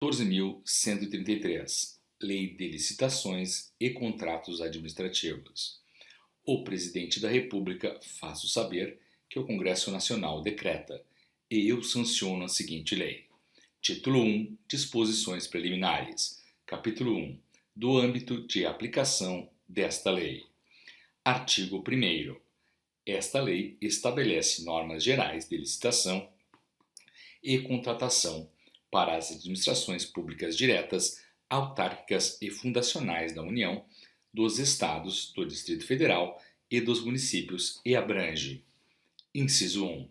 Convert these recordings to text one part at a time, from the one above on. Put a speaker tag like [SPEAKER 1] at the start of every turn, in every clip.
[SPEAKER 1] 14.133 Lei de Licitações e Contratos Administrativos. O Presidente da República faço saber que o Congresso Nacional decreta e eu sanciono a seguinte lei. Título 1. Disposições preliminares. Capítulo 1. Do âmbito de aplicação desta lei. Artigo 1º. Esta lei estabelece normas gerais de licitação e contratação para as administrações públicas diretas, autárquicas e fundacionais da União, dos Estados, do Distrito Federal e dos municípios e abrange: inciso 1.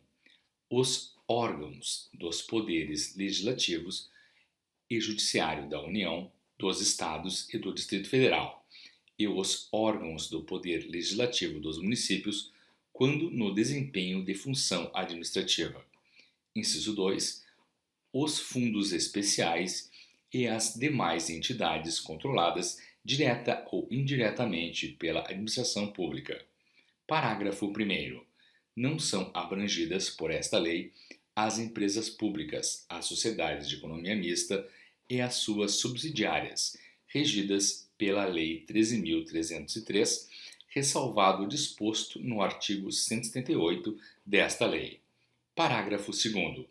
[SPEAKER 1] Os órgãos dos poderes legislativos e judiciário da União, dos Estados e do Distrito Federal, e os órgãos do poder legislativo dos municípios, quando no desempenho de função administrativa. Inciso 2. Os fundos especiais e as demais entidades controladas direta ou indiretamente pela administração pública. Parágrafo 1º. Não são abrangidas por esta lei as empresas públicas, as sociedades de economia mista e as suas subsidiárias, regidas pela Lei 13.303, ressalvado o disposto no artigo 178 desta lei. Parágrafo 2º.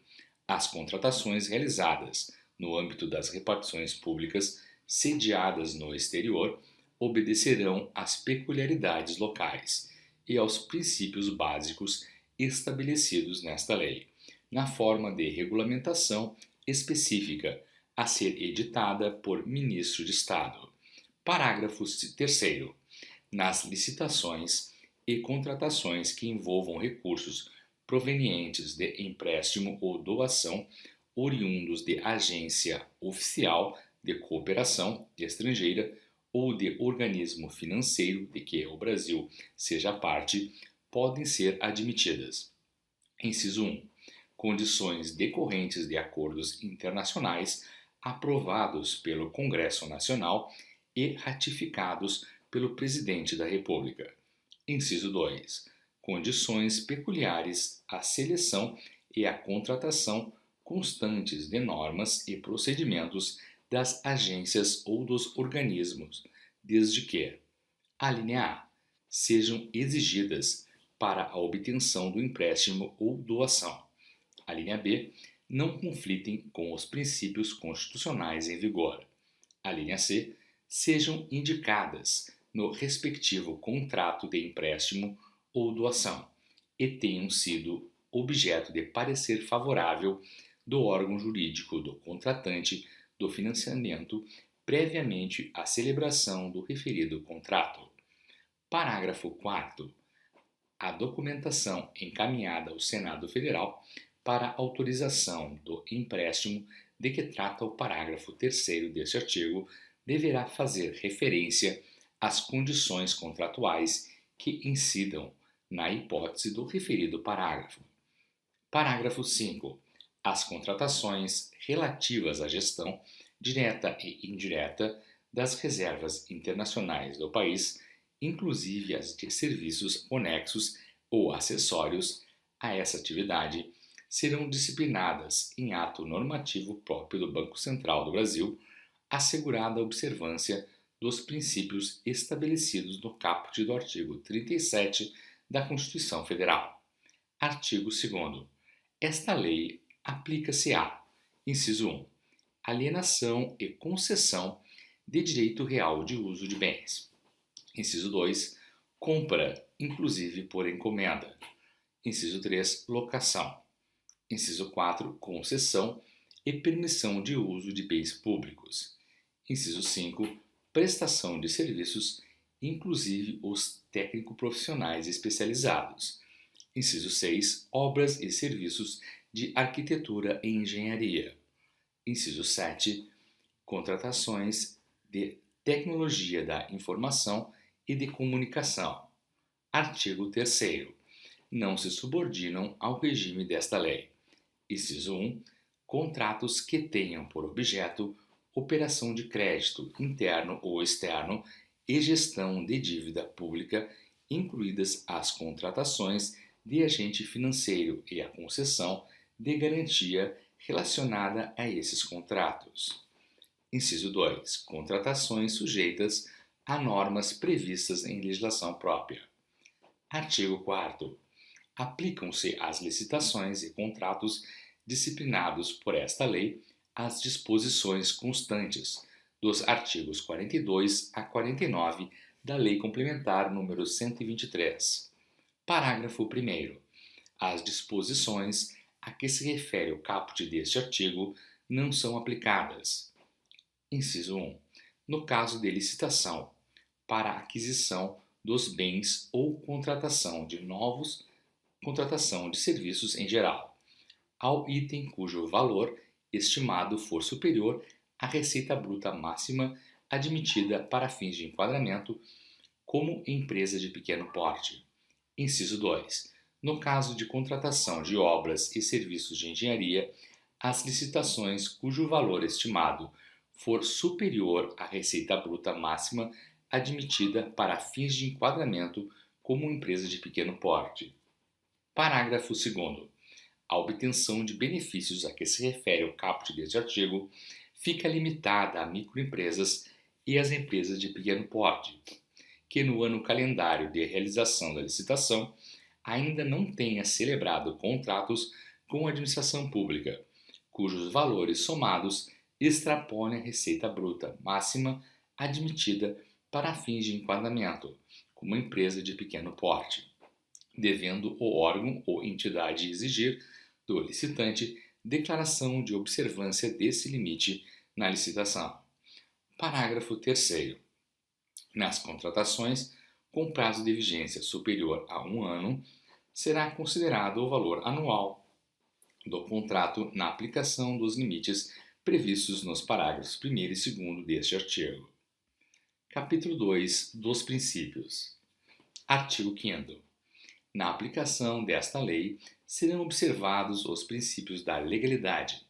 [SPEAKER 1] As contratações realizadas no âmbito das repartições públicas sediadas no exterior obedecerão às peculiaridades locais e aos princípios básicos estabelecidos nesta lei, na forma de regulamentação específica a ser editada por Ministro de Estado. Parágrafo 3º. Nas licitações e contratações que envolvam recursos provenientes de empréstimo ou doação oriundos de agência oficial de cooperação estrangeira ou de organismo financeiro de que o Brasil seja parte, podem ser admitidas. Inciso 1. Condições decorrentes de acordos internacionais aprovados pelo Congresso Nacional e ratificados pelo Presidente da República. Inciso 2. Condições peculiares à seleção e à contratação constantes de normas e procedimentos das agências ou dos organismos, desde que: alínea A. Sejam exigidas para a obtenção do empréstimo ou doação. Alínea B. Não conflitem com os princípios constitucionais em vigor. Alínea C. Sejam indicadas no respectivo contrato de empréstimo ou doação e tenham sido objeto de parecer favorável do órgão jurídico do contratante do financiamento previamente à celebração do referido contrato. Parágrafo 4º. A documentação encaminhada ao Senado Federal para autorização do empréstimo de que trata o parágrafo 3º deste artigo deverá fazer referência às condições contratuais que incidam na hipótese do referido parágrafo. Parágrafo 5º. As contratações relativas à gestão direta e indireta das reservas internacionais do país, inclusive as de serviços conexos ou acessórios a essa atividade, serão disciplinadas em ato normativo próprio do Banco Central do Brasil, assegurada a observância dos princípios estabelecidos no caput do artigo 37 da Constituição Federal. Artigo 2º. Esta lei aplica-se a: inciso 1. Alienação e concessão de direito real de uso de bens. Inciso 2. Compra, inclusive por encomenda. Inciso 3. Locação. Inciso 4. Concessão e permissão de uso de bens públicos. Inciso 5. Prestação de serviços, inclusive os técnico-profissionais especializados. Inciso 6. Obras e serviços de arquitetura e engenharia. Inciso 7. Contratações de tecnologia da informação e de comunicação. Artigo 3º. Não se subordinam ao regime desta lei. Inciso 1. Contratos que tenham por objeto operação de crédito interno ou externo e gestão de dívida pública, incluídas as contratações de agente financeiro e a concessão de garantia relacionada a esses contratos. Inciso 2. Contratações sujeitas a normas previstas em legislação própria. Artigo 4º. Aplicam-se às licitações e contratos disciplinados por esta lei as disposições constantes dos artigos 42 a 49 da Lei Complementar nº 123. Parágrafo 1º. As disposições a que se refere o caput deste artigo não são aplicadas. Inciso 1. No caso de licitação, para a aquisição dos bens ou contratação de serviços em geral, ao item cujo valor estimado for superior à receita bruta máxima admitida para fins de enquadramento como empresa de pequeno porte. Inciso 2. No caso de contratação de obras e serviços de engenharia, as licitações cujo valor estimado for superior à receita bruta máxima admitida para fins de enquadramento como empresa de pequeno porte. Parágrafo 2º. A obtenção de benefícios a que se refere o caput deste artigo fica limitada a microempresas e às empresas de pequeno porte, que no ano calendário de realização da licitação ainda não tenha celebrado contratos com a administração pública, cujos valores somados extrapolem a receita bruta máxima admitida para fins de enquadramento, como empresa de pequeno porte, devendo o órgão ou entidade exigir do licitante declaração de observância desse limite na licitação. Parágrafo 3º. Nas contratações com prazo de vigência superior a 1 ano, será considerado o valor anual do contrato na aplicação dos limites previstos nos parágrafos 1º e 2º deste artigo. Capítulo 2 dos Princípios. Artigo 5º. Na aplicação desta lei, serão observados os princípios da legalidade,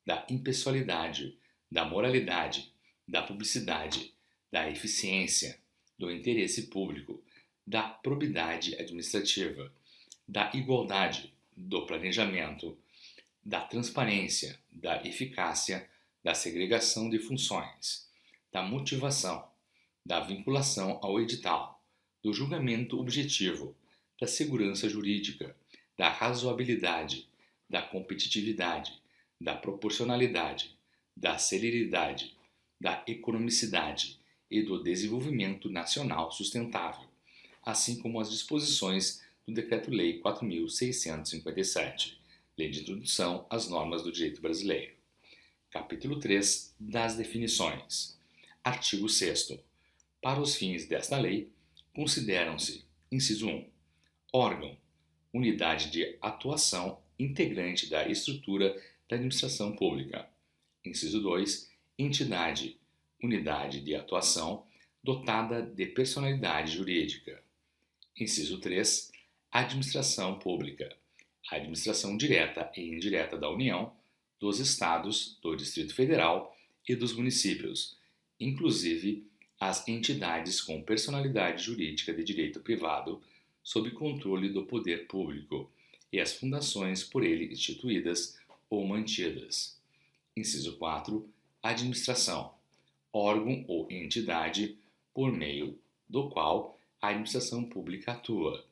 [SPEAKER 1] da impessoalidade, da moralidade, da publicidade, da eficiência, do interesse público, da probidade administrativa, da igualdade, do planejamento, da transparência, da eficácia, da segregação de funções, da motivação, da vinculação ao edital, do julgamento objetivo, da segurança jurídica, da razoabilidade, da competitividade, da proporcionalidade, da celeridade, da economicidade e do desenvolvimento nacional sustentável, assim como as disposições do Decreto-Lei 4.657, Lei de Introdução às Normas do Direito Brasileiro. Capítulo 3 das Definições. Artigo 6º. Para os fins desta lei, consideram-se: inciso 1. Órgão, unidade de atuação integrante da estrutura da administração pública. Inciso 2. Entidade, unidade de atuação dotada de personalidade jurídica. Inciso 3. Administração pública, a administração direta e indireta da União, dos Estados, do Distrito Federal e dos municípios, inclusive as entidades com personalidade jurídica de direito privado, sob controle do poder público, e as fundações por ele instituídas ou mantidas. Inciso 4. Administração, órgão ou entidade por meio do qual a administração pública atua.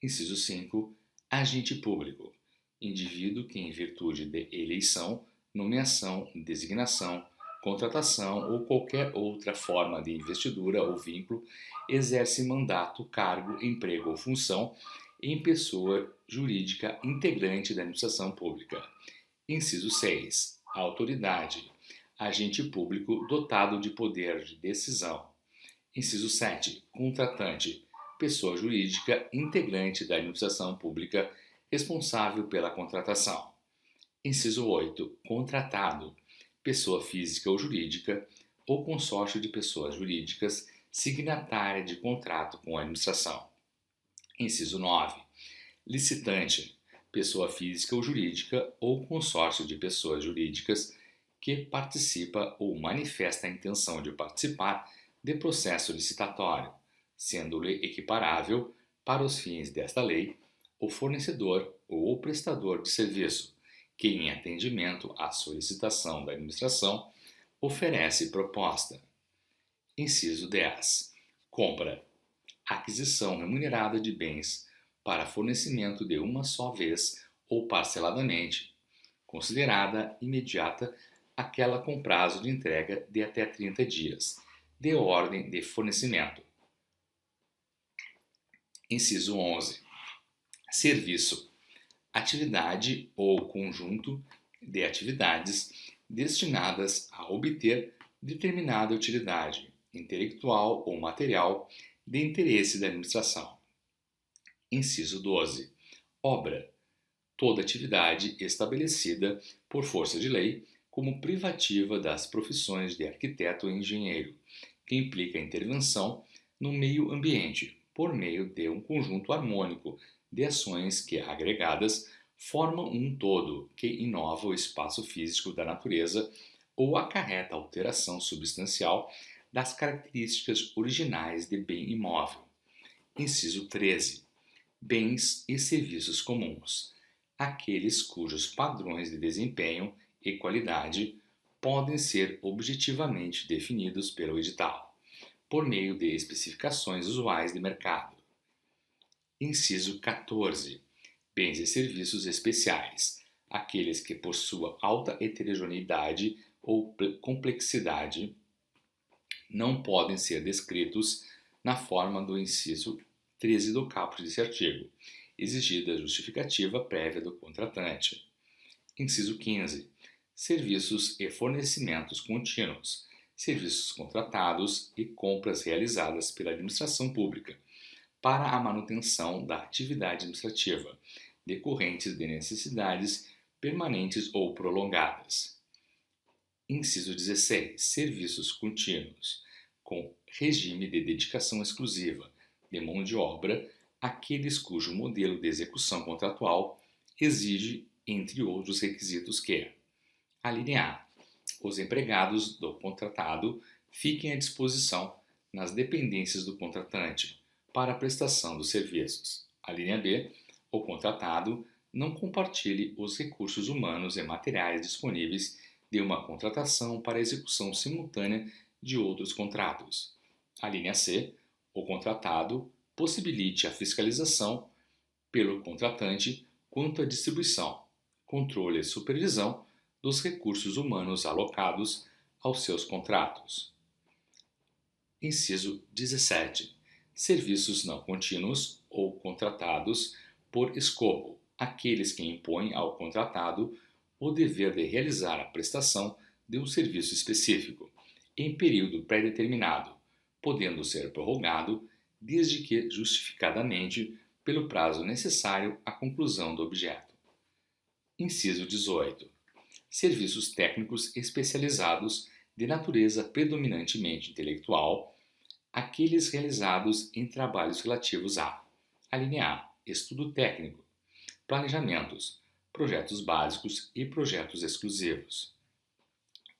[SPEAKER 1] Inciso 5. Agente público, indivíduo que, em virtude de eleição, nomeação, designação, contratação ou qualquer outra forma de investidura ou vínculo, exerce mandato, cargo, emprego ou função em pessoa jurídica integrante da administração pública. Inciso 6. Autoridade, agente público dotado de poder de decisão. Inciso 7. Contratante, pessoa jurídica integrante da administração pública responsável pela contratação. Inciso 8. Contratado, pessoa física ou jurídica ou consórcio de pessoas jurídicas signatária de contrato com a administração. Inciso 9. Licitante, pessoa física ou jurídica ou consórcio de pessoas jurídicas que participa ou manifesta a intenção de participar de processo licitatório, sendo-lhe equiparável, para os fins desta lei, o fornecedor ou o prestador de serviço, que, em atendimento à solicitação da administração, Oferece proposta. Inciso 10. Compra. Aquisição remunerada de bens para fornecimento de uma só vez ou parceladamente, considerada imediata aquela com prazo de entrega de até 30 dias, de ordem de fornecimento. Inciso 11. Serviço. Atividade ou conjunto de atividades destinadas a obter determinada utilidade intelectual ou material de interesse da administração. Inciso 12. Obra. Toda atividade estabelecida por força de lei como privativa das profissões de arquiteto e engenheiro, que implica intervenção no meio ambiente por meio de um conjunto harmônico de ações que, agregadas, formam um todo que inova o espaço físico da natureza ou acarreta alteração substancial das características originais de bem imóvel. Inciso 13. Bens e serviços comuns. Aqueles cujos padrões de desempenho e qualidade podem ser objetivamente definidos pelo edital, por meio de especificações usuais de mercado. Inciso 14. Bens e serviços especiais. Aqueles que, por sua alta heterogeneidade ou complexidade, não podem ser descritos na forma do inciso 13 do caput desse artigo, exigida a justificativa prévia do contratante. Inciso 15. Serviços e fornecimentos contínuos, serviços contratados e compras realizadas pela administração pública para a manutenção da atividade administrativa, decorrentes de necessidades permanentes ou prolongadas. Inciso 16. Serviços contínuos, com regime de dedicação exclusiva de mão de obra, aqueles cujo modelo de execução contratual exige, entre outros requisitos, que: a linha A. Os empregados do contratado fiquem à disposição nas dependências do contratante para a prestação dos serviços. A linha B. O contratado não compartilhe os recursos humanos e materiais disponíveis de uma contratação para a execução simultânea de outros contratos. A linha C. O contratado possibilite a fiscalização pelo contratante quanto à distribuição, controle e supervisão dos recursos humanos alocados aos seus contratos. Inciso 17. Serviços não contínuos ou contratados por escopo, aqueles que impõem ao contratado o dever de realizar a prestação de um serviço específico, em período pré-determinado, podendo ser prorrogado desde que justificadamente pelo prazo necessário à conclusão do objeto. Inciso 18. Serviços técnicos especializados de natureza predominantemente intelectual, aqueles realizados em trabalhos relativos a linha A. Estudo técnico, planejamentos, projetos básicos e projetos exclusivos.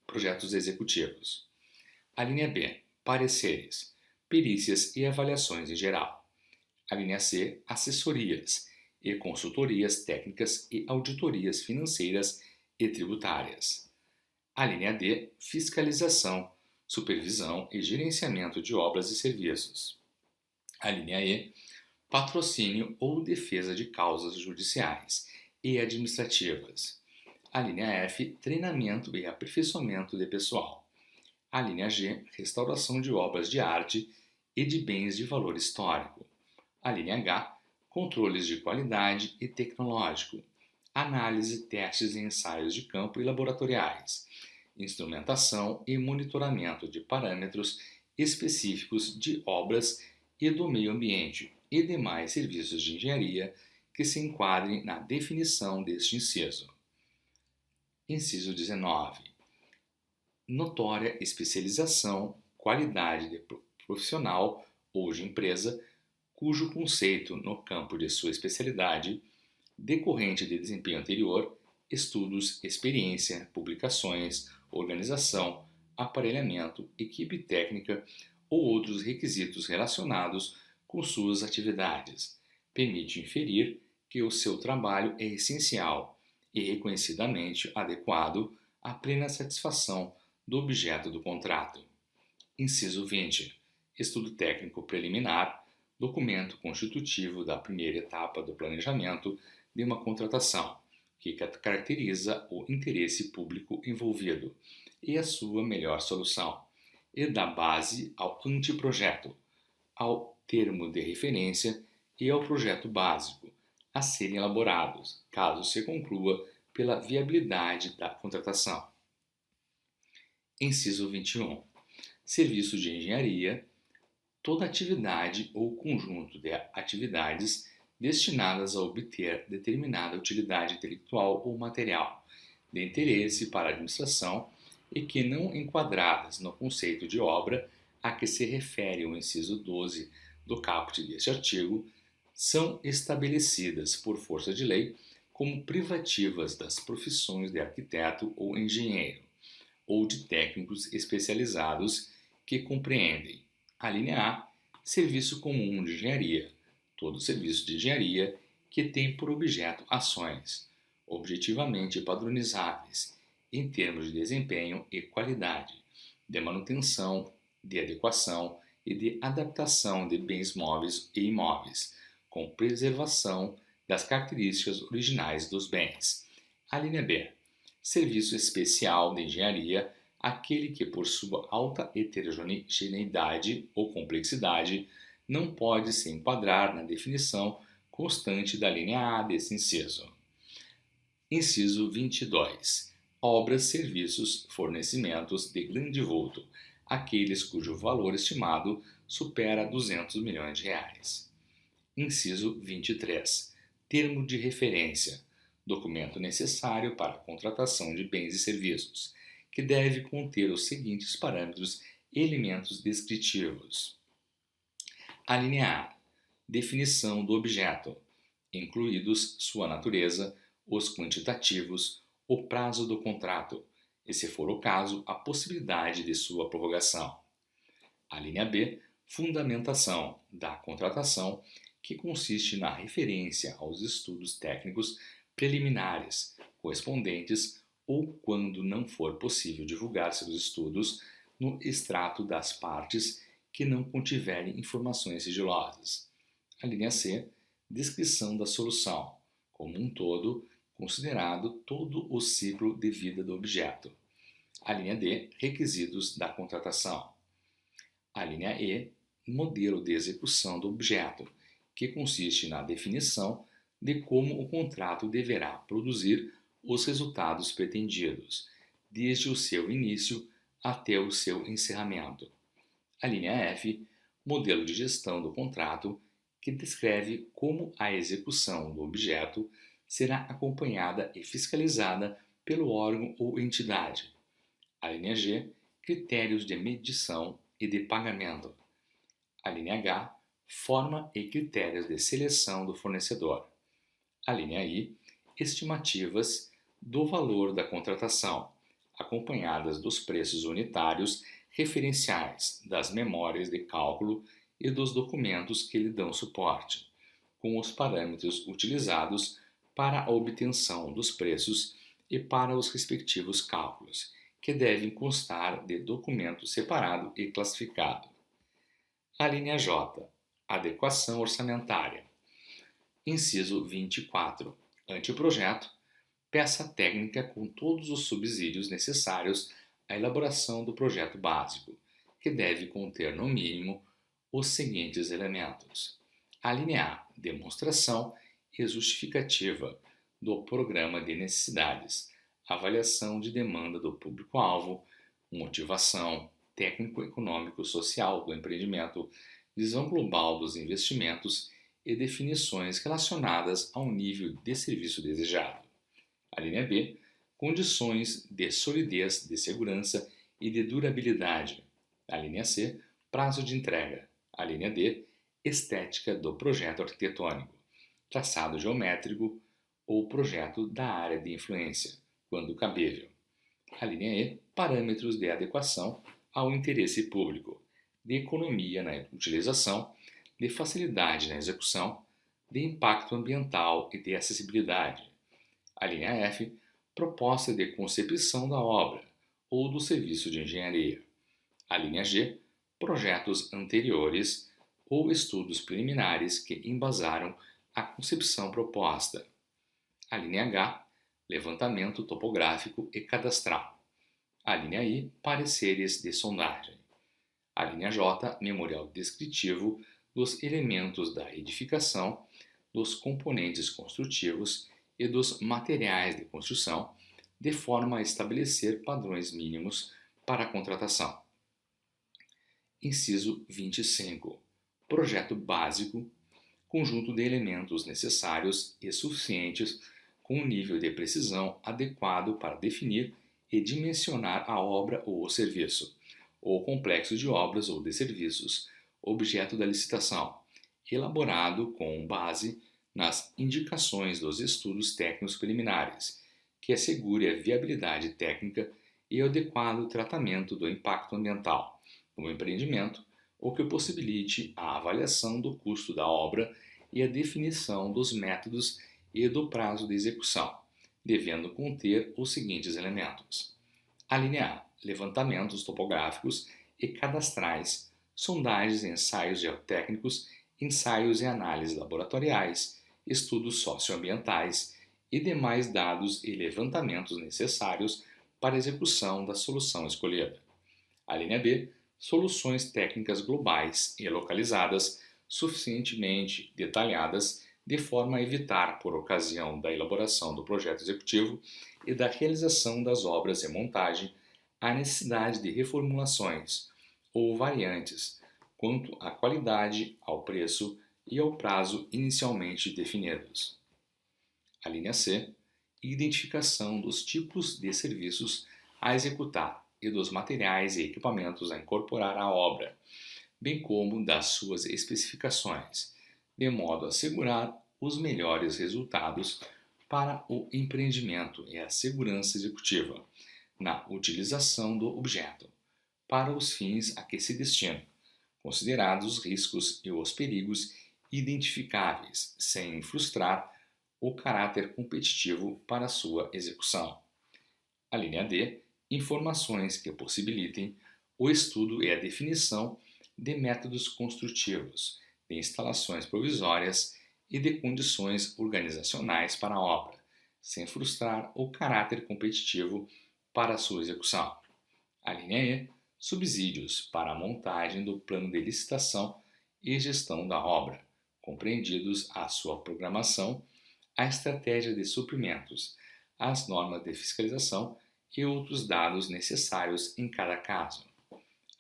[SPEAKER 1] Projetos executivos. A linha B. Pareceres, perícias e avaliações em geral. A linha C. Assessorias e consultorias técnicas e auditorias financeiras e tributárias. A linha D. Fiscalização, supervisão e gerenciamento de obras e serviços. A linha E. Patrocínio ou defesa de causas judiciais e administrativas. A linha F. Treinamento e aperfeiçoamento de pessoal. A linha G. Restauração de obras de arte e de bens de valor histórico. A linha H. Controles de qualidade e tecnológico. Análise, testes e ensaios de campo e laboratoriais. Instrumentação e monitoramento de parâmetros específicos de obras e do meio ambiente e demais serviços de engenharia que se enquadrem na definição deste inciso. Inciso 19. Notória especialização, qualidade de profissional ou de empresa, cujo conceito no campo de sua especialidade, decorrente de desempenho anterior, estudos, experiência, publicações, organização, aparelhamento, equipe técnica ou outros requisitos relacionados com suas atividades, permite inferir que o seu trabalho é essencial e reconhecidamente adequado à plena satisfação do objeto do contrato. Inciso 20. Estudo técnico preliminar, documento constitutivo da primeira etapa do planejamento de uma contratação, que caracteriza o interesse público envolvido e a sua melhor solução, e dá base ao anteprojeto, ao termo de referência e ao projeto básico a serem elaborados, caso se conclua pela viabilidade da contratação. Inciso 21. Serviço de engenharia, toda atividade ou conjunto de atividades destinadas a obter determinada utilidade intelectual ou material de interesse para a administração e que não enquadradas no conceito de obra a que se refere o inciso 12 do caput deste artigo, são estabelecidas por força de lei como privativas das profissões de arquiteto ou engenheiro, ou de técnicos especializados que compreendem: a linha A, serviço comum de engenharia, todo serviço de engenharia que tem por objeto ações objetivamente padronizáveis em termos de desempenho e qualidade, de manutenção, de adequação e de adaptação de bens móveis e imóveis, com preservação das características originais dos bens. A linha B, serviço especial de engenharia, aquele que por sua alta heterogeneidade ou complexidade não pode se enquadrar na definição constante da linha A desse inciso. Inciso 22. Obras, serviços, fornecimentos de grande vulto, aqueles cujo valor estimado supera 200 milhões de reais. Inciso 23. Termo de referência, documento necessário para a contratação de bens e serviços, que deve conter os seguintes parâmetros e elementos descritivos. A linha A. Definição do objeto, incluídos sua natureza, os quantitativos, o prazo do contrato e, se for o caso, a possibilidade de sua prorrogação. A linha B. Fundamentação da contratação, que consiste na referência aos estudos técnicos preliminares correspondentes ou, quando não for possível divulgar seus estudos, no extrato das partes que não contiverem informações sigilosas. A linha C. Descrição da solução, como um todo, considerado todo o ciclo de vida do objeto. A linha D. Requisitos da contratação. A linha E. Modelo de execução do objeto, que consiste na definição de como o contrato deverá produzir os resultados pretendidos, desde o seu início até o seu encerramento. A linha F, modelo de gestão do contrato, que descreve como a execução do objeto será acompanhada e fiscalizada pelo órgão ou entidade. A linha G, critérios de medição e de pagamento. A linha H, forma e critérios de seleção do fornecedor. A linha I, estimativas do valor da contratação, acompanhadas dos preços unitários referenciais, das memórias de cálculo e dos documentos que lhe dão suporte, com os parâmetros utilizados para a obtenção dos preços e para os respectivos cálculos, que devem constar de documento separado e classificado. A linha J, adequação orçamentária. Inciso 24. Anteprojeto, peça técnica com todos os subsídios necessários à elaboração do projeto básico, que deve conter, no mínimo, os seguintes elementos. A linha A, demonstração e justificativa do programa de necessidades, avaliação de demanda do público-alvo, motivação técnico-econômico-social do empreendimento, visão global dos investimentos e definições relacionadas ao nível de serviço desejado. A linha B, condições de solidez, de segurança e de durabilidade. A linha C, prazo de entrega. A linha D, estética do projeto arquitetônico, traçado geométrico ou projeto da área de influência, quando cabível. A linha E, parâmetros de adequação ao interesse público, de economia na utilização, de facilidade na execução, de impacto ambiental e de acessibilidade. A linha F, proposta de concepção da obra, ou do serviço de engenharia. A linha G, projetos anteriores ou estudos preliminares que embasaram a concepção proposta. A linha H, levantamento topográfico e cadastral. A linha I, pareceres de sondagem. A linha J, memorial descritivo dos elementos da edificação, dos componentes construtivos e dos materiais de construção, de forma a estabelecer padrões mínimos para a contratação. Inciso 25. Projeto básico, conjunto de elementos necessários e suficientes com um nível de precisão adequado para definir e dimensionar a obra ou o serviço, ou complexo de obras ou de serviços, objeto da licitação, elaborado com base nas indicações dos estudos técnicos preliminares, que assegure a viabilidade técnica e o adequado tratamento do impacto ambiental no empreendimento, ou que possibilite a avaliação do custo da obra e a definição dos métodos e do prazo de execução, devendo conter os seguintes elementos: a linha A, levantamentos topográficos e cadastrais, sondagens e ensaios geotécnicos, ensaios e análises laboratoriais, estudos socioambientais e demais dados e levantamentos necessários para a execução da solução escolhida. A linha B, soluções técnicas globais e localizadas, suficientemente detalhadas, de forma a evitar, por ocasião da elaboração do projeto executivo e da realização das obras e montagem, a necessidade de reformulações ou variantes quanto à qualidade, ao preço e ao prazo inicialmente definidos. A linha C, identificação dos tipos de serviços a executar e dos materiais e equipamentos a incorporar à obra, bem como das suas especificações, de modo a assegurar os melhores resultados para o empreendimento e a segurança executiva na utilização do objeto, para os fins a que se destina, considerados os riscos e os perigos identificáveis, sem frustrar o caráter competitivo para sua execução. A linha D, informações que possibilitem o estudo e a definição de métodos construtivos, de instalações provisórias e de condições organizacionais para a obra, sem frustrar o caráter competitivo para a sua execução. A linha E, subsídios para a montagem do plano de licitação e gestão da obra, compreendidos a sua programação, a estratégia de suprimentos, as normas de fiscalização e outros dados necessários em cada caso.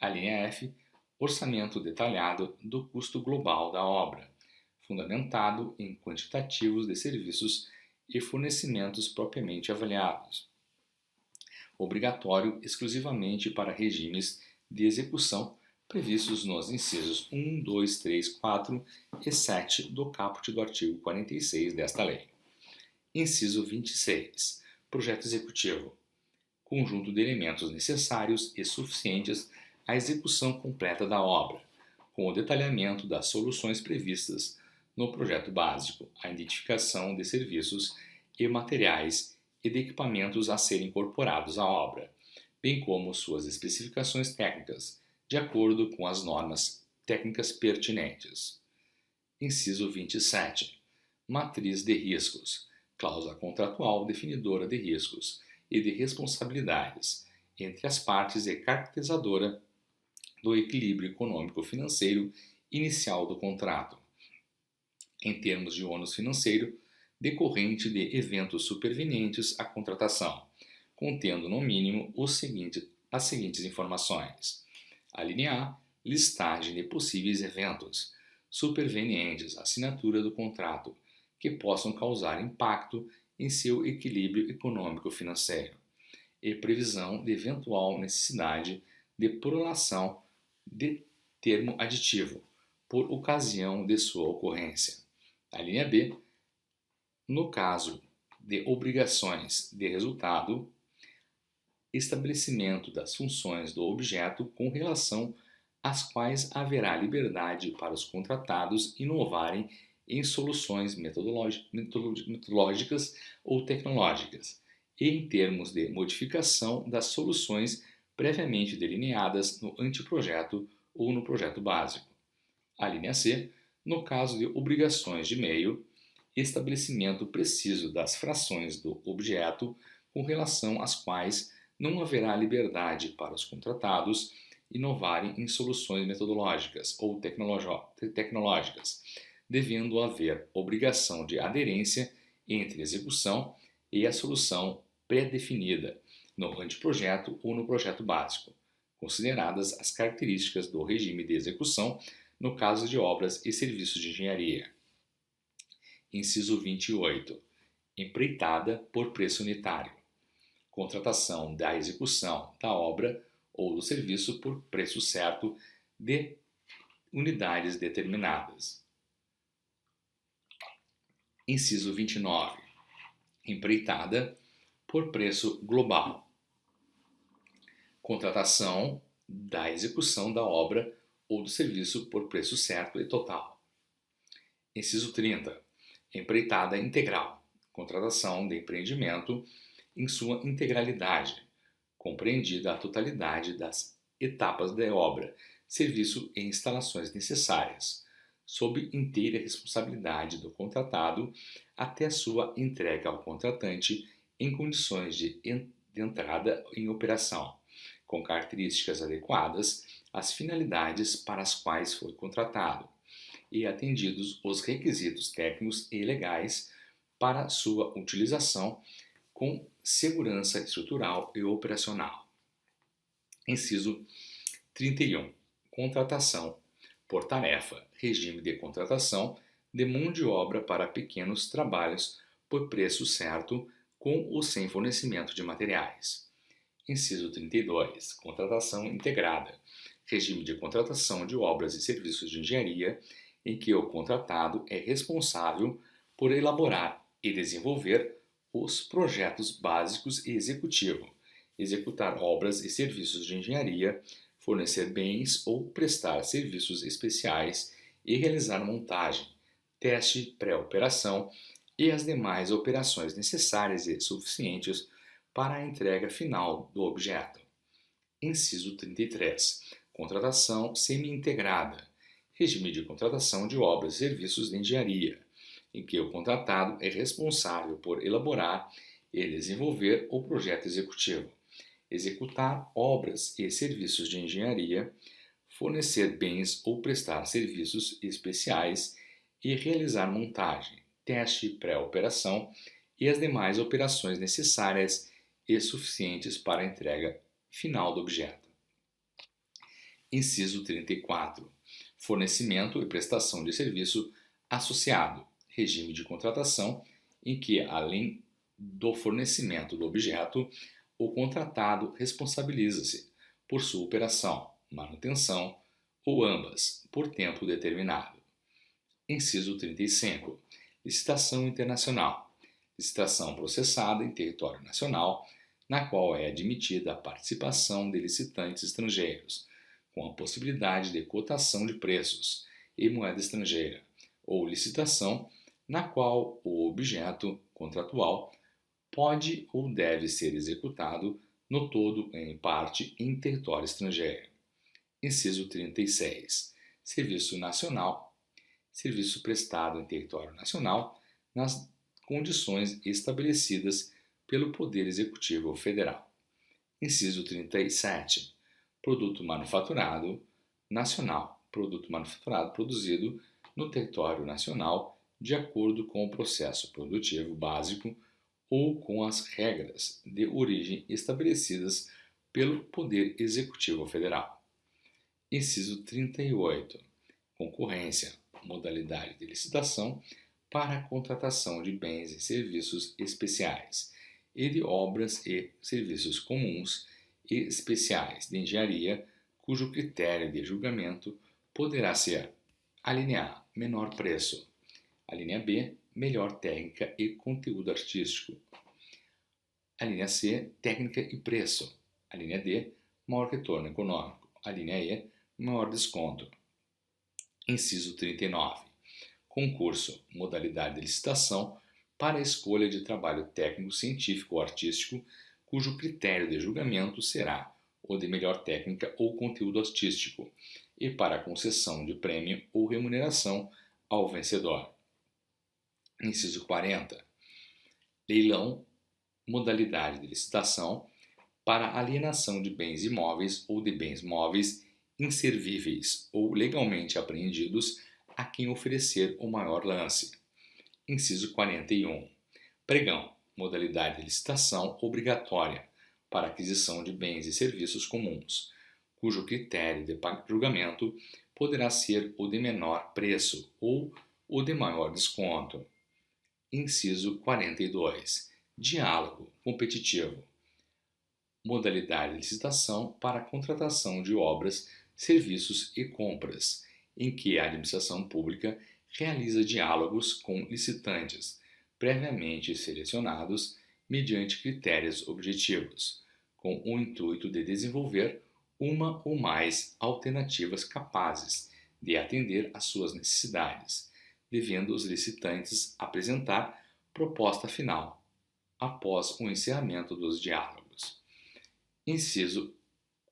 [SPEAKER 1] A linha F, orçamento detalhado do custo global da obra, fundamentado em quantitativos de serviços e fornecimentos propriamente avaliados. Obrigatório exclusivamente para regimes de execução previstos nos incisos 1, 2, 3, 4 e 7 do caput do artigo 46 desta lei. Inciso 26. Projeto executivo. Conjunto de elementos necessários e suficientes à execução completa da obra, com o detalhamento das soluções previstas no projeto básico, a identificação de serviços e materiais e de equipamentos a serem incorporados à obra, bem como suas especificações técnicas, de acordo com as normas técnicas pertinentes. Inciso 27. Matriz de riscos. Cláusula contratual definidora de riscos e de responsabilidades entre as partes e caracterizadora do equilíbrio econômico-financeiro inicial do contrato, em termos de ônus financeiro decorrente de eventos supervenientes à contratação, contendo no mínimo as seguintes informações. A linha A, listagem de possíveis eventos supervenientes à assinatura do contrato que possam causar impacto em seu equilíbrio econômico-financeiro e previsão de eventual necessidade de prolação de termo aditivo por ocasião de sua ocorrência. A linha B, no caso de obrigações de resultado, estabelecimento das funções do objeto com relação às quais haverá liberdade para os contratados inovarem em soluções metodológicas ou tecnológicas, e em termos de modificação das soluções previamente delineadas no anteprojeto ou no projeto básico. A linha C, no caso de obrigações de meio, estabelecimento preciso das frações do objeto com relação às quais não haverá liberdade para os contratados inovarem em soluções metodológicas ou tecnológicas, devendo haver obrigação de aderência entre a execução e a solução pré-definida no anteprojeto ou no projeto básico, consideradas as características do regime de execução no caso de obras e serviços de engenharia. Inciso 28. Empreitada por preço unitário. Contratação da execução da obra ou do serviço por preço certo de unidades determinadas. Inciso 29. Empreitada por preço global. Contratação da execução da obra ou do serviço por preço certo e total. Inciso 30. Empreitada integral. Contratação de empreendimento em sua integralidade, compreendida a totalidade das etapas da obra, serviço e instalações necessárias, sob inteira responsabilidade do contratado até sua entrega ao contratante em condições de entrada em operação, com características adequadas às finalidades para as quais foi contratado e atendidos os requisitos técnicos e legais para sua utilização com segurança estrutural e operacional. Inciso 31. Contratação por tarefa, regime de contratação de mão de obra para pequenos trabalhos por preço certo com ou sem fornecimento de materiais. Inciso 32. Contratação integrada, regime de contratação de obras e serviços de engenharia em que o contratado é responsável por elaborar e desenvolver os projetos básicos e executivo, executar obras e serviços de engenharia, fornecer bens ou prestar serviços especiais e realizar montagem, teste, pré-operação e as demais operações necessárias e suficientes para a entrega final do objeto. Inciso 33. Contratação semi-integrada, regime de contratação de obras e serviços de engenharia, em que o contratado é responsável por elaborar e desenvolver o projeto executivo, executar obras e serviços de engenharia, fornecer bens ou prestar serviços especiais e realizar montagem, teste, pré-operação e as demais operações necessárias e suficientes para a entrega final do objeto. Inciso 34. Fornecimento e prestação de serviço associado, regime de contratação em que, além do fornecimento do objeto, o contratado responsabiliza-se por sua operação, manutenção ou ambas, por tempo determinado. Inciso 35. Licitação internacional. Licitação processada em território nacional, na qual é admitida a participação de licitantes estrangeiros, com a possibilidade de cotação de preços e moeda estrangeira, ou licitação na qual o objeto contratual pode ou deve ser executado no todo ou em parte em território estrangeiro. Inciso 36. Serviço nacional. Serviço prestado em território nacional nas condições estabelecidas pelo Poder Executivo Federal. Inciso 37. Produto manufaturado nacional. Produto manufaturado produzido no território nacional de acordo com o processo produtivo básico ou com as regras de origem estabelecidas pelo Poder Executivo Federal. Inciso 38. Concorrência, modalidade de licitação para a contratação de bens e serviços especiais e de obras e serviços comuns e especiais de engenharia, cujo critério de julgamento poderá ser a linha A, menor preço, a linha B, melhor técnica e conteúdo artístico, a linha C, técnica e preço, a linha D, maior retorno econômico, a linha E, maior desconto. Inciso 39. Concurso, modalidade de licitação para a escolha de trabalho técnico, científico ou artístico, cujo critério de julgamento será o de melhor técnica ou conteúdo artístico, e para a concessão de prêmio ou remuneração ao vencedor. Inciso 40. Leilão, modalidade de licitação para alienação de bens imóveis ou de bens móveis inservíveis ou legalmente apreendidos a quem oferecer o maior lance. Inciso 41. Pregão, modalidade de licitação obrigatória para aquisição de bens e serviços comuns, cujo critério de julgamento poderá ser o de menor preço ou o de maior desconto. Inciso 42. Diálogo competitivo, modalidade de licitação para a contratação de obras, serviços e compras, em que a administração pública realiza diálogos com licitantes, previamente selecionados mediante critérios objetivos, com o intuito de desenvolver uma ou mais alternativas capazes de atender às suas necessidades, devendo os licitantes apresentar proposta final, após o encerramento dos diálogos. Inciso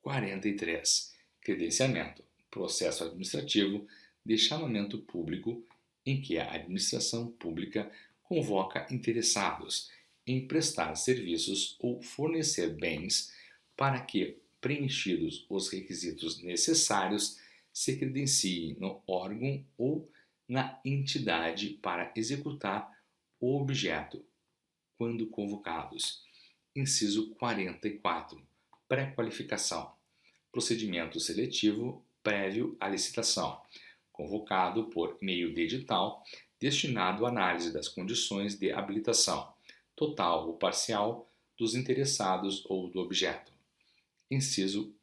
[SPEAKER 1] 43. Credenciamento, processo administrativo de chamamento público em que a administração pública convoca interessados em prestar serviços ou fornecer bens para que, preenchidos os requisitos necessários, se credencie no órgão ou na entidade para executar o objeto, quando convocados. Inciso 44. Pré-qualificação. Procedimento seletivo prévio à licitação, convocado por meio de edital, destinado à análise das condições de habilitação, total ou parcial, dos interessados ou do objeto. Inciso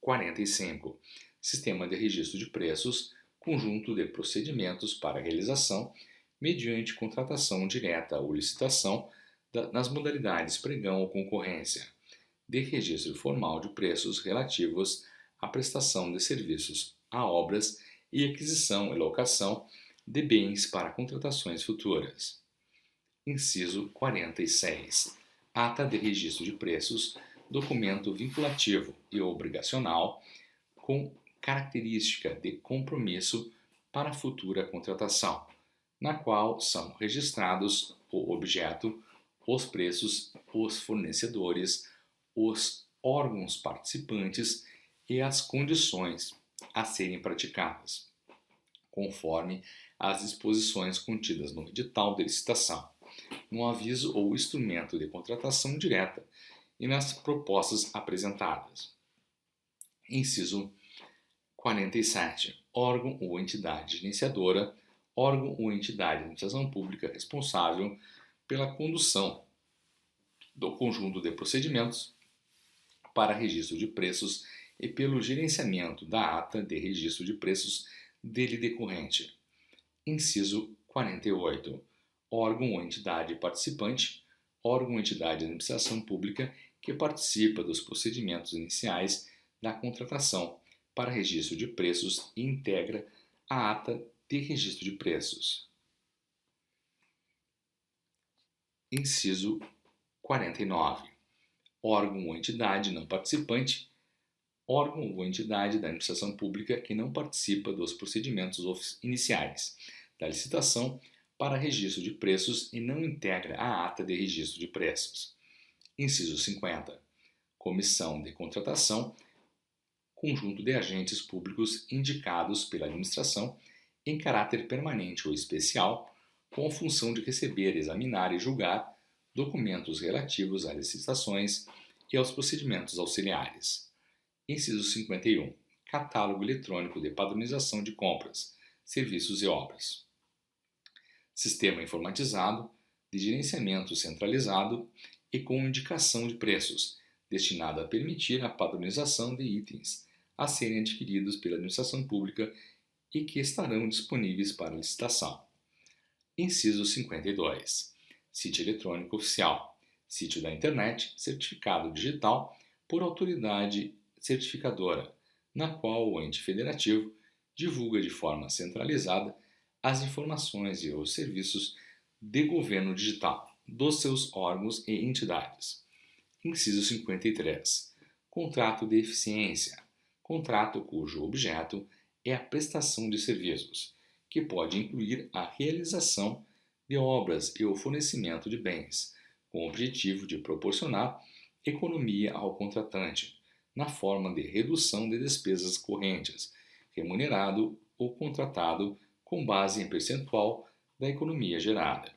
[SPEAKER 1] 45. Sistema de registro de preços, conjunto de procedimentos para realização, mediante contratação direta ou licitação, nas modalidades pregão ou concorrência, de registro formal de preços relativos à prestação de serviços, a obras e aquisição e locação de bens para contratações futuras. Inciso 46. Ata de registro de preços, documento vinculativo e obrigacional com característica de compromisso para futura contratação, na qual são registrados o objeto, os preços, os fornecedores, os órgãos participantes e as condições a serem praticadas, conforme as disposições contidas no edital de licitação, no aviso ou instrumento de contratação direta e nas propostas apresentadas. Inciso 47. Órgão ou entidade gerenciadora, órgão ou entidade de administração pública responsável pela condução do conjunto de procedimentos para registro de preços e pelo gerenciamento da ata de registro de preços dele decorrente. Inciso 48. Órgão ou entidade participante, órgão ou entidade de administração pública que participa dos procedimentos iniciais da contratação para registro de preços e integra a ata de registro de preços. Inciso 49. Órgão ou entidade não participante, órgão ou entidade da administração pública que não participa dos procedimentos iniciais da licitação para registro de preços e não integra a ata de registro de preços. Inciso 50. Comissão de contratação, conjunto de agentes públicos indicados pela administração em caráter permanente ou especial, com a função de receber, examinar e julgar documentos relativos às licitações e aos procedimentos auxiliares. Inciso 51. Catálogo eletrônico de padronização de compras, serviços e obras. Sistema informatizado de gerenciamento centralizado e com indicação de preços, destinado a permitir a padronização de itens a serem adquiridos pela administração pública e que estarão disponíveis para licitação. Inciso 52. Sítio eletrônico oficial. Sítio da internet, certificado digital por autoridade certificadora, na qual o ente federativo divulga de forma centralizada as informações e os serviços de governo digital dos seus órgãos e entidades. Inciso 53. Contrato de eficiência. Contrato cujo objeto é a prestação de serviços, que pode incluir a realização de obras e o fornecimento de bens, com o objetivo de proporcionar economia ao contratante, na forma de redução de despesas correntes, remunerado o contratado com base em percentual da economia gerada.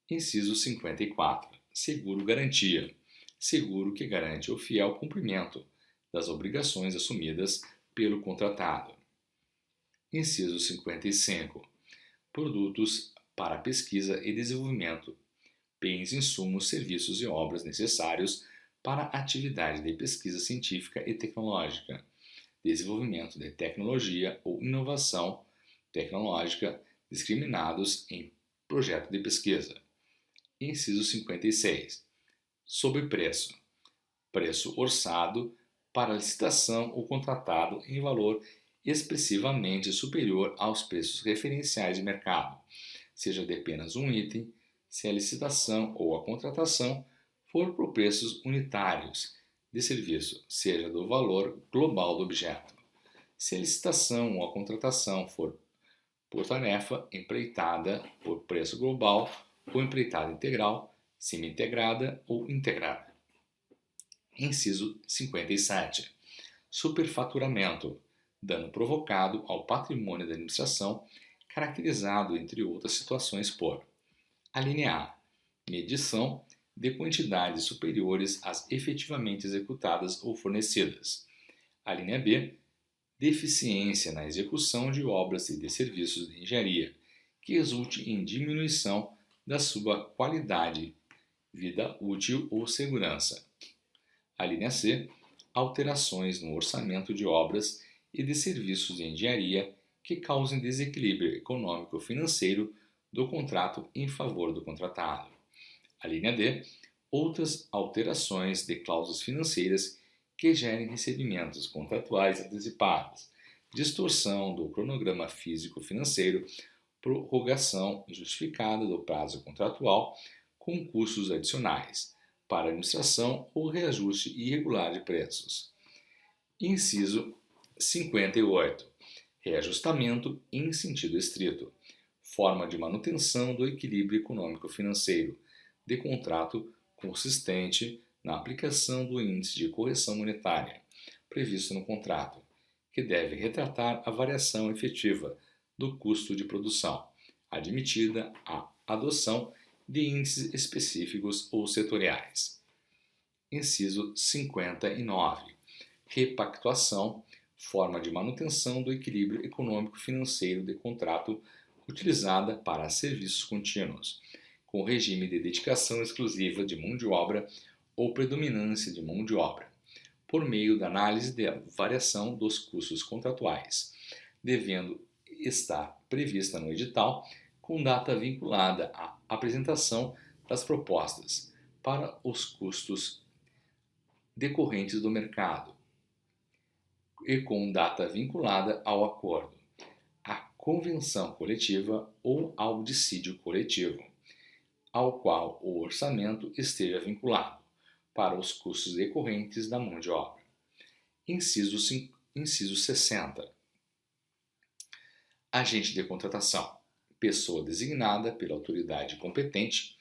[SPEAKER 1] Inciso 54. Seguro-garantia. Seguro que garante o fiel cumprimento das obrigações assumidas pelo contratado. Inciso 55. Produtos para pesquisa e desenvolvimento. Bens, insumos, serviços e obras necessários para a atividade de pesquisa científica e tecnológica, desenvolvimento de tecnologia ou inovação tecnológica discriminados em projeto de pesquisa. Inciso 56. Sobrepreço. Preço orçado para licitação ou contratado em valor expressivamente superior aos preços referenciais de mercado, seja de apenas um item, se a licitação ou a contratação for por preços unitários de serviço, seja do valor global do objeto. Se a licitação ou a contratação for por tarefa empreitada por preço global ou empreitada integral, semi-integrada ou integrada. Inciso 57. Superfaturamento. Dano provocado ao patrimônio da administração, caracterizado, entre outras situações, por: a linha A. Medição de quantidades superiores às efetivamente executadas ou fornecidas. A linha B. Deficiência na execução de obras e de serviços de engenharia, que resulte em diminuição da sua qualidade, vida útil ou segurança. A linha C. Alterações no orçamento de obras e de serviços de engenharia que causem desequilíbrio econômico-financeiro do contrato em favor do contratado. A linha D. Outras alterações de cláusulas financeiras que gerem recebimentos contratuais antecipados, distorção do cronograma físico-financeiro, prorrogação injustificada do prazo contratual com custos adicionais para a administração ou reajuste irregular de preços. Inciso 58. Reajustamento em sentido estrito. Forma de manutenção do equilíbrio econômico-financeiro de contrato consistente na aplicação do índice de correção monetária previsto no contrato, que deve retratar a variação efetiva do custo de produção, admitida a adoção de índices específicos ou setoriais. Inciso 59. Repactuação, forma de manutenção do equilíbrio econômico-financeiro de contrato utilizada para serviços contínuos, com regime de dedicação exclusiva de mão de obra ou predominância de mão de obra, por meio da análise da variação dos custos contratuais, devendo estar prevista no edital com data vinculada à apresentação das propostas para os custos decorrentes do mercado e com data vinculada ao acordo, à convenção coletiva ou ao dissídio coletivo, ao qual o orçamento esteja vinculado, para os custos decorrentes da mão de obra. Inciso 60. Agente de contratação. Pessoa designada pela autoridade competente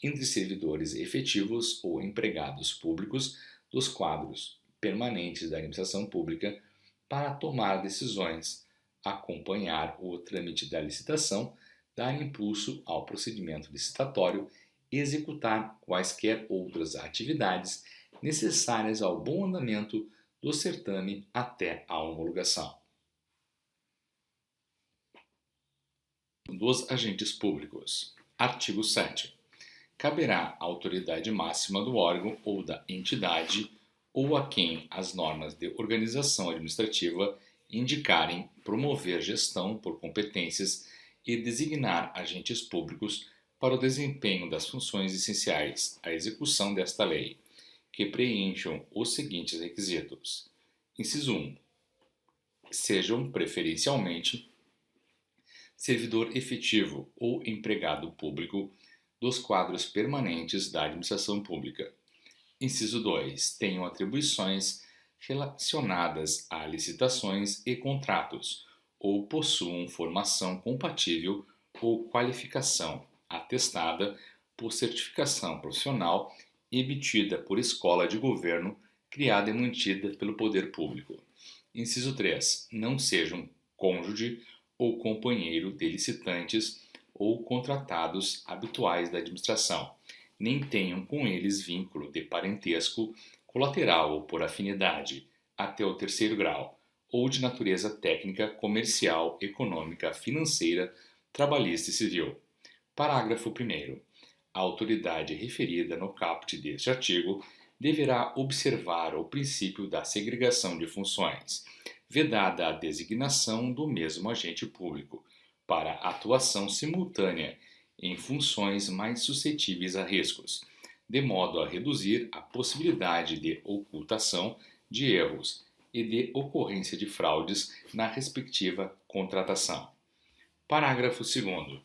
[SPEAKER 1] entre servidores efetivos ou empregados públicos dos quadros permanentes da administração pública para tomar decisões, acompanhar o trâmite da licitação, dar impulso ao procedimento licitatório e executar quaisquer outras atividades necessárias ao bom andamento do certame até a homologação. Dos agentes públicos. Artigo 7. Caberá à autoridade máxima do órgão ou da entidade ou a quem as normas de organização administrativa indicarem promover gestão por competências e designar agentes públicos para o desempenho das funções essenciais à execução desta lei, que preencham os seguintes requisitos. Inciso 1. Sejam preferencialmente servidor efetivo ou empregado público dos quadros permanentes da administração pública. Inciso 2. Tenham atribuições relacionadas a licitações e contratos, ou possuam formação compatível ou qualificação atestada por certificação profissional emitida por escola de governo criada e mantida pelo poder público. Inciso 3. Não sejam cônjuge ou companheiro de licitantes ou contratados habituais da administração, nem tenham com eles vínculo de parentesco colateral ou por afinidade, até o terceiro grau, ou de natureza técnica, comercial, econômica, financeira, trabalhista e civil. Parágrafo 1º. A autoridade referida no caput deste artigo deverá observar o princípio da segregação de funções, vedada a designação do mesmo agente público, para atuação simultânea em funções mais suscetíveis a riscos, de modo a reduzir a possibilidade de ocultação de erros e de ocorrência de fraudes na respectiva contratação. Parágrafo 2º.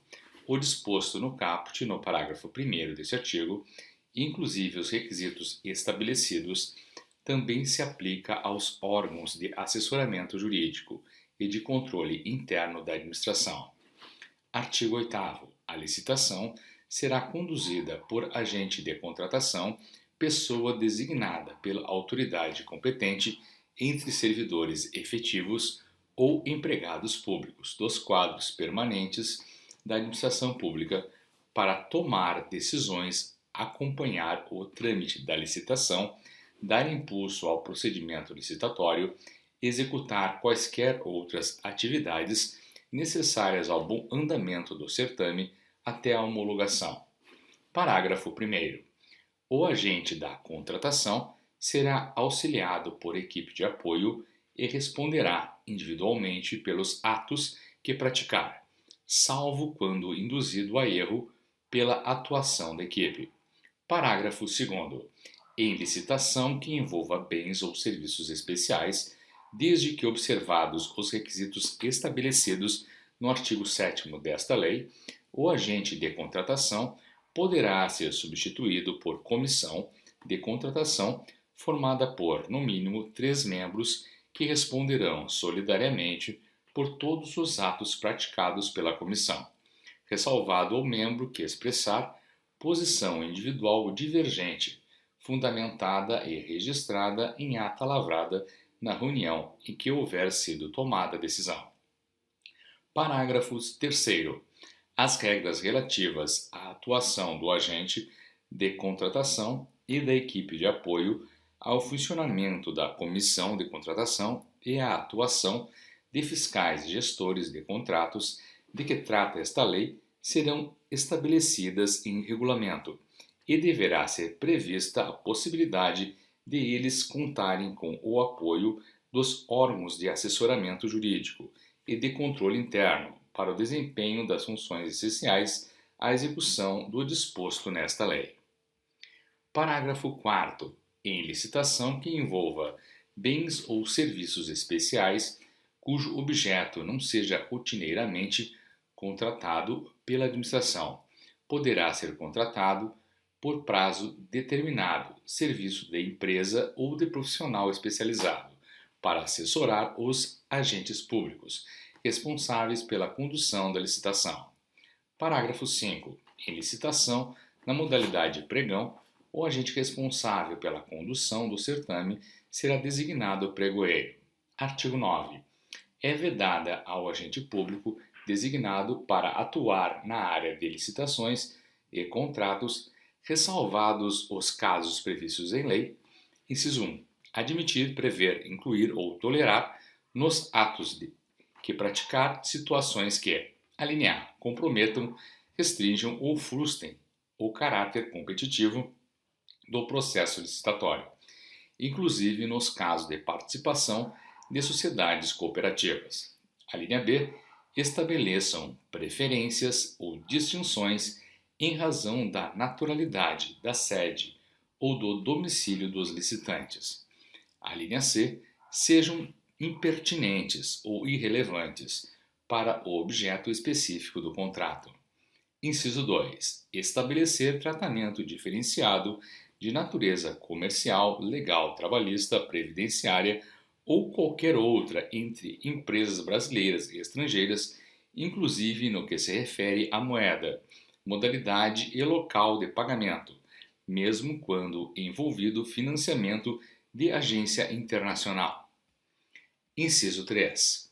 [SPEAKER 1] O disposto no caput no parágrafo 1º deste artigo, inclusive os requisitos estabelecidos, também se aplica aos órgãos de assessoramento jurídico e de controle interno da administração. Artigo 8º. A licitação será conduzida por agente de contratação, pessoa designada pela autoridade competente entre servidores efetivos ou empregados públicos dos quadros permanentes da administração pública para tomar decisões, acompanhar o trâmite da licitação, dar impulso ao procedimento licitatório, executar quaisquer outras atividades necessárias ao bom andamento do certame até a homologação. Parágrafo 1º. O agente da contratação será auxiliado por equipe de apoio e responderá individualmente pelos atos que praticar, salvo quando induzido a erro pela atuação da equipe. Parágrafo 2º. Em licitação que envolva bens ou serviços especiais, desde que observados os requisitos estabelecidos no artigo 7º desta lei, o agente de contratação poderá ser substituído por comissão de contratação formada por, no mínimo, 3 membros que responderão solidariamente por todos os atos praticados pela comissão, ressalvado o membro que expressar posição individual divergente, fundamentada e registrada em ata lavrada na reunião em que houver sido tomada a decisão. Parágrafo 3º. As regras relativas à atuação do agente de contratação e da equipe de apoio ao funcionamento da comissão de contratação e à atuação de fiscais e gestores de contratos de que trata esta lei serão estabelecidas em regulamento e deverá ser prevista a possibilidade de eles contarem com o apoio dos órgãos de assessoramento jurídico e de controle interno para o desempenho das funções essenciais à execução do disposto nesta lei. Parágrafo 4º. Em licitação que envolva bens ou serviços especiais cujo objeto não seja rotineiramente contratado pela administração, poderá ser contratado por prazo determinado serviço de empresa ou de profissional especializado para assessorar os agentes públicos responsáveis pela condução da licitação. Parágrafo 5º. Em licitação, na modalidade pregão, o agente responsável pela condução do certame será designado pregoeiro. Artigo 9. É vedada ao agente público designado para atuar na área de licitações e contratos, ressalvados os casos previstos em lei. Inciso 1. Admitir, prever, incluir ou tolerar nos atos que praticar situações que, alínea A, comprometam, restringam ou frustrem o caráter competitivo do processo licitatório, inclusive nos casos de participação de sociedades cooperativas. A linha B, estabeleçam preferências ou distinções em razão da naturalidade da sede ou do domicílio dos licitantes. A linha C, sejam impertinentes ou irrelevantes para o objeto específico do contrato. Inciso 2. Estabelecer tratamento diferenciado de natureza comercial, legal, trabalhista, previdenciária ou qualquer outra entre empresas brasileiras e estrangeiras, inclusive no que se refere à moeda, modalidade e local de pagamento, mesmo quando envolvido financiamento de agência internacional. Inciso 3.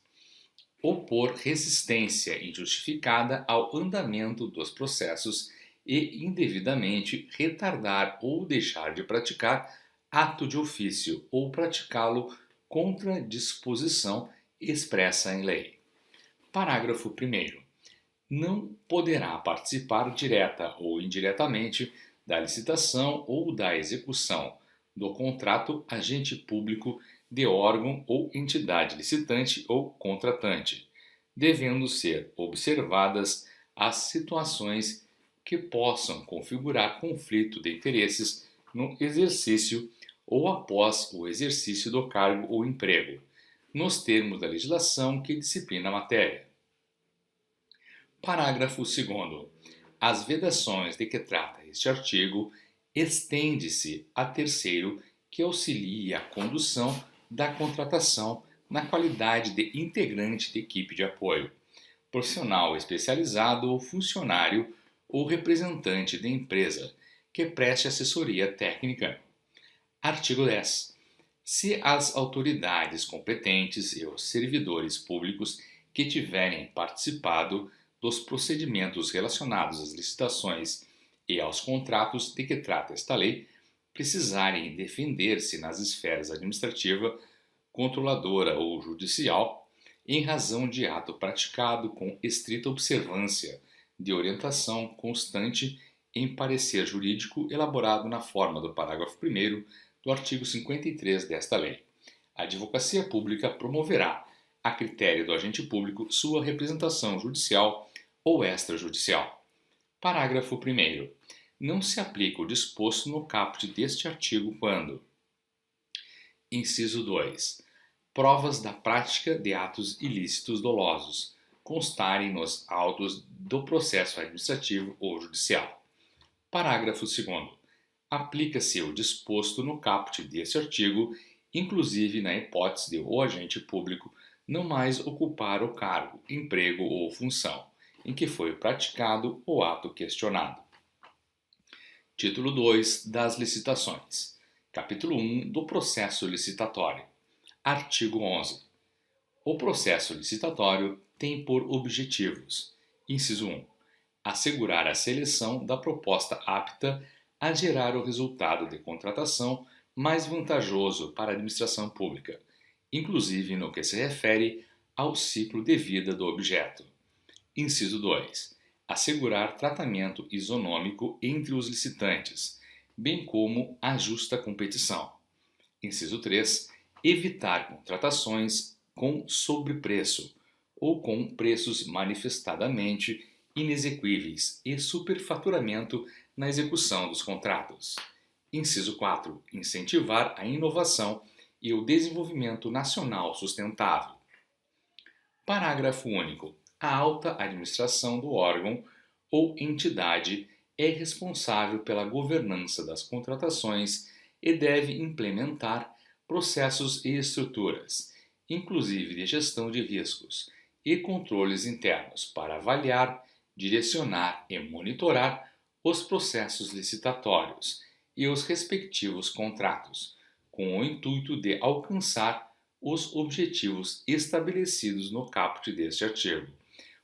[SPEAKER 1] Opor resistência injustificada ao andamento dos processos e indevidamente retardar ou deixar de praticar ato de ofício ou praticá-lo contra disposição expressa em lei. Parágrafo 1º. Não poderá participar direta ou indiretamente da licitação ou da execução do contrato agente público de órgão ou entidade licitante ou contratante, devendo ser observadas as situações que possam configurar conflito de interesses no exercício ou após o exercício do cargo ou emprego, nos termos da legislação que disciplina a matéria. Parágrafo 2º. As vedações de que trata este artigo estende-se a terceiro que auxilie a condução da contratação na qualidade de integrante de equipe de apoio, profissional especializado ou funcionário ou representante de empresa que preste assessoria técnica. Artigo 10. Se as autoridades competentes e os servidores públicos que tiverem participado dos procedimentos relacionados às licitações e aos contratos de que trata esta lei precisarem defender-se nas esferas administrativa, controladora ou judicial, em razão de ato praticado com estrita observância de orientação constante em parecer jurídico elaborado na forma do parágrafo 1º do artigo 53 desta lei, a Advocacia Pública promoverá, a critério do agente público, sua representação judicial ou extrajudicial. Parágrafo 1º. Não se aplica o disposto no caput deste artigo quando: Inciso 2. Provas da prática de atos ilícitos dolosos constarem nos autos do processo administrativo ou judicial. Parágrafo 2º. Aplica-se o disposto no caput deste artigo, inclusive na hipótese de o agente público não mais ocupar o cargo, emprego ou função em que foi praticado o ato questionado. Título 2 das licitações. Capítulo 1 do processo licitatório. Artigo 11. O processo licitatório tem por objetivos: inciso 1. Assegurar a seleção da proposta apta a gerar o resultado de contratação mais vantajoso para a administração pública, inclusive no que se refere ao ciclo de vida do objeto. Inciso 2. Assegurar tratamento isonômico entre os licitantes, bem como a justa competição. Inciso 3. Evitar contratações com sobrepreço ou com preços manifestadamente inexequíveis e superfaturamento na execução dos contratos. Inciso 4. Incentivar a inovação e o desenvolvimento nacional sustentável. Parágrafo único. A alta administração do órgão ou entidade é responsável pela governança das contratações e deve implementar processos e estruturas, inclusive de gestão de riscos e controles internos, para avaliar, direcionar e monitorar os processos licitatórios e os respectivos contratos, com o intuito de alcançar os objetivos estabelecidos no caput deste artigo.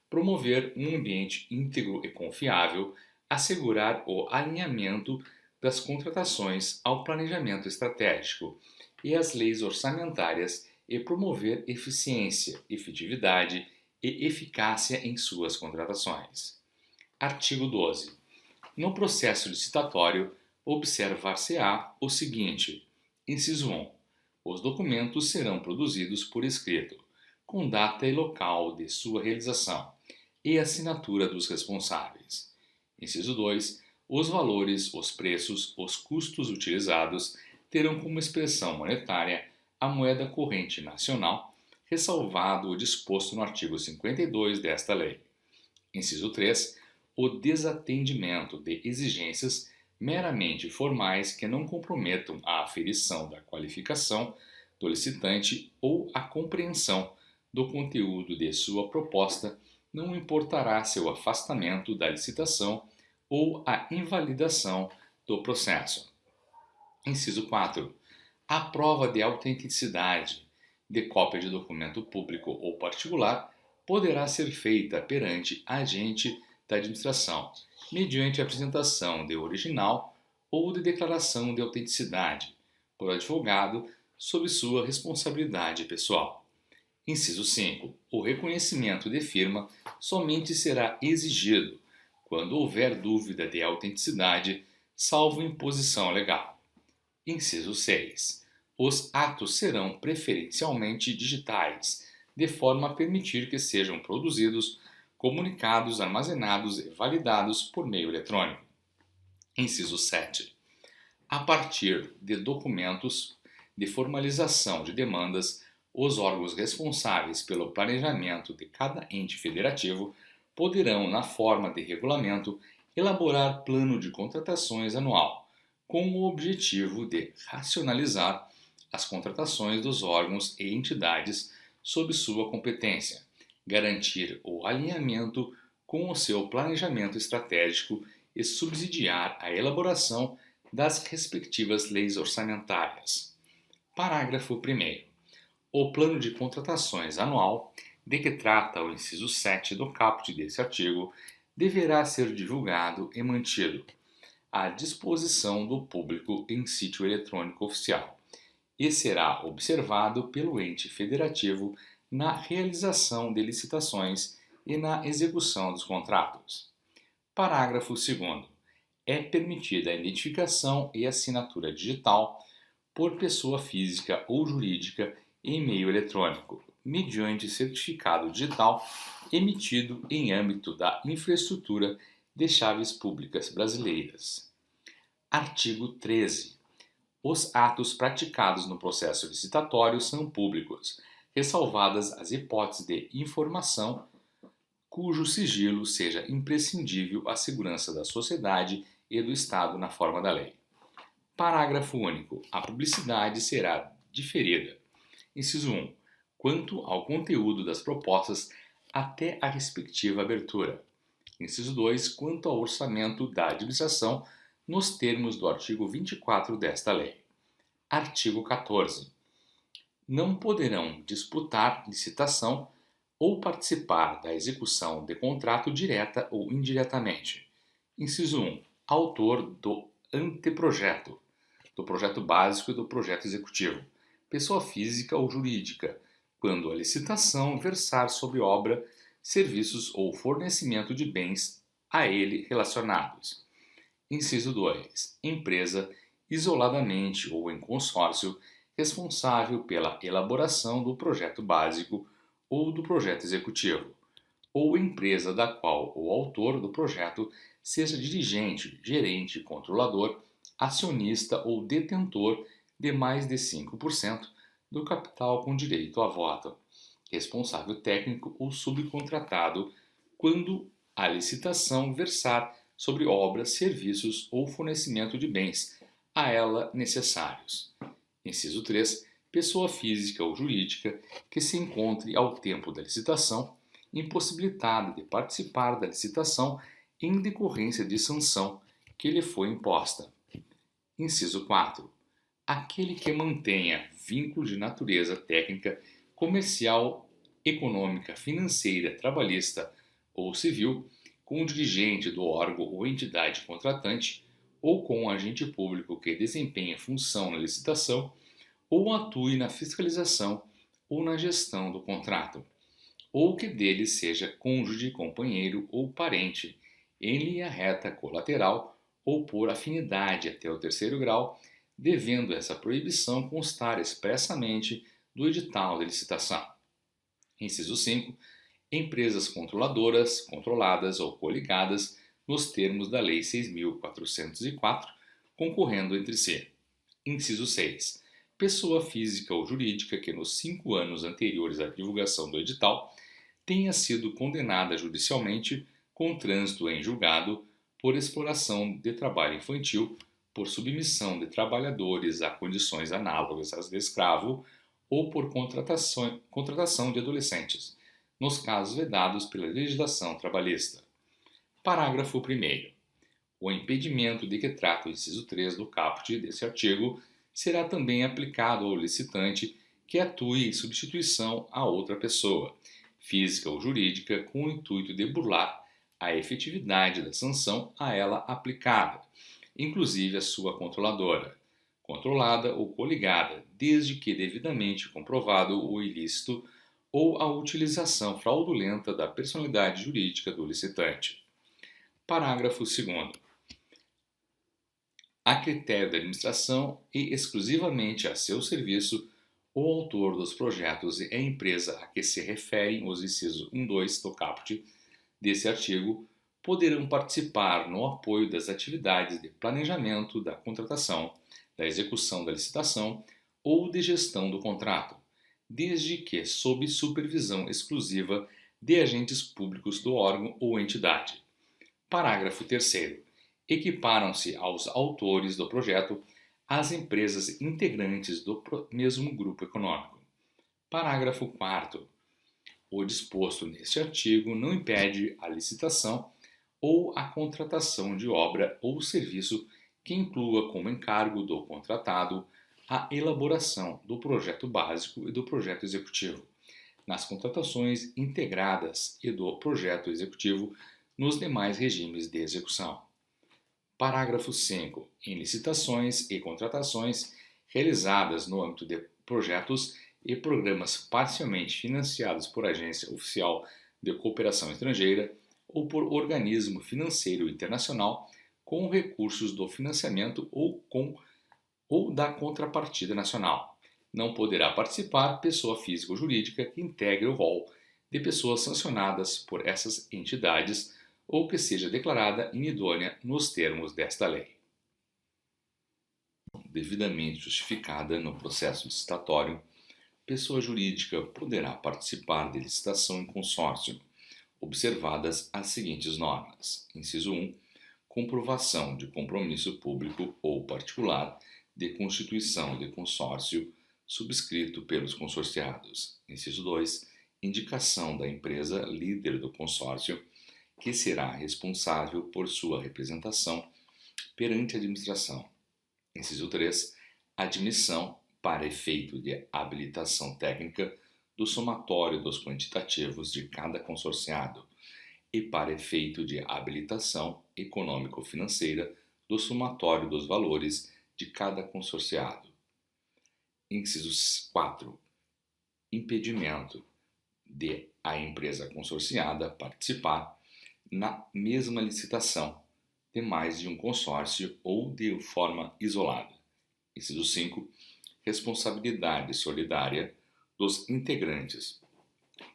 [SPEAKER 1] Promover um ambiente íntegro e confiável, assegurar o alinhamento das contratações ao planejamento estratégico e às leis orçamentárias e promover eficiência, efetividade e eficácia em suas contratações. Artigo 12. No processo licitatório, observar-se-á o seguinte: inciso 1. Os documentos serão produzidos por escrito, com data e local de sua realização e assinatura dos responsáveis. Inciso 2. Os valores, os preços, os custos utilizados terão como expressão monetária a moeda corrente nacional, ressalvado o disposto no artigo 52 desta lei. Inciso 3. O desatendimento de exigências meramente formais que não comprometam a aferição da qualificação do licitante ou a compreensão do conteúdo de sua proposta não importará seu afastamento da licitação ou a invalidação do processo. Inciso 4. A prova de autenticidade de cópia de documento público ou particular poderá ser feita perante agente da administração, mediante apresentação de original ou de declaração de autenticidade, por advogado, sob sua responsabilidade pessoal. Inciso 5. O reconhecimento de firma somente será exigido quando houver dúvida de autenticidade, salvo imposição legal. Inciso 6. Os atos serão preferencialmente digitais, de forma a permitir que sejam produzidos, comunicados, armazenados e validados por meio eletrônico. Inciso 7. A partir de documentos de formalização de demandas, os órgãos responsáveis pelo planejamento de cada ente federativo poderão, na forma de regulamento, elaborar plano de contratações anual, com o objetivo de racionalizar as contratações dos órgãos e entidades sob sua competência, garantir o alinhamento com o seu planejamento estratégico e subsidiar a elaboração das respectivas leis orçamentárias. Parágrafo 1º. O plano de contratações anual, de que trata o inciso 7 do caput desse artigo, deverá ser divulgado e mantido à disposição do público em sítio eletrônico oficial e será observado pelo ente federativo na realização de licitações e na execução dos contratos. Parágrafo 2º. É permitida a identificação e assinatura digital por pessoa física ou jurídica em meio eletrônico, mediante certificado digital emitido em âmbito da infraestrutura de chaves públicas brasileiras. Artigo 13. Os atos praticados no processo licitatório são públicos, ressalvadas as hipóteses de informação cujo sigilo seja imprescindível à segurança da sociedade e do Estado na forma da lei. Parágrafo único. A publicidade será diferida. Inciso 1. Quanto ao conteúdo das propostas até a respectiva abertura. Inciso 2. Quanto ao orçamento da administração nos termos do artigo 24 desta lei. Artigo 14. Não poderão disputar licitação ou participar da execução de contrato direta ou indiretamente. Inciso 1. Autor do anteprojeto, do projeto básico e do projeto executivo, pessoa física ou jurídica, quando a licitação versar sobre obra, serviços ou fornecimento de bens a ele relacionados. Inciso 2. Empresa, isoladamente ou em consórcio, responsável pela elaboração do projeto básico ou do projeto executivo, ou empresa da qual o autor do projeto seja dirigente, gerente, controlador, acionista ou detentor de mais de 5% do capital com direito a voto, responsável técnico ou subcontratado, quando a licitação versar sobre obras, serviços ou fornecimento de bens a ela necessários. Inciso 3. Pessoa física ou jurídica que se encontre ao tempo da licitação impossibilitada de participar da licitação em decorrência de sanção que lhe foi imposta. Inciso 4. Aquele que mantenha vínculo de natureza técnica, comercial, econômica, financeira, trabalhista ou civil com o dirigente do órgão ou entidade contratante ou com o agente público que desempenha função na licitação ou atue na fiscalização ou na gestão do contrato, ou que dele seja cônjuge, companheiro ou parente, em linha reta colateral ou por afinidade até o terceiro grau, devendo essa proibição constar expressamente do edital de licitação. Inciso 5. Empresas controladoras, controladas ou coligadas nos termos da Lei 6.404, concorrendo entre si. Inciso 6. pessoa física ou jurídica que nos 5 anos anteriores à divulgação do edital tenha sido condenada judicialmente com trânsito em julgado por exploração de trabalho infantil, por submissão de trabalhadores a condições análogas às de escravo ou por contratação de adolescentes, nos casos vedados pela legislação trabalhista. Parágrafo 1º. O impedimento de que trata o inciso 3 do caput desse artigo será também aplicado ao licitante que atue em substituição a outra pessoa, física ou jurídica, com o intuito de burlar a efetividade da sanção a ela aplicada, inclusive a sua controladora, controlada ou coligada, desde que devidamente comprovado o ilícito ou a utilização fraudulenta da personalidade jurídica do licitante. Parágrafo 2º. A critério da administração e exclusivamente a seu serviço, o autor dos projetos e a empresa a que se referem os incisos 1, 2 do caput desse artigo poderão participar no apoio das atividades de planejamento da contratação, da execução da licitação ou de gestão do contrato, desde que sob supervisão exclusiva de agentes públicos do órgão ou entidade. Parágrafo 3º. Equiparam-se aos autores do projeto as empresas integrantes do mesmo grupo econômico. Parágrafo 4º. O disposto neste artigo não impede a licitação ou a contratação de obra ou serviço que inclua como encargo do contratado a elaboração do projeto básico e do projeto executivo, nas contratações integradas e do projeto executivo nos demais regimes de execução. Parágrafo 5. Em licitações e contratações realizadas no âmbito de projetos e programas parcialmente financiados por agência oficial de cooperação estrangeira ou por organismo financeiro internacional com recursos do financiamento ou da contrapartida nacional. Não poderá participar pessoa física ou jurídica que integre o rol de pessoas sancionadas por essas entidades ou que seja declarada inidônea nos termos desta lei. Devidamente justificada no processo licitatório, pessoa jurídica poderá participar de licitação em consórcio, observadas as seguintes normas. Inciso 1. Comprovação de compromisso público ou particular de constituição de consórcio subscrito pelos consorciados. Inciso 2. Indicação da empresa líder do consórcio, que será responsável por sua representação perante a administração. Inciso 3. Admissão, para efeito de habilitação técnica, do somatório dos quantitativos de cada consorciado e para efeito de habilitação econômico-financeira do somatório dos valores de cada consorciado. Inciso 4. Impedimento de a empresa consorciada participar na mesma licitação de mais de um consórcio ou de forma isolada. Inciso 5. Responsabilidade solidária dos integrantes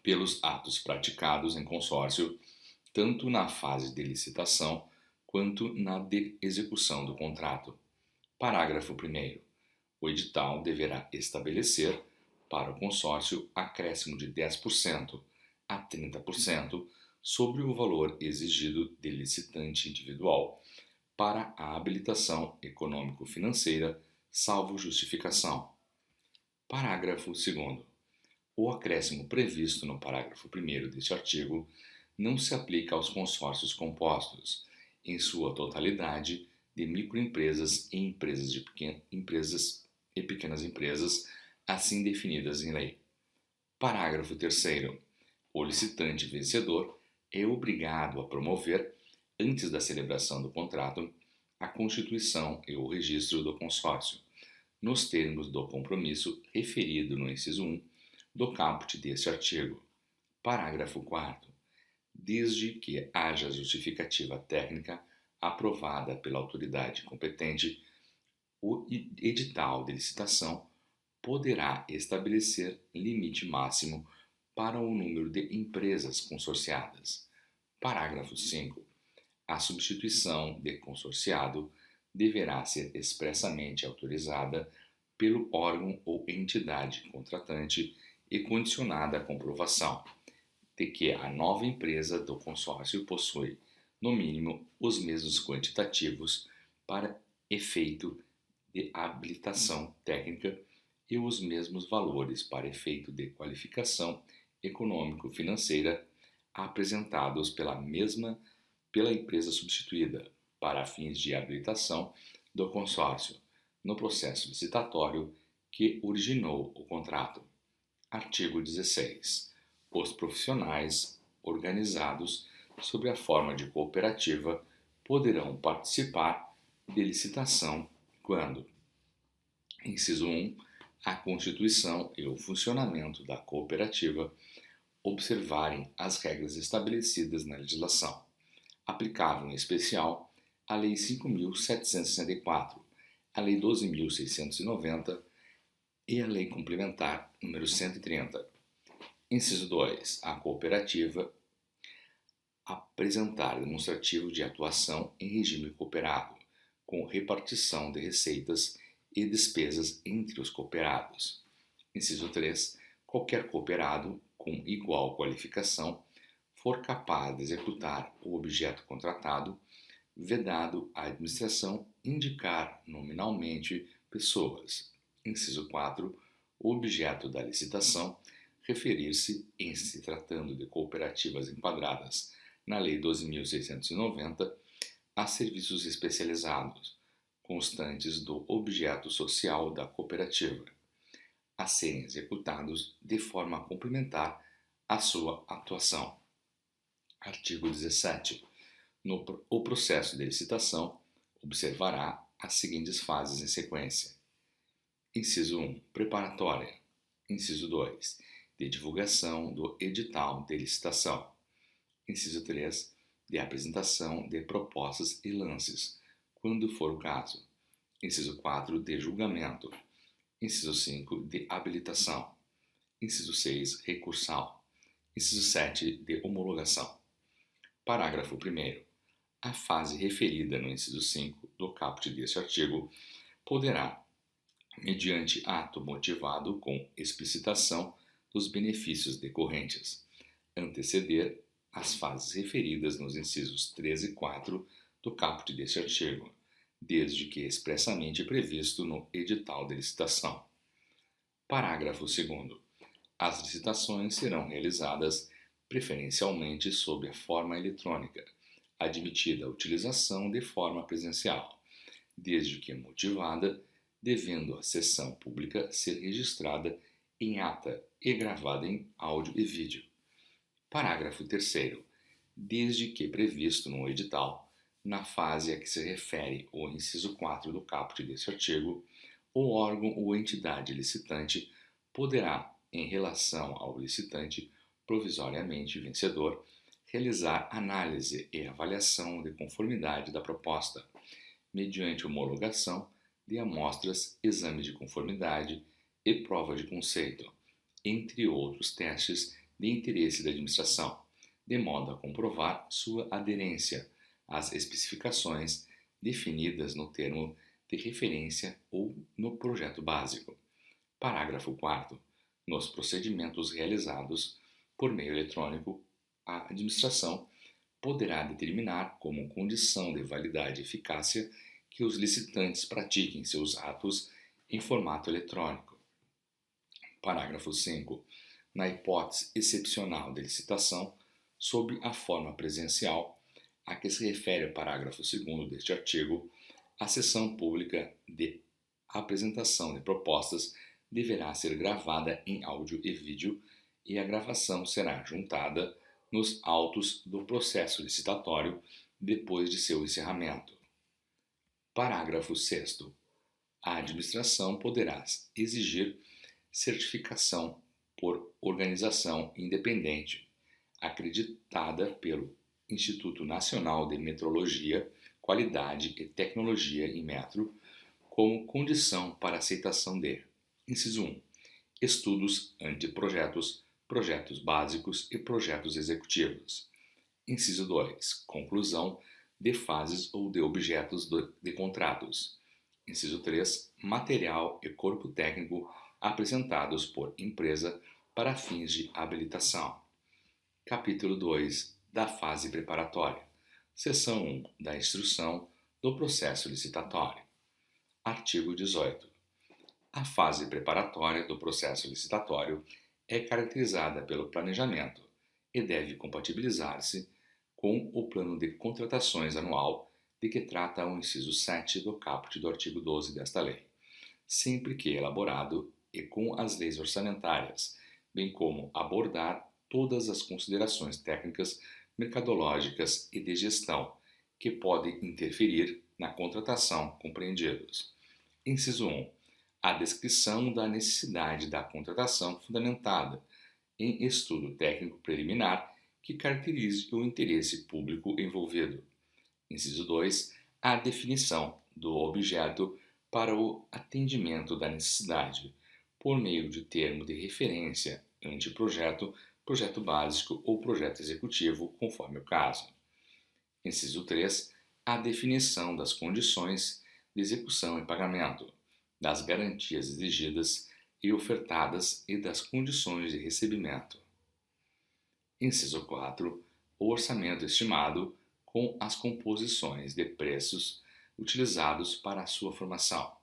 [SPEAKER 1] pelos atos praticados em consórcio, tanto na fase de licitação quanto na de execução do contrato. Parágrafo 1º. O edital deverá estabelecer para o consórcio acréscimo de 10% a 30% sobre o valor exigido de licitante individual para a habilitação econômico-financeira, salvo justificação. Parágrafo 2º. O acréscimo previsto no parágrafo 1º deste artigo não se aplica aos consórcios compostos, em sua totalidade, de microempresas e pequenas empresas, assim definidas em lei. Parágrafo 3º. O licitante vencedor é obrigado a promover, antes da celebração do contrato, a constituição e o registro do consórcio, nos termos do compromisso referido no inciso 1 do caput deste artigo. Parágrafo 4º. Desde que haja justificativa técnica aprovada pela autoridade competente, o edital de licitação poderá estabelecer limite máximo para o número de empresas consorciadas. Parágrafo 5. A substituição de consorciado deverá ser expressamente autorizada pelo órgão ou entidade contratante e condicionada à comprovação de que a nova empresa do consórcio possui, no mínimo, os mesmos quantitativos para efeito de habilitação técnica e os mesmos valores para efeito de qualificação econômico-financeira apresentados pela empresa substituída para fins de habilitação do consórcio no processo licitatório que originou o contrato. Artigo 16. Os profissionais organizados sob a forma de cooperativa poderão participar de licitação quando: inciso 1, a constituição e o funcionamento da cooperativa observarem as regras estabelecidas na legislação, aplicável em especial a Lei 5.764, a Lei 12.690 e a Lei Complementar número 130. Inciso 2. A cooperativa apresentar demonstrativo de atuação em regime cooperado, com repartição de receitas e despesas entre os cooperados. Inciso 3. Qualquer cooperado com igual qualificação for capaz de executar o objeto contratado, vedado à administração indicar nominalmente pessoas. Inciso 4. O objeto da licitação referir-se, em se tratando de cooperativas enquadradas na Lei 12.690, a serviços especializados, constantes do objeto social da cooperativa, a serem executados de forma complementar à sua atuação. Artigo 17. O processo de licitação observará as seguintes fases em sequência. Inciso 1. Preparatória. Inciso 2. De divulgação do edital de licitação. Inciso 3. De apresentação de propostas e lances, quando for o caso. Inciso 4. De julgamento. Inciso 5. De habilitação. Inciso 6. Recursal. Inciso 7. De homologação. Parágrafo 1º. A fase referida no inciso 5 do caput deste artigo poderá, mediante ato motivado com explicitação dos benefícios decorrentes, anteceder as fases referidas nos incisos 3 e 4 do caput deste artigo, desde que expressamente previsto no edital de licitação. Parágrafo 2º. As licitações serão realizadas preferencialmente sob a forma eletrônica, admitida a utilização de forma presencial, desde que motivada, devendo a sessão pública ser registrada em ata e gravada em áudio e vídeo. Parágrafo 3º. Desde que previsto no edital, na fase a que se refere o inciso 4 do caput deste artigo, o órgão ou entidade licitante poderá, em relação ao licitante provisoriamente vencedor, realizar análise e avaliação de conformidade da proposta, mediante homologação de amostras, exame de conformidade e prova de conceito, entre outros testes de interesse da administração, de modo a comprovar sua aderência às especificações definidas no termo de referência ou no projeto básico. Parágrafo 4º. Nos procedimentos realizados por meio eletrônico, a administração poderá determinar como condição de validade e eficácia que os licitantes pratiquem seus atos em formato eletrônico. Parágrafo 5º. Na hipótese excepcional de licitação, sob a forma presencial, a que se refere o parágrafo 2º deste artigo, a sessão pública de apresentação de propostas deverá ser gravada em áudio e vídeo e a gravação será juntada nos autos do processo licitatório depois de seu encerramento. Parágrafo 6º. A administração poderá exigir certificação por organização independente, acreditada pelo Instituto Nacional de Metrologia, Qualidade e Tecnologia em Metro, como condição para aceitação de: inciso 1. Estudos anteprojetos, projetos básicos e projetos executivos. Inciso 2. Conclusão de fases ou de objetos de contratos. Inciso 3. Material e corpo técnico apresentados por empresa para fins de habilitação. Capítulo 2. Da fase preparatória. Seção 1. Da instrução do processo licitatório. Artigo 18. A fase preparatória do processo licitatório é caracterizada pelo planejamento e deve compatibilizar-se com o plano de contratações anual de que trata o inciso 7 do caput do artigo 12 desta lei, sempre que elaborado e com as leis orçamentárias, bem como abordar todas as considerações técnicas, mercadológicas e de gestão que podem interferir na contratação compreendidos. Inciso 1. A descrição da necessidade da contratação fundamentada em estudo técnico preliminar que caracterize o interesse público envolvido. Inciso 2. A definição do objeto para o atendimento da necessidade, por meio de termo de referência, anteprojeto, projeto básico ou projeto executivo, conforme o caso. Inciso 3. A definição das condições de execução e pagamento, das garantias exigidas e ofertadas e das condições de recebimento. Inciso 4. O orçamento estimado com as composições de preços utilizados para a sua formação.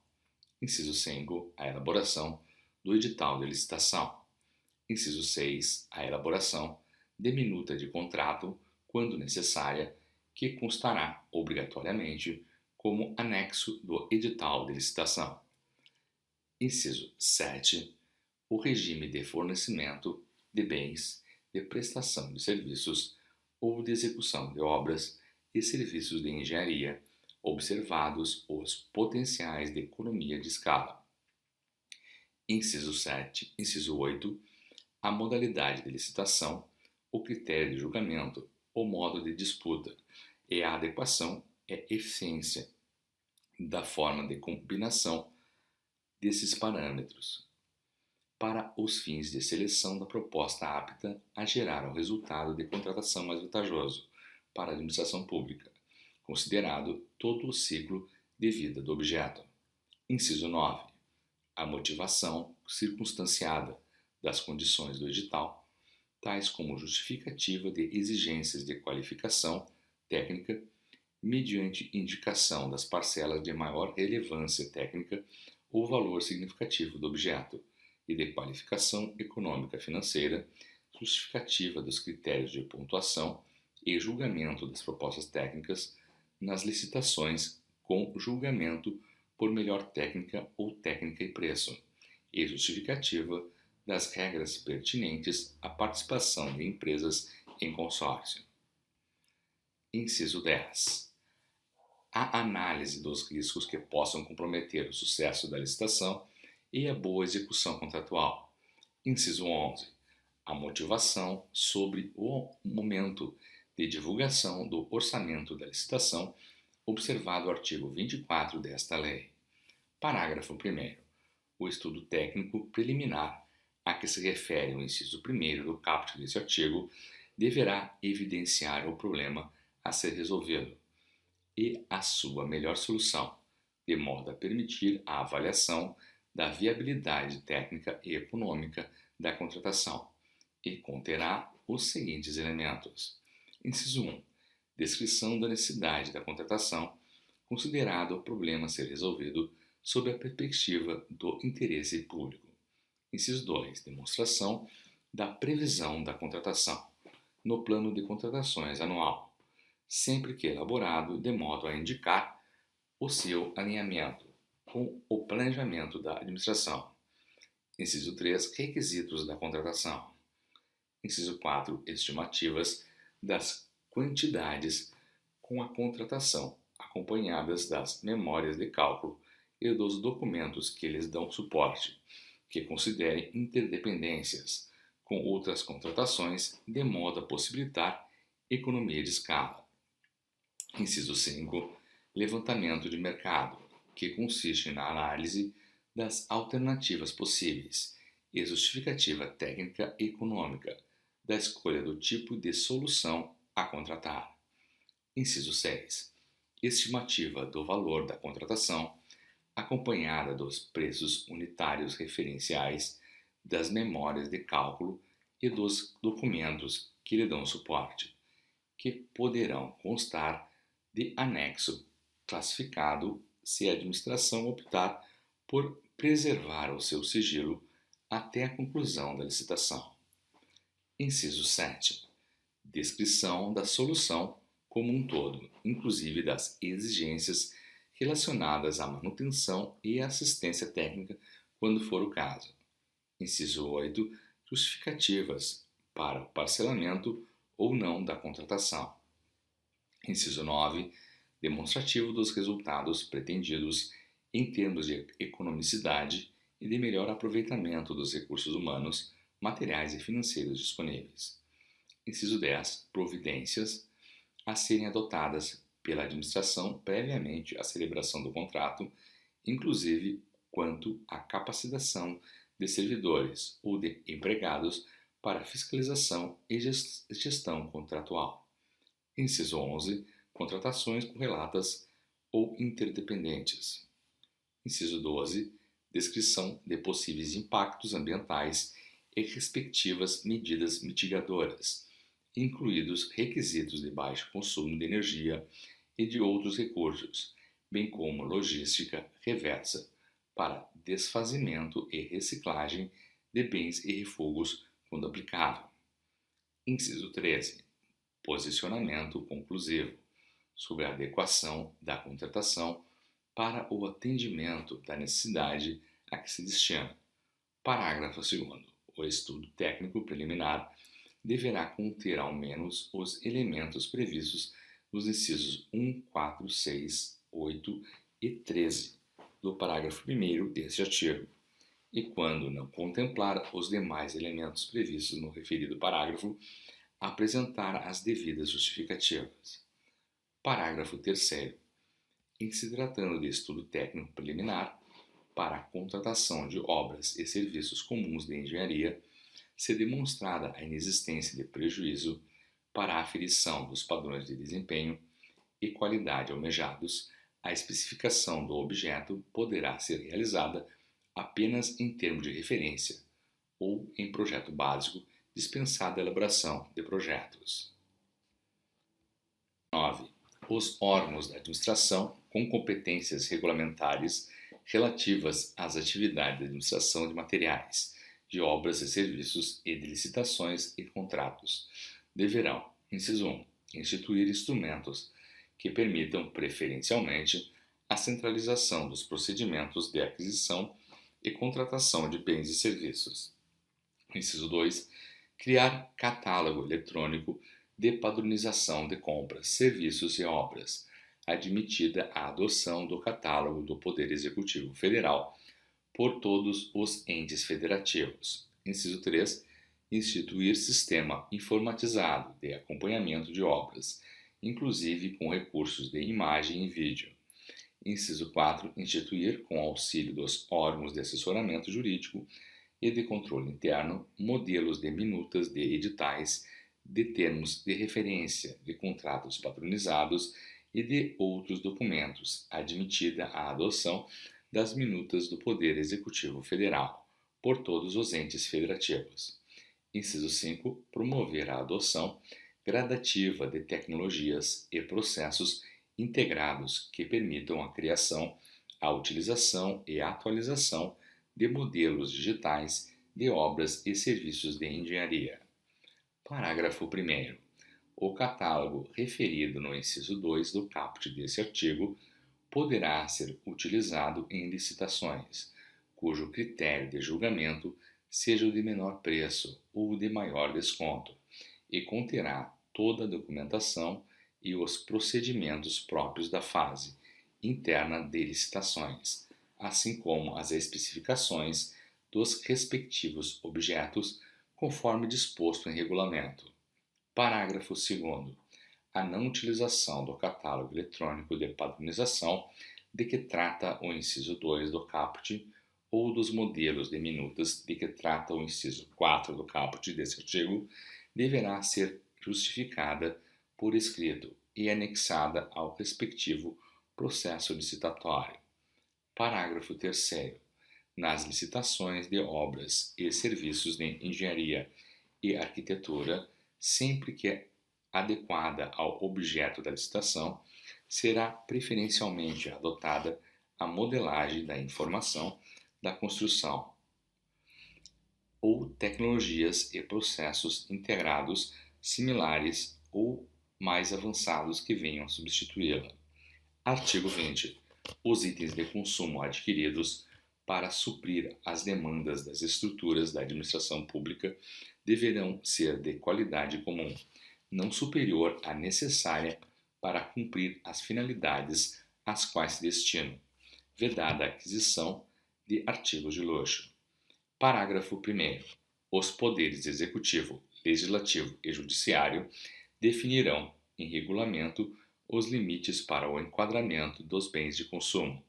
[SPEAKER 1] Inciso 5. A elaboração do edital de licitação. Inciso 6. A elaboração de minuta de contrato, quando necessária, que constará obrigatoriamente como anexo do edital de licitação. Inciso 7. O regime de fornecimento de bens, de prestação de serviços ou de execução de obras e serviços de engenharia, observados os potenciais de economia de escala. Inciso 7. Inciso 8. A modalidade de licitação, o critério de julgamento, o modo de disputa e a adequação e eficiência da forma de combinação desses parâmetros para os fins de seleção da proposta apta a gerar o resultado de contratação mais vantajoso para a administração pública, considerado todo o ciclo de vida do objeto. Inciso 9. A motivação circunstanciada das condições do edital, tais como justificativa de exigências de qualificação técnica, mediante indicação das parcelas de maior relevância técnica ou valor significativo do objeto, e de qualificação econômica financeira, justificativa dos critérios de pontuação e julgamento das propostas técnicas nas licitações com julgamento por melhor técnica ou técnica e preço, e justificativa das regras pertinentes à participação de empresas em consórcio. Inciso 10. A análise dos riscos que possam comprometer o sucesso da licitação e a boa execução contratual. Inciso 11. A motivação sobre o momento de divulgação do orçamento da licitação, observado o artigo 24 desta lei. Parágrafo 1º. O estudo técnico preliminar a que se refere o inciso 1º do caput deste artigo deverá evidenciar o problema a ser resolvido e a sua melhor solução, de modo a permitir a avaliação da viabilidade técnica e econômica da contratação, e conterá os seguintes elementos. Inciso 1. Descrição da necessidade da contratação, considerado o problema a ser resolvido sob a perspectiva do interesse público. Inciso 2. Demonstração da previsão da contratação, no plano de contratações anual, sempre que elaborado de modo a indicar o seu alinhamento com o planejamento da administração. Inciso 3. Requisitos da contratação. Inciso 4. Estimativas das quantidades com a contratação, acompanhadas das memórias de cálculo e dos documentos que lhes dão suporte, que considerem interdependências com outras contratações, de modo a possibilitar economia de escala. Inciso 5. Levantamento de mercado, que consiste na análise das alternativas possíveis e justificativa técnica e econômica da escolha do tipo de solução a contratar. Inciso 6. Estimativa do valor da contratação, acompanhada dos preços unitários referenciais, das memórias de cálculo e dos documentos que lhe dão suporte, que poderão constar de anexo classificado se a administração optar por preservar o seu sigilo até a conclusão da licitação. Inciso 7. Descrição da solução como um todo, inclusive das exigências relacionadas à manutenção e assistência técnica, quando for o caso. Inciso 8. Justificativas para o parcelamento ou não da contratação. Inciso 9. Demonstrativo dos resultados pretendidos em termos de economicidade e de melhor aproveitamento dos recursos humanos, materiais e financeiros disponíveis. Inciso 10. Providências a serem adotadas pela administração previamente à celebração do contrato, inclusive quanto à capacitação de servidores ou de empregados para fiscalização e gestão contratual. Inciso 11. Contratações correlatas ou interdependentes. Inciso 12. Descrição de possíveis impactos ambientais e respectivas medidas mitigadoras, incluídos requisitos de baixo consumo de energia e de outros recursos, bem como logística reversa para desfazimento e reciclagem de bens e refugos quando aplicável. Inciso 13. Posicionamento conclusivo sobre a adequação da contratação para o atendimento da necessidade a que se destina. Parágrafo 2º. O estudo técnico preliminar deverá conter ao menos os elementos previstos nos incisos 1, 4, 6, 8 e 13 do parágrafo 1º deste artigo, e quando não contemplar os demais elementos previstos no referido parágrafo, apresentar as devidas justificativas. Parágrafo 3º. Em se tratando de estudo técnico preliminar para a contratação de obras e serviços comuns de engenharia, se demonstrada a inexistência de prejuízo para a aferição dos padrões de desempenho e qualidade almejados, a especificação do objeto poderá ser realizada apenas em termo de referência ou em projeto básico, dispensada a elaboração de projetos. 9. Os órgãos da administração com competências regulamentares relativas às atividades de administração de materiais, de obras e serviços e de licitações e contratos deverão, inciso 1, instituir instrumentos que permitam preferencialmente a centralização dos procedimentos de aquisição e contratação de bens e serviços. Inciso 2, criar catálogo eletrônico de padronização de compras, serviços e obras, admitida a adoção do catálogo do Poder Executivo Federal por todos os entes federativos. Inciso 3, instituir sistema informatizado de acompanhamento de obras, inclusive com recursos de imagem e vídeo. Inciso 4, instituir, com auxílio dos órgãos de assessoramento jurídico e de controle interno, modelos de minutas de editais, de termos de referência, de contratos padronizados e de outros documentos, admitida a adoção das minutas do Poder Executivo Federal por todos os entes federativos. Inciso 5. Promover a adoção gradativa de tecnologias e processos integrados que permitam a criação, a utilização e a atualização de modelos digitais de obras e serviços de engenharia. Parágrafo 1º. O catálogo referido no inciso 2 do caput desse artigo poderá ser utilizado em licitações, cujo critério de julgamento seja o de menor preço ou o de maior desconto, e conterá toda a documentação e os procedimentos próprios da fase interna de licitações, assim como as especificações dos respectivos objetos, conforme disposto em regulamento. Parágrafo 2º. A não utilização do catálogo eletrônico de padronização de que trata o inciso 2 do caput ou dos modelos de minutas de que trata o inciso 4 do caput desse artigo deverá ser justificada por escrito e anexada ao respectivo processo licitatório. Parágrafo 3º. Nas licitações de obras e serviços de engenharia e arquitetura, sempre que é adequada ao objeto da licitação, será preferencialmente adotada a modelagem da informação da construção ou tecnologias e processos integrados similares ou mais avançados que venham a substituí-la. Artigo 20. Os itens de consumo adquiridos para suprir as demandas das estruturas da administração pública deverão ser de qualidade comum, não superior à necessária para cumprir as finalidades às quais se destinam, vedada a aquisição de artigos de luxo. Parágrafo 1º. Os poderes executivo, legislativo e judiciário definirão, em regulamento, os limites para o enquadramento dos bens de consumo,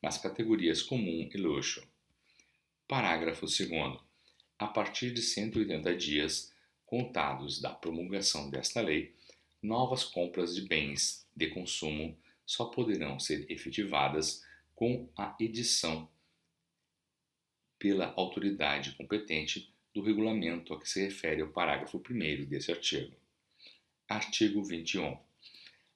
[SPEAKER 1] nas categorias comum e luxo. Parágrafo 2º. A partir de 180 dias contados da promulgação desta lei, novas compras de bens de consumo só poderão ser efetivadas com a edição pela autoridade competente do regulamento a que se refere o parágrafo 1º deste artigo. Artigo 21.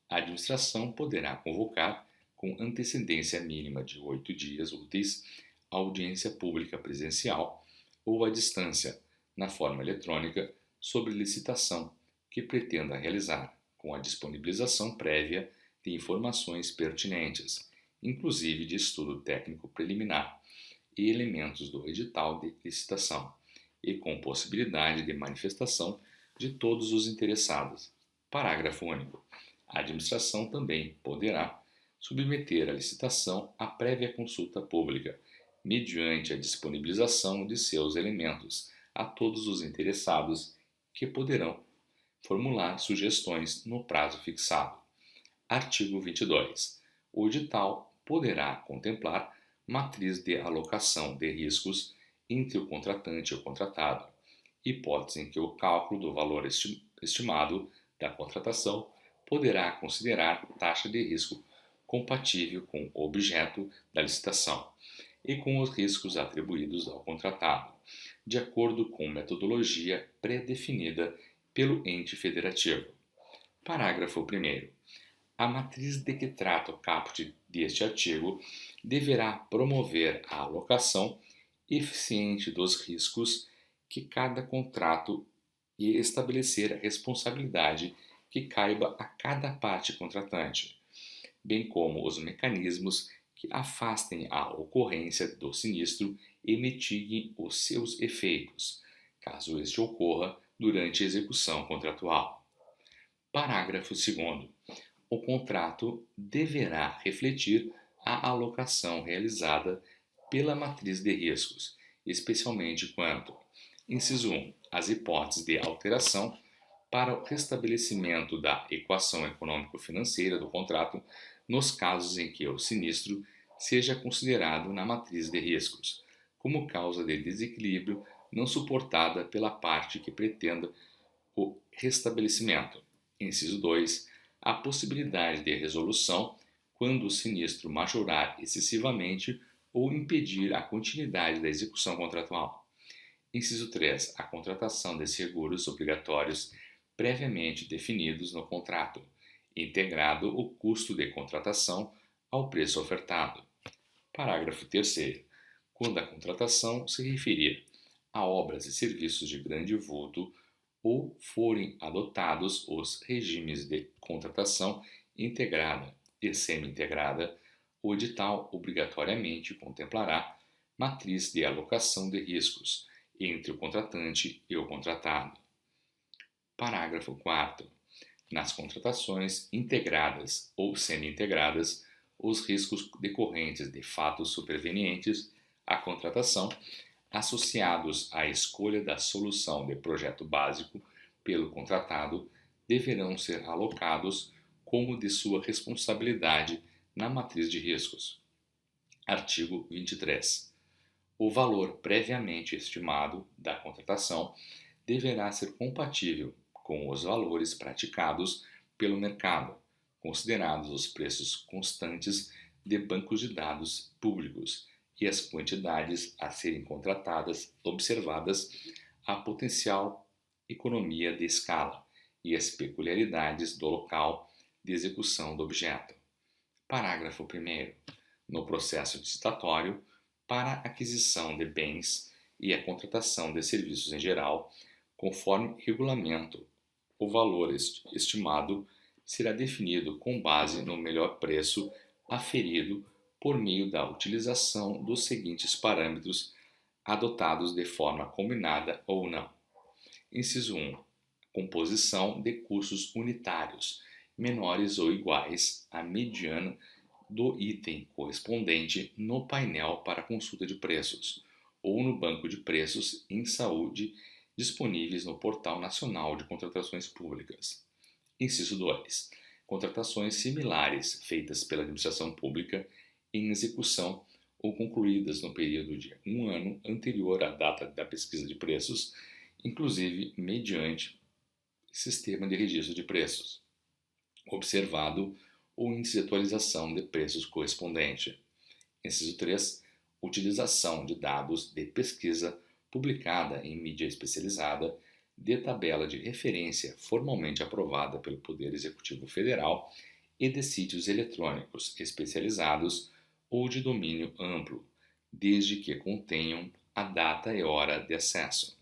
[SPEAKER 1] A administração poderá convocar, com antecedência mínima de 8 dias úteis, a audiência pública presencial ou à distância, na forma eletrônica, sobre licitação que pretenda realizar, com a disponibilização prévia de informações pertinentes, inclusive de estudo técnico preliminar e elementos do edital de licitação, e com possibilidade de manifestação de todos os interessados. Parágrafo único. A administração também poderá submeter a licitação à prévia consulta pública, mediante a disponibilização de seus elementos a todos os interessados, que poderão formular sugestões no prazo fixado. Artigo 22. O edital poderá contemplar matriz de alocação de riscos entre o contratante e o contratado, hipótese em que o cálculo do valor estimado da contratação poderá considerar taxa de risco compatível com o objeto da licitação e com os riscos atribuídos ao contratado, de acordo com metodologia pré-definida pelo ente federativo. Parágrafo 1º. A matriz de que trata o caput deste artigo deverá promover a alocação eficiente dos riscos que cada contrato e estabelecer a responsabilidade que caiba a cada parte contratante, bem como os mecanismos que afastem a ocorrência do sinistro e mitiguem os seus efeitos, caso este ocorra durante a execução contratual. Parágrafo 2º. O contrato deverá refletir a alocação realizada pela matriz de riscos, especialmente quanto: inciso 1. As hipóteses de alteração para o restabelecimento da equação econômico-financeira do contrato nos casos em que o sinistro seja considerado na matriz de riscos como causa de desequilíbrio não suportada pela parte que pretenda o restabelecimento. Inciso 2. A possibilidade de resolução quando o sinistro majorar excessivamente ou impedir a continuidade da execução contratual. Inciso 3. A contratação de seguros obrigatórios previamente definidos no contrato, integrado o custo de contratação ao preço ofertado. Parágrafo 3º. Quando a contratação se referir a obras e serviços de grande vulto ou forem adotados os regimes de contratação integrada e semi-integrada, o edital obrigatoriamente contemplará matriz de alocação de riscos entre o contratante e o contratado. Parágrafo 4º. Nas contratações integradas ou semi-integradas, os riscos decorrentes de fatos supervenientes à contratação, associados à escolha da solução de projeto básico pelo contratado, deverão ser alocados como de sua responsabilidade na matriz de riscos. Artigo 23. O valor previamente estimado da contratação deverá ser compatível com os valores praticados pelo mercado, considerados os preços constantes de bancos de dados públicos e as quantidades a serem contratadas, observadas a potencial economia de escala e as peculiaridades do local de execução do objeto. Parágrafo 1º. No processo licitatório, para a aquisição de bens e a contratação de serviços em geral, conforme regulamento, o valor estimado será definido com base no melhor preço aferido por meio da utilização dos seguintes parâmetros adotados de forma combinada ou não. Inciso 1. Composição de custos unitários, menores ou iguais à mediana do item correspondente no painel para consulta de preços ou no banco de preços em saúde disponíveis no Portal Nacional de Contratações Públicas. Inciso 2. Contratações similares feitas pela administração pública em execução ou concluídas no período de 1 ano anterior à data da pesquisa de preços, inclusive mediante sistema de registro de preços, observado o índice de atualização de preços correspondente. Inciso 3. Utilização de dados de pesquisa publicada em mídia especializada, de tabela de referência formalmente aprovada pelo Poder Executivo Federal e de sítios eletrônicos especializados ou de domínio amplo, desde que contenham a data e hora de acesso.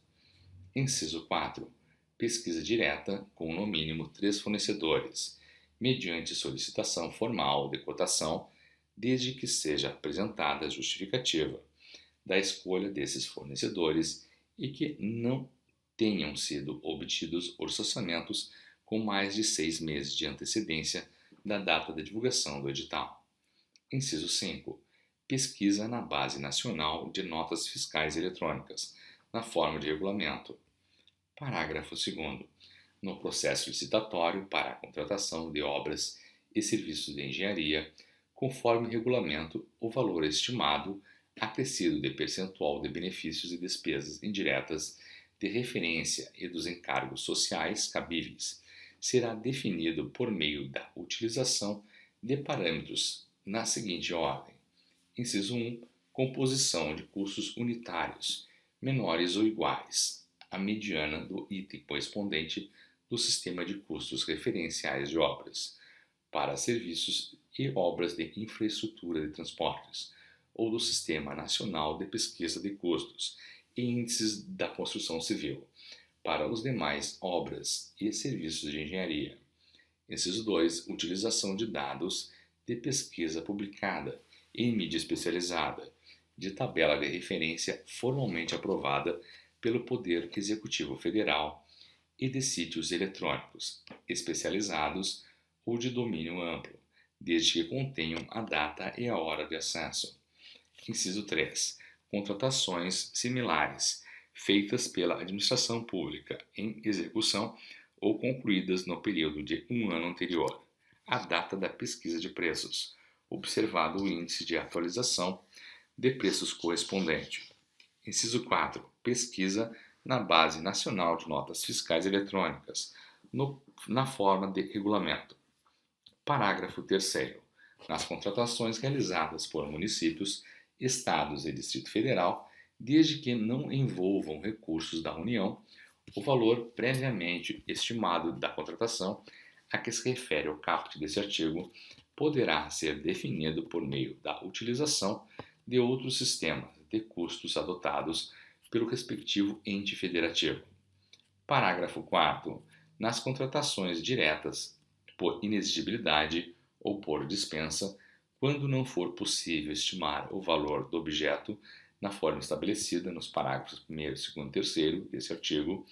[SPEAKER 1] Inciso 4. Pesquisa direta com no mínimo 3 fornecedores, mediante solicitação formal de cotação, desde que seja apresentada a justificativa da escolha desses fornecedores e que não tenham sido obtidos orçamentos com mais de 6 meses de antecedência da data da divulgação do edital. Inciso 5. Pesquisa na Base Nacional de Notas Fiscais Eletrônicas, na forma de regulamento. Parágrafo 2º. No processo licitatório para a contratação de obras e serviços de engenharia, conforme regulamento, o valor estimado, acrescido de percentual de benefícios e despesas indiretas de referência e dos encargos sociais cabíveis, será definido por meio da utilização de parâmetros na seguinte ordem. Inciso 1. Composição de custos unitários, menores ou iguais à mediana do item correspondente do sistema de custos referenciais de obras, para serviços e obras de infraestrutura de transportes, ou do Sistema Nacional de Pesquisa de Custos e Índices da Construção Civil, para os demais obras e serviços de engenharia. Inciso 2. Utilização de dados de pesquisa publicada em mídia especializada, de tabela de referência formalmente aprovada pelo Poder Executivo Federal e de sítios eletrônicos especializados ou de domínio amplo, desde que contenham a data e a hora de acesso. Inciso 3. Contratações similares feitas pela administração pública em execução ou concluídas no período de 1 ano anterior à data da pesquisa de preços, observado o índice de atualização de preços correspondente. Inciso 4. Pesquisa na Base Nacional de Notas Fiscais Eletrônicas, na forma de regulamento. Parágrafo 3º. Nas contratações realizadas por municípios, estados e Distrito Federal, desde que não envolvam recursos da União, o valor previamente estimado da contratação a que se refere o caput desse artigo poderá ser definido por meio da utilização de outros sistemas de custos adotados pelo respectivo ente federativo. Parágrafo 4º. Nas contratações diretas por inexigibilidade ou por dispensa, quando não for possível estimar o valor do objeto na forma estabelecida nos parágrafos 1º, 2º e 3º desse artigo,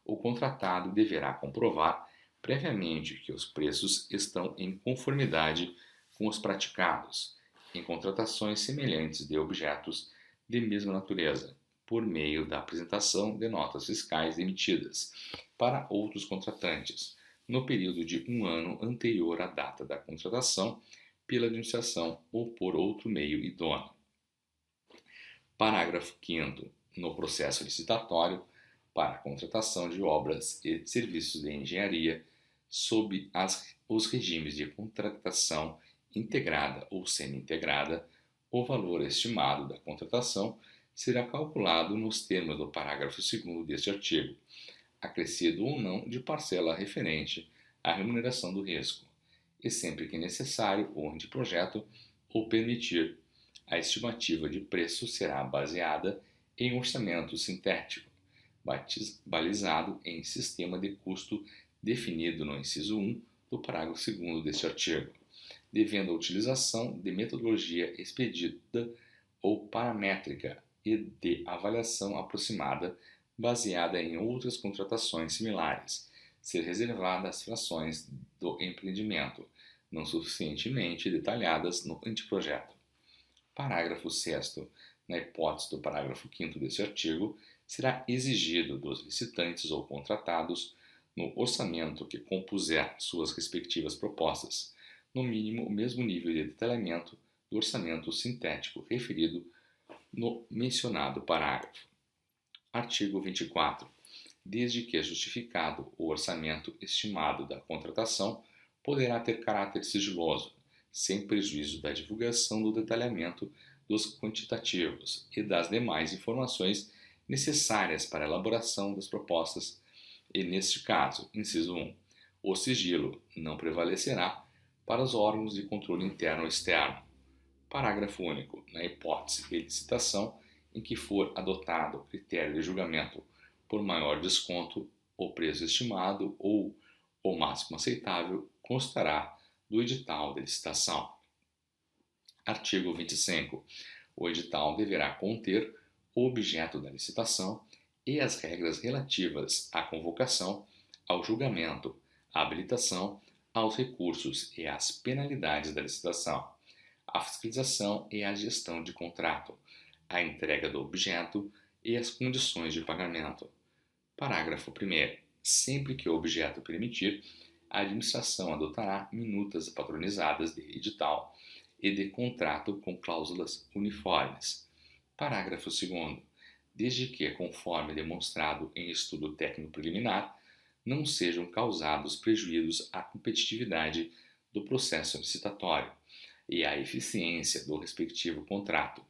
[SPEAKER 1] o contratado deverá comprovar previamente que os preços estão em conformidade com os praticados em contratações semelhantes de objetos de mesma natureza, por meio da apresentação de notas fiscais emitidas para outros contratantes, no período de 1 ano anterior à data da contratação pela administração ou por outro meio idôneo. Parágrafo 5º. No processo licitatório para a contratação de obras e serviços de engenharia, sob os regimes de contratação integrada ou semi-integrada, o valor estimado da contratação será calculado nos termos do parágrafo 2º deste artigo, acrescido ou não de parcela referente à remuneração do risco, e sempre que necessário ou anteprojeto ou permitir, a estimativa de preço será baseada em orçamento sintético, balizado em sistema de custo definido no inciso 1 do parágrafo 2º deste artigo, devendo a utilização de metodologia expedita ou paramétrica e de avaliação aproximada baseada em outras contratações similares, ser reservada às frações do empreendimento, não suficientemente detalhadas no anteprojeto. Parágrafo 6º. Na hipótese do parágrafo 5º deste artigo, será exigido dos licitantes ou contratados, no orçamento que compuser suas respectivas propostas, no mínimo o mesmo nível de detalhamento do orçamento sintético referido no mencionado parágrafo. Artigo 24. Desde que é justificado o orçamento estimado da contratação, poderá ter caráter sigiloso, sem prejuízo da divulgação do detalhamento dos quantitativos e das demais informações necessárias para a elaboração das propostas e, neste caso, inciso 1, o sigilo não prevalecerá para os órgãos de controle interno ou externo. Parágrafo único. Na hipótese de licitação em que for adotado critério de julgamento por maior desconto, o preço estimado ou o máximo aceitável constará do edital de licitação. Artigo 25. O edital deverá conter o objeto da licitação e as regras relativas à convocação, ao julgamento, à habilitação, aos recursos e às penalidades da licitação, à fiscalização e à gestão de contrato, à entrega do objeto e às condições de pagamento. Parágrafo 1º. Sempre que o objeto permitir, a administração adotará minutas padronizadas de edital e de contrato com cláusulas uniformes. Parágrafo 2º. Desde que, conforme demonstrado em estudo técnico preliminar, não sejam causados prejuízos à competitividade do processo licitatório e à eficiência do respectivo contrato,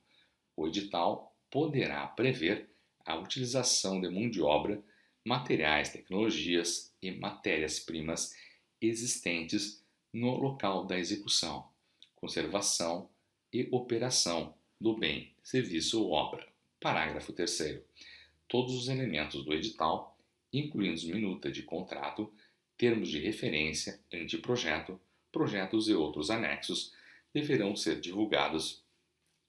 [SPEAKER 1] o edital poderá prever a utilização de mão de obra, materiais, tecnologias e matérias-primas existentes no local da execução, conservação e operação do bem, serviço ou obra. Parágrafo 3º. Todos os elementos do edital, incluindo minuta de contrato, termos de referência, anteprojeto, projetos e outros anexos, deverão ser divulgados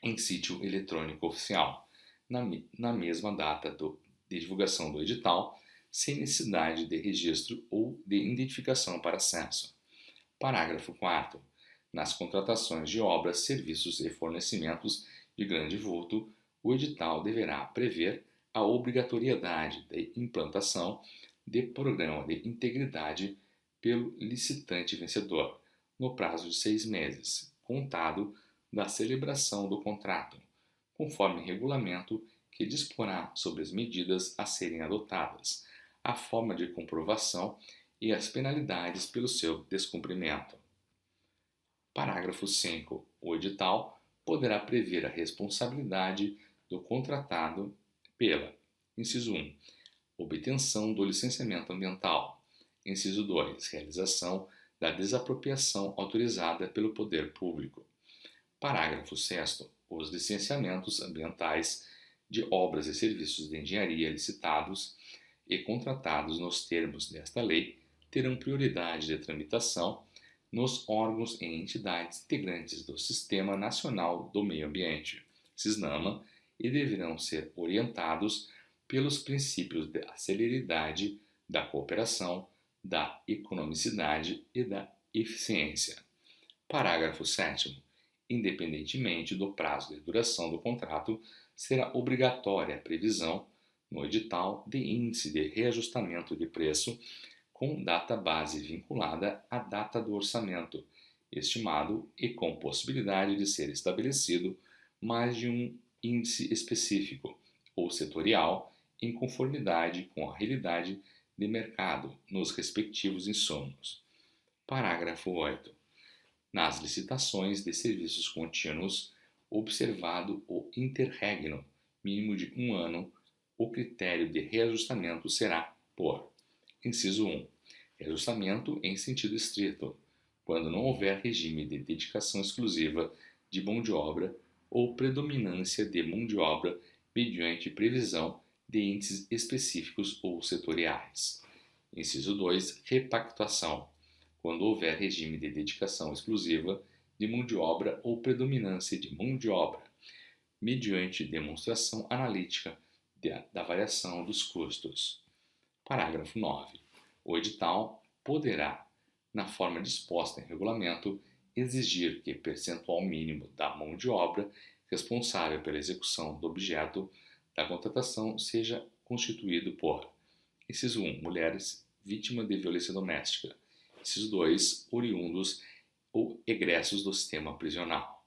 [SPEAKER 1] em sítio eletrônico oficial, na mesma data de divulgação do edital, sem necessidade de registro ou de identificação para acesso. Parágrafo 4º. Nas contratações de obras, serviços e fornecimentos de grande vulto, o edital deverá prever a obrigatoriedade de implantação de programa de integridade pelo licitante vencedor, no prazo de 6 meses, contado da celebração do contrato, conforme regulamento que disporá sobre as medidas a serem adotadas, a forma de comprovação e as penalidades pelo seu descumprimento. Parágrafo 5º. O edital poderá prever a responsabilidade do contratado pela: inciso 1, obtenção do licenciamento ambiental; inciso 2, realização da desapropriação autorizada pelo poder público. Parágrafo 6º. Os licenciamentos ambientais de obras e serviços de engenharia licitados e contratados nos termos desta lei terão prioridade de tramitação nos órgãos e entidades integrantes do Sistema Nacional do Meio Ambiente, SISNAMA, e deverão ser orientados pelos princípios da celeridade, da cooperação, da economicidade e da eficiência. Parágrafo 7º. Independentemente do prazo de duração do contrato, será obrigatória a previsão, no edital, de índice de reajustamento de preço com data base vinculada à data do orçamento estimado e com possibilidade de ser estabelecido mais de um índice específico ou setorial em conformidade com a realidade de mercado nos respectivos insumos. Parágrafo 8º. nas licitações de serviços contínuos, observado o interregno mínimo de 1 ano, o critério de reajustamento será por: inciso 1. Reajustamento em sentido estrito, quando não houver regime de dedicação exclusiva de mão de obra ou predominância de mão de obra mediante previsão de índices específicos ou setoriais. Inciso 2. Repactuação, quando houver regime de dedicação exclusiva de mão de obra ou predominância de mão de obra, mediante demonstração analítica da variação dos custos. Parágrafo 9. O edital poderá, na forma disposta em regulamento, exigir que percentual mínimo da mão de obra responsável pela execução do objeto da contratação seja constituído por: inciso 1. Mulheres vítimas de violência doméstica. Inciso 2. Oriundos ou egressos do sistema prisional.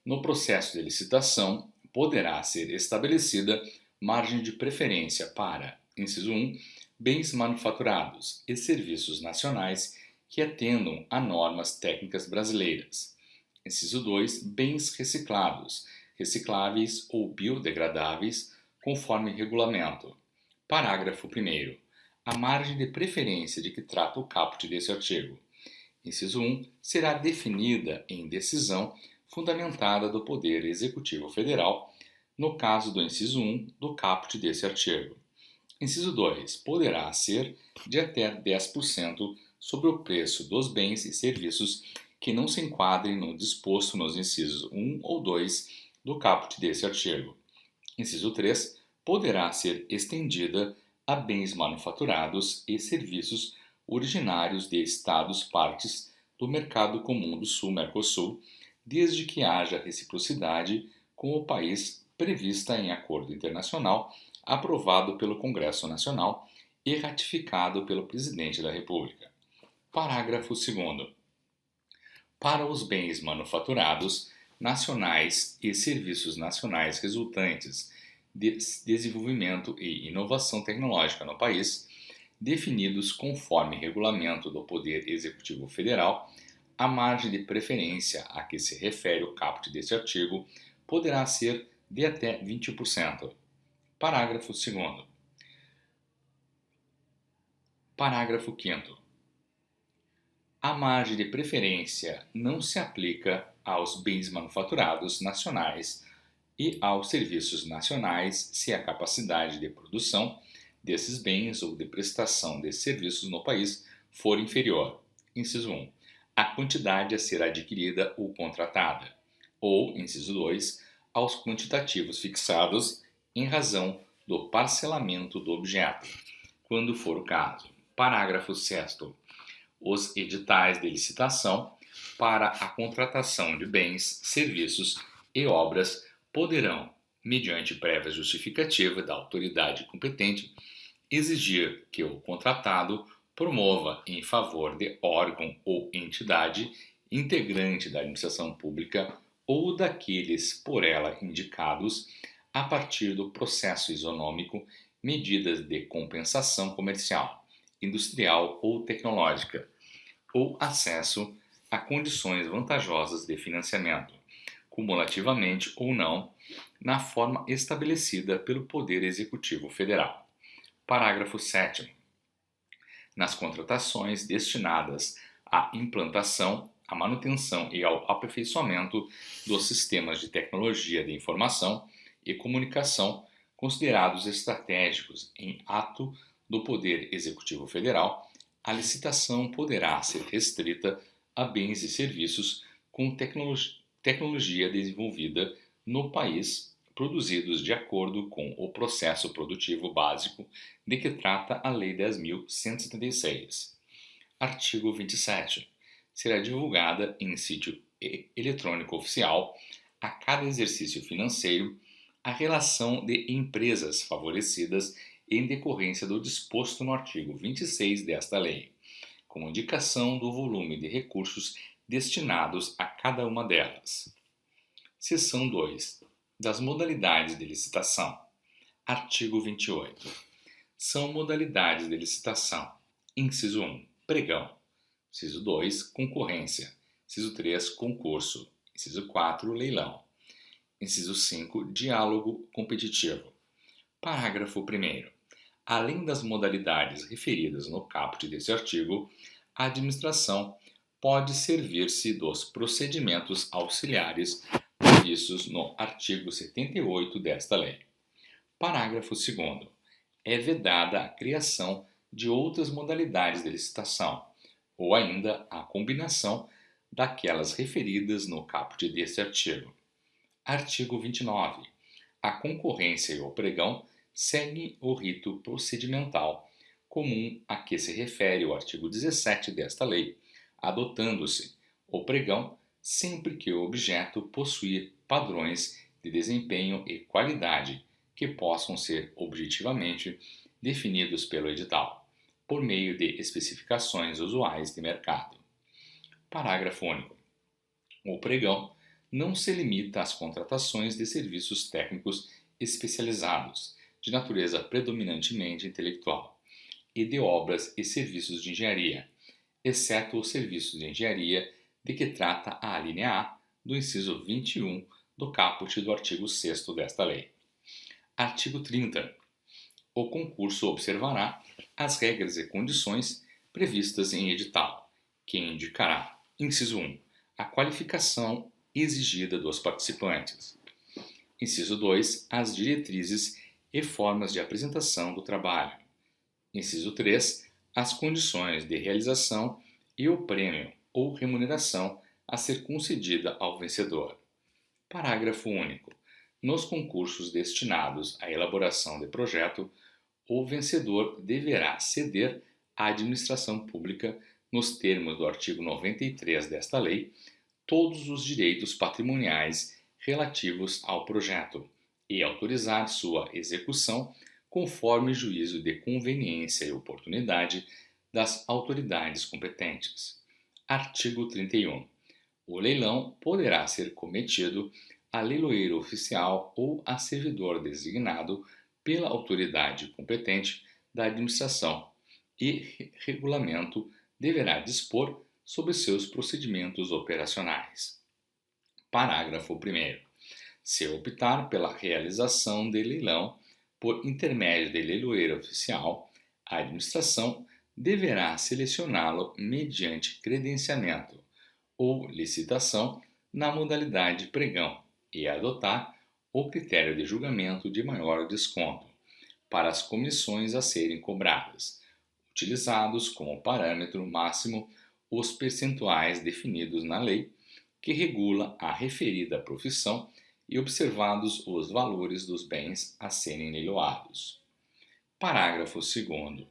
[SPEAKER 1] No processo de licitação, poderá ser estabelecida margem de preferência para: inciso 1. Bens manufaturados e serviços nacionais que atendam a normas técnicas brasileiras. Inciso 2. Bens reciclados, recicláveis ou biodegradáveis, conforme regulamento. Parágrafo 1º. A margem de preferência de que trata o caput desse artigo. Inciso 1. Será definida em decisão fundamentada do Poder Executivo Federal, no caso do inciso 1 do caput desse artigo. Inciso 2. Poderá ser de até 10% sobre o preço dos bens e serviços que não se enquadrem no disposto nos incisos 1 ou 2 do caput desse artigo. Inciso 3. Poderá ser estendida a bens manufaturados e serviços originários de Estados partes do Mercado Comum do Sul-Mercosul, desde que haja reciprocidade com o país prevista em acordo internacional aprovado pelo Congresso Nacional e ratificado pelo Presidente da República. Parágrafo 2º. Para os bens manufaturados nacionais e serviços nacionais resultantes de desenvolvimento e inovação tecnológica no país, definidos conforme regulamento do Poder Executivo Federal, a margem de preferência a que se refere o caput deste artigo poderá ser de até 20%. Parágrafo 2º. Parágrafo 5º. A margem de preferência não se aplica aos bens manufaturados nacionais e aos serviços nacionais se a capacidade de produção desses bens ou de prestação desses serviços no país for inferior. Inciso 1. A quantidade a ser adquirida ou contratada. Ou, inciso 2, aos quantitativos fixados em razão do parcelamento do objeto, quando for o caso. Parágrafo 6º. Os editais de licitação para a contratação de bens, serviços e obras poderão, mediante prévia justificativa da autoridade competente, exigir que o contratado promova em favor de órgão ou entidade integrante da administração pública ou daqueles por ela indicados, a partir do processo isonômico, medidas de compensação comercial, industrial ou tecnológica, ou acesso a condições vantajosas de financiamento, cumulativamente ou não, na forma estabelecida pelo Poder Executivo Federal. Parágrafo 7º. Nas contratações destinadas à implantação, à manutenção e ao aperfeiçoamento dos sistemas de tecnologia de informação e comunicação considerados estratégicos em ato do Poder Executivo Federal, a licitação poderá ser restrita a bens e serviços com tecnologia desenvolvida no país, produzidos de acordo com o processo produtivo básico de que trata a Lei 10.176. Artigo 27. Será divulgada em sítio eletrônico oficial, a cada exercício financeiro, a relação de empresas favorecidas em decorrência do disposto no artigo 26 desta lei, com indicação do volume de recursos destinados a cada uma delas. Seção 2. Das modalidades de licitação. Artigo 28. São modalidades de licitação. Inciso 1. pregão. Inciso 2, concorrência. Inciso 3, concurso. Inciso 4, leilão. Inciso 5, diálogo competitivo. Parágrafo 1º. Além das modalidades referidas no caput desse artigo, a administração pode servir-se dos procedimentos auxiliares previstos no artigo 78 desta lei. Parágrafo 2º. É vedada a criação de outras modalidades de licitação, ou ainda a combinação daquelas referidas no caput deste artigo. Artigo 29. A concorrência e o pregão seguem o rito procedimental comum a que se refere o artigo 17 desta lei, adotando-se o pregão sempre que o objeto possuir padrões de desempenho e qualidade que possam ser objetivamente definidos pelo edital, por meio de especificações usuais de mercado. Parágrafo único. O pregão não se limita às contratações de serviços técnicos especializados, de natureza predominantemente intelectual, e de obras e serviços de engenharia, exceto os serviços de engenharia de que trata a alínea A do inciso 21 do caput do artigo 6º desta lei. Artigo 30. O concurso observará as regras e condições previstas em edital, que indicará, inciso 1, a qualificação exigida dos participantes. Inciso 2, as diretrizes e formas de apresentação do trabalho. Inciso 3, as condições de realização e o prêmio ou remuneração a ser concedida ao vencedor. Parágrafo único. Nos concursos destinados à elaboração de projeto, o vencedor deverá ceder à administração pública, nos termos do artigo 93 desta lei, todos os direitos patrimoniais relativos ao projeto e autorizar sua execução conforme juízo de conveniência e oportunidade das autoridades competentes. Artigo 31. O leilão poderá ser cometido a leiloeiro oficial ou a servidor designado pela autoridade competente da administração e regulamento deverá dispor sobre seus procedimentos operacionais. Parágrafo 1º. Se optar pela realização de leilão por intermédio de leiloeiro oficial, a administração deverá selecioná-lo mediante credenciamento ou licitação na modalidade pregão e adotar o critério de julgamento de maior desconto para as comissões a serem cobradas, utilizados como parâmetro máximo os percentuais definidos na lei que regula a referida profissão e observados os valores dos bens a serem leiloados. Parágrafo 2º.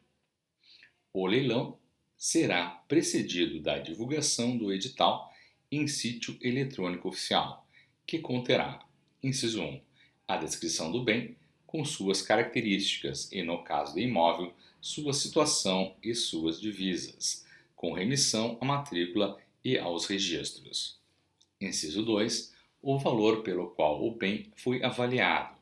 [SPEAKER 1] O leilão será precedido da divulgação do edital em sítio eletrônico oficial, que conterá, inciso 1, a descrição do bem com suas características e, no caso de imóvel, sua situação e suas divisas, com remissão à matrícula e aos registros. Inciso 2, o valor pelo qual o bem foi avaliado,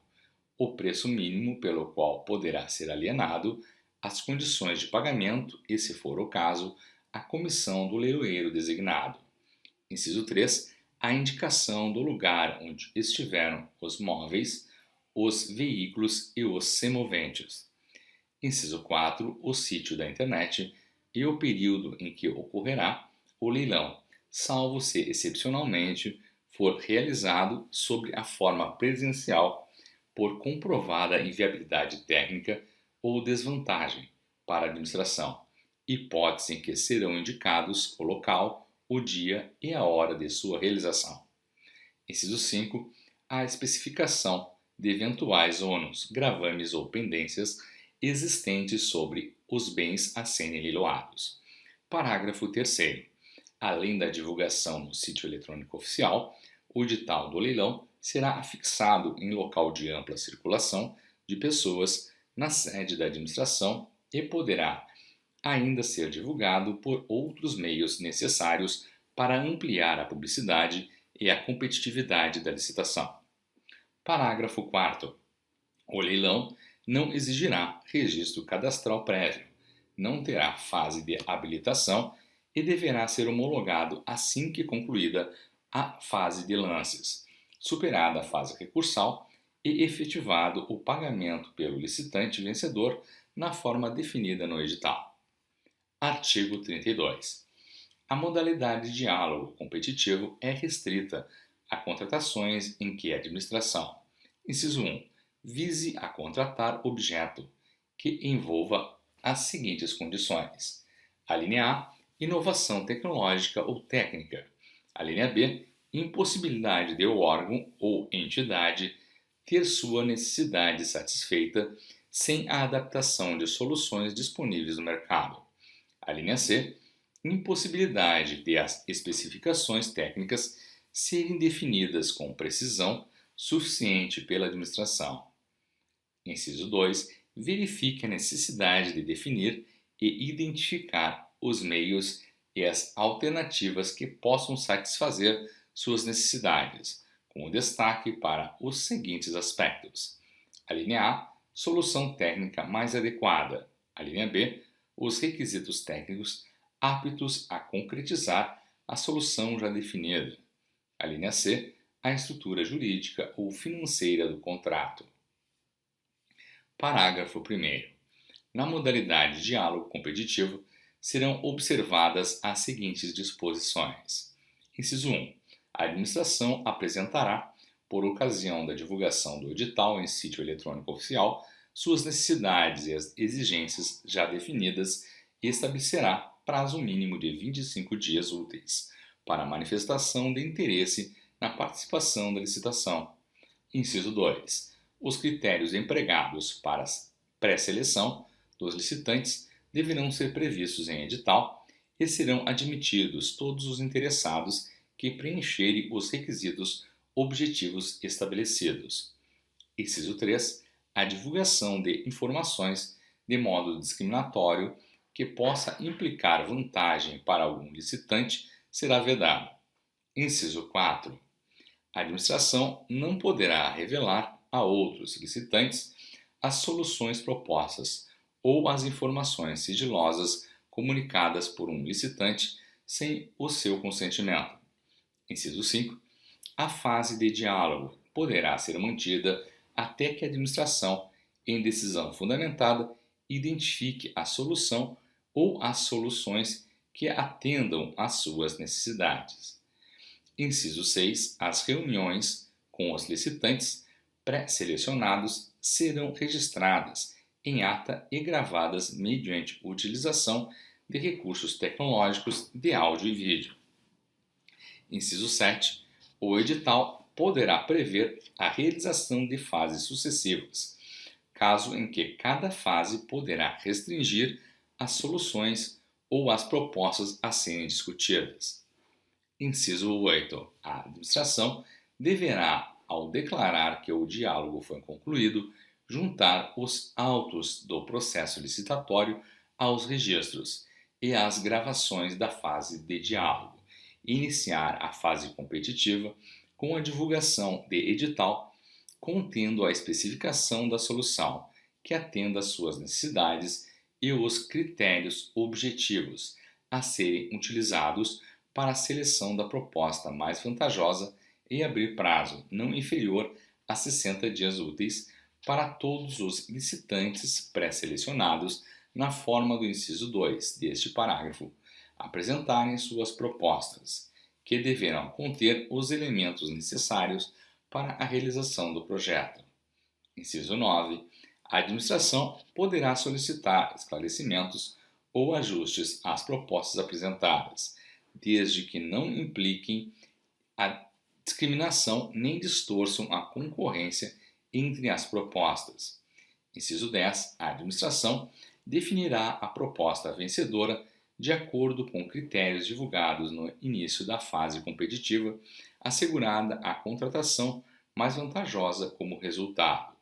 [SPEAKER 1] o preço mínimo pelo qual poderá ser alienado, as condições de pagamento e, se for o caso, a comissão do leiloeiro designado. Inciso 3, a indicação do lugar onde estiveram os móveis, os veículos e os semoventes. Inciso 4, o sítio da internet e o período em que ocorrerá o leilão, salvo se excepcionalmente for realizado sob a forma presencial por comprovada inviabilidade técnica ou desvantagem para a administração, hipótese em que serão indicados o local, o dia e a hora de sua realização. Inciso 5. A especificação de eventuais ônus, gravames ou pendências existentes sobre os bens a serem leiloados. Parágrafo 3º. Além da divulgação no sítio eletrônico oficial, o edital do leilão será afixado em local de ampla circulação de pessoas na sede da administração e poderá ainda ser divulgado por outros meios necessários para ampliar a publicidade e a competitividade da licitação. Parágrafo 4º. O leilão não exigirá registro cadastral prévio, não terá fase de habilitação e deverá ser homologado assim que concluída a fase de lances, superada a fase recursal e efetivado o pagamento pelo licitante vencedor na forma definida no edital. Artigo 32. A modalidade de diálogo competitivo é restrita a contratações em que a administração, inciso 1, vise a contratar objeto que envolva as seguintes condições. A linha A, inovação tecnológica ou técnica. A linha B, impossibilidade de o órgão ou entidade ter sua necessidade satisfeita sem a adaptação de soluções disponíveis no mercado. A linha C, impossibilidade de as especificações técnicas serem definidas com precisão suficiente pela administração. Inciso 2. Verifique a necessidade de definir e identificar os meios e as alternativas que possam satisfazer suas necessidades, com destaque para os seguintes aspectos. A linha A, solução técnica mais adequada. A linha B, os requisitos técnicos aptos a concretizar a solução já definida. A linha C, a estrutura jurídica ou financeira do contrato. Parágrafo 1º. Na modalidade de diálogo competitivo, serão observadas as seguintes disposições. Inciso 1. A administração apresentará, por ocasião da divulgação do edital em sítio eletrônico oficial, suas necessidades e as exigências já definidas e estabelecerá prazo mínimo de 25 dias úteis para a manifestação de interesse na participação da licitação. Inciso 2. Os critérios empregados para a pré-seleção dos licitantes deverão ser previstos em edital e serão admitidos todos os interessados que preencherem os requisitos objetivos estabelecidos. Inciso 3. A divulgação de informações de modo discriminatório que possa implicar vantagem para algum licitante será vedada. Inciso 4. A administração não poderá revelar a outros licitantes as soluções propostas ou as informações sigilosas comunicadas por um licitante sem o seu consentimento. Inciso 5. A fase de diálogo poderá ser mantida até que a administração, em decisão fundamentada, identifique a solução ou as soluções que atendam às suas necessidades. Inciso 6. As reuniões com os licitantes pré-selecionados serão registradas em ata e gravadas mediante utilização de recursos tecnológicos de áudio e vídeo. Inciso 7. O edital poderá prever a realização de fases sucessivas, caso em que cada fase poderá restringir as soluções ou as propostas a serem discutidas. Inciso 8. A administração deverá, ao declarar que o diálogo foi concluído, juntar os autos do processo licitatório aos registros e às gravações da fase de diálogo, iniciar a fase competitiva com a divulgação de edital contendo a especificação da solução que atenda às suas necessidades e os critérios objetivos a serem utilizados para a seleção da proposta mais vantajosa e abrir prazo não inferior a 60 dias úteis para todos os licitantes pré-selecionados na forma do inciso 2 deste parágrafo apresentarem suas propostas, que deverão conter os elementos necessários para a realização do projeto. Inciso 9. A administração poderá solicitar esclarecimentos ou ajustes às propostas apresentadas, desde que não impliquem a discriminação nem distorçam a concorrência entre as propostas. Inciso 10. A administração definirá a proposta vencedora de acordo com critérios divulgados no início da fase competitiva, assegurada a contratação mais vantajosa como resultado.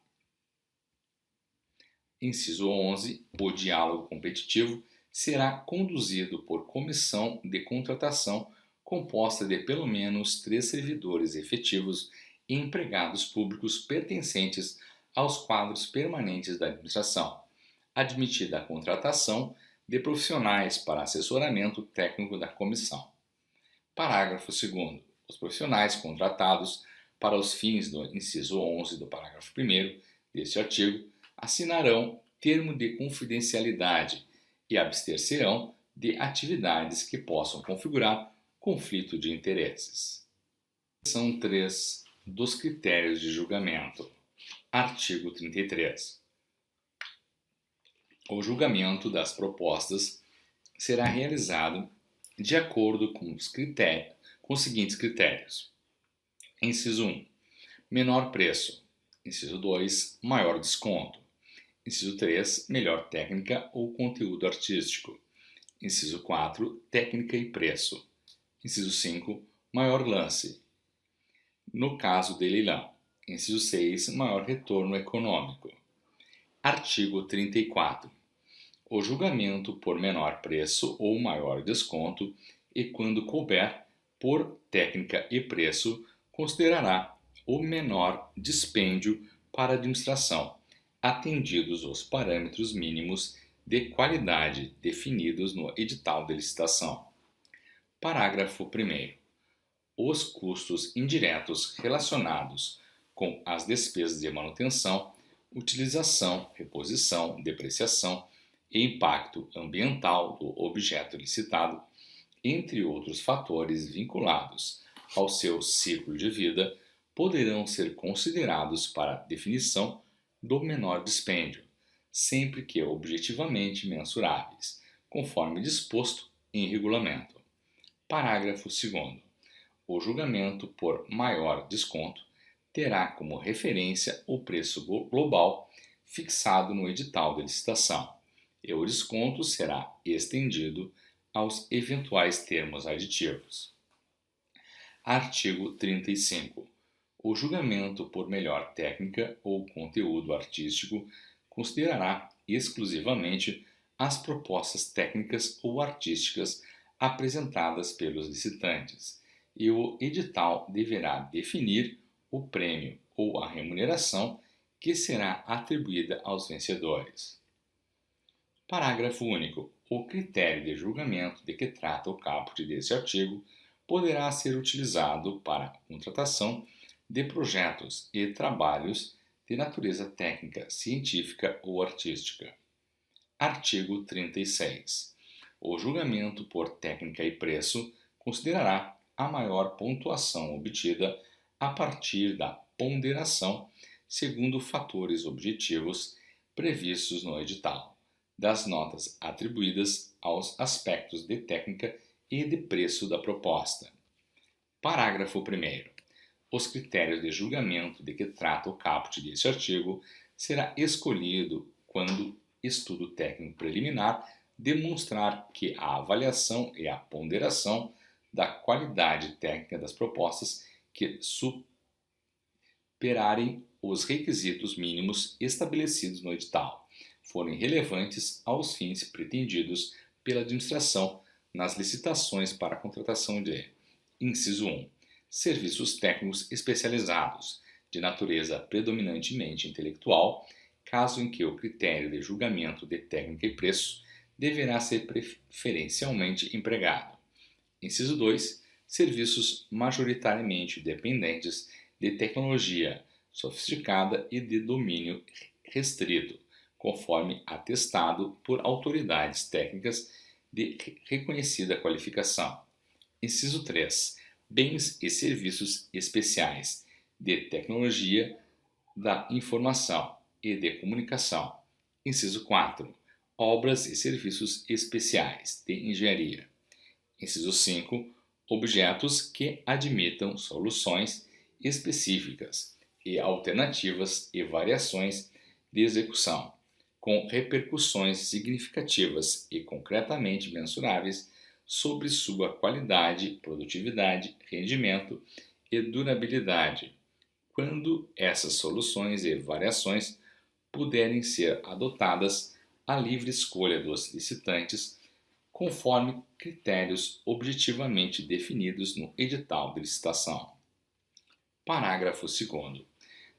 [SPEAKER 1] Inciso 11. O diálogo competitivo será conduzido por comissão de contratação composta de pelo menos 3 servidores efetivos e empregados públicos pertencentes aos quadros permanentes da administração, admitida a contratação de profissionais para assessoramento técnico da comissão. Parágrafo 2º. Os profissionais contratados para os fins do inciso 11 do parágrafo 1º deste artigo assinarão termo de confidencialidade e abster-se-ão de atividades que possam configurar conflito de interesses. Seção 3 dos critérios de julgamento. Artigo 33. O julgamento das propostas será realizado de acordo com os seguintes critérios. Inciso 1. Menor preço. Inciso 2. Maior desconto. Inciso 3. Melhor técnica ou conteúdo artístico. Inciso 4. Técnica e preço. Inciso 5. Maior lance. No caso de leilão. Inciso 6. Maior retorno econômico. Artigo 34. O julgamento por menor preço ou maior desconto e, quando couber, por técnica e preço, considerará o menor dispêndio para a administração, atendidos os parâmetros mínimos de qualidade definidos no edital de licitação. Parágrafo 1º. Os custos indiretos relacionados com as despesas de manutenção, utilização, reposição, depreciação e impacto ambiental do objeto licitado, entre outros fatores vinculados ao seu ciclo de vida, poderão ser considerados para definição do menor dispêndio, sempre que objetivamente mensuráveis, conforme disposto em regulamento. Parágrafo 2º. O julgamento por maior desconto terá como referência o preço global fixado no edital de licitação, e o desconto será estendido aos eventuais termos aditivos. Artigo 35. O julgamento por melhor técnica ou conteúdo artístico considerará exclusivamente as propostas técnicas ou artísticas apresentadas pelos licitantes, e o edital deverá definir o prêmio ou a remuneração que será atribuída aos vencedores. Parágrafo único. O critério de julgamento de que trata o caput deste artigo poderá ser utilizado para a contratação de projetos e trabalhos de natureza técnica, científica ou artística. Artigo 36. O julgamento por técnica e preço considerará a maior pontuação obtida a partir da ponderação segundo fatores objetivos previstos no edital, das notas atribuídas aos aspectos de técnica e de preço da proposta. Parágrafo 1º. Os critérios de julgamento de que trata o caput deste artigo será escolhido quando estudo técnico preliminar demonstrar que a avaliação e a ponderação da qualidade técnica das propostas que superarem os requisitos mínimos estabelecidos no edital forem relevantes aos fins pretendidos pela administração nas licitações para a contratação de: inciso 1. Serviços técnicos especializados, de natureza predominantemente intelectual, caso em que o critério de julgamento de técnica e preço deverá ser preferencialmente empregado. Inciso 2. Serviços majoritariamente dependentes de tecnologia sofisticada e de domínio restrito, conforme atestado por autoridades técnicas de reconhecida qualificação. Inciso 3. Bens e serviços especiais de tecnologia da informação e de comunicação. Inciso 4. Obras e serviços especiais de engenharia. Inciso 5. Objetos que admitam soluções específicas e alternativas e variações de execução, com repercussões significativas e concretamente mensuráveis sobre sua qualidade, produtividade, rendimento e durabilidade, quando essas soluções e variações puderem ser adotadas à livre escolha dos licitantes, conforme critérios objetivamente definidos no edital de licitação. Parágrafo 2º.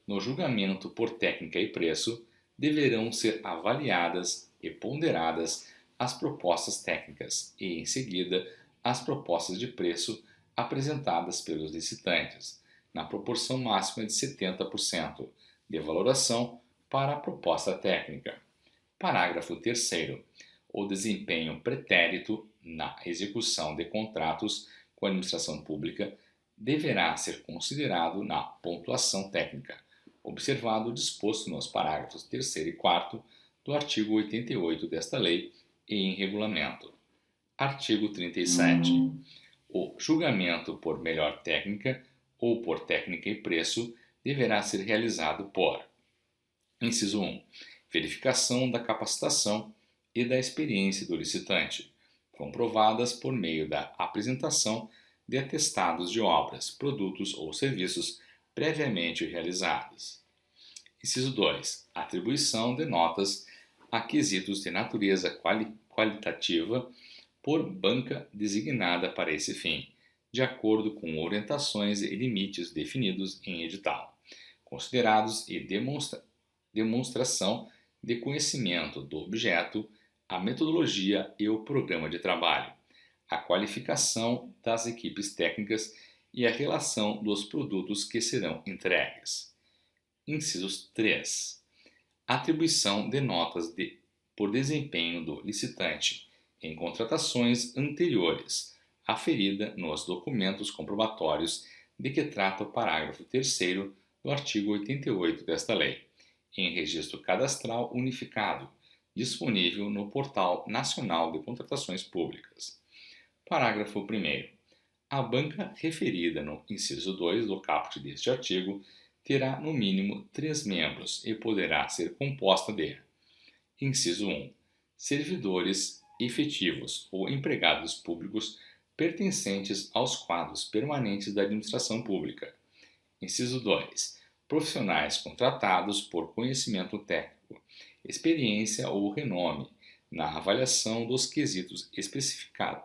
[SPEAKER 1] No julgamento por técnica e preço, deverão ser avaliadas e ponderadas as propostas técnicas e, em seguida, as propostas de preço apresentadas pelos licitantes, na proporção máxima de 70% de valoração para a proposta técnica. Parágrafo 3º. O desempenho pretérito na execução de contratos com a administração pública deverá ser considerado na pontuação técnica, observado o disposto nos parágrafos 3º e 4º do artigo 88 desta lei e em regulamento. Artigo 37. O julgamento por melhor técnica ou por técnica e preço deverá ser realizado por: inciso 1. Verificação da capacitação e da experiência do licitante, comprovadas por meio da apresentação de atestados de obras, produtos ou serviços previamente realizados. Inciso 2. Atribuição de notas a quesitos de natureza qualitativa por banca designada para esse fim, de acordo com orientações e limites definidos em edital, considerados e demonstração de conhecimento do objeto, a metodologia e o programa de trabalho, a qualificação das equipes técnicas e a relação dos produtos que serão entregues. Incisos 3. Atribuição de notas por desempenho do licitante em contratações anteriores, aferida nos documentos comprobatórios de que trata o parágrafo 3º do artigo 88 desta lei, em registro cadastral unificado, disponível no Portal Nacional de Contratações Públicas. Parágrafo 1º. A banca referida no inciso 2 do caput deste artigo terá no mínimo 3 membros e poderá ser composta de: inciso 1. Servidores efetivos ou empregados públicos pertencentes aos quadros permanentes da administração pública. Inciso 2. Profissionais contratados por conhecimento técnico, experiência ou renome na avaliação dos quesitos especificados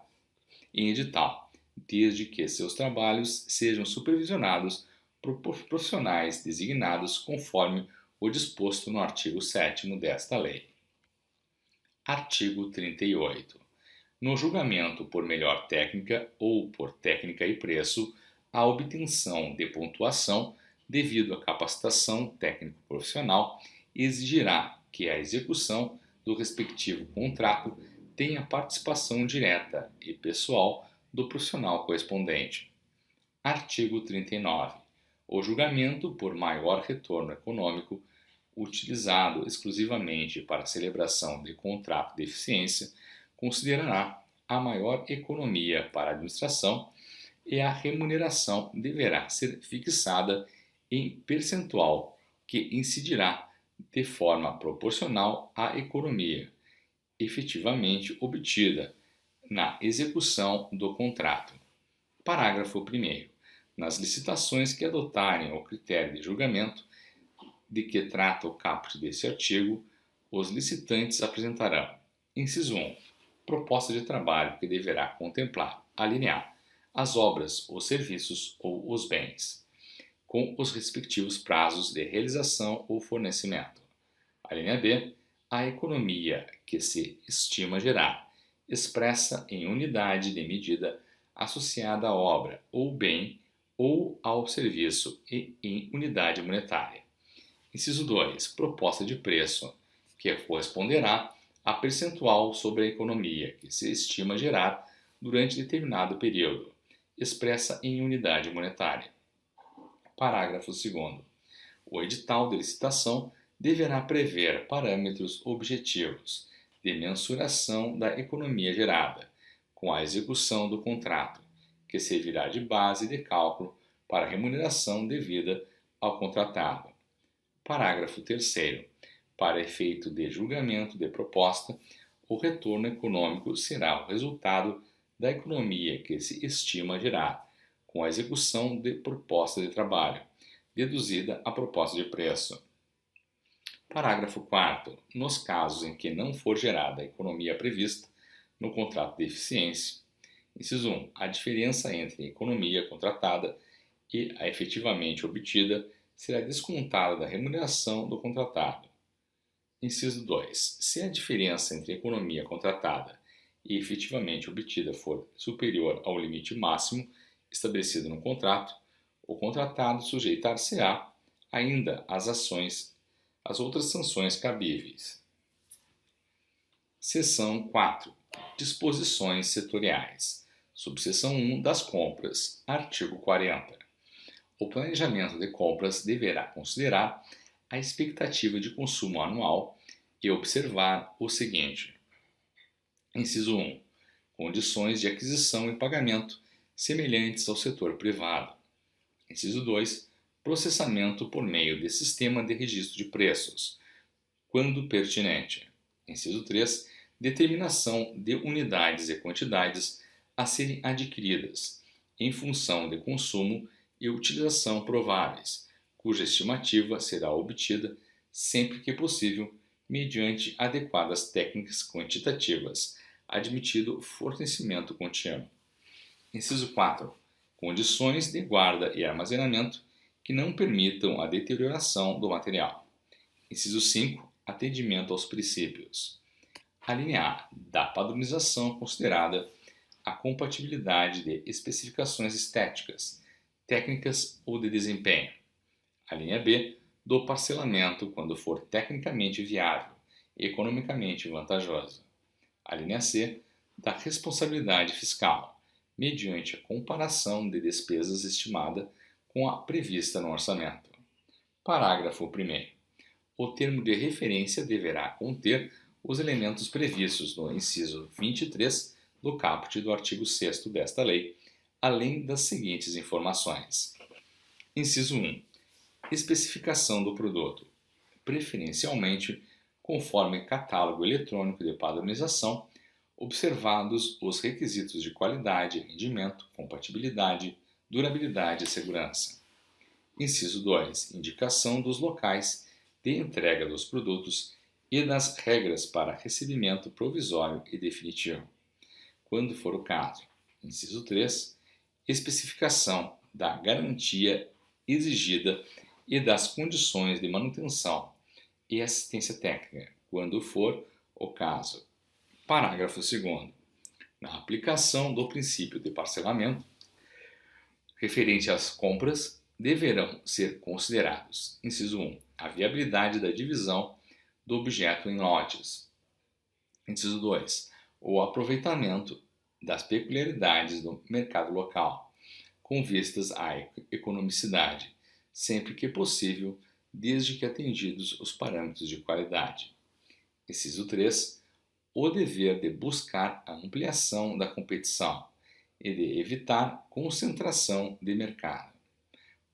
[SPEAKER 1] em edital, desde que seus trabalhos sejam supervisionados por profissionais designados conforme o disposto no artigo 7º desta lei. Artigo 38. No julgamento por melhor técnica ou por técnica e preço, a obtenção de pontuação devido à capacitação técnico-profissional exigirá que a execução do respectivo contrato tenha participação direta e pessoal do profissional correspondente. Artigo 39. O julgamento por maior retorno econômico, utilizado exclusivamente para a celebração de contrato de eficiência, considerará a maior economia para a administração e a remuneração deverá ser fixada em percentual que incidirá de forma proporcional à economia efetivamente obtida na execução do contrato. Parágrafo 1º. Nas licitações que adotarem o critério de julgamento de que trata o caput deste artigo, os licitantes apresentarão: inciso 1. Proposta de trabalho que deverá contemplar, alínea A, as obras, os serviços ou os bens, com os respectivos prazos de realização ou fornecimento. Alínea B, a economia que se estima gerar, expressa em unidade de medida associada à obra ou bem ou ao serviço e em unidade monetária. Inciso 2. Proposta de preço, que corresponderá a percentual sobre a economia que se estima gerar durante determinado período, expressa em unidade monetária. Parágrafo 2º. O edital de licitação deverá prever parâmetros objetivos de mensuração da economia gerada, com a execução do contrato, que servirá de base de cálculo para a remuneração devida ao contratado. Parágrafo 3º. Para efeito de julgamento de proposta, o retorno econômico será o resultado da economia que se estima gerar, com a execução de proposta de trabalho, deduzida a proposta de preço. Parágrafo 4º. Nos casos em que não for gerada a economia prevista no contrato de eficiência, inciso 1. A diferença entre a economia contratada e a efetivamente obtida será descontada da remuneração do contratado. Inciso 2. Se a diferença entre a economia contratada e efetivamente obtida for superior ao limite máximo estabelecido no contrato, o contratado sujeitar-se-á ainda às outras sanções cabíveis. Seção 4. Disposições setoriais. Subseção 1 das compras. Artigo 40. O planejamento de compras deverá considerar a expectativa de consumo anual e observar o seguinte. Inciso 1. Condições de aquisição e pagamento semelhantes ao setor privado. Inciso 2. Processamento por meio de sistema de registro de preços, quando pertinente. Inciso 3. Determinação de unidades e quantidades a serem adquiridas, em função de consumo e utilização prováveis, cuja estimativa será obtida, sempre que possível, mediante adequadas técnicas quantitativas, admitido fornecimento contínuo. Inciso 4. Condições de guarda e armazenamento que não permitam a deterioração do material. Inciso 5. Atendimento aos princípios. A linha A. Da padronização considerada a compatibilidade de especificações estéticas, técnicas ou de desempenho. A linha B. Do parcelamento quando for tecnicamente viável e economicamente vantajoso. A linha C. Da responsabilidade fiscal, mediante a comparação de despesas estimada com a prevista no orçamento. Parágrafo 1º. O termo de referência deverá conter os elementos previstos no inciso 23 do caput do artigo 6º desta lei, além das seguintes informações. Inciso 1. Especificação do produto, preferencialmente conforme catálogo eletrônico de padronização, observados os requisitos de qualidade, rendimento, compatibilidade, durabilidade e segurança. Inciso 2. Indicação dos locais de entrega dos produtos e das regras para recebimento provisório e definitivo, quando for o caso. Inciso 3. Especificação da garantia exigida e das condições de manutenção e assistência técnica, quando for o caso. Parágrafo 2º. Na aplicação do princípio de parcelamento, referente às compras, deverão ser considerados, inciso 1, a viabilidade da divisão do objeto em lotes. Inciso 2, o aproveitamento das peculiaridades do mercado local, com vistas à economicidade, sempre que possível, desde que atendidos os parâmetros de qualidade. Inciso 3, o dever de buscar a ampliação da competição e de evitar concentração de mercado.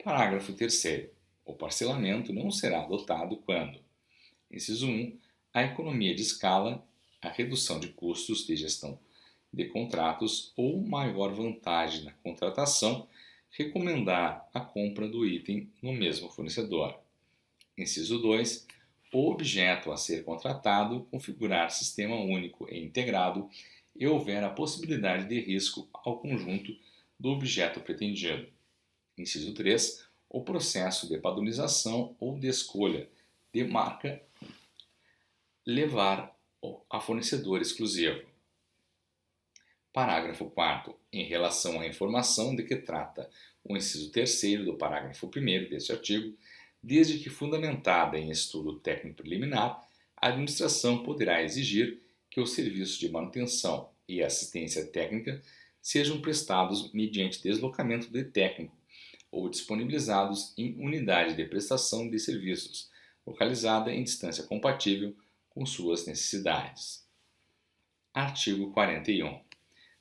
[SPEAKER 1] Parágrafo 3º. O parcelamento não será adotado quando: inciso 1, a economia de escala, a redução de custos de gestão de contratos ou maior vantagem na contratação recomendar a compra do item no mesmo fornecedor. Inciso 2, o objeto a ser contratado configurar sistema único e integrado e houver a possibilidade de risco ao conjunto do objeto pretendido. Inciso 3, o processo de padronização ou de escolha de marca levar a fornecedor exclusivo. Parágrafo 4º. Em relação à informação de que trata o inciso 3º do parágrafo 1º deste artigo, desde que fundamentada em estudo técnico preliminar, a administração poderá exigir que os serviços de manutenção e assistência técnica sejam prestados mediante deslocamento de técnico ou disponibilizados em unidade de prestação de serviços, localizada em distância compatível com suas necessidades. Artigo 41.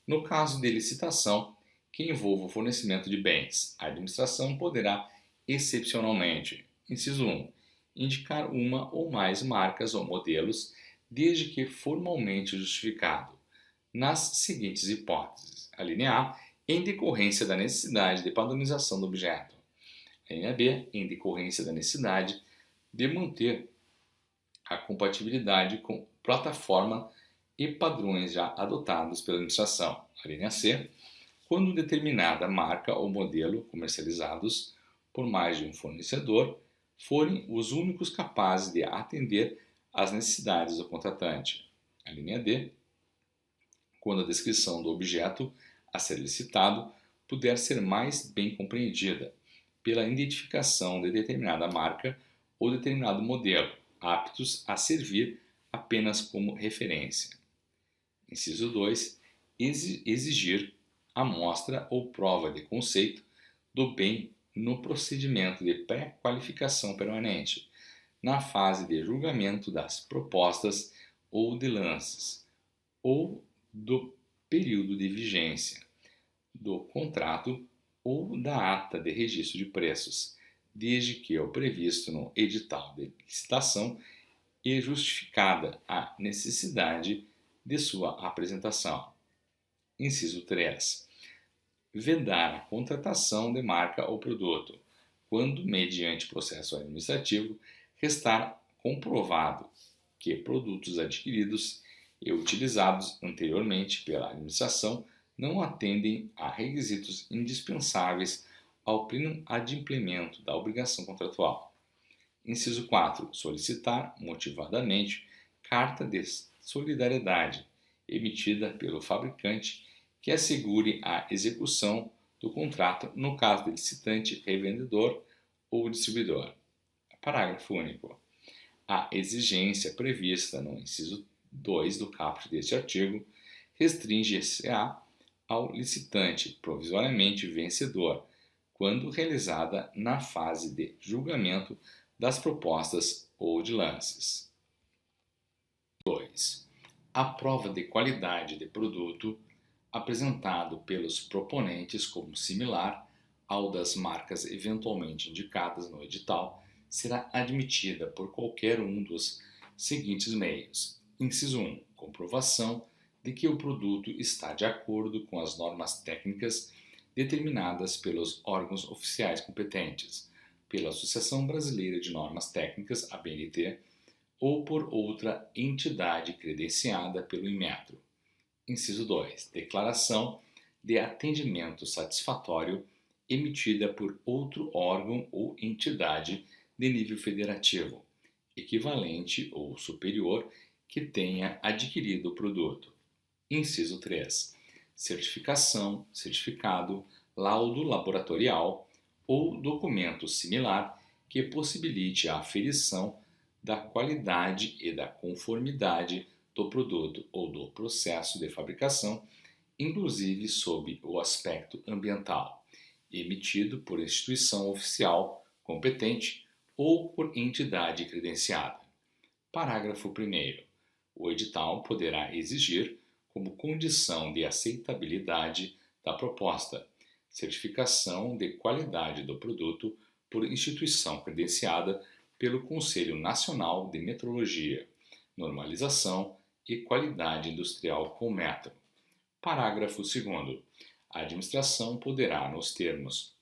[SPEAKER 1] No caso de licitação que envolva o fornecimento de bens, a administração poderá, excepcionalmente, inciso 1, indicar uma ou mais marcas ou modelos, desde que formalmente justificado, nas seguintes hipóteses. A linha A, em decorrência da necessidade de padronização do objeto. A linha B, em decorrência da necessidade de manter a compatibilidade com plataforma e padrões já adotados pela administração. A linha C, quando determinada marca ou modelo comercializados por mais de um fornecedor forem os únicos capazes de atender às necessidades do contratante. A linha D, quando a descrição do objeto a ser licitado puder ser mais bem compreendida pela identificação de determinada marca ou determinado modelo, aptos a servir apenas como referência. Inciso 2. Exigir amostra ou prova de conceito do bem no procedimento de pré-qualificação permanente, na fase de julgamento das propostas ou de lances, ou do período de vigência do contrato ou da ata de registro de preços, desde que o previsto no edital de licitação e justificada a necessidade de sua apresentação. Inciso 3. Vedar a contratação de marca ou produto, quando, mediante processo administrativo, restar comprovado que produtos adquiridos e utilizados anteriormente pela administração não atendem a requisitos indispensáveis ao pleno adimplemento da obrigação contratual. Inciso 4. Solicitar motivadamente carta de solidariedade emitida pelo fabricante que assegure a execução do contrato no caso de licitante, revendedor ou distribuidor. Parágrafo único. A exigência prevista no inciso 2 do caput deste artigo restringe-se-á ao licitante provisoriamente vencedor, quando realizada na fase de julgamento das propostas ou de lances. 2. A prova de qualidade de produto apresentado pelos proponentes como similar ao das marcas eventualmente indicadas no edital será admitida por qualquer um dos seguintes meios. Inciso 1. Comprovação de que o produto está de acordo com as normas técnicas determinadas pelos órgãos oficiais competentes, pela Associação Brasileira de Normas Técnicas, ABNT, ou por outra entidade credenciada pelo Inmetro. Inciso 2. Declaração de atendimento satisfatório emitida por outro órgão ou entidade de nível federativo, equivalente ou superior, que tenha adquirido o produto. Inciso 3. Certificação, certificado, laudo laboratorial ou documento similar que possibilite a aferição da qualidade e da conformidade do produto ou do processo de fabricação, inclusive sob o aspecto ambiental, emitido por instituição oficial competente ou por entidade credenciada. Parágrafo 1º. O edital poderá exigir, como condição de aceitabilidade da proposta, certificação de qualidade do produto por instituição credenciada pelo Conselho Nacional de Metrologia, Normalização e Qualidade Industrial Conmetro. Parágrafo 2º. A administração poderá, nos termos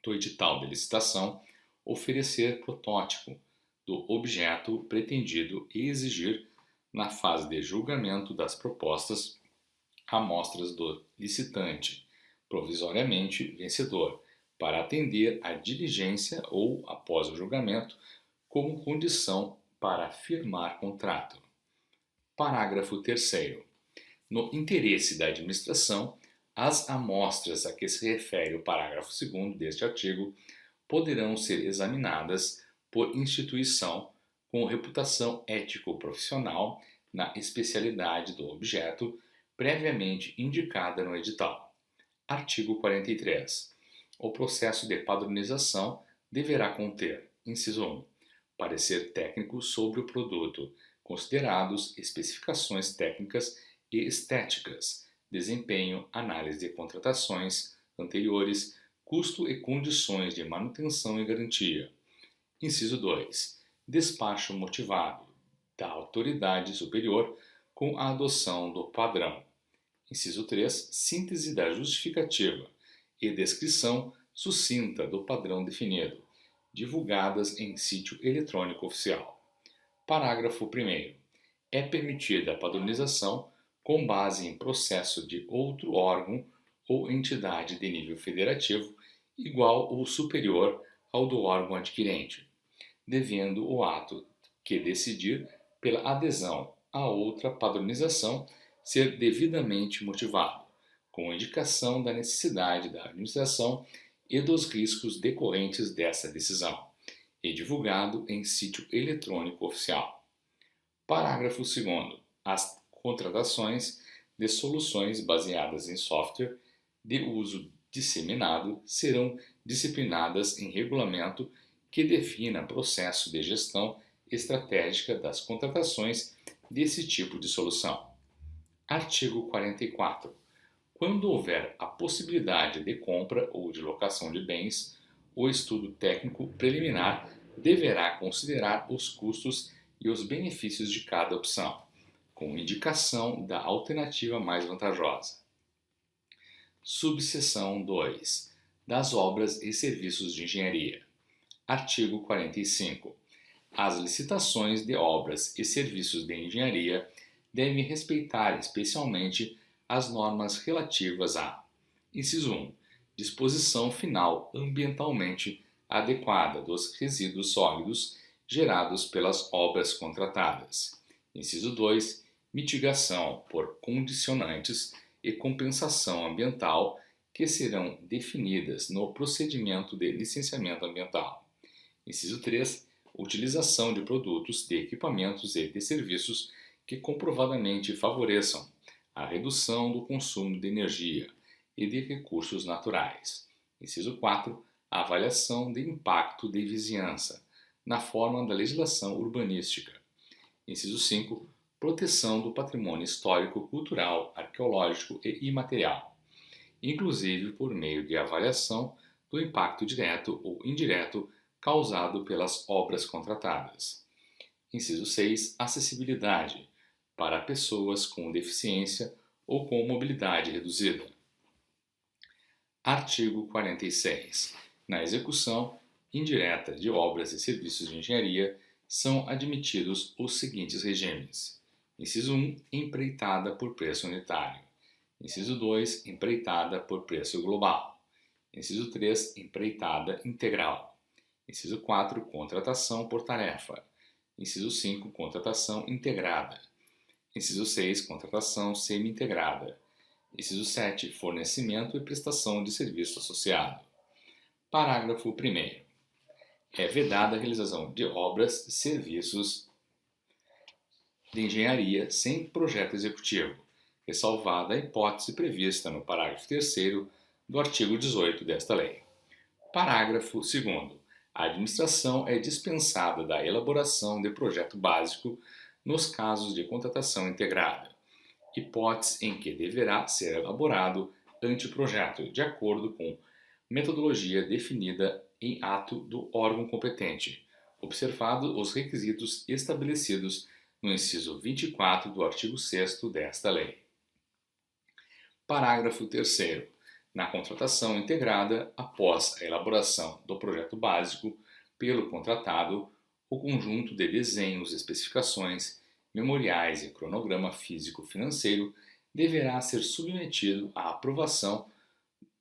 [SPEAKER 1] do edital de licitação, oferecer protótipo do objeto pretendido e exigir, na fase de julgamento das propostas, amostras do licitante, provisoriamente vencedor, para atender à diligência ou, após o julgamento, como condição para firmar contrato. Parágrafo 3º. No interesse da administração, as amostras a que se refere o parágrafo 2º deste artigo poderão ser examinadas por instituição com reputação ético-profissional na especialidade do objeto previamente indicada no edital. Artigo 43. O processo de padronização deverá conter, inciso 1, parecer técnico sobre o produto, considerados especificações técnicas e estéticas, desempenho, análise de contratações anteriores, custo e condições de manutenção e garantia. Inciso 2. Despacho motivado da autoridade superior com a adoção do padrão. Inciso 3. Síntese da justificativa e descrição sucinta do padrão definido, divulgadas em sítio eletrônico oficial. Parágrafo 1º. É permitida a padronização com base em processo de outro órgão ou entidade de nível federativo igual ou superior ao do órgão adquirente, devendo o ato que decidir pela adesão a outra padronização ser devidamente motivado, com indicação da necessidade da administração e dos riscos decorrentes dessa decisão, e divulgado em sítio eletrônico oficial. Parágrafo 2º. As contratações de soluções baseadas em software de uso disseminado serão disciplinadas em regulamento que defina processo de gestão estratégica das contratações desse tipo de solução. Artigo 44. Quando houver a possibilidade de compra ou de locação de bens, o estudo técnico preliminar deverá considerar os custos e os benefícios de cada opção, com indicação da alternativa mais vantajosa. Subseção 2. Das obras e serviços de engenharia. Artigo 45. As licitações de obras e serviços de engenharia devem respeitar especialmente as normas relativas a: inciso 1. Disposição final ambientalmente adequada dos resíduos sólidos gerados pelas obras contratadas. Inciso 2. Mitigação por condicionantes e compensação ambiental que serão definidas no procedimento de licenciamento ambiental. Inciso 3. Utilização de produtos, de equipamentos e de serviços que comprovadamente favoreçam a redução do consumo de energia e de recursos naturais. Inciso 4. A avaliação de impacto de vizinhança, na forma da legislação urbanística. Inciso 5. Proteção do patrimônio histórico, cultural, arqueológico e imaterial, inclusive por meio de avaliação do impacto direto ou indireto causado pelas obras contratadas. Inciso 6. Acessibilidade para pessoas com deficiência ou com mobilidade reduzida. Artigo 46. Na execução indireta de obras e serviços de engenharia são admitidos os seguintes regimes. Inciso 1. Empreitada por preço unitário. Inciso 2. Empreitada por preço global. Inciso 3. Empreitada integral. Inciso 4. Contratação por tarefa. Inciso 5. Contratação integrada. Inciso 6. Contratação semi-integrada. Inciso 7. Fornecimento e prestação de serviço associado. Parágrafo 1º. É vedada a realização de obras e serviços de engenharia sem projeto executivo, ressalvada a hipótese prevista no parágrafo 3º do artigo 18 desta lei. Parágrafo 2º. A administração é dispensada da elaboração de projeto básico nos casos de contratação integrada, hipótese em que deverá ser elaborado anteprojeto, de acordo com metodologia definida em ato do órgão competente, observado os requisitos estabelecidos no inciso 24 do artigo 6º desta lei. Parágrafo 3º. Na contratação integrada, após a elaboração do projeto básico pelo contratado, o conjunto de desenhos, especificações, memoriais e cronograma físico-financeiro deverá ser submetido à aprovação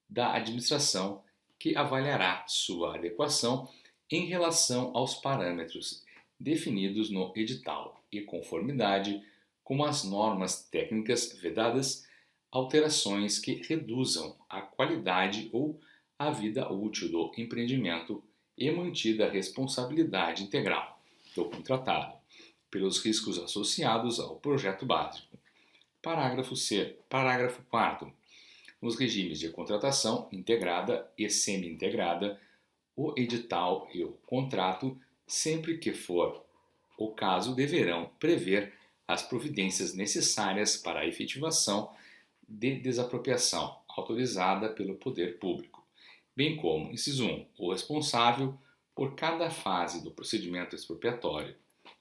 [SPEAKER 1] da administração, que avaliará sua adequação em relação aos parâmetros definidos no edital e conformidade com as normas técnicas, vedadas alterações que reduzam a qualidade ou a vida útil do empreendimento e mantida a responsabilidade integral do contratado pelos riscos associados ao projeto básico. Parágrafo 4º. Nos regimes de contratação integrada e semi-integrada, o edital e o contrato, sempre que for o caso, deverão prever as providências necessárias para a efetivação de desapropriação autorizada pelo poder público, bem como, inciso 1, o responsável por cada fase do procedimento expropriatório.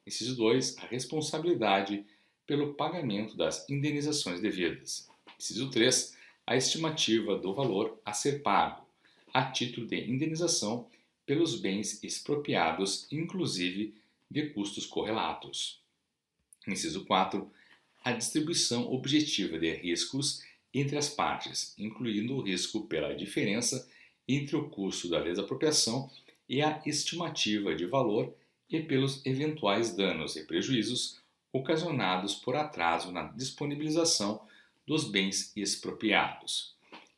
[SPEAKER 1] Inciso 2, a responsabilidade pelo pagamento das indenizações devidas. Inciso 3, a estimativa do valor a ser pago, a título de indenização pelos bens expropriados, inclusive de custos correlatos. Inciso 4, a distribuição objetiva de riscos entre as partes, incluindo o risco pela diferença entre o custo da desapropriação e a estimativa de valor e pelos eventuais danos e prejuízos ocasionados por atraso na disponibilização dos bens expropriados.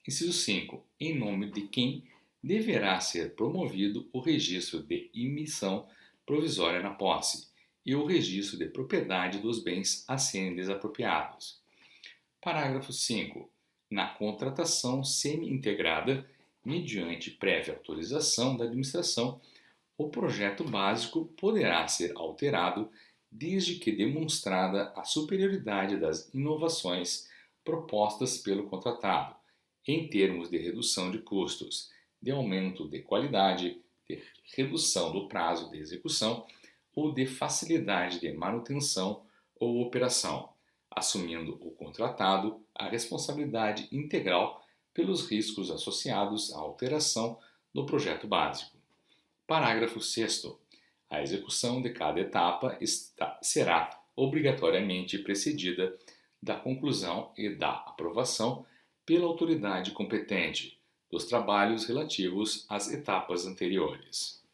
[SPEAKER 1] Inciso 5. Em nome de quem deverá ser promovido o registro de emissão provisória na posse e o registro de propriedade dos bens a serem desapropriados. Parágrafo 5. Na contratação semi-integrada, mediante prévia autorização da administração, o projeto básico poderá ser alterado desde que demonstrada a superioridade das inovações propostas pelo contratado, em termos de redução de custos, de aumento de qualidade, de redução do prazo de execução ou de facilidade de manutenção ou operação, assumindo o contratado a responsabilidade integral pelos riscos associados à alteração do projeto básico. Parágrafo 6º. A execução de cada etapa será obrigatoriamente precedida da conclusão e da aprovação pela autoridade competente dos trabalhos relativos às etapas anteriores.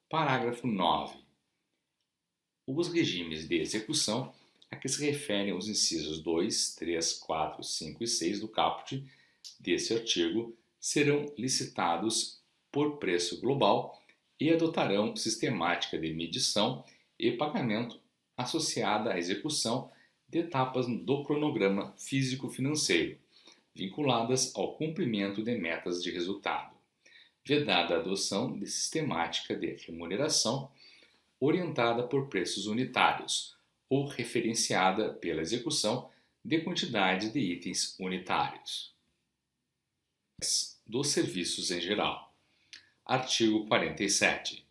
[SPEAKER 1] Parágrafo 9. Os regimes de execução a que se referem os incisos 2, 3, 4, 5 e 6 do caput desse artigo serão licitados por preço global e adotarão sistemática de medição e pagamento associada à execução de etapas do cronograma físico-financeiro, vinculadas ao cumprimento de metas de resultado, vedada a adoção de sistemática de remuneração orientada por preços unitários ou referenciada pela execução de quantidade de itens unitários. Dos serviços em geral. Artigo 47.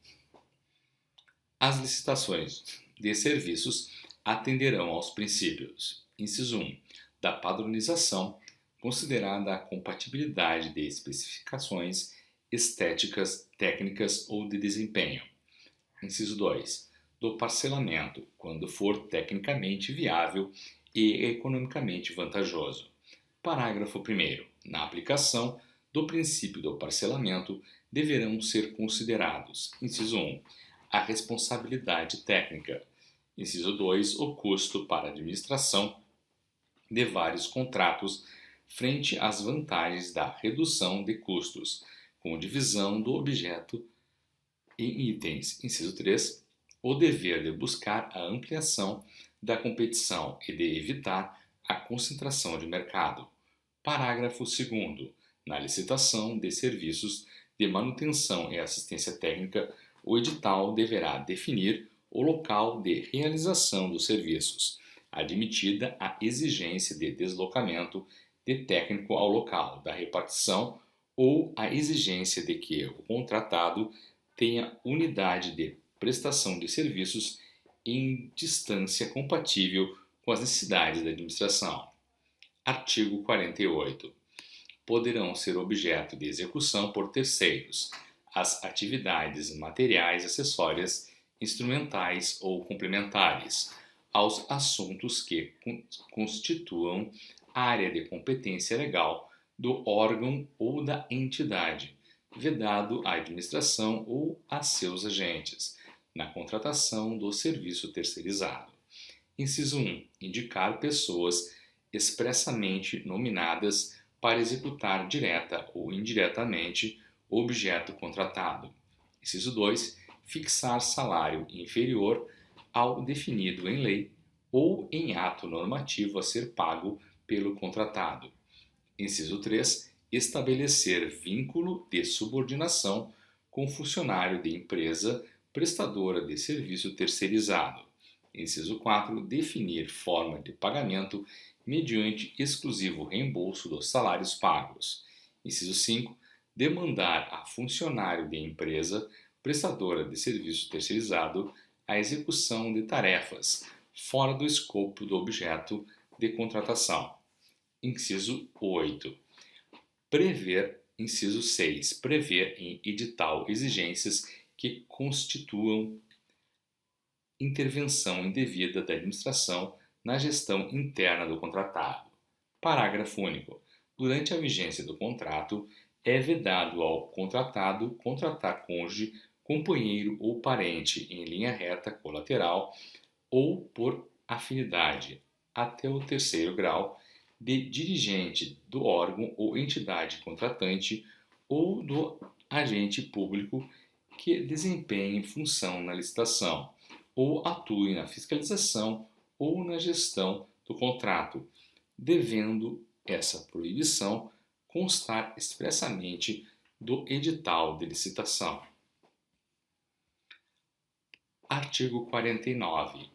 [SPEAKER 1] As licitações de serviços atenderão aos princípios: inciso 1, da padronização, considerada a compatibilidade de especificações estéticas, técnicas ou de desempenho. Inciso 2, do parcelamento, quando for tecnicamente viável e economicamente vantajoso. Parágrafo 1º. Na aplicação do princípio do parcelamento, deverão ser considerados: inciso 1, a responsabilidade técnica; inciso 2, o custo para a administração de vários contratos frente às vantagens da redução de custos, com divisão do objeto em itens; inciso 3, o dever de buscar a ampliação da competição e de evitar a concentração de mercado. Parágrafo 2º. Na licitação de serviços de manutenção e assistência técnica, o edital deverá definir o local de realização dos serviços, admitida a exigência de deslocamento de técnico ao local da repartição ou a exigência de que o contratado tenha unidade de prestação de serviços em distância compatível com as necessidades da administração. Artigo 48. Poderão ser objeto de execução por terceiros as atividades materiais acessórias, instrumentais ou complementares aos assuntos que constituam área de competência legal do órgão ou da entidade, vedado à administração ou a seus agentes, na contratação do serviço terceirizado. Inciso 1. Indicar pessoas expressamente nominadas para executar direta ou indiretamente o objeto contratado. Inciso 2. Fixar salário inferior ao definido em lei ou em ato normativo a ser pago pelo contratado. Inciso 3. Estabelecer vínculo de subordinação com funcionário de empresa prestadora de serviço terceirizado. Inciso 4. Definir forma de pagamento mediante exclusivo reembolso dos salários pagos. Inciso 5. Demandar a funcionário de empresa prestadora de serviço terceirizado a execução de tarefas fora do escopo do objeto de contratação. Inciso 8. Inciso 6. Prever em edital exigências que constituam intervenção indevida da administração na gestão interna do contratado. Parágrafo único. Durante a vigência do contrato, é vedado ao contratado contratar cônjuge, companheiro ou parente em linha reta colateral ou por afinidade até o terceiro grau de dirigente do órgão ou entidade contratante ou do agente público que desempenhe função na licitação ou atue na fiscalização ou na gestão do contrato, devendo essa proibição constar expressamente do edital de licitação. Artigo 49.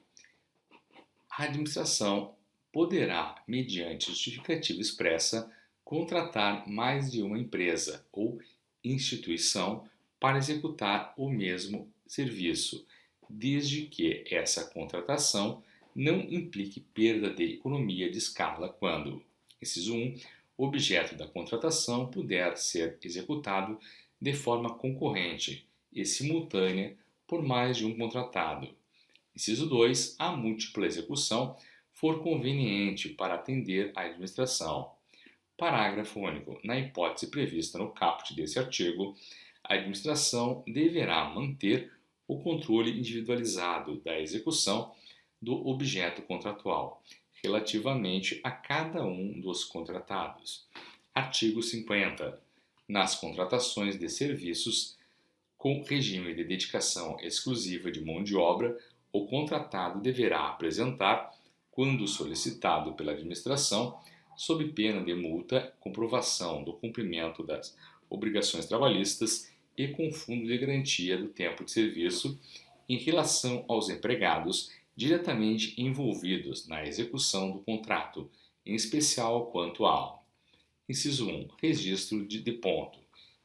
[SPEAKER 1] A administração poderá, mediante justificativa expressa, contratar mais de uma empresa ou instituição para executar o mesmo serviço, desde que essa contratação não implique perda de economia de escala quando, inciso 1, o objeto da contratação puder ser executado de forma concorrente e simultânea por mais de um contratado. Inciso 2, a múltipla execução for conveniente para atender à administração. Parágrafo único. Na hipótese prevista no caput desse artigo, a administração deverá manter o controle individualizado da execução do objeto contratual, relativamente a cada um dos contratados. Artigo 50. Nas contratações de serviços com regime de dedicação exclusiva de mão de obra, o contratado deverá apresentar, quando solicitado pela administração, sob pena de multa, comprovação do cumprimento das obrigações trabalhistas e com fundo de garantia do tempo de serviço em relação aos empregados diretamente envolvidos na execução do contrato, em especial quanto ao: inciso 1, registro de ponto;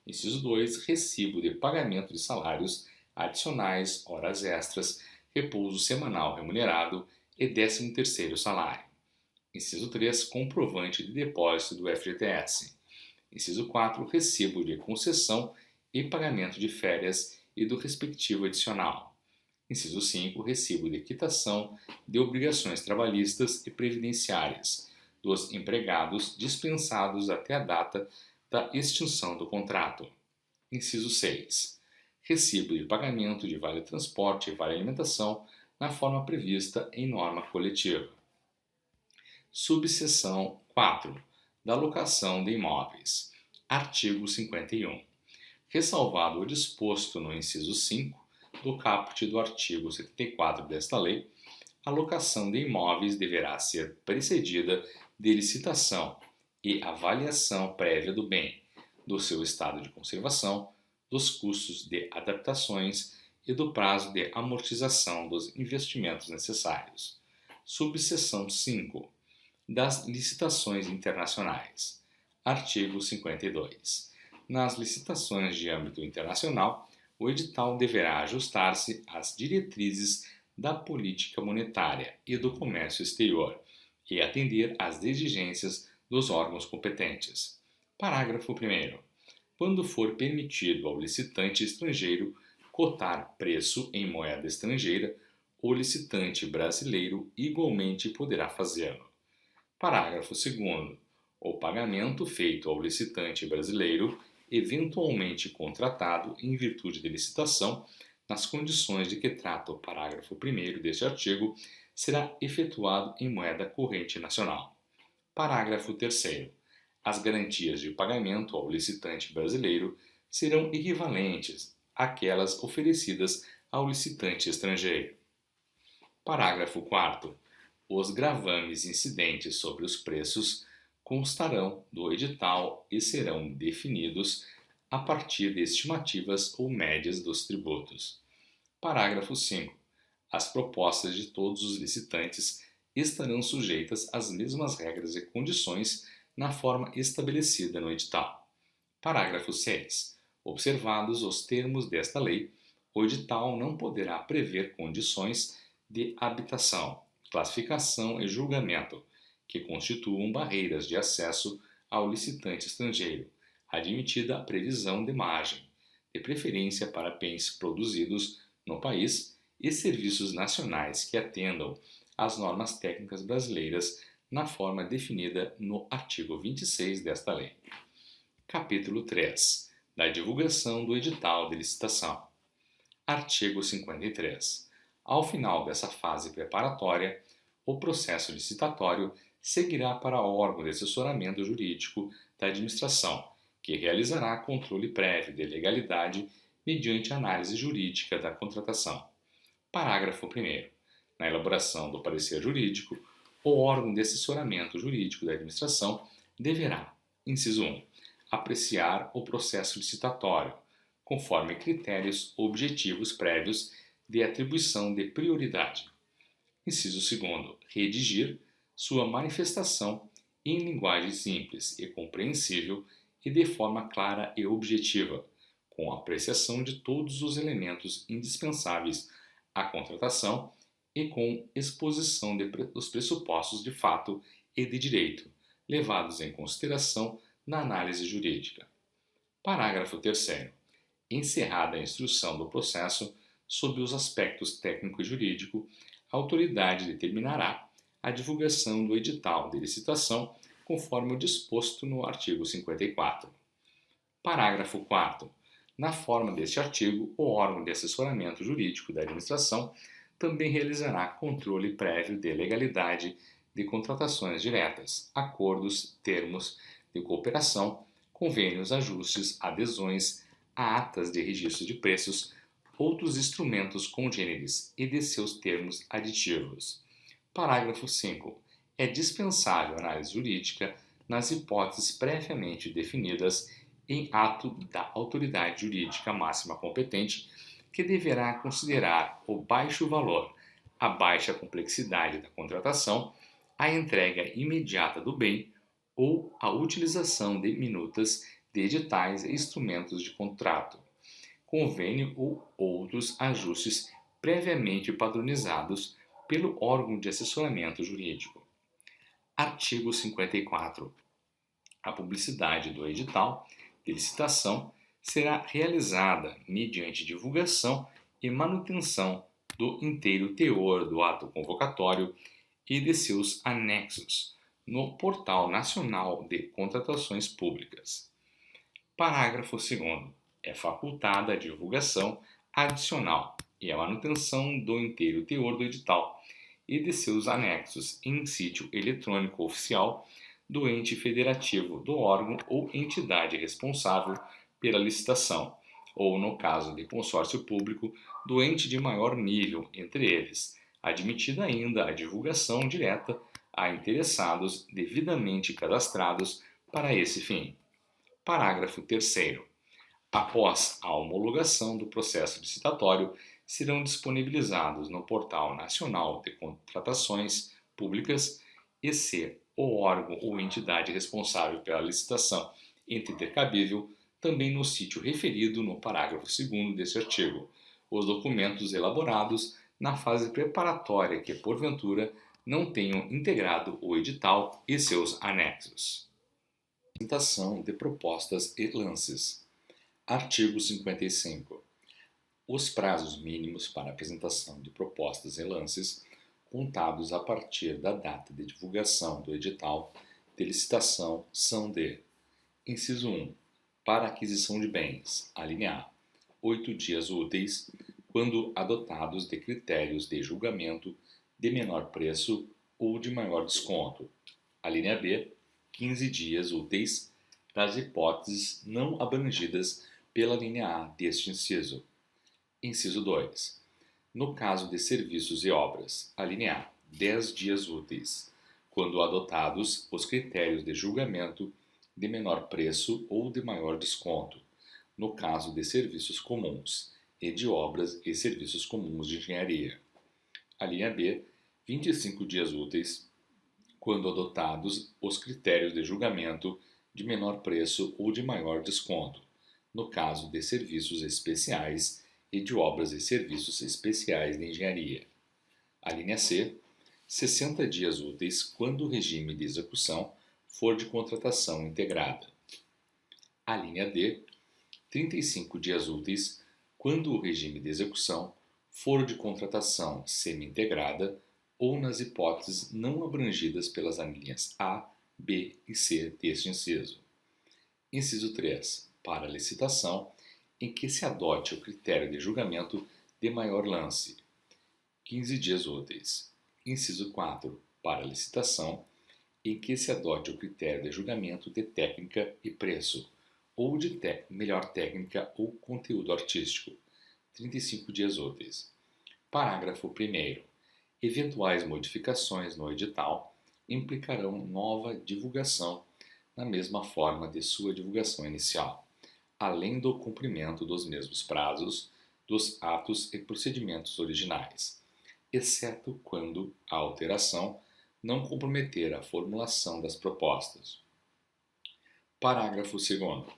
[SPEAKER 1] inciso 2, recibo de pagamento de salários adicionais, horas extras, repouso semanal remunerado e 13º salário; inciso 3, comprovante de depósito do FGTS; inciso 4, recibo de concessão e pagamento de férias e do respectivo adicional; inciso 5, recibo de quitação de obrigações trabalhistas e previdenciárias dos empregados dispensados até a data da extinção do contrato; inciso 6, recibo de pagamento de vale-transporte e vale-alimentação na forma prevista em norma coletiva. Subseção 4. Da locação de imóveis. Artigo 51. Ressalvado o disposto no inciso 5 do caput do artigo 74 desta lei, a locação de imóveis deverá ser precedida de licitação e avaliação prévia do bem, do seu estado de conservação, dos custos de adaptações e do prazo de amortização dos investimentos necessários. Subseção 5. Das licitações internacionais. Artigo 52. Nas licitações de âmbito internacional, o edital deverá ajustar-se às diretrizes da política monetária e do comércio exterior e atender às exigências dos órgãos competentes. Parágrafo 1º. Quando for permitido ao licitante estrangeiro cotar preço em moeda estrangeira, o licitante brasileiro igualmente poderá fazê-lo. Parágrafo 2º. O pagamento feito ao licitante brasileiro, eventualmente contratado em virtude de licitação, nas condições de que trata o parágrafo 1º deste artigo, será efetuado em moeda corrente nacional. Parágrafo 3º. As garantias de pagamento ao licitante brasileiro serão equivalentes àquelas oferecidas ao licitante estrangeiro. Parágrafo 4º. Os gravames incidentes sobre os preços constarão do edital e serão definidos a partir de estimativas ou médias dos tributos. Parágrafo 5º. As propostas de todos os licitantes estarão sujeitas às mesmas regras e condições na forma estabelecida no edital. Parágrafo 6. Observados os termos desta lei, o edital não poderá prever condições de habitação, classificação e julgamento que constituam barreiras de acesso ao licitante estrangeiro, admitida a previsão de margem, de preferência para bens produzidos no país e serviços nacionais que atendam às normas técnicas brasileiras na forma definida no artigo 26 desta lei. Capítulo 3. Da divulgação do edital de licitação. Artigo 53. Ao final dessa fase preparatória, o processo licitatório seguirá para órgão de assessoramento jurídico da administração, que realizará controle prévio de legalidade mediante análise jurídica da contratação. Parágrafo 1º. Na elaboração do parecer jurídico, o órgão de assessoramento jurídico da administração deverá, inciso 1, apreciar o processo licitatório, conforme critérios objetivos prévios de atribuição de prioridade. Inciso 2º, redigir sua manifestação em linguagem simples e compreensível e de forma clara e objetiva, com apreciação de todos os elementos indispensáveis à contratação e com exposição dos pressupostos de fato e de direito, levados em consideração na análise jurídica. Parágrafo 3º. Encerrada a instrução do processo, sob os aspectos técnico e jurídico, a autoridade determinará a divulgação do edital de licitação conforme o disposto no artigo 54. Parágrafo 4º. Na forma deste artigo, o órgão de assessoramento jurídico da administração também realizará controle prévio de legalidade de contratações diretas, acordos, termos de cooperação, convênios, ajustes, adesões, atas de registro de preços, outros instrumentos congêneres e de seus termos aditivos. Parágrafo 5. É dispensável análise jurídica nas hipóteses previamente definidas em ato da autoridade jurídica máxima competente, que deverá considerar o baixo valor, a baixa complexidade da contratação, a entrega imediata do bem ou a utilização de minutas de editais e instrumentos de contrato, convênio ou outros ajustes previamente padronizados pelo órgão de assessoramento jurídico. Artigo 54. A publicidade do edital de licitação será realizada mediante divulgação e manutenção do inteiro teor do ato convocatório e de seus anexos no Portal Nacional de Contratações Públicas. Parágrafo 2º. É facultada a divulgação adicional e a manutenção do inteiro teor do edital e de seus anexos em sítio eletrônico oficial do ente federativo do órgão ou entidade responsável pela licitação, ou, no caso de consórcio público, do ente de maior nível entre eles, admitida ainda a divulgação direta a interessados devidamente cadastrados para esse fim. Parágrafo 3º. Após a homologação do processo licitatório, serão disponibilizados no Portal Nacional de Contratações Públicas e, se o órgão ou entidade responsável pela licitação entender cabível, também no sítio referido no parágrafo 2º deste artigo, os documentos elaborados na fase preparatória que, porventura, não tenham integrado o edital e seus anexos. Apresentação de propostas e lances. Artigo 55. Os prazos mínimos para apresentação de propostas e lances, contados a partir da data de divulgação do edital de licitação, são de: inciso 1. Para aquisição de bens, alínea A, 8 dias úteis, quando adotados de critérios de julgamento de menor preço ou de maior desconto. Alínea B, 15 dias úteis, nas hipóteses não abrangidas pela linha A deste inciso. Inciso 2. No caso de serviços e obras, alínea A, 10 dias úteis, quando adotados os critérios de julgamento de menor preço ou de maior desconto, no caso de serviços comuns, e de obras e serviços comuns de engenharia. Alínea B, 25 dias úteis, quando adotados os critérios de julgamento de menor preço ou de maior desconto, no caso de serviços especiais e de obras e serviços especiais de engenharia. Alínea C, 60 dias úteis, quando o regime de execução for de contratação integrada. Alínea D, 35 dias úteis, quando o regime de execução for de contratação semi-integrada ou nas hipóteses não abrangidas pelas alíneas A, B e C deste inciso. Inciso 3. Para a licitação em que se adote o critério de julgamento de maior lance, 15 dias úteis. Inciso 4. Para licitação, em que se adote o critério de julgamento de técnica e preço, ou de melhor técnica ou conteúdo artístico, 35 dias úteis. Parágrafo 1º. Eventuais modificações no edital implicarão nova divulgação na mesma forma de sua divulgação inicial, além do cumprimento dos mesmos prazos dos atos e procedimentos originais, exceto quando a alteração não comprometer a formulação das propostas. Parágrafo 2º.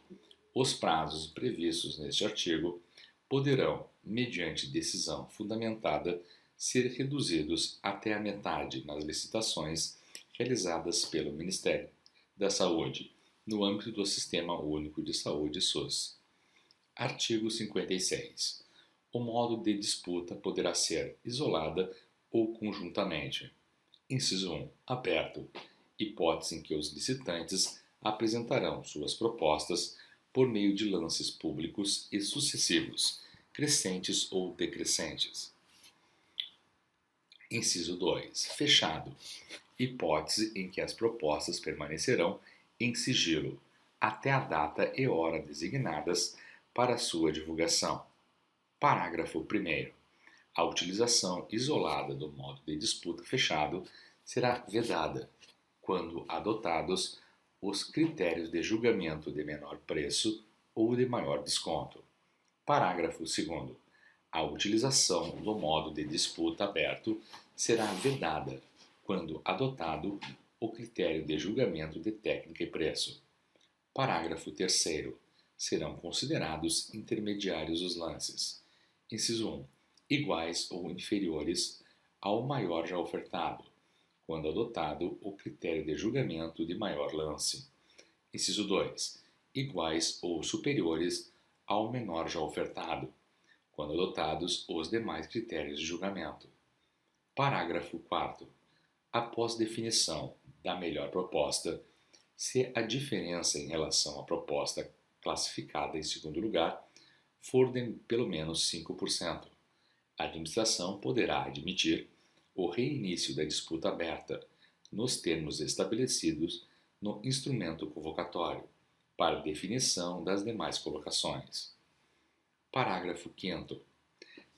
[SPEAKER 1] Os prazos previstos neste artigo poderão, mediante decisão fundamentada, ser reduzidos até a metade nas licitações realizadas pelo Ministério da Saúde, no âmbito do Sistema Único de Saúde SUS. Artigo 56. O modo de disputa poderá ser isolada ou conjuntamente. Inciso 1. Aberto. Hipótese em que os licitantes apresentarão suas propostas por meio de lances públicos e sucessivos, crescentes ou decrescentes. Inciso 2. Fechado. Hipótese em que as propostas permanecerão em sigilo até a data e hora designadas para sua divulgação. Parágrafo 1º. A utilização isolada do modo de disputa fechado será vedada quando adotados os critérios de julgamento de menor preço ou de maior desconto. Parágrafo 2º. A utilização do modo de disputa aberto será vedada quando adotado o critério de julgamento de técnica e preço. Parágrafo 3º. Serão considerados intermediários os lances. Inciso 1. Iguais ou inferiores ao maior já ofertado, quando adotado o critério de julgamento de maior lance. Inciso 2. Iguais ou superiores ao menor já ofertado, quando adotados os demais critérios de julgamento. Parágrafo 4º. Após definição da melhor proposta, se a diferença em relação à proposta classificada em segundo lugar for de pelo menos 5%, a administração poderá admitir o reinício da disputa aberta, nos termos estabelecidos no instrumento convocatório, para definição das demais colocações. Parágrafo 5º.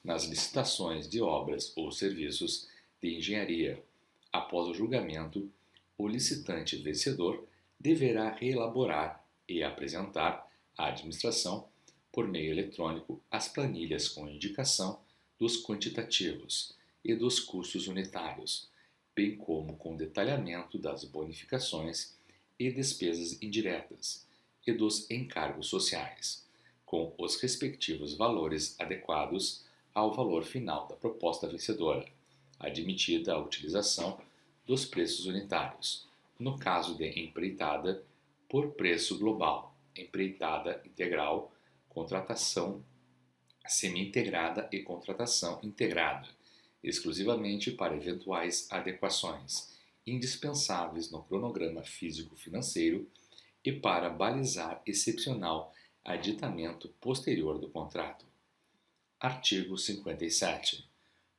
[SPEAKER 1] Nas licitações de obras ou serviços de engenharia, após o julgamento, o licitante vencedor deverá reelaborar e apresentar à administração, por meio eletrônico, as planilhas com indicação dos quantitativos e dos custos unitários, bem como com detalhamento das bonificações e despesas indiretas e dos encargos sociais, com os respectivos valores adequados ao valor final da proposta vencedora, admitida a utilização dos preços unitários, no caso de empreitada por preço global, empreitada integral, contratação semi-integrada e contratação integrada, exclusivamente para eventuais adequações indispensáveis no cronograma físico-financeiro e para balizar excepcional aditamento posterior do contrato. Artigo 57.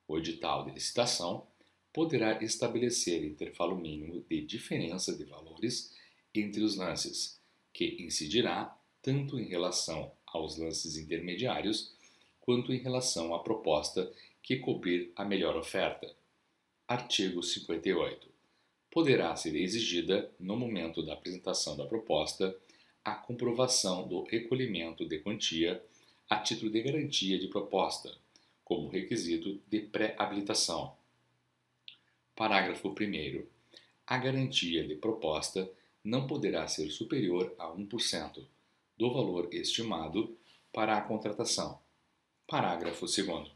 [SPEAKER 1] O edital de licitação poderá estabelecer intervalo mínimo de diferença de valores entre os lances, que incidirá tanto em relação aos lances intermediários quanto em relação à proposta que cobrir a melhor oferta. Artigo 58. Poderá ser exigida, no momento da apresentação da proposta, a comprovação do recolhimento de quantia a título de garantia de proposta, como requisito de pré-habilitação. Parágrafo 1º. A garantia de proposta não poderá ser superior a 1% do valor estimado para a contratação. Parágrafo 2º.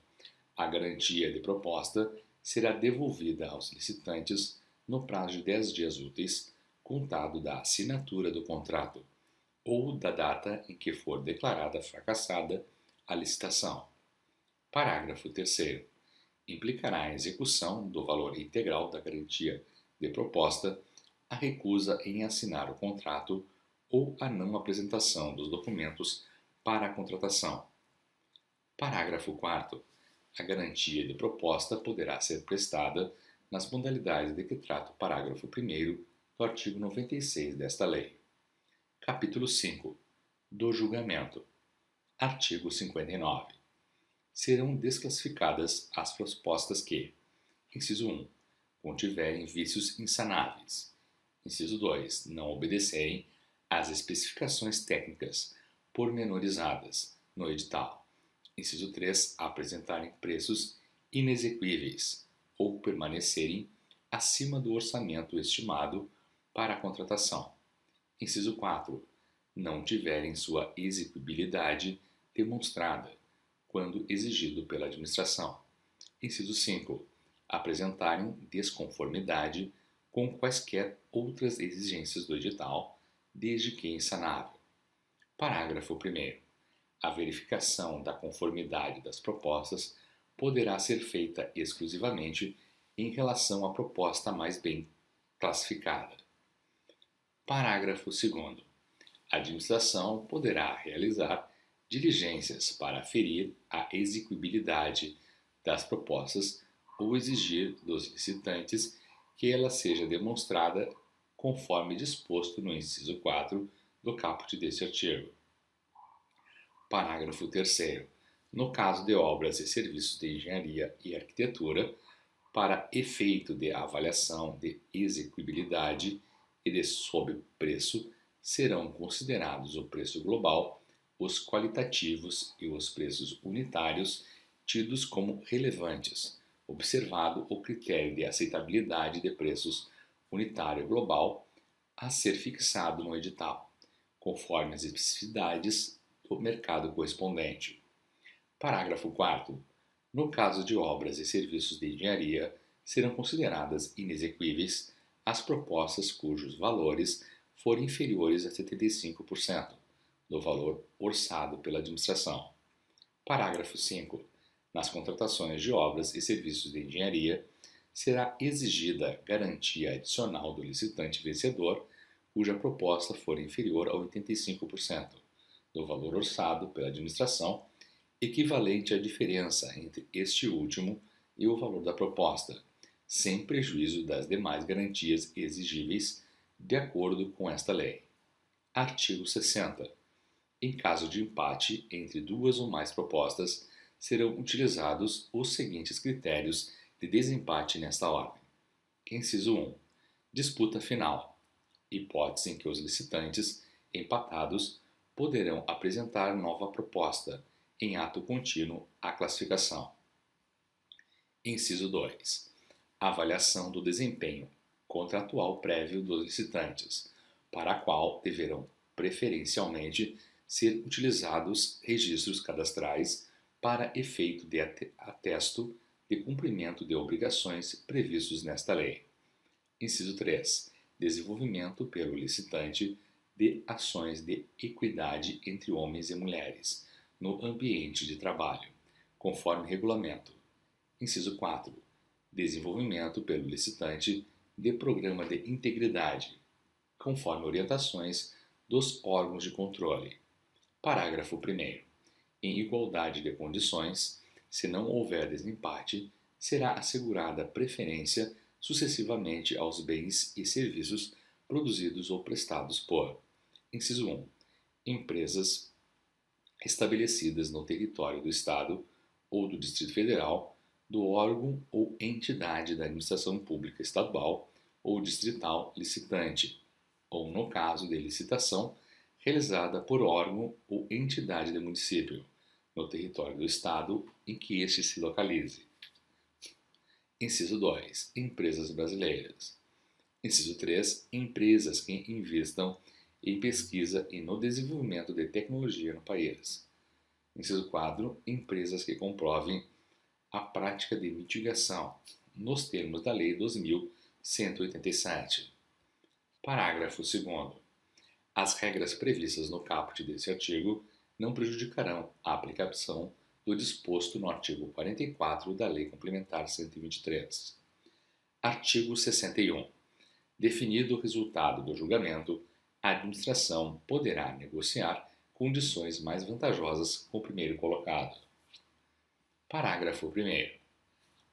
[SPEAKER 1] A garantia de proposta será devolvida aos licitantes no prazo de 10 dias úteis, contado da assinatura do contrato ou da data em que for declarada fracassada a licitação. Parágrafo 3º. Implicará a execução do valor integral da garantia de proposta a recusa em assinar o contrato ou a não apresentação dos documentos para a contratação. Parágrafo 4º. A garantia de proposta poderá ser prestada nas modalidades de que trata o parágrafo 1º do artigo 96 desta lei. Capítulo 5. Do julgamento. Artigo 59. Serão desclassificadas as propostas que: inciso 1. Contiverem vícios insanáveis. Inciso 2. Não obedecerem às especificações técnicas pormenorizadas no edital. Inciso 3. Apresentarem preços inexequíveis ou permanecerem acima do orçamento estimado para a contratação. Inciso 4. Não tiverem sua execuibilidade demonstrada, quando exigido pela administração. Inciso 5. Apresentarem desconformidade com quaisquer outras exigências do edital, desde que insanável. Parágrafo 1º. A verificação da conformidade das propostas poderá ser feita exclusivamente em relação à proposta mais bem classificada. Parágrafo 2º. A administração poderá realizar diligências para aferir a execuibilidade das propostas ou exigir dos licitantes que ela seja demonstrada conforme disposto no inciso 4 do caput deste artigo. Parágrafo 3º. No caso de obras e serviços de engenharia e arquitetura, para efeito de avaliação de execuibilidade e de sobrepreço, serão considerados o preço global, os qualitativos e os preços unitários tidos como relevantes, observado o critério de aceitabilidade de preços unitário global a ser fixado no edital, conforme as especificidades do mercado correspondente. Parágrafo 4º. No caso de obras e serviços de engenharia, serão consideradas inexequíveis as propostas cujos valores forem inferiores a 75% do valor orçado pela administração. Parágrafo 5º. Nas contratações de obras e serviços de engenharia, será exigida garantia adicional do licitante vencedor, cuja proposta for inferior a 85% do valor orçado pela administração, equivalente à diferença entre este último e o valor da proposta, sem prejuízo das demais garantias exigíveis de acordo com esta lei. Artigo 60. Em caso de empate entre duas ou mais propostas, serão utilizados os seguintes critérios de desempate nesta ordem. Inciso 1. Disputa final. Hipótese em que os licitantes empatados poderão apresentar nova proposta em ato contínuo à classificação. Inciso 2. Avaliação do desempenho contratual prévio dos licitantes, para a qual deverão preferencialmente ser utilizados registros cadastrais para efeito de atesto de cumprimento de obrigações previstos nesta lei. Inciso 3. Desenvolvimento pelo licitante de ações de equidade entre homens e mulheres no ambiente de trabalho, conforme regulamento. Inciso 4. Desenvolvimento pelo licitante de programa de integridade, conforme orientações dos órgãos de controle. Parágrafo 1º. Em igualdade de condições, se não houver desempate, será assegurada preferência sucessivamente aos bens e serviços produzidos ou prestados por: inciso 1. Empresas estabelecidas no território do Estado ou do Distrito Federal, do órgão ou entidade da administração pública estadual ou distrital licitante, ou no caso de licitação, realizada por órgão ou entidade do município, no território do Estado em que este se localize. Inciso 2. Empresas brasileiras. Inciso 3. Empresas que investam em pesquisa e no desenvolvimento de tecnologia no país. Inciso 4. Empresas que comprovem a prática de mitigação, nos termos da Lei 2.187. Parágrafo 2º. As regras previstas no caput desse artigo não prejudicarão a aplicação do disposto no artigo 44 da Lei Complementar 123. Artigo 61. Definido o resultado do julgamento, a administração poderá negociar condições mais vantajosas com o primeiro colocado. Parágrafo 1º.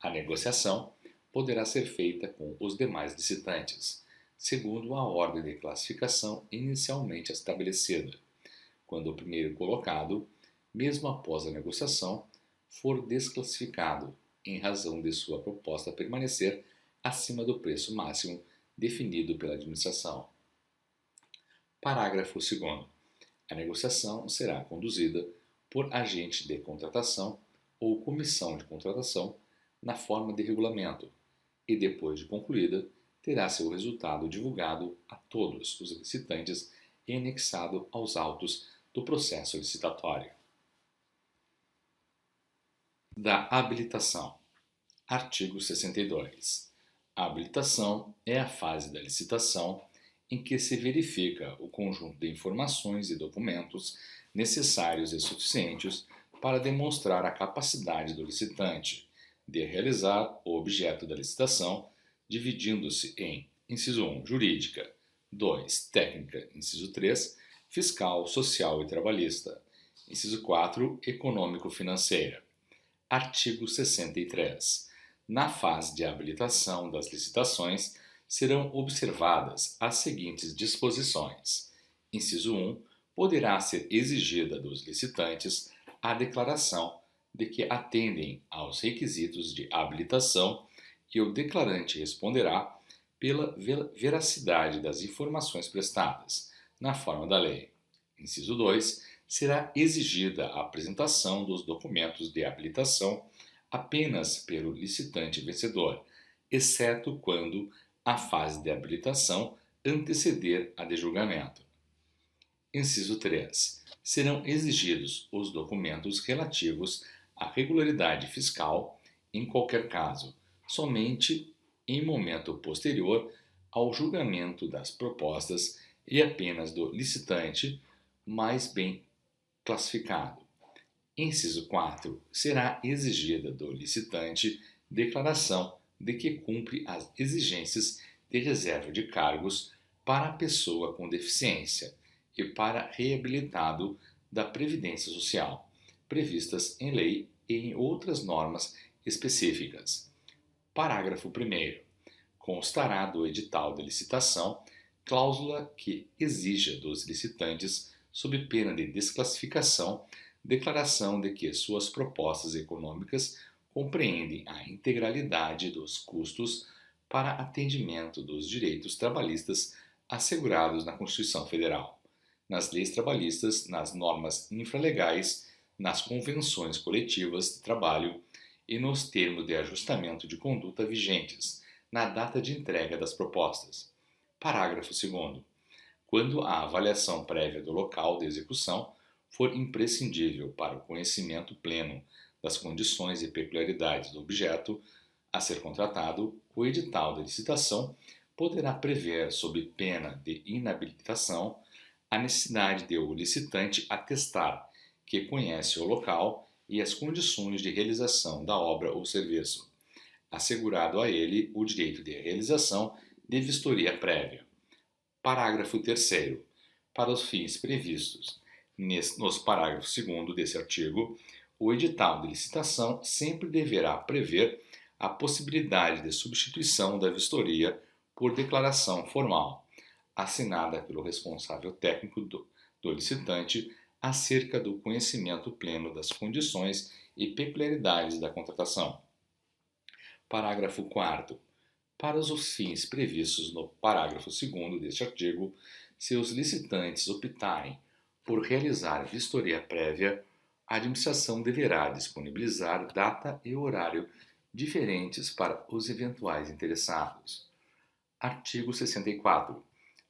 [SPEAKER 1] A negociação poderá ser feita com os demais licitantes, segundo a ordem de classificação inicialmente estabelecida, quando o primeiro colocado, mesmo após a negociação, for desclassificado em razão de sua proposta permanecer acima do preço máximo definido pela administração. Parágrafo 2º. A negociação será conduzida por agente de contratação ou comissão de contratação na forma de regulamento e, depois de concluída, terá seu resultado divulgado a todos os licitantes e anexado aos autos do processo licitatório. Da habilitação. Artigo 62. A habilitação é a fase da licitação em que se verifica o conjunto de informações e documentos necessários e suficientes para demonstrar a capacidade do licitante de realizar o objeto da licitação, dividindo-se em: inciso 1, jurídica; 2, técnica; inciso 3, fiscal, social e trabalhista; inciso 4, econômico-financeira. Artigo 63. Na fase de habilitação das licitações, serão observadas as seguintes disposições. Inciso 1. Poderá ser exigida dos licitantes a declaração de que atendem aos requisitos de habilitação e o declarante responderá pela veracidade das informações prestadas, na forma da lei. Inciso 2. Será exigida a apresentação dos documentos de habilitação apenas pelo licitante vencedor, exceto quando a fase de habilitação anteceder a de julgamento. Inciso 3. Serão exigidos os documentos relativos à regularidade fiscal, em qualquer caso, somente em momento posterior ao julgamento das propostas e apenas do licitante mais bem classificado. Inciso 4. Será exigida do licitante declaração de que cumpre as exigências de reserva de cargos para a pessoa com deficiência e para reabilitado da Previdência Social, previstas em lei e em outras normas específicas. Parágrafo 1º. Constará do edital de licitação cláusula que exija dos licitantes, sob pena de desclassificação, declaração de que suas propostas econômicas compreendem a integralidade dos custos para atendimento dos direitos trabalhistas assegurados na Constituição Federal, nas leis trabalhistas, nas normas infralegais, nas convenções coletivas de trabalho e nos termos de ajustamento de conduta vigentes, na data de entrega das propostas. Parágrafo 2º. Quando a avaliação prévia do local de execução for imprescindível para o conhecimento pleno das condições e peculiaridades do objeto a ser contratado, o edital de licitação poderá prever, sob pena de inabilitação, a necessidade de o licitante atestar que conhece o local e as condições de realização da obra ou serviço, assegurado a ele o direito de realização de vistoria prévia. Parágrafo 3º. Para os fins previstos nos parágrafos 2º desse artigo, o edital de licitação sempre deverá prever a possibilidade de substituição da vistoria por declaração formal, assinada pelo responsável técnico do licitante acerca do conhecimento pleno das condições e peculiaridades da contratação. Parágrafo 4º. Para os fins previstos no parágrafo 2º deste artigo, se os licitantes optarem por realizar vistoria prévia, a administração deverá disponibilizar data e horário diferentes para os eventuais interessados. Artigo 64.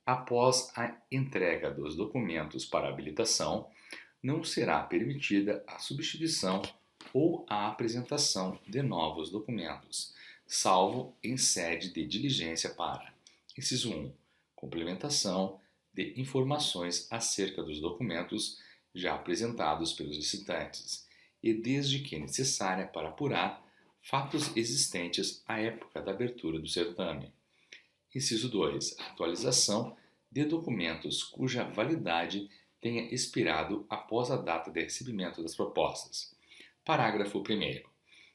[SPEAKER 1] Após a entrega dos documentos para habilitação, não será permitida a substituição ou a apresentação de novos documentos, salvo em sede de diligência para: inciso 1. Complementação de informações acerca dos documentos já apresentados pelos licitantes e desde que necessária para apurar fatos existentes à época da abertura do certame. Inciso 2. Atualização de documentos cuja validade tenha expirado após a data de recebimento das propostas. Parágrafo 1º.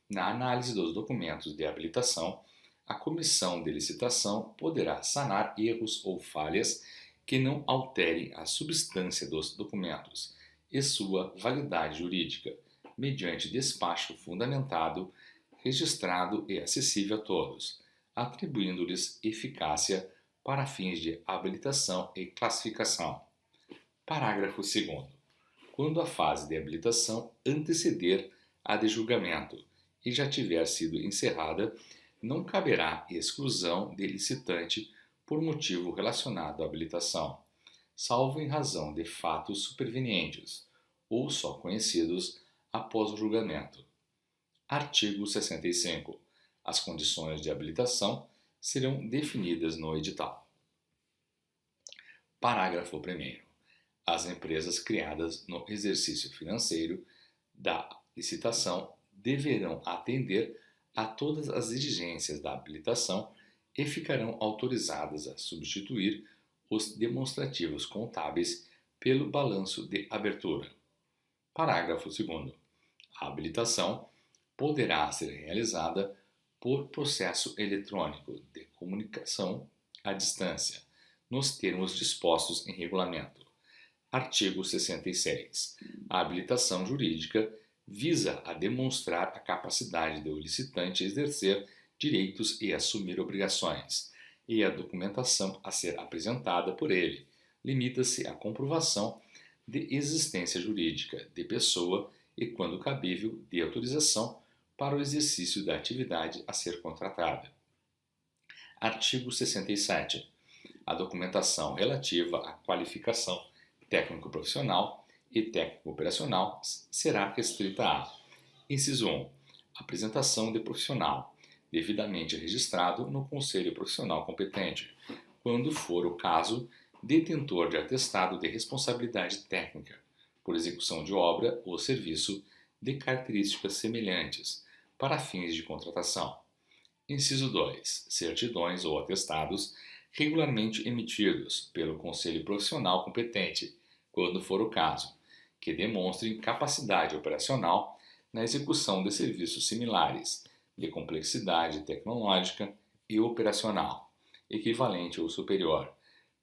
[SPEAKER 1] Na análise dos documentos de habilitação, A comissão de licitação poderá sanar erros ou falhas que não alterem a substância dos documentos e sua validade jurídica, mediante despacho fundamentado, registrado e acessível a todos, atribuindo-lhes eficácia para fins de habilitação e classificação. Parágrafo 2º. Quando a fase de habilitação anteceder a de julgamento e já tiver sido encerrada, não caberá exclusão de licitante por motivo relacionado à habilitação, salvo em razão de fatos supervenientes ou só conhecidos após o julgamento. Artigo 65. As condições de habilitação serão definidas no edital. Parágrafo 1º. As empresas criadas no exercício financeiro da licitação deverão atender a todas as exigências da habilitação e ficarão autorizadas a substituir os demonstrativos contábeis pelo balanço de abertura. Parágrafo 2º. A habilitação poderá ser realizada por processo eletrônico de comunicação à distância, nos termos dispostos em regulamento. Artigo 66. A habilitação jurídica visa a demonstrar a capacidade do licitante exercer direitos e assumir obrigações, e a documentação a ser apresentada por ele limita-se à comprovação de existência jurídica de pessoa e, quando cabível, de autorização para o exercício da atividade a ser contratada. Artigo 67. A documentação relativa à qualificação técnico-profissional e técnico-operacional será restrita a: inciso 1. Apresentação de profissional, devidamente registrado no Conselho Profissional competente, quando for o caso, detentor de atestado de responsabilidade técnica, por execução de obra ou serviço de características semelhantes, para fins de contratação. Inciso 2. Certidões ou atestados regularmente emitidos pelo Conselho Profissional competente, quando for o caso, que demonstrem capacidade operacional na execução de serviços similares, de complexidade tecnológica e operacional, equivalente ou superior,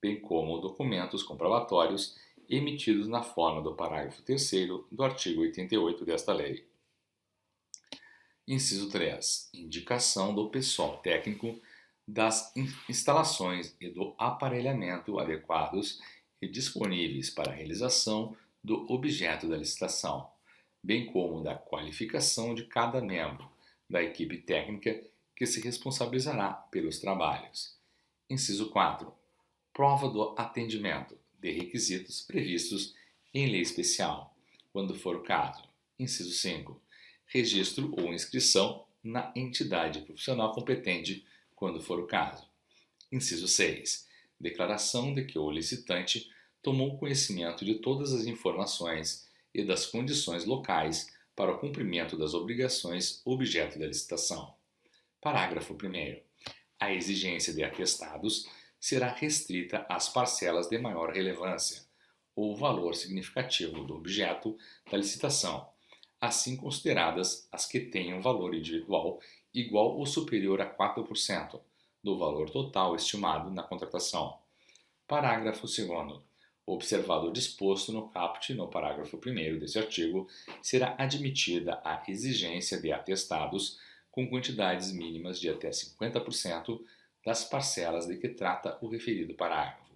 [SPEAKER 1] bem como documentos comprobatórios emitidos na forma do parágrafo 3º do artigo 88 desta lei. Inciso 3. Indicação do pessoal técnico das instalações e do aparelhamento adequados e disponíveis para a realização do objeto da licitação, bem como da qualificação de cada membro da equipe técnica que se responsabilizará pelos trabalhos. Inciso 4. Prova do atendimento de requisitos previstos em lei especial, quando for o caso. Inciso 5. Registro ou inscrição na entidade profissional competente, quando for o caso. Inciso 6. Declaração de que o licitante tomou conhecimento de todas as informações e das condições locais para o cumprimento das obrigações objeto da licitação. Parágrafo 1º. A exigência de atestados será restrita às parcelas de maior relevância ou valor significativo do objeto da licitação, assim consideradas as que tenham valor individual igual ou superior a 4% do valor total estimado na contratação. Parágrafo 2º. Observado o disposto no caput no parágrafo 1º deste artigo, será admitida a exigência de atestados com quantidades mínimas de até 50% das parcelas de que trata o referido parágrafo,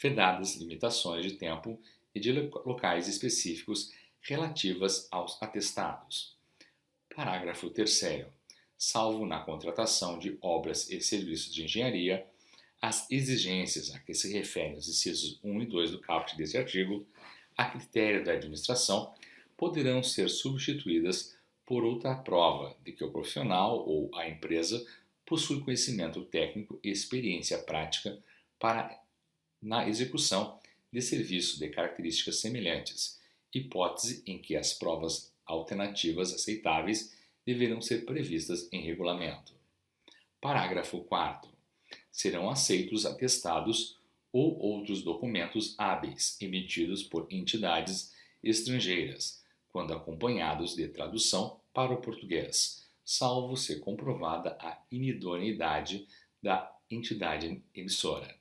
[SPEAKER 1] vedadas limitações de tempo e de locais específicos relativas aos atestados. Parágrafo 3º. Salvo na contratação de obras e serviços de engenharia, as exigências a que se referem os incisos 1 e 2 do caput deste artigo, a critério da administração, poderão ser substituídas por outra prova de que o profissional ou a empresa possui conhecimento técnico e experiência prática na execução de serviços de características semelhantes, hipótese em que as provas alternativas aceitáveis deverão ser previstas em regulamento. Parágrafo 4º. Serão aceitos atestados ou outros documentos hábeis emitidos por entidades estrangeiras, quando acompanhados de tradução para o português, salvo ser comprovada a inidoneidade da entidade emissora.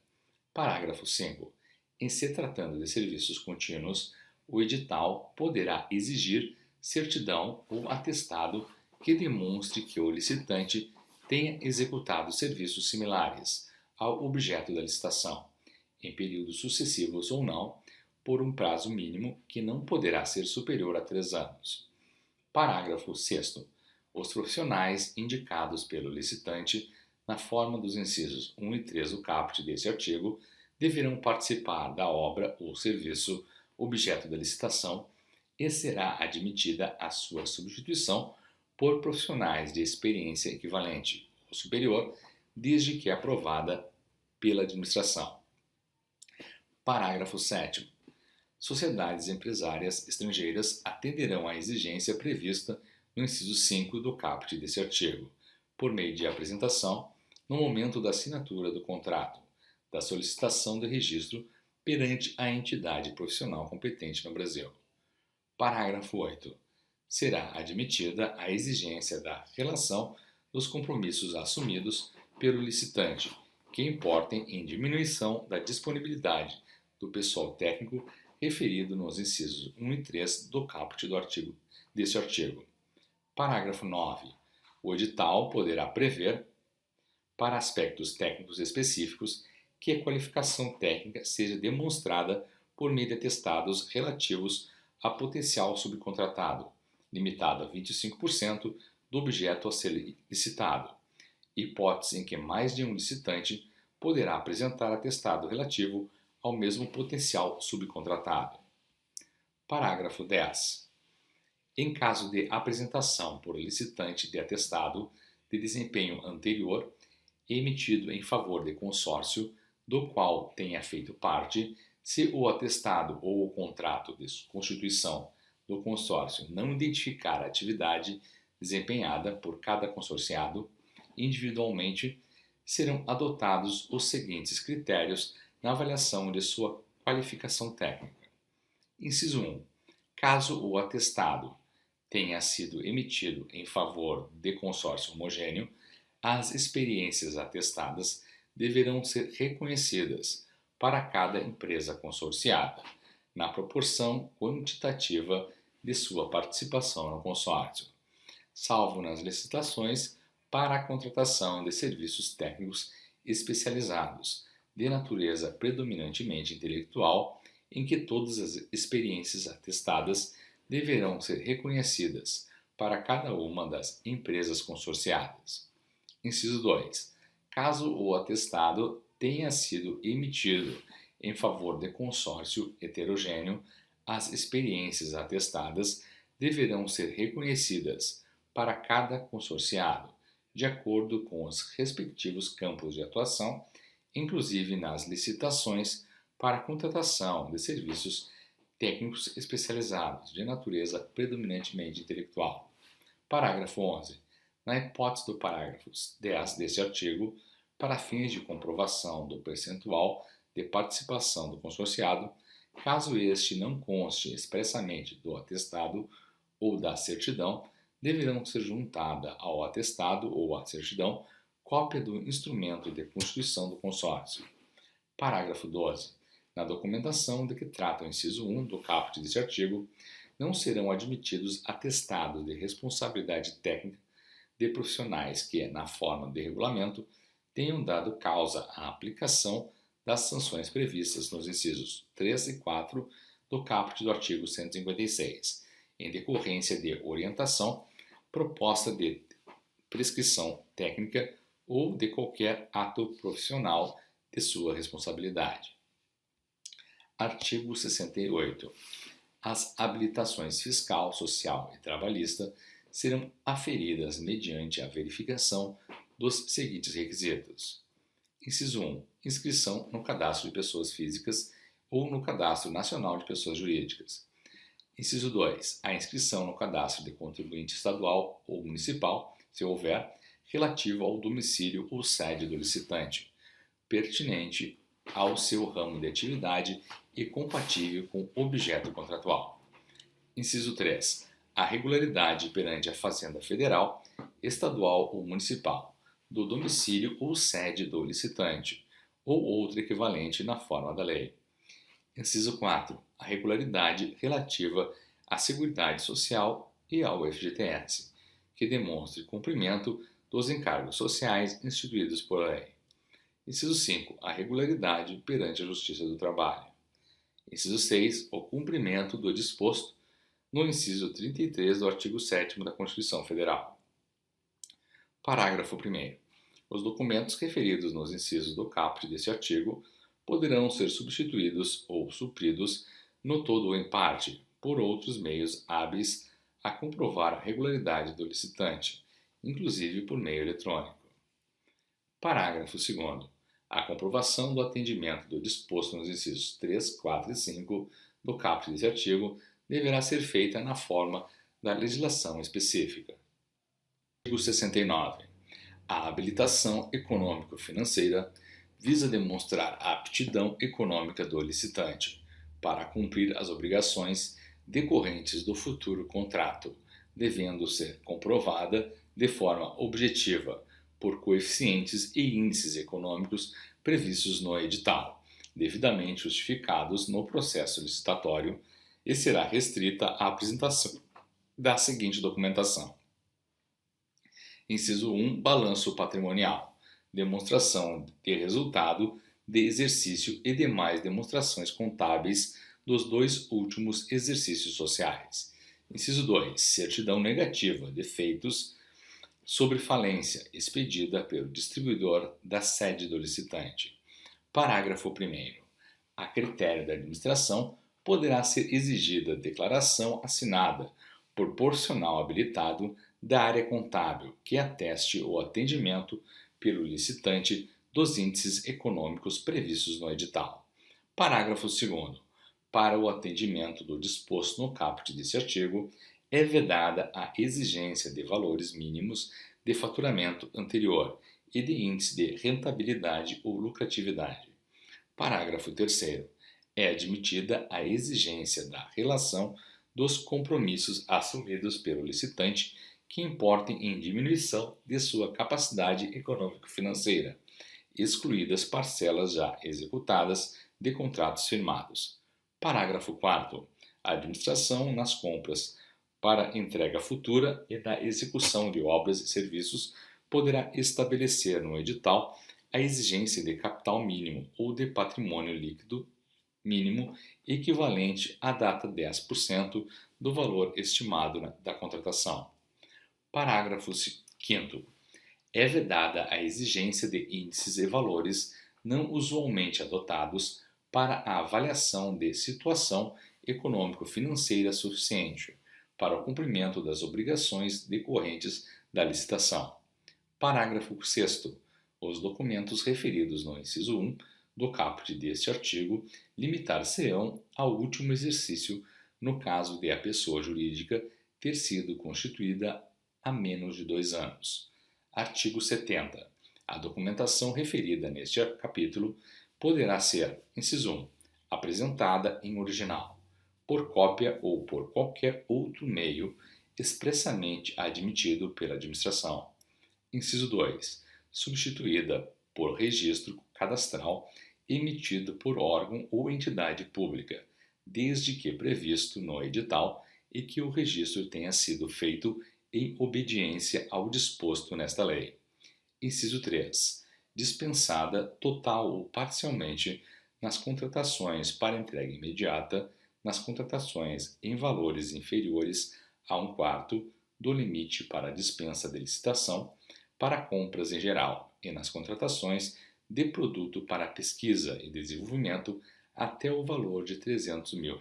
[SPEAKER 1] Parágrafo 5. Em se tratando de serviços contínuos, o edital poderá exigir certidão ou atestado que demonstre que o licitante tenha executado serviços similares ao objeto da licitação, em períodos sucessivos ou não, por um prazo mínimo que não poderá ser superior a 3 anos. Parágrafo 6º. Os profissionais indicados pelo licitante na forma dos incisos 1 e 3 do caput deste artigo deverão participar da obra ou serviço objeto da licitação e será admitida a sua substituição por profissionais de experiência equivalente ou superior, desde que aprovada pela administração. Parágrafo 7º. Sociedades empresárias estrangeiras atenderão à exigência prevista no inciso 5 do caput desse artigo, por meio de apresentação, no momento da assinatura do contrato, da solicitação de registro perante a entidade profissional competente no Brasil. Parágrafo 8. Será admitida a exigência da relação dos compromissos assumidos pelo licitante, que importem em diminuição da disponibilidade do pessoal técnico referido nos incisos 1 e 3 do caput deste artigo. Parágrafo 9. O edital poderá prever, para aspectos técnicos específicos, que a qualificação técnica seja demonstrada por meio de atestados relativos a potencial subcontratado, limitado a 25% do objeto a ser licitado, hipótese em que mais de um licitante poderá apresentar atestado relativo ao mesmo potencial subcontratado. Parágrafo 10. Em caso de apresentação por licitante de atestado de desempenho anterior emitido em favor de consórcio do qual tenha feito parte, se o atestado ou o contrato de constituição do consórcio não identificar a atividade desempenhada por cada consorciado individualmente, serão adotados os seguintes critérios na avaliação de sua qualificação técnica. Inciso 1. Caso o atestado tenha sido emitido em favor de consórcio homogêneo, as experiências atestadas deverão ser reconhecidas para cada empresa consorciada, na proporção quantitativa de sua participação no consórcio, salvo nas licitações para a contratação de serviços técnicos especializados, de natureza predominantemente intelectual, em que todas as experiências atestadas deverão ser reconhecidas para cada uma das empresas consorciadas. Inciso 2. Caso o atestado tenha sido emitido em favor de consórcio heterogêneo, as experiências atestadas deverão ser reconhecidas para cada consorciado, de acordo com os respectivos campos de atuação, inclusive nas licitações para a contratação de serviços técnicos especializados, de natureza predominantemente intelectual. Parágrafo 11. Na hipótese do parágrafo 10 deste artigo, para fins de comprovação do percentual de participação do consorciado, caso este não conste expressamente do atestado ou da certidão, deverão ser juntada ao atestado ou à certidão cópia do instrumento de constituição do consórcio. Parágrafo 12. Na documentação de que trata o inciso 1 do caput deste artigo, não serão admitidos atestados de responsabilidade técnica de profissionais que, na forma de regulamento, tenham dado causa à aplicação das sanções previstas nos incisos 3 e 4 do caput do artigo 156, em decorrência de orientação, proposta de prescrição técnica ou de qualquer ato profissional de sua responsabilidade. Artigo 68. As habilitações fiscal, social e trabalhista serão aferidas mediante a verificação dos seguintes requisitos. Inciso 1. Inscrição no cadastro de pessoas físicas ou no cadastro nacional de pessoas jurídicas. Inciso 2. A inscrição no cadastro de contribuinte estadual ou municipal, se houver, relativo ao domicílio ou sede do licitante, pertinente ao seu ramo de atividade e compatível com o objeto contratual. Inciso 3. a regularidade perante a Fazenda Federal, estadual ou municipal, do domicílio ou sede do licitante, ou outro equivalente na forma da lei. Inciso 4. A regularidade relativa à Seguridade Social e ao FGTS, que demonstre cumprimento dos encargos sociais instituídos por lei. Inciso 5. A regularidade perante a Justiça do Trabalho. Inciso 6. O cumprimento do disposto no inciso 33 do artigo 7º da Constituição Federal. Parágrafo 1º. Os documentos referidos nos incisos do caput deste artigo poderão ser substituídos ou supridos no todo ou em parte por outros meios hábeis a comprovar a regularidade do licitante, inclusive por meio eletrônico. Parágrafo 2º. A comprovação do atendimento do disposto nos incisos 3, 4 e 5 do caput deste artigo deverá ser feita na forma da legislação específica. Artigo 69. A habilitação econômico-financeira visa demonstrar a aptidão econômica do licitante para cumprir as obrigações decorrentes do futuro contrato, devendo ser comprovada de forma objetiva por coeficientes e índices econômicos previstos no edital, devidamente justificados no processo licitatório, e será restrita à apresentação da seguinte documentação. Inciso 1. Balanço patrimonial. Demonstração de resultado de exercício e demais demonstrações contábeis dos 2 últimos exercícios sociais. Inciso 2. Certidão negativa de feitos sobre falência expedida pelo distribuidor da sede do licitante. Parágrafo 1º. A critério da administração poderá ser exigida declaração assinada por profissional habilitado da área contábil que ateste o atendimento pelo licitante dos índices econômicos previstos no edital. Parágrafo 2º. Para o atendimento do disposto no caput deste artigo, é vedada a exigência de valores mínimos de faturamento anterior e de índice de rentabilidade ou lucratividade. Parágrafo 3º. É admitida a exigência da relação dos compromissos assumidos pelo licitante que importem em diminuição de sua capacidade econômico-financeira, excluídas parcelas já executadas de contratos firmados. Parágrafo 4º. A administração nas compras para entrega futura e na execução de obras e serviços poderá estabelecer no edital a exigência de capital mínimo ou de patrimônio líquido mínimo equivalente à data 10% do valor estimado da contratação. Parágrafo 5º. É vedada a exigência de índices e valores não usualmente adotados para a avaliação de situação econômico-financeira suficiente para o cumprimento das obrigações decorrentes da licitação. Parágrafo 6º. Os documentos referidos no inciso 1 do caput deste artigo limitar-se-ão ao último exercício no caso de a pessoa jurídica ter sido constituída há menos de 2 anos. Artigo 70. A documentação referida neste capítulo poderá ser, inciso 1, apresentada em original, por cópia ou por qualquer outro meio expressamente admitido pela administração. Inciso 2. Substituída por registro cadastral emitido por órgão ou entidade pública, desde que previsto no edital e que o registro tenha sido feito em obediência ao disposto nesta lei. Inciso 3. Dispensada total ou parcialmente nas contratações para entrega imediata, nas contratações em valores inferiores a 1/4 do limite para dispensa de licitação, para compras em geral e nas contratações de produto para pesquisa e desenvolvimento até o valor de R$300 mil.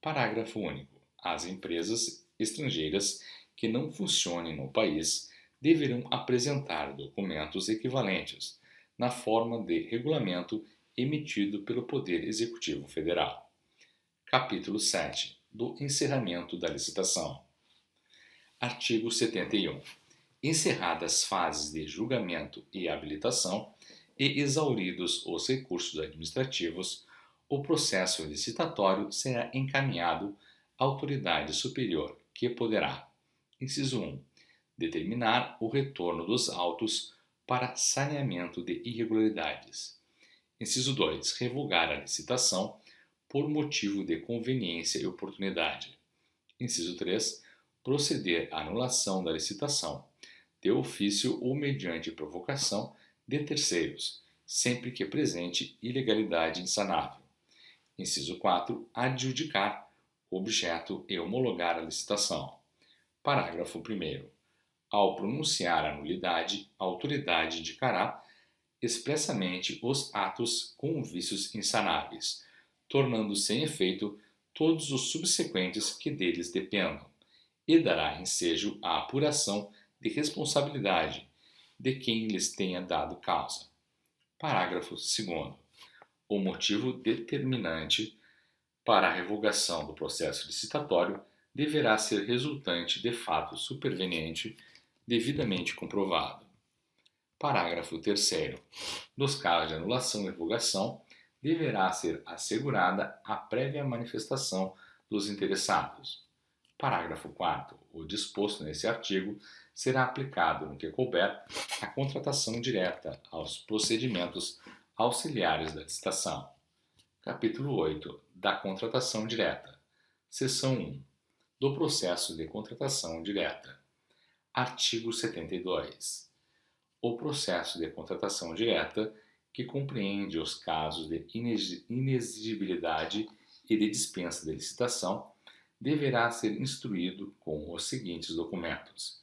[SPEAKER 1] Parágrafo único. As empresas estrangeiras que não funcionem no país deverão apresentar documentos equivalentes na forma de regulamento emitido pelo Poder Executivo Federal. Capítulo 7. Do encerramento da licitação. Artigo 71. Encerradas fases de julgamento e habilitação e exauridos os recursos administrativos, o processo licitatório será encaminhado à autoridade superior que poderá: inciso 1. Determinar o retorno dos autos para saneamento de irregularidades. Inciso 2. Revogar a licitação por motivo de conveniência e oportunidade. Inciso 3. Proceder à anulação da licitação, de ofício ou mediante provocação de terceiros, sempre que presente ilegalidade insanável. Inciso 4. Adjudicar o objeto e homologar a licitação. Parágrafo 1º. Ao pronunciar a nulidade, a autoridade indicará expressamente os atos com vícios insanáveis, tornando sem efeito todos os subsequentes que deles dependam, e dará ensejo à apuração de responsabilidade de quem lhes tenha dado causa. Parágrafo 2º. O motivo determinante para a revogação do processo licitatório deverá ser resultante de fato superveniente devidamente comprovado. Parágrafo 3º. Nos casos de anulação e revogação, deverá ser assegurada a prévia manifestação dos interessados. Parágrafo 4º. O disposto nesse artigo será aplicado, no que couber, à contratação direta, aos procedimentos auxiliares da licitação. Capítulo 8. Da contratação direta. Seção 1. Do processo de contratação direta. Artigo 72. O processo de contratação direta, que compreende os casos de inexigibilidade e de dispensa de licitação, deverá ser instruído com os seguintes documentos.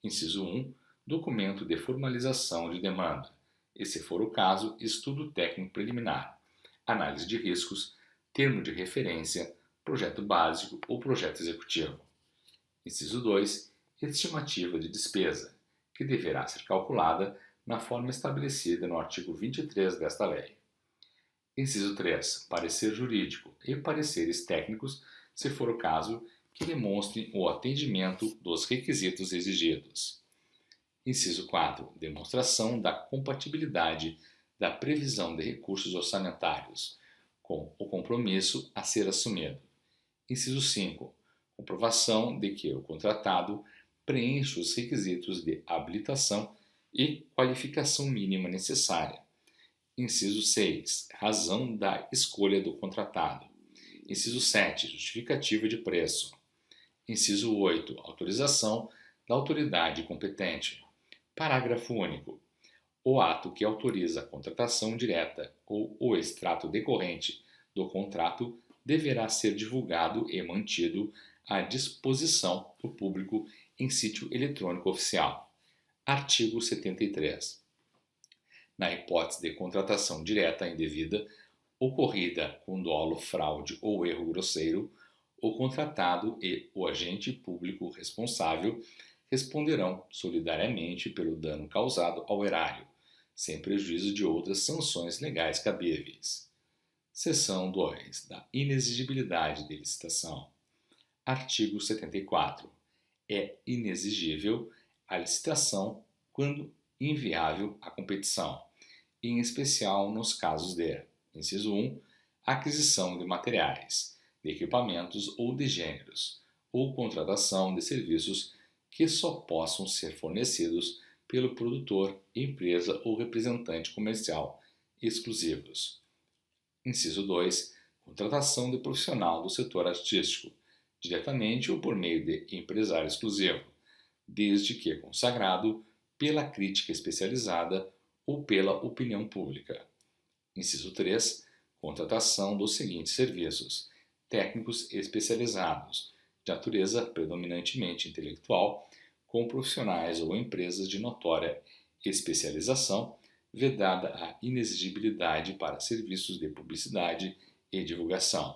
[SPEAKER 1] Inciso 1. Documento de formalização de demanda, e, se for o caso, estudo técnico preliminar, análise de riscos, termo de referência, projeto básico ou projeto executivo. Inciso 2. Estimativa de despesa, que deverá ser calculada na forma estabelecida no artigo 23 desta lei. Inciso 3. Parecer jurídico e pareceres técnicos, se for o caso, que demonstrem o atendimento dos requisitos exigidos. Inciso 4. Demonstração da compatibilidade da previsão de recursos orçamentários com o compromisso a ser assumido. Inciso 5. Comprovação de que o contratado preenche os requisitos de habilitação e qualificação mínima necessária. Inciso 6. Razão da escolha do contratado. Inciso 7. Justificativa de preço. Inciso 8. Autorização da autoridade competente. Parágrafo único. O ato que autoriza a contratação direta ou o extrato decorrente do contrato deverá ser divulgado e mantido à disposição do público em sítio eletrônico oficial. Artigo 73. Na hipótese de contratação direta indevida, ocorrida com dolo, fraude ou erro grosseiro, o contratado e o agente público responsável responderão solidariamente pelo dano causado ao erário, sem prejuízo de outras sanções legais cabíveis. Seção 2. Da inexigibilidade de licitação. Artigo 74. É inexigível a licitação quando inviável a competição, em especial nos casos de: inciso 1. Aquisição de materiais, de equipamentos ou de gêneros, ou contratação de serviços que só possam ser fornecidos pelo produtor, empresa ou representante comercial exclusivos. Inciso 2. Contratação de profissional do setor artístico, diretamente ou por meio de empresário exclusivo, desde que consagrado pela crítica especializada ou pela opinião pública. Inciso 3. Contratação dos seguintes serviços: técnicos especializados, de natureza predominantemente intelectual, com profissionais ou empresas de notória especialização, vedada a inexigibilidade para serviços de publicidade e divulgação.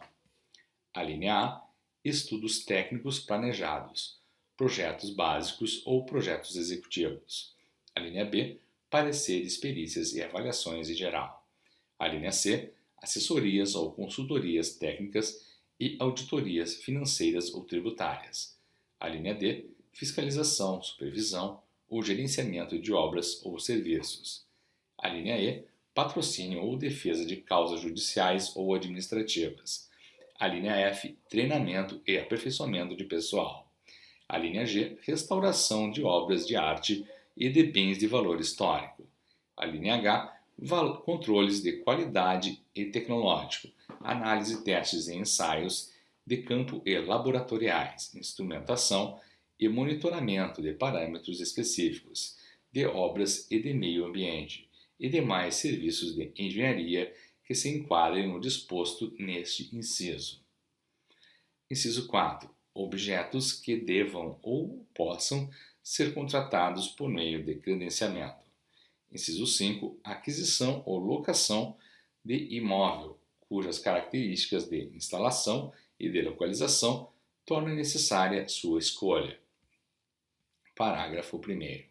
[SPEAKER 1] A linha A. Estudos técnicos planejados, projetos básicos ou projetos executivos. A linha B. Pareceres, perícias e avaliações em geral. A linha C. Assessorias ou consultorias técnicas e auditorias financeiras ou tributárias. A linha D. Fiscalização, supervisão ou gerenciamento de obras ou serviços. A linha E. Patrocínio ou defesa de causas judiciais ou administrativas. A linha F. Treinamento e aperfeiçoamento de pessoal. A linha G, restauração de obras de arte e de bens de valor histórico. A linha H, controles de qualidade e tecnológico, análise, testes e ensaios de campo e laboratoriais, instrumentação e monitoramento de parâmetros específicos, de obras e de meio ambiente, e demais serviços de engenharia que se enquadrem no disposto neste inciso. Inciso 4. Objetos que devam ou possam ser contratados por meio de credenciamento. Inciso 5. Aquisição ou locação de imóvel, cujas características de instalação e de localização tornem necessária sua escolha. Parágrafo 1º.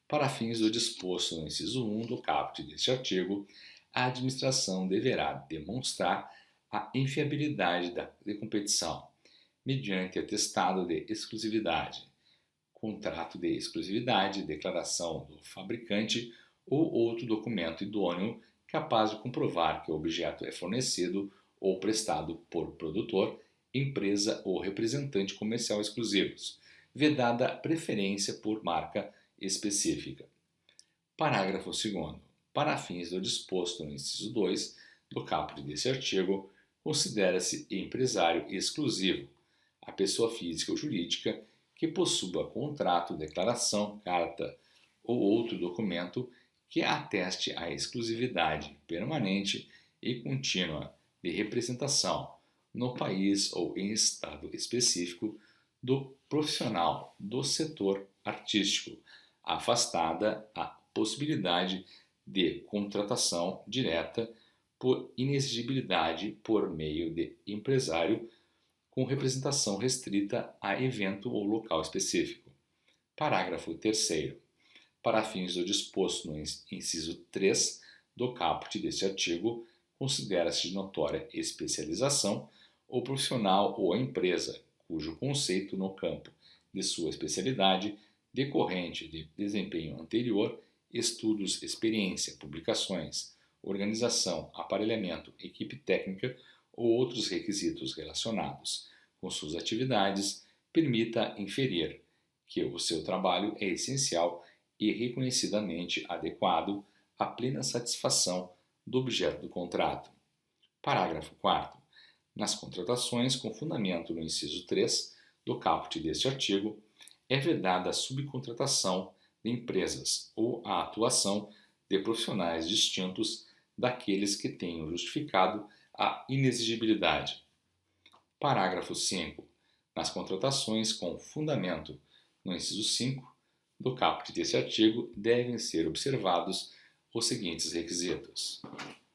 [SPEAKER 1] Para fins do disposto no inciso 1 do caput deste artigo, a administração deverá demonstrar a inviabilidade de competição, mediante atestado de exclusividade, contrato de exclusividade, declaração do fabricante ou outro documento idôneo capaz de comprovar que o objeto é fornecido ou prestado por produtor, empresa ou representante comercial exclusivos, vedada preferência por marca específica. Parágrafo 2º. Para fins do disposto no inciso 2 do caput deste artigo, considera-se empresário exclusivo a pessoa física ou jurídica que possua contrato, declaração, carta ou outro documento que ateste a exclusividade permanente e contínua de representação no país ou em estado específico do profissional do setor artístico, afastada a possibilidade de contratação direta por inexigibilidade por meio de empresário com representação restrita a evento ou local específico. Parágrafo 3º. Para fins do disposto no inciso 3 do caput deste artigo, considera-se de notória especialização o profissional ou a empresa cujo conceito no campo de sua especialidade decorrente de desempenho anterior, estudos, experiência, publicações, organização, aparelhamento, equipe técnica ou outros requisitos relacionados com suas atividades, permita inferir que o seu trabalho é essencial e reconhecidamente adequado à plena satisfação do objeto do contrato. Parágrafo 4º. Nas contratações com fundamento no inciso 3 do caput deste artigo, é vedada a subcontratação de empresas ou a atuação de profissionais distintos daqueles que tenham justificado a inexigibilidade. Parágrafo 5. Nas contratações com fundamento no inciso 5 do caput deste artigo, devem ser observados os seguintes requisitos.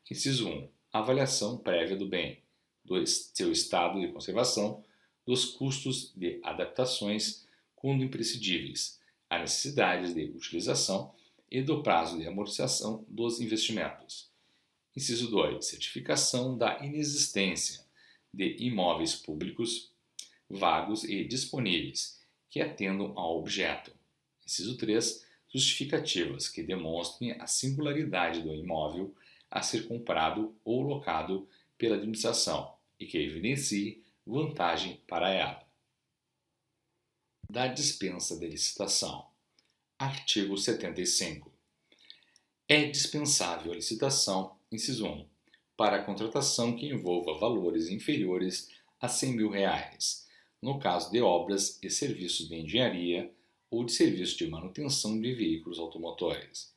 [SPEAKER 1] Inciso 1. Avaliação prévia do bem, do seu estado de conservação, dos custos de adaptações quando imprescindíveis, a necessidades de utilização e do prazo de amortização dos investimentos. Inciso 2. Certificação da inexistência de imóveis públicos vagos e disponíveis que atendam ao objeto. Inciso 3. Justificativas que demonstrem a singularidade do imóvel a ser comprado ou locado pela administração e que evidencie vantagem para ela. Da dispensa de licitação. Artigo 75. É dispensável a licitação, inciso 1, para a contratação que envolva valores inferiores a R$ 100.000, no caso de obras e serviços de engenharia ou de serviço de manutenção de veículos automotores.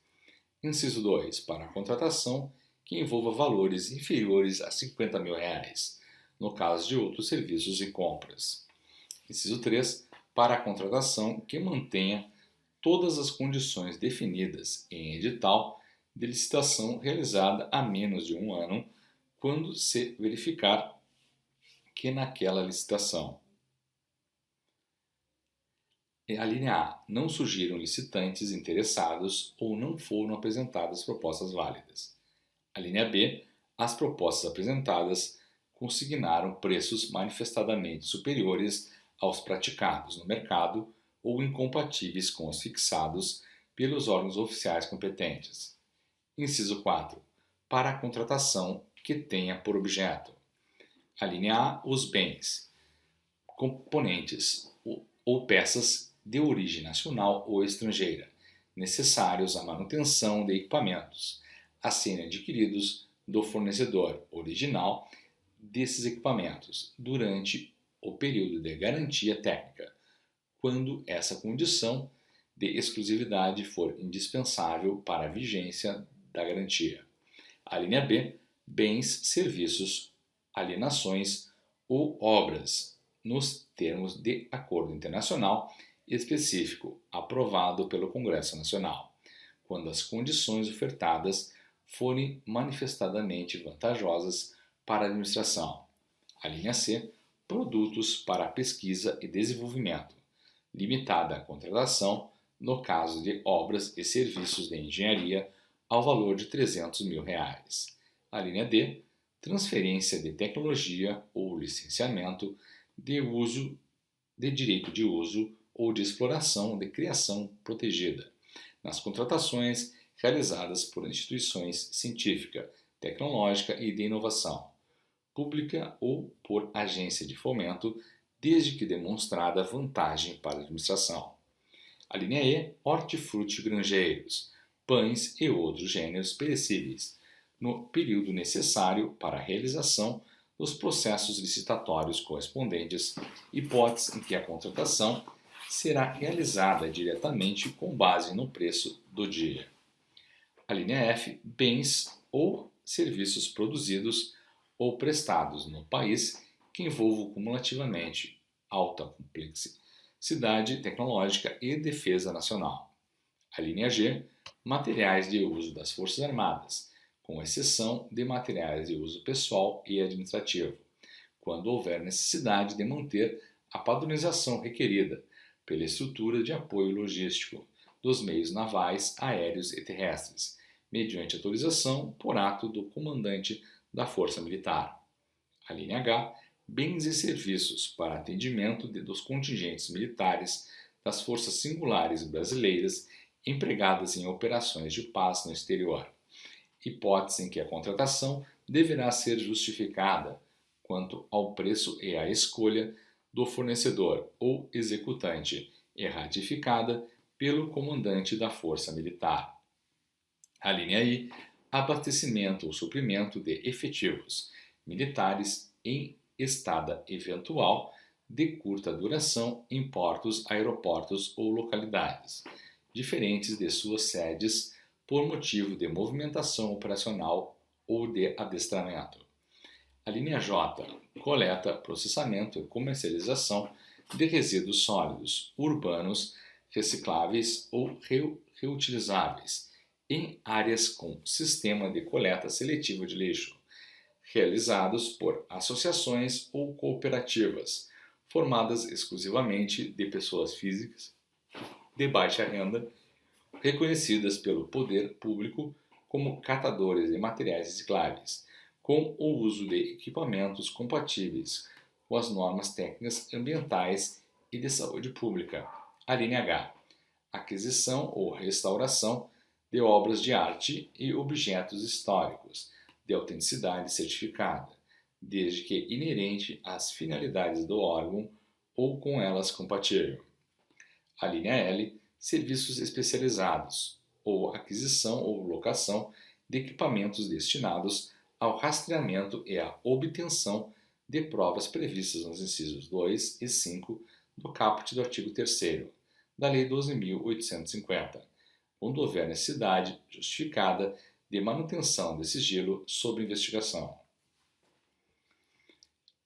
[SPEAKER 1] Inciso 2, para a contratação que envolva valores inferiores a R$ 50.000, no caso de outros serviços e compras. Inciso 3, para a contratação que mantenha todas as condições definidas em edital de licitação realizada há menos de um ano, quando se verificar que naquela licitação: a linha A. Não surgiram licitantes interessados ou não foram apresentadas propostas válidas. A linha B. As propostas apresentadas consignaram preços manifestadamente superiores aos praticados no mercado ou incompatíveis com os fixados pelos órgãos oficiais competentes. Inciso 4. Para a contratação que tenha por objeto: a linha A. Os bens, componentes ou peças de origem nacional ou estrangeira, necessários à manutenção de equipamentos, a serem adquiridos do fornecedor original desses equipamentos durante o período de garantia técnica, quando essa condição de exclusividade for indispensável para a vigência da garantia. A linha B, bens, serviços, alienações ou obras, nos termos de acordo internacional específico aprovado pelo Congresso Nacional, quando as condições ofertadas forem manifestadamente vantajosas para a administração. A linha C, produtos para pesquisa e desenvolvimento, limitada à contratação no caso de obras e serviços de engenharia ao valor de R$300 mil. A linha D, transferência de tecnologia ou licenciamento de uso de direito de uso ou de exploração de criação protegida, nas contratações realizadas por instituições científica, tecnológica e de inovação, pública ou por agência de fomento, desde que demonstrada vantagem para a administração. A linha E, hortifruti grangeiros, pães e outros gêneros perecíveis, no período necessário para a realização dos processos licitatórios correspondentes, hipótese em que a contratação será realizada diretamente com base no preço do dia. A linha F, bens ou serviços produzidos ou prestados no país que envolvam cumulativamente alta complexidade tecnológica e defesa nacional. A linha G, materiais de uso das Forças Armadas, com exceção de materiais de uso pessoal e administrativo, quando houver necessidade de manter a padronização requerida pela estrutura de apoio logístico dos meios navais, aéreos e terrestres, mediante autorização por ato do comandante da Força Militar. A linha H, bens e serviços para atendimento dos contingentes militares das Forças Singulares brasileiras empregadas em operações de paz no exterior, hipótese em que a contratação deverá ser justificada quanto ao preço e à escolha do fornecedor ou executante e ratificada pelo comandante da Força Militar. A linha I, abastecimento ou suprimento de efetivos militares em estada eventual de curta duração em portos, aeroportos ou localidades diferentes de suas sedes por motivo de movimentação operacional ou de adestramento. A linha J, coleta, processamento e comercialização de resíduos sólidos, urbanos, recicláveis ou reutilizáveis em áreas com sistema de coleta seletiva de lixo, realizados por associações ou cooperativas, formadas exclusivamente de pessoas físicas de baixa renda, reconhecidas pelo poder público como catadores de materiais recicláveis, com o uso de equipamentos compatíveis com as normas técnicas ambientais e de saúde pública. A linha H, aquisição ou restauração de obras de arte e objetos históricos de autenticidade certificada, desde que inerente às finalidades do órgão ou com elas compatível. A linha L, serviços especializados, ou aquisição ou locação de equipamentos destinados ao rastreamento e à obtenção de provas previstas nos incisos 2 e 5 do caput do artigo 3º da Lei 12.850, quando houver necessidade justificada de manutenção de sigilo sob investigação.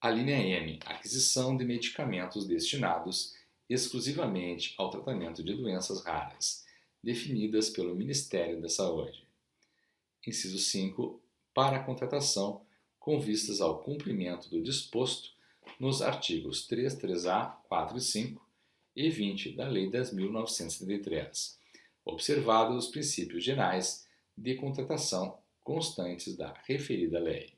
[SPEAKER 1] A linha M, aquisição de medicamentos destinados exclusivamente ao tratamento de doenças raras, definidas pelo Ministério da Saúde. Inciso 5, para a contratação com vistas ao cumprimento do disposto nos artigos 3, 3A, 4 e 5 e 20 da Lei 10.933, observados os princípios gerais de contratação constantes da referida lei.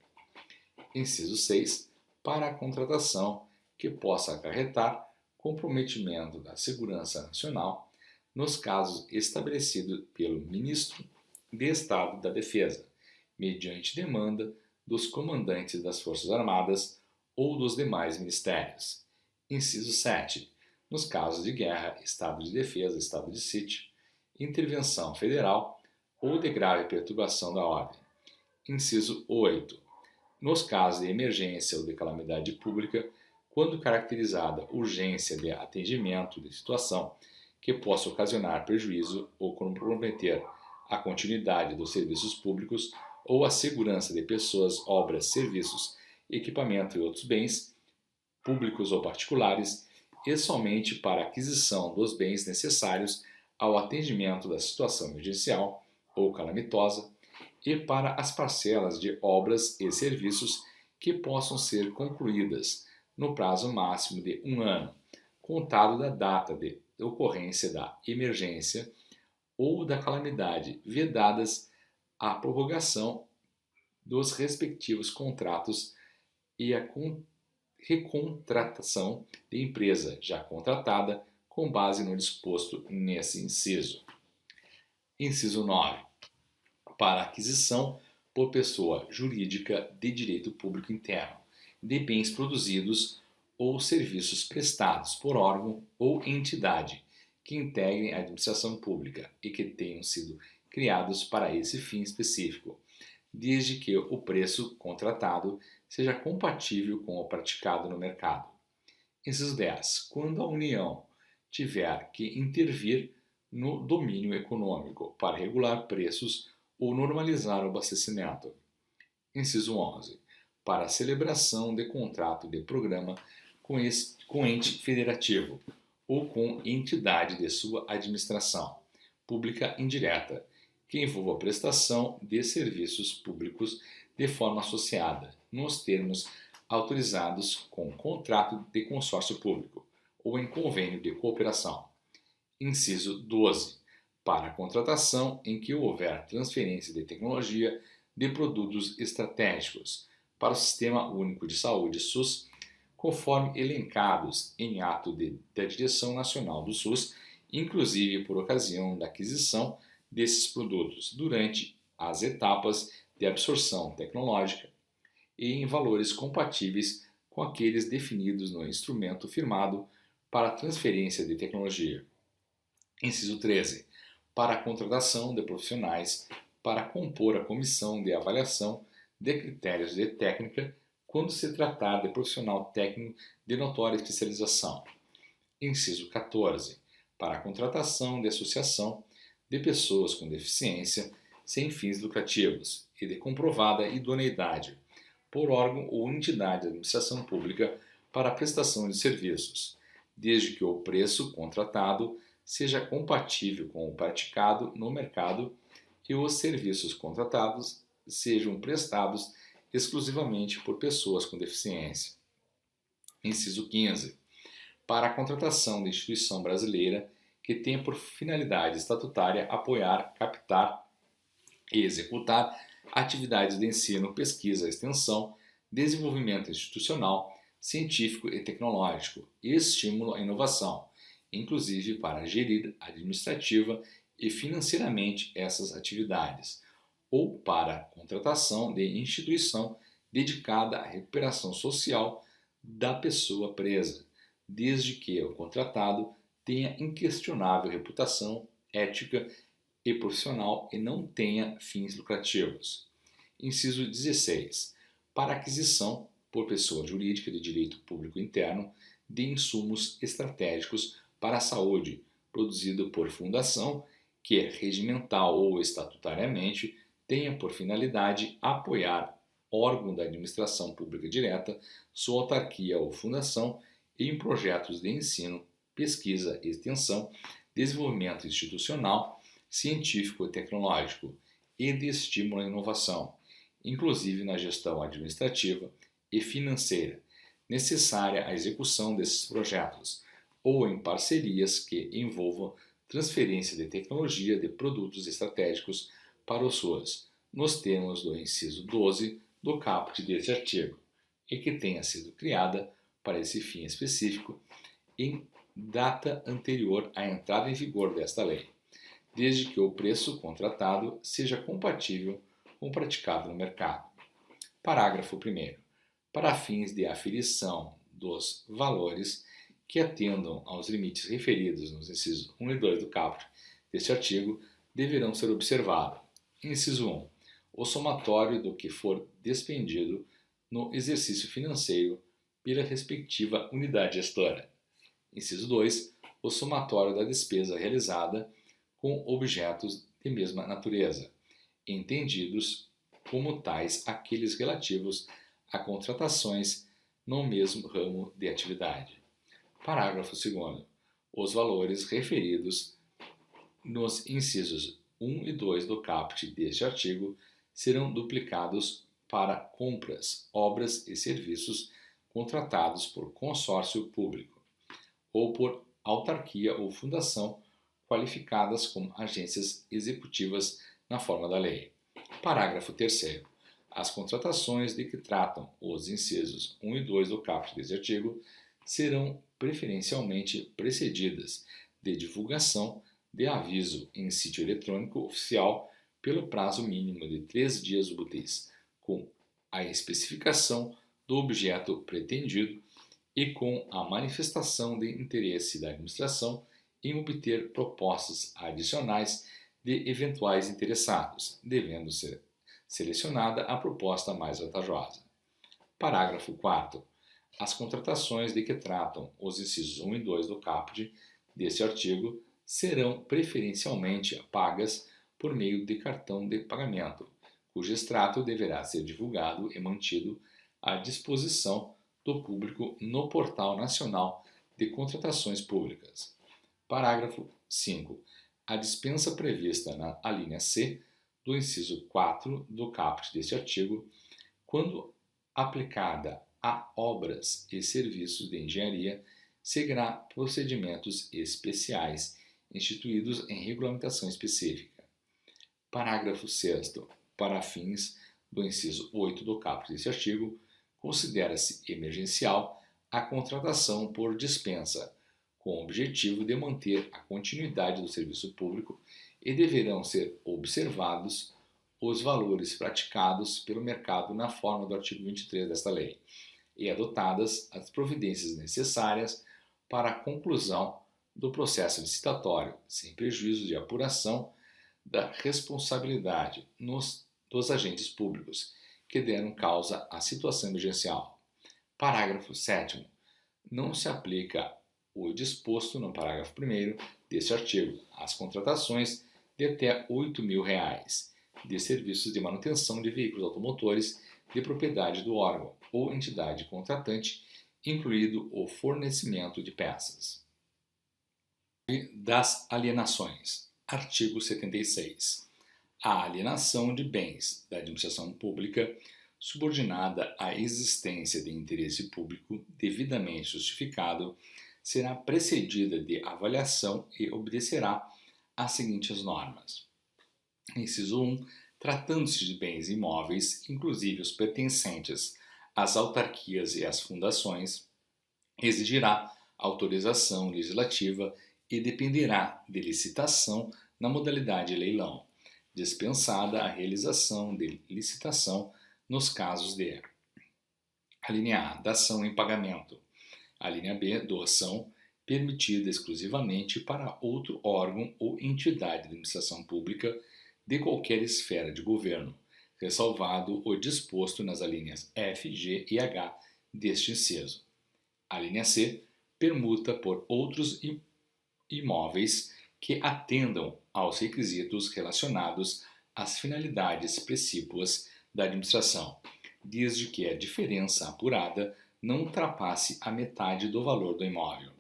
[SPEAKER 1] Inciso 6, para a contratação que possa acarretar comprometimento da segurança nacional nos casos estabelecidos pelo Ministro de Estado da Defesa, mediante demanda dos comandantes das Forças Armadas ou dos demais ministérios. Inciso 7. nos casos de guerra, estado de defesa, estado de sítio, intervenção federal ou de grave perturbação da ordem. Inciso 8. Nos casos de emergência ou de calamidade pública, quando caracterizada urgência de atendimento de situação que possa ocasionar prejuízo ou comprometer a continuidade dos serviços públicos ou a segurança de pessoas, obras, serviços, equipamento e outros bens, públicos ou particulares, e somente para a aquisição dos bens necessários ao atendimento da situação emergencial ou calamitosa e para as parcelas de obras e serviços que possam ser concluídas no prazo máximo de 1 ano, contado da data de ocorrência da emergência ou da calamidade, vedadas a prorrogação dos respectivos contratos e a recontratação de empresa já contratada com base no disposto nesse inciso. Inciso 9. Para aquisição por pessoa jurídica de direito público interno de bens produzidos ou serviços prestados por órgão ou entidade que integrem a administração pública e que tenham sido criados para esse fim específico, desde que o preço contratado seja compatível com o praticado no mercado. Inciso 10. Quando a União tiver que intervir no domínio econômico para regular preços ou normalizar o abastecimento. Inciso 11. Para a celebração de contrato de programa com ente federativo ou com entidade de sua administração pública indireta, que envolva a prestação de serviços públicos de forma associada, nos termos autorizados com contrato de consórcio público ou em convênio de cooperação. Inciso 12. Para a contratação em que houver transferência de tecnologia de produtos estratégicos para o Sistema Único de Saúde SUS, conforme elencados em ato da Direção Nacional do SUS, inclusive por ocasião da aquisição desses produtos durante as etapas de absorção tecnológica e em valores compatíveis com aqueles definidos no instrumento firmado para a transferência de tecnologia. Inciso 13. Para a contratação de profissionais para compor a comissão de avaliação de critérios de técnica quando se tratar de profissional técnico de notória especialização. Inciso 14. Para a contratação de associação de pessoas com deficiência sem fins lucrativos e de comprovada idoneidade por órgão ou entidade de administração pública para a prestação de serviços, desde que o preço contratado seja compatível com o praticado no mercado e os serviços contratados sejam prestados exclusivamente por pessoas com deficiência. Inciso 15. Para a contratação de instituição brasileira que tenha por finalidade estatutária apoiar, captar e executar atividades de ensino, pesquisa, extensão, desenvolvimento institucional, científico e tecnológico e estímulo à inovação, inclusive para gerir administrativa e financeiramente essas atividades, ou para contratação de instituição dedicada à recuperação social da pessoa presa, desde que o contratado tenha inquestionável reputação ética e profissional e não tenha fins lucrativos. Inciso 16. Para aquisição por pessoa jurídica de direito público interno de insumos estratégicos para a saúde, produzido por fundação que, regimental ou estatutariamente, tenha por finalidade apoiar órgão da administração pública direta, sua autarquia ou fundação em projetos de ensino, pesquisa, extensão, desenvolvimento institucional, científico e tecnológico e de estímulo à inovação, inclusive na gestão administrativa e financeira, necessária à execução desses projetos, ou em parcerias que envolvam transferência de tecnologia de produtos estratégicos para os SUAS, nos termos do inciso 12 do caput deste artigo, e que tenha sido criada para esse fim específico em data anterior à entrada em vigor desta lei, desde que o preço contratado seja compatível com o praticado no mercado. Parágrafo 1º. Para fins de aferição dos valores que atendam aos limites referidos nos incisos 1 e 2 do caput deste artigo deverão ser observados. Inciso 1. O somatório do que for despendido no exercício financeiro pela respectiva unidade gestora. Inciso 2. O somatório da despesa realizada com objetos de mesma natureza, entendidos como tais aqueles relativos a contratações no mesmo ramo de atividade. Parágrafo 2º. Os valores referidos nos incisos 1 e 2 do caput deste artigo serão duplicados para compras, obras e serviços contratados por consórcio público ou por autarquia ou fundação qualificadas como agências executivas na forma da lei. Parágrafo 3º. As contratações de que tratam os incisos 1 e 2 do caput deste artigo serão preferencialmente precedidas de divulgação de aviso em sítio eletrônico oficial pelo prazo mínimo de 3 dias úteis, com a especificação do objeto pretendido e com a manifestação de interesse da administração em obter propostas adicionais de eventuais interessados, devendo ser selecionada a proposta mais vantajosa. Parágrafo 4º. As contratações de que tratam os incisos 1 e 2 do caput deste artigo serão preferencialmente pagas por meio de cartão de pagamento, cujo extrato deverá ser divulgado e mantido à disposição do público no Portal Nacional de Contratações Públicas. Parágrafo 5. A dispensa prevista na alínea C do inciso 4 do caput deste artigo, quando aplicada a obras e serviços de engenharia, seguirá procedimentos especiais instituídos em regulamentação específica. Parágrafo 6º. Para fins do inciso 8 do caput deste artigo, considera-se emergencial a contratação por dispensa, com o objetivo de manter a continuidade do serviço público e deverão ser observados os valores praticados pelo mercado na forma do artigo 23 desta lei e adotadas as providências necessárias para a conclusão do processo licitatório, sem prejuízo de apuração da responsabilidade dos agentes públicos que deram causa à situação emergencial. Parágrafo 7º. Não se aplica o disposto no parágrafo 1º deste artigo às contratações de até R$ 8.000 de serviços de manutenção de veículos automotores de propriedade do órgão ou entidade contratante, incluído o fornecimento de peças. Das alienações. Artigo 76. A alienação de bens da administração pública subordinada à existência de interesse público devidamente justificado será precedida de avaliação e obedecerá às seguintes normas. Inciso 1. Tratando-se de bens imóveis, inclusive os pertencentes às autarquias e às fundações, exigirá autorização legislativa e dependerá de licitação na modalidade leilão, dispensada a realização de licitação nos casos de: a linha A, dação em pagamento; a linha B, doação, permitida exclusivamente para outro órgão ou entidade de administração pública de qualquer esfera de governo, ressalvado o disposto nas alíneas F, G e H deste inciso. A linha C, permuta por outros imóveis que atendam aos requisitos relacionados às finalidades precípuas da administração, desde que a diferença apurada não ultrapasse a metade do valor do imóvel,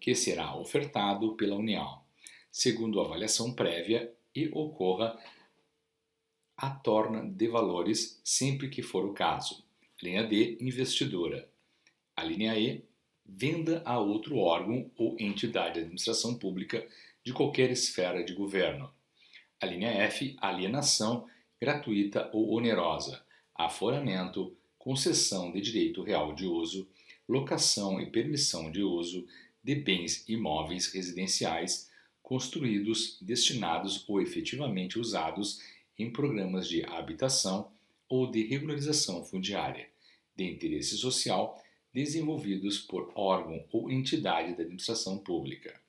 [SPEAKER 1] que será ofertado pela União, segundo avaliação prévia, e ocorra a torna de valores sempre que for o caso. Linha D, investidura. A linha E, venda a outro órgão ou entidade de administração pública de qualquer esfera de governo. A linha F, alienação gratuita ou onerosa, aforamento, concessão de direito real de uso, locação e permissão de uso de bens imóveis residenciais construídos, destinados ou efetivamente usados em programas de habitação ou de regularização fundiária, de interesse social, desenvolvidos por órgão ou entidade da administração pública.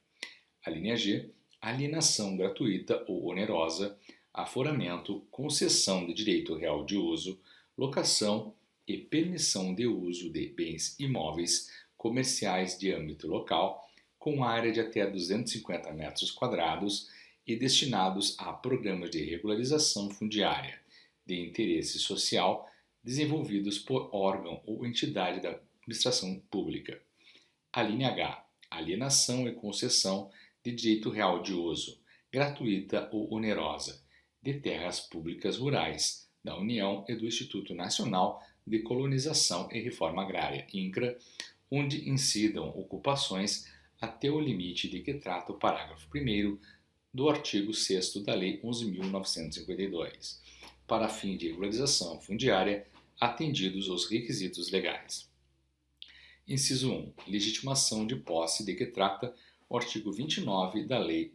[SPEAKER 1] A linha G, alienação gratuita ou onerosa, aforamento, concessão de direito real de uso, locação e permissão de uso de bens imóveis comerciais de âmbito local com área de até 250 metros quadrados e destinados a programas de regularização fundiária de interesse social desenvolvidos por órgão ou entidade da administração pública. A linha H, alienação e concessão de direito real de uso, gratuita ou onerosa, de terras públicas rurais, da União e do Instituto Nacional de Colonização e Reforma Agrária, INCRA, onde incidam ocupações até o limite de que trata o parágrafo 1º do artigo 6º da Lei 11.952, para fim de regularização fundiária, atendidos os requisitos legais. Inciso 1. Legitimação de posse de que trata o artigo 29 da Lei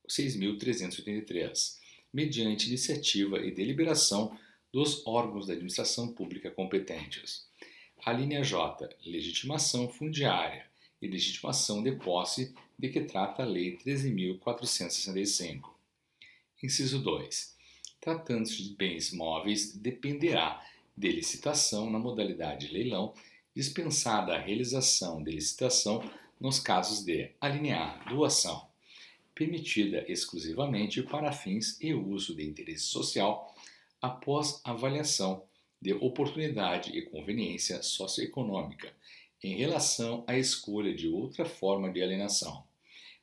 [SPEAKER 1] 6.383, mediante iniciativa e deliberação dos órgãos da administração pública competentes. A linha J. Legitimação fundiária e legitimação de posse de que trata a Lei 13.465. Inciso 2. Tratando-se de bens móveis, dependerá de licitação na modalidade leilão, dispensada a realização de licitação nos casos de: a linha A. Doação, permitida exclusivamente para fins e uso de interesse social, após avaliação de oportunidade e conveniência socioeconômica em relação à escolha de outra forma de alienação.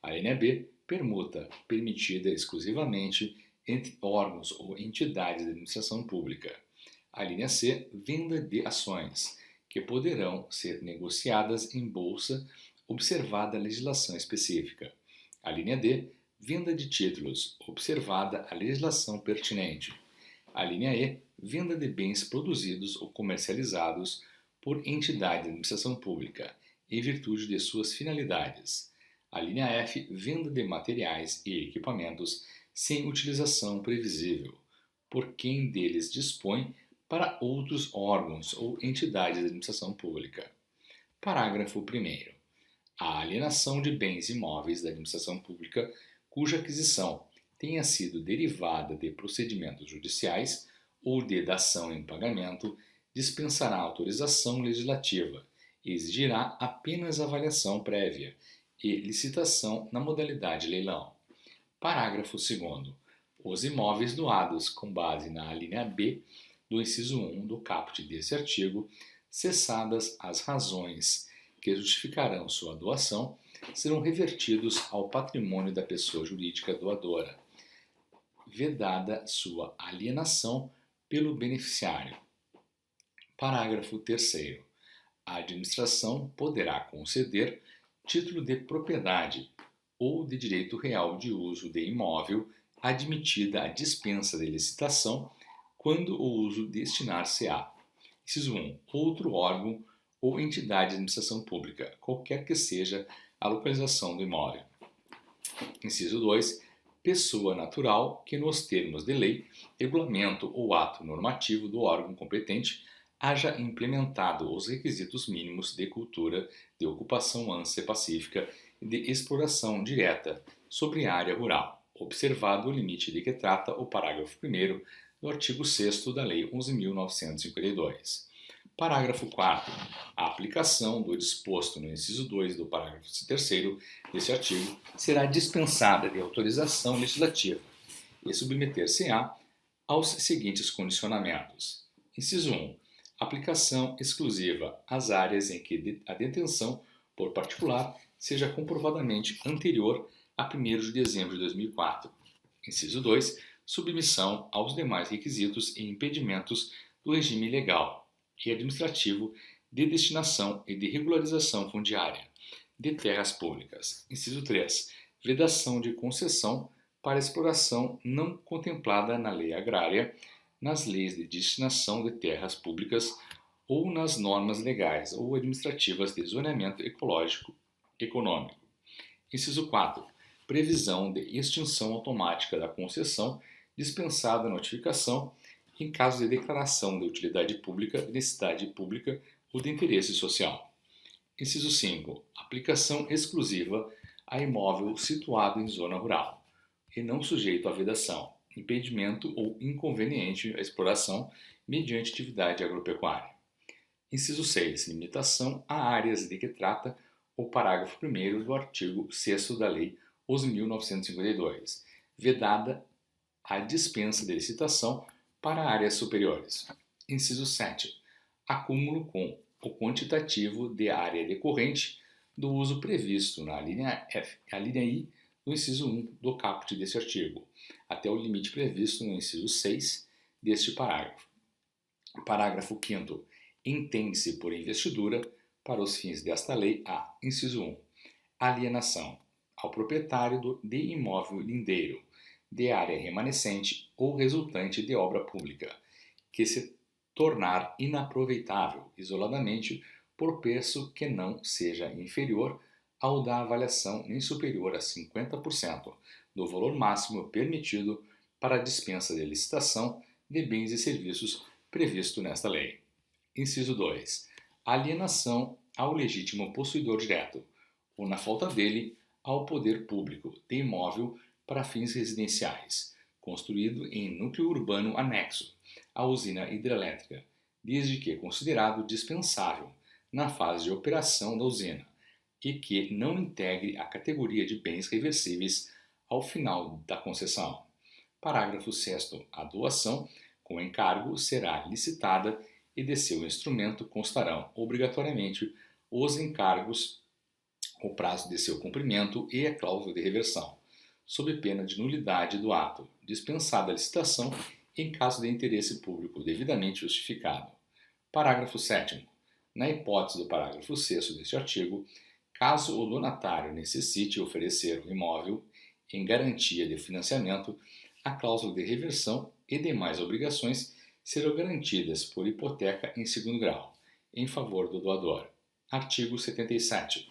[SPEAKER 1] A linha B. Permuta, permitida exclusivamente entre órgãos ou entidades da administração pública. A linha C. Venda de ações, que poderão ser negociadas em bolsa, observada a legislação específica. A linha D. Venda de títulos, observada a legislação pertinente. A linha E. Venda de bens produzidos ou comercializados por entidade de administração pública, em virtude de suas finalidades. A linha F. Venda de materiais e equipamentos sem utilização previsível, por quem deles dispõe, para outros órgãos ou entidades da administração pública. Parágrafo 1º. A alienação de bens imóveis da administração pública cuja aquisição tenha sido derivada de procedimentos judiciais ou de dação em pagamento dispensará autorização legislativa e exigirá apenas avaliação prévia e licitação na modalidade leilão. Parágrafo 2º. Os imóveis doados com base na linha B do inciso 1 do caput desse artigo, cessadas as razões que justificarão sua doação, serão revertidos ao patrimônio da pessoa jurídica doadora, vedada sua alienação pelo beneficiário. Parágrafo 3º. A administração poderá conceder título de propriedade ou de direito real de uso de imóvel, admitida a dispensa de licitação, quando o uso destinar-se-á: inciso 1. Outro órgão ou entidade de administração pública, qualquer que seja a localização do imóvel. Inciso 2. Pessoa natural que, nos termos de lei, regulamento ou ato normativo do órgão competente, haja implementado os requisitos mínimos de cultura, de ocupação ânsia pacífica e de exploração direta sobre área rural, observado o limite de que trata o parágrafo 1º do artigo 6º da Lei 11.952. Parágrafo 4º. A aplicação do disposto no inciso 2 do parágrafo 3º deste artigo será dispensada de autorização legislativa e submeter-se-á aos seguintes condicionamentos. Inciso 1. Aplicação exclusiva às áreas em que a detenção por particular seja comprovadamente anterior a 1º de dezembro de 2004. Inciso 2. Submissão aos demais requisitos e impedimentos do regime legal e administrativo de destinação e de regularização fundiária de terras públicas. Inciso 3. Vedação de concessão para exploração não contemplada na lei agrária, nas leis de destinação de terras públicas ou nas normas legais ou administrativas de zoneamento ecológico econômico. Inciso 4. Previsão de extinção automática da concessão, dispensada a notificação em caso de declaração de utilidade pública, de necessidade pública ou de interesse social. Inciso 5. Aplicação exclusiva a imóvel situado em zona rural e não sujeito à vedação, impedimento ou inconveniente à exploração mediante atividade agropecuária. Inciso 6. Limitação a áreas de que trata o parágrafo 1º do artigo 6º da Lei 11.952, vedada a dispensa de licitação para áreas superiores. Inciso 7. Acúmulo com o quantitativo de área decorrente do uso previsto na linha I do inciso 1 do caput deste artigo, até o limite previsto no inciso 6 deste parágrafo. Parágrafo 5º. Entende-se por investidura, para os fins desta lei, a: inciso 1. Alienação ao proprietário de imóvel lindeiro, de área remanescente ou resultante de obra pública, que se tornar inaproveitável isoladamente por preço que não seja inferior ao da avaliação nem superior a 50% do valor máximo permitido para a dispensa de licitação de bens e serviços previsto nesta lei. Inciso 2. Alienação ao legítimo possuidor direto, ou na falta dele, ao poder público, de imóvel para fins residenciais, construído em núcleo urbano anexo à usina hidrelétrica, desde que considerado dispensável na fase de operação da usina e que não integre a categoria de bens reversíveis ao final da concessão. Parágrafo 6º. A doação com encargo será licitada e de seu instrumento constarão obrigatoriamente os encargos, o prazo de seu cumprimento e a cláusula de reversão, sob pena de nulidade do ato, dispensada a licitação em caso de interesse público devidamente justificado. Parágrafo 7º. Na hipótese do parágrafo 6º deste artigo, caso o donatário necessite oferecer o imóvel em garantia de financiamento, a cláusula de reversão e demais obrigações serão garantidas por hipoteca em segundo grau, em favor do doador. Artigo 77.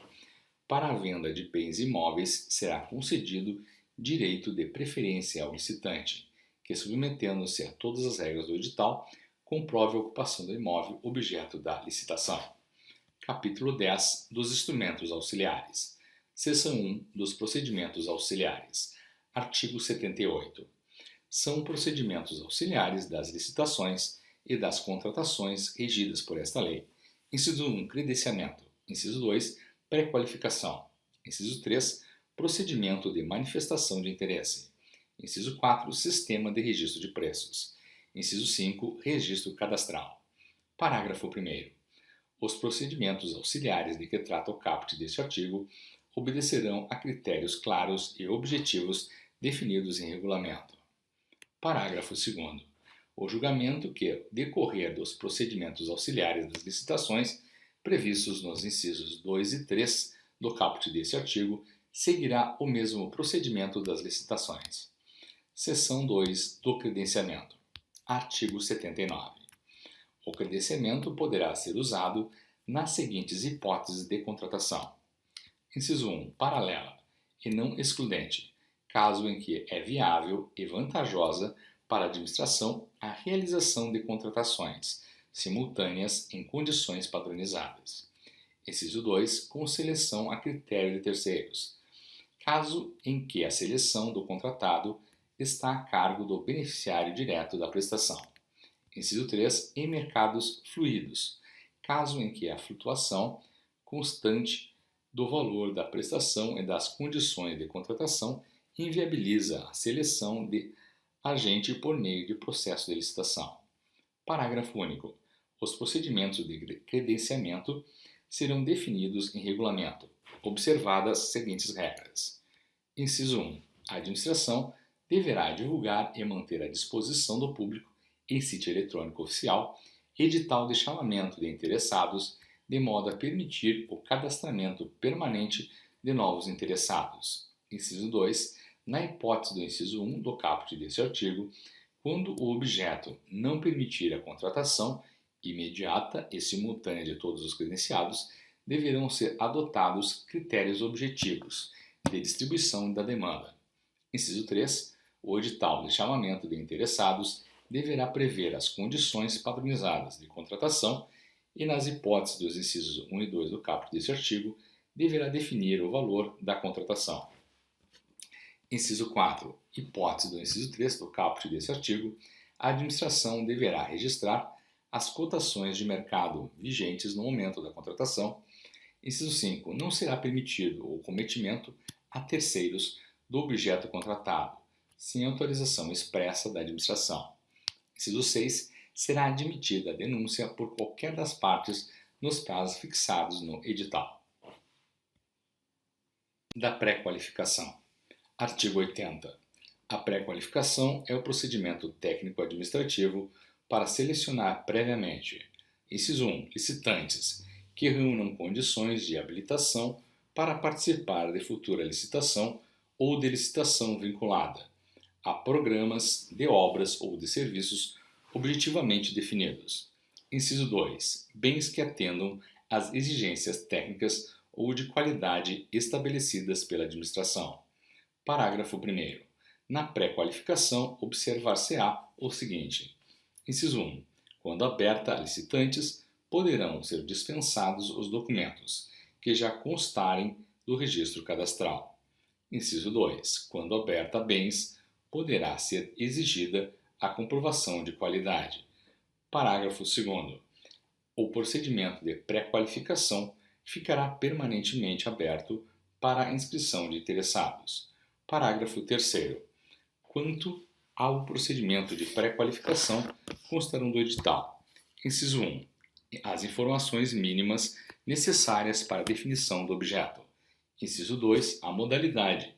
[SPEAKER 1] Para a venda de bens imóveis será concedido direito de preferência ao licitante, que, submetendo-se a todas as regras do edital, comprove a ocupação do imóvel objeto da licitação. Capítulo 10 dos instrumentos auxiliares. Seção 1 dos procedimentos auxiliares. Artigo 78. São procedimentos auxiliares das licitações e das contratações regidas por esta lei. Inciso 1. Credenciamento. Inciso 2. Pré-qualificação. Inciso 3. Procedimento de manifestação de interesse. Inciso 4. Sistema de registro de preços. Inciso 5. Registro cadastral. Parágrafo 1º. Os procedimentos auxiliares de que trata o caput deste artigo obedecerão a critérios claros e objetivos definidos em regulamento. Parágrafo 2º. O julgamento que decorrer dos procedimentos auxiliares das licitações previstos nos incisos 2 e 3 do caput deste artigo seguirá o mesmo procedimento das licitações. Seção 2 do credenciamento. Artigo 79. O credenciamento poderá ser usado nas seguintes hipóteses de contratação. Inciso 1. Paralela e não excludente, caso em que é viável e vantajosa para a administração a realização de contratações simultâneas em condições padronizadas. Inciso 2. Com seleção a critério de terceiros, caso em que a seleção do contratado está a cargo do beneficiário direto da prestação. Inciso 3. Em mercados fluidos, caso em que a flutuação constante do valor da prestação e das condições de contratação inviabiliza a seleção de agente por meio de processo de licitação. Parágrafo único. Os procedimentos de credenciamento serão definidos em regulamento, observadas as seguintes regras. Inciso 1. A administração deverá divulgar e manter à disposição do público em sítio eletrônico oficial edital de chamamento de interessados, de modo a permitir o cadastramento permanente de novos interessados. Inciso 2. Na hipótese do inciso 1 do caput deste artigo, quando o objeto não permitir a contratação imediata e simultânea de todos os credenciados, deverão ser adotados critérios objetivos de distribuição da demanda. Inciso 3. O edital de chamamento de interessados deverá prever as condições padronizadas de contratação e, nas hipóteses dos incisos 1 e 2 do caput deste artigo, deverá definir o valor da contratação. Inciso 4. Hipótese do inciso 3 do caput deste artigo, a administração deverá registrar as cotações de mercado vigentes no momento da contratação. Inciso 5. Não será permitido o cometimento a terceiros do objeto contratado, sem autorização expressa da administração. Inciso 6. Será admitida a denúncia por qualquer das partes nos prazos fixados no edital. Da pré-qualificação. Artigo 80. A pré-qualificação é o procedimento técnico-administrativo para selecionar previamente, inciso 1, licitantes que reúnam condições de habilitação para participar de futura licitação ou de licitação vinculada a programas de obras ou de serviços objetivamente definidos. Inciso 2. Bens que atendam às exigências técnicas ou de qualidade estabelecidas pela administração. Parágrafo 1º. Na pré-qualificação, observar-se-á o seguinte. Inciso 1. Quando aberta a licitantes, poderão ser dispensados os documentos que já constarem do registro cadastral. Inciso 2. Quando aberta a bens, poderá ser exigida a comprovação de qualidade. Parágrafo 2º. O procedimento de pré-qualificação ficará permanentemente aberto para a inscrição de interessados. Parágrafo 3º. Quanto ao procedimento de pré-qualificação, constarão do edital. Inciso 1. As informações mínimas necessárias para a definição do objeto. Inciso 2. A modalidade,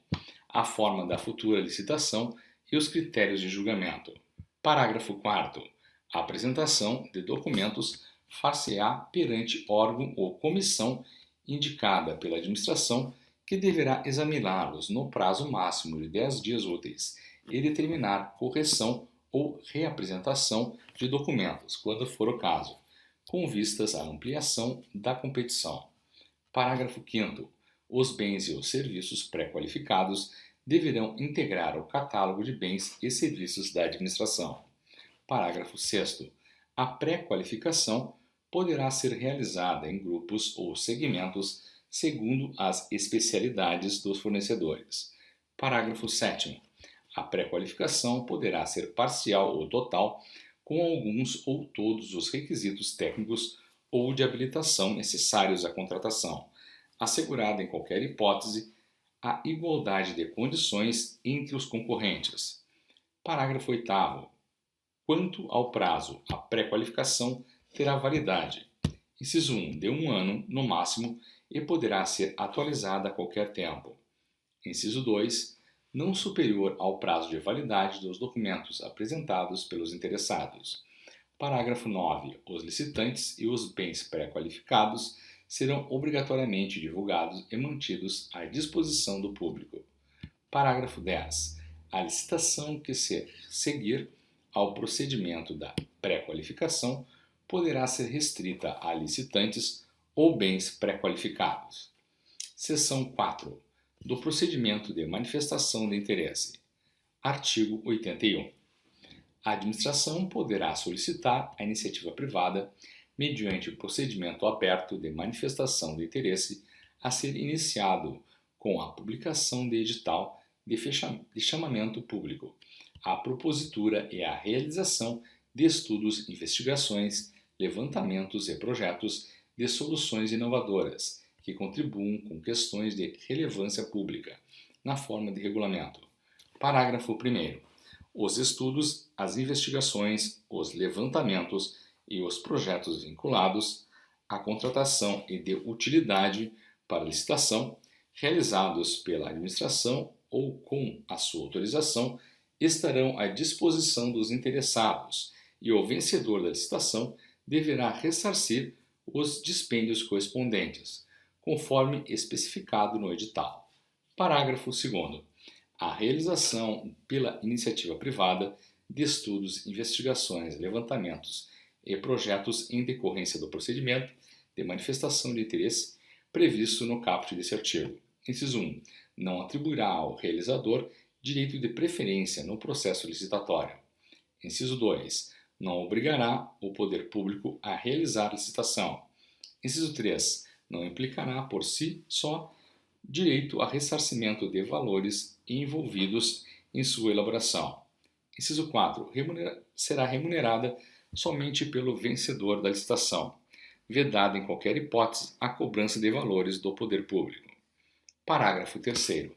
[SPEAKER 1] a forma da futura licitação e os critérios de julgamento. Parágrafo 4º. A apresentação de documentos far-se-á perante órgão ou comissão indicada pela administração, que deverá examiná-los no prazo máximo de 10 dias úteis e determinar correção ou reapresentação de documentos, quando for o caso, com vistas à ampliação da competição. Parágrafo 5º. Os bens e os serviços pré-qualificados deverão integrar o catálogo de bens e serviços da administração. Parágrafo 6º. A pré-qualificação poderá ser realizada em grupos ou segmentos segundo as especialidades dos fornecedores. Parágrafo 7º. A pré-qualificação poderá ser parcial ou total, com alguns ou todos os requisitos técnicos ou de habilitação necessários à contratação, assegurada em qualquer hipótese a igualdade de condições entre os concorrentes. Parágrafo 8º. Quanto ao prazo, a pré-qualificação terá validade. Inciso 1. De 1 ano, no máximo, e poderá ser atualizada a qualquer tempo. Inciso 2. Não superior ao prazo de validade dos documentos apresentados pelos interessados. Parágrafo 9. Os licitantes e os bens pré-qualificados serão obrigatoriamente divulgados e mantidos à disposição do público. Parágrafo 10. A licitação que se seguir ao procedimento da pré-qualificação poderá ser restrita a licitantes ou bens pré-qualificados. Seção 4. Do procedimento de manifestação de interesse. Artigo 81. A administração poderá solicitar a iniciativa privada mediante o procedimento aberto de manifestação de interesse a ser iniciado com a publicação de edital de chamamento público, a propositura e a realização de estudos, investigações, levantamentos e projetos de soluções inovadoras que contribuam com questões de relevância pública, na forma de regulamento. Parágrafo 1º. Os estudos, as investigações, os levantamentos e os projetos vinculados à contratação e de utilidade para licitação, realizados pela administração ou com a sua autorização, estarão à disposição dos interessados e o vencedor da licitação deverá ressarcir os dispêndios correspondentes, conforme especificado no edital. Parágrafo 2º. A realização pela iniciativa privada de estudos, investigações, levantamentos e projetos em decorrência do procedimento de manifestação de interesse previsto no caput desse artigo. Inciso 1. Não atribuirá ao realizador direito de preferência no processo licitatório. Inciso 2. não obrigará o poder público a realizar licitação. Inciso 3. Não implicará por si só direito a ressarcimento de valores envolvidos em sua elaboração. Inciso 4. Será remunerada somente pelo vencedor da licitação, vedada em qualquer hipótese a cobrança de valores do poder público. Parágrafo 3º.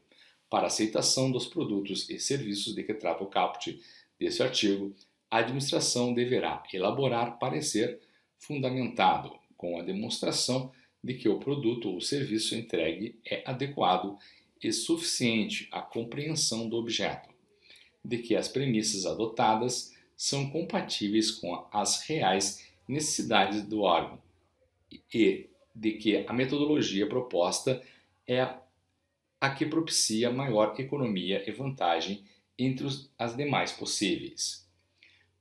[SPEAKER 1] Para aceitação dos produtos e serviços de que trata o caput deste artigo, a administração deverá elaborar parecer fundamentado com a demonstração de que o produto ou serviço entregue é adequado e suficiente à compreensão do objeto, de que as premissas adotadas são compatíveis com as reais necessidades do órgão e de que a metodologia proposta é a que propicia maior economia e vantagem entre as demais possíveis.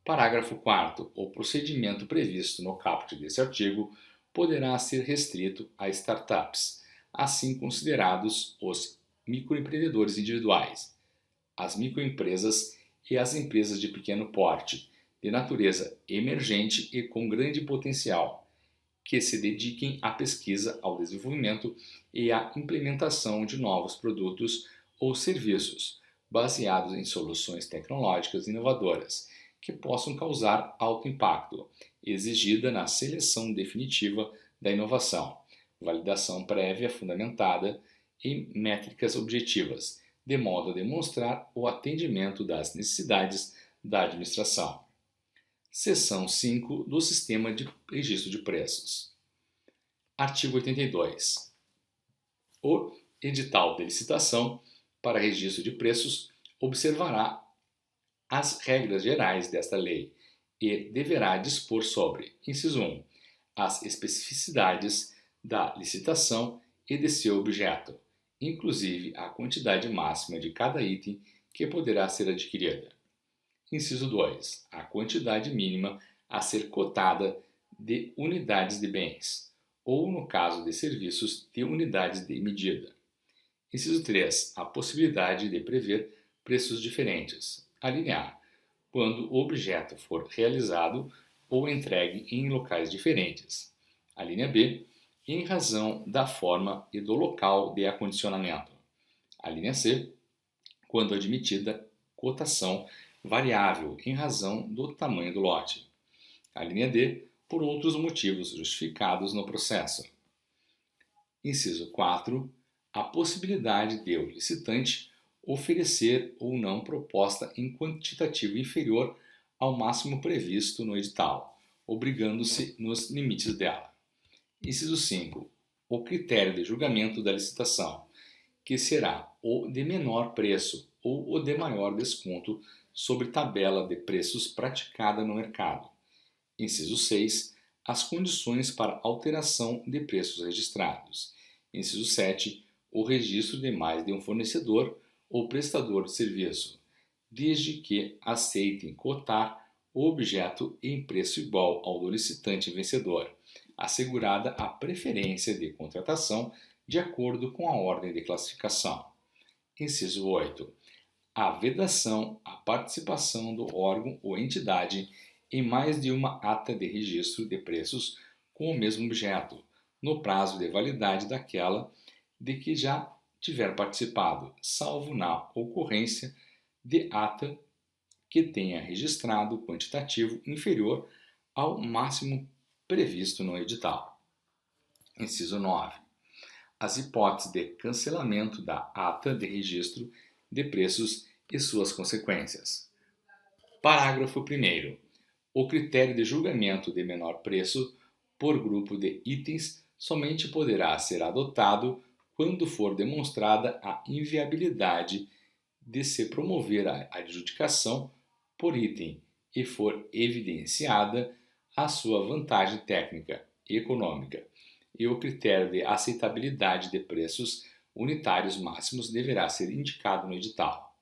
[SPEAKER 1] Parágrafo 4º. O procedimento previsto no caput desse artigo poderá ser restrito a startups, assim considerados os microempreendedores individuais, as microempresas e as empresas de pequeno porte, de natureza emergente e com grande potencial, que se dediquem à pesquisa, ao desenvolvimento e à implementação de novos produtos ou serviços, baseados em soluções tecnológicas inovadoras, que possam causar alto impacto, exigida na seleção definitiva da inovação, validação prévia fundamentada em métricas objetivas, de modo a demonstrar o atendimento das necessidades da administração. Seção 5 do Sistema de Registro de Preços. Artigo 82. O edital de licitação para registro de preços observará as regras gerais desta lei e deverá dispor sobre, inciso 1, as especificidades da licitação e de seu objeto, inclusive a quantidade máxima de cada item que poderá ser adquirida. Inciso 2, a quantidade mínima a ser cotada de unidades de bens, ou, no caso de serviços, de unidades de medida. Inciso 3, a possibilidade de prever preços diferentes. Alínea A, quando o objeto for realizado ou entregue em locais diferentes. Alínea B, em razão da forma e do local de acondicionamento. Alínea C, quando admitida cotação variável em razão do tamanho do lote. Alínea D, por outros motivos justificados no processo. Inciso 4, a possibilidade de o licitante oferecer ou não proposta em quantitativo inferior ao máximo previsto no edital, obrigando-se nos limites dela. Inciso 5. O critério de julgamento da licitação, que será o de menor preço ou o de maior desconto sobre tabela de preços praticada no mercado. Inciso 6. As condições para alteração de preços registrados. Inciso 7. O registro de mais de um fornecedor ou prestador de serviço, desde que aceitem cotar o objeto em preço igual ao do licitante vencedor, assegurada a preferência de contratação de acordo com a ordem de classificação. Inciso 8. A vedação à participação do órgão ou entidade em mais de uma ata de registro de preços com o mesmo objeto, no prazo de validade daquela de que já tiver participado, salvo na ocorrência de ata que tenha registrado quantitativo inferior ao máximo previsto no edital. Inciso 9. As hipóteses de cancelamento da ata de registro de preços e suas consequências. Parágrafo 1º. O critério de julgamento de menor preço por grupo de itens somente poderá ser adotado quando for demonstrada a inviabilidade de se promover a adjudicação por item e for evidenciada a sua vantagem técnica e econômica, e o critério de aceitabilidade de preços unitários máximos deverá ser indicado no edital.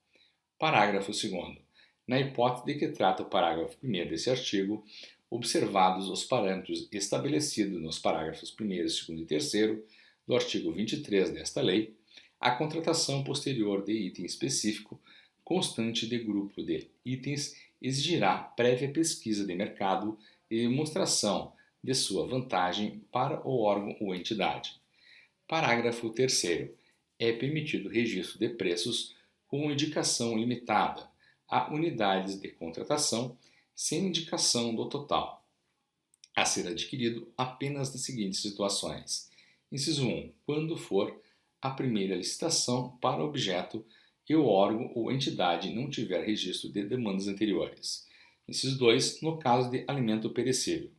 [SPEAKER 1] Parágrafo 2º. Na hipótese de que trata o parágrafo 1º desse artigo, observados os parâmetros estabelecidos nos parágrafos 1º, 2º e 3º do artigo 23 desta lei, a contratação posterior de item específico constante de grupo de itens exigirá prévia pesquisa de mercado e demonstração de sua vantagem para o órgão ou entidade. Parágrafo 3º. É permitido registro de preços com indicação limitada a unidades de contratação sem indicação do total, a ser adquirido apenas nas seguintes situações. Inciso 1. Quando for a primeira licitação para objeto e o órgão ou entidade não tiver registro de demandas anteriores. Inciso 2. No caso de alimento perecível.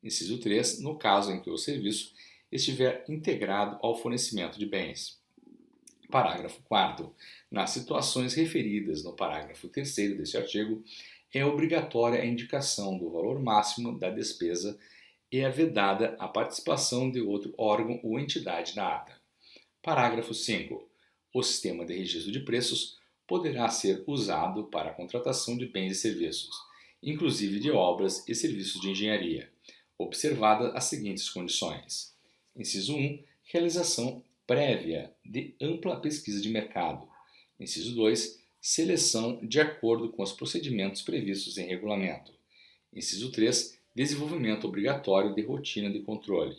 [SPEAKER 1] Inciso 3. No caso em que o serviço estiver integrado ao fornecimento de bens. Parágrafo 4º. Nas situações referidas no parágrafo 3º deste artigo, é obrigatória a indicação do valor máximo da despesa e é vedada a participação de outro órgão ou entidade na ata. Parágrafo 5º. O sistema de registro de preços poderá ser usado para a contratação de bens e serviços, inclusive de obras e serviços de engenharia, observadas as seguintes condições. Inciso 1. Realização prévia de ampla pesquisa de mercado. Inciso 2. Seleção de acordo com os procedimentos previstos em regulamento. Inciso 3. Desenvolvimento obrigatório de rotina de controle.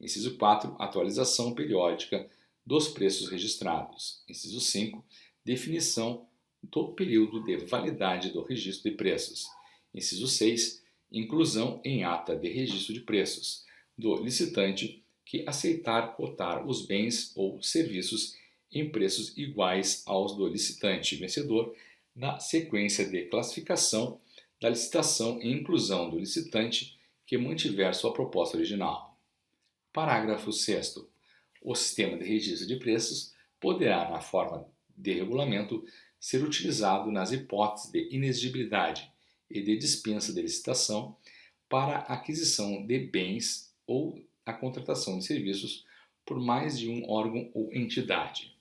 [SPEAKER 1] Inciso 4. Atualização periódica dos preços registrados. Inciso 5. Definição do período de validade do registro de preços. Inciso 6. Inclusão em ata de registro de preços do licitante que aceitar cotar os bens ou serviços em preços iguais aos do licitante vencedor na sequência de classificação da licitação e inclusão do licitante que mantiver sua proposta original. Parágrafo 6º. O sistema de registro de preços poderá, na forma de regulamento, ser utilizado nas hipóteses de inexigibilidade e de dispensa de licitação para a aquisição de bens ou a contratação de serviços por mais de um órgão ou entidade.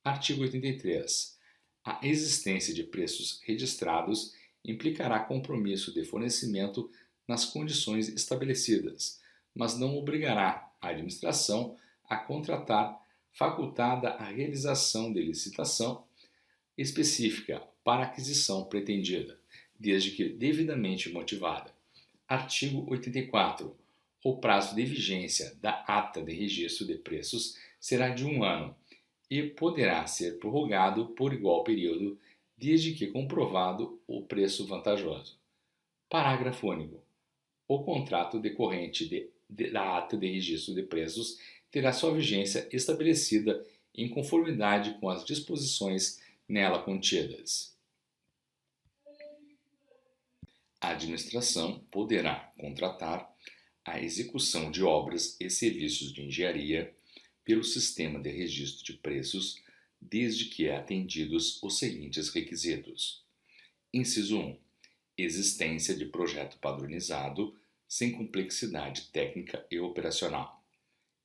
[SPEAKER 1] Artigo 83. A existência de preços registrados implicará compromisso de fornecimento nas condições estabelecidas, mas não obrigará a administração a contratar facultada a realização de licitação específica para a aquisição pretendida, desde que devidamente motivada. Artigo 84. O prazo de vigência da ata de registro de preços será de 1 ano e poderá ser prorrogado por igual período, desde que comprovado o preço vantajoso. Parágrafo único. O contrato decorrente da ata de registro de preços terá sua vigência estabelecida em conformidade com as disposições nela contidas. A administração poderá contratar a execução de obras e serviços de engenharia pelo sistema de registro de preços, desde que atendidos os seguintes requisitos. Inciso 1. Existência de projeto padronizado sem complexidade técnica e operacional.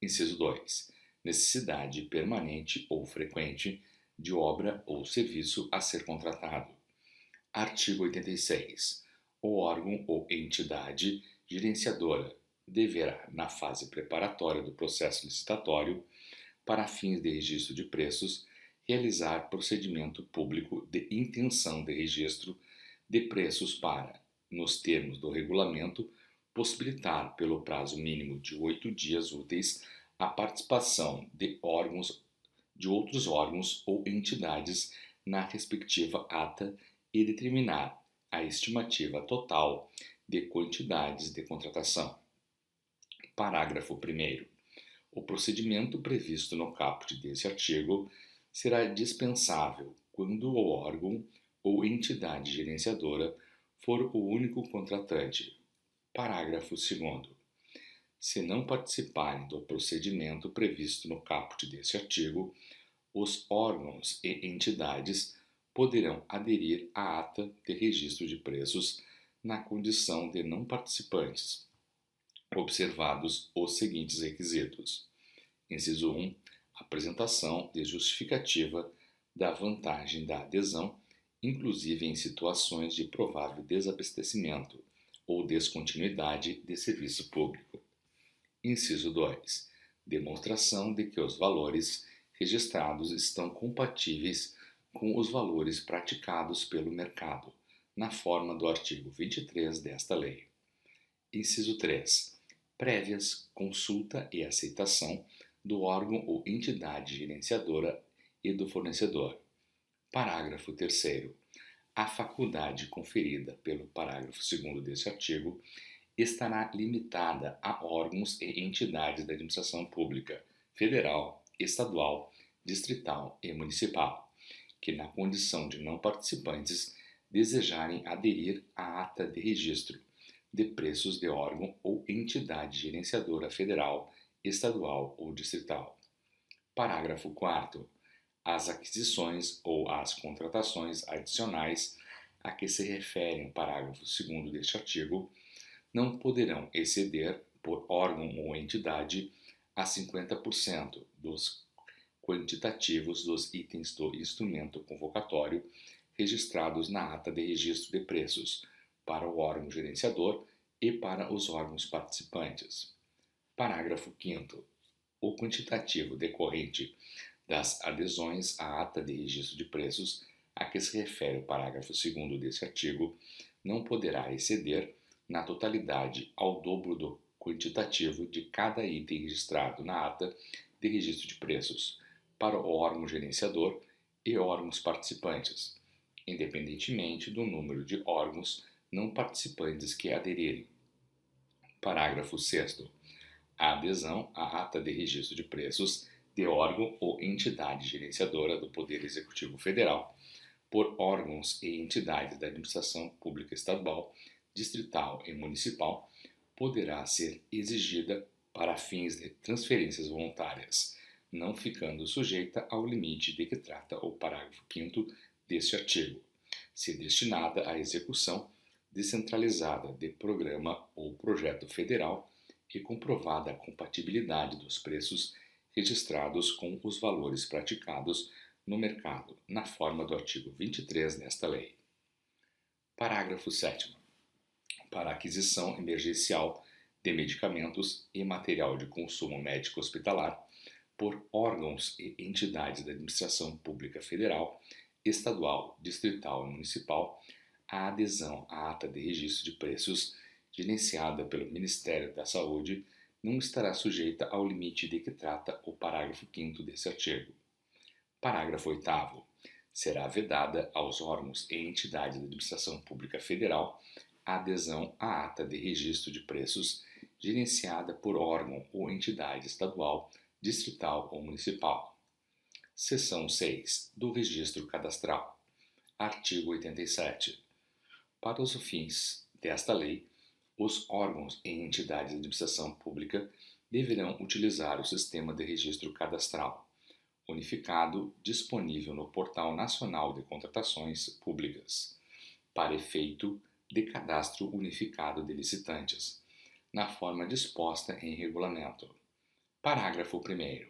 [SPEAKER 1] Inciso 2. Necessidade permanente ou frequente de obra ou serviço a ser contratado. Artigo 86. O órgão ou entidade gerenciadora deverá, na fase preparatória do processo licitatório, para fins de registro de preços, realizar procedimento público de intenção de registro de preços para, nos termos do regulamento, possibilitar, pelo prazo mínimo de 8 dias úteis, a participação de outros órgãos ou entidades na respectiva ata e determinar a estimativa total de quantidades de contratação. Parágrafo 1º. O procedimento previsto no caput deste artigo será dispensável quando o órgão ou entidade gerenciadora for o único contratante. Parágrafo 2º. Se não participarem do procedimento previsto no caput deste artigo, os órgãos e entidades poderão aderir à ata de registro de preços na condição de não participantes, observados os seguintes requisitos. Inciso 1. Apresentação de justificativa da vantagem da adesão, inclusive em situações de provável desabastecimento ou descontinuidade de serviço público. Inciso 2. Demonstração de que os valores registrados estão compatíveis com os valores praticados pelo mercado, na forma do artigo 23 desta lei. Inciso 3. Prévias consulta e aceitação do órgão ou entidade gerenciadora e do fornecedor. Parágrafo 3º. A faculdade conferida pelo parágrafo 2º deste artigo estará limitada a órgãos e entidades da administração pública, federal, estadual, distrital e municipal, que na condição de não participantes desejarem aderir à ata de registro de preços de órgão ou entidade gerenciadora federal, estadual ou distrital. Parágrafo 4º. As aquisições ou as contratações adicionais a que se refere o parágrafo 2º deste artigo não poderão exceder, por órgão ou entidade, a 50% dos quantitativos dos itens do instrumento convocatório registrados na ata de registro de preços para o órgão gerenciador e para os órgãos participantes. Parágrafo 5º. O quantitativo decorrente das adesões à ata de registro de preços a que se refere o parágrafo 2º deste artigo não poderá exceder, na totalidade, ao dobro do quantitativo de cada item registrado na ata de registro de preços para o órgão gerenciador e órgãos participantes, independentemente do número de órgãos não participantes que aderirem. Parágrafo 6º. A adesão à ata de registro de preços de órgão ou entidade gerenciadora do Poder Executivo Federal por órgãos e entidades da administração pública estadual, distrital e municipal poderá ser exigida para fins de transferências voluntárias, não ficando sujeita ao limite de que trata o parágrafo 5º deste artigo, se destinada à execução descentralizada de programa ou projeto federal e comprovada a compatibilidade dos preços registrados com os valores praticados no mercado, na forma do artigo 23 desta lei. Parágrafo 7º. Para aquisição emergencial de medicamentos e material de consumo médico hospitalar por órgãos e entidades da administração pública federal, estadual, distrital e municipal, a adesão à ata de registro de preços gerenciada pelo Ministério da Saúde não estará sujeita ao limite de que trata o parágrafo 5º desse artigo. Parágrafo 8º. Será vedada aos órgãos e entidades da administração pública federal a adesão à ata de registro de preços gerenciada por órgão ou entidade estadual, distrital ou municipal. Seção 6 do Registro Cadastral. Artigo 87. Para os fins desta lei, os órgãos e entidades de administração pública deverão utilizar o Sistema de Registro Cadastral unificado disponível no Portal Nacional de Contratações Públicas, para efeito de cadastro unificado de licitantes, na forma disposta em regulamento. Parágrafo 1º.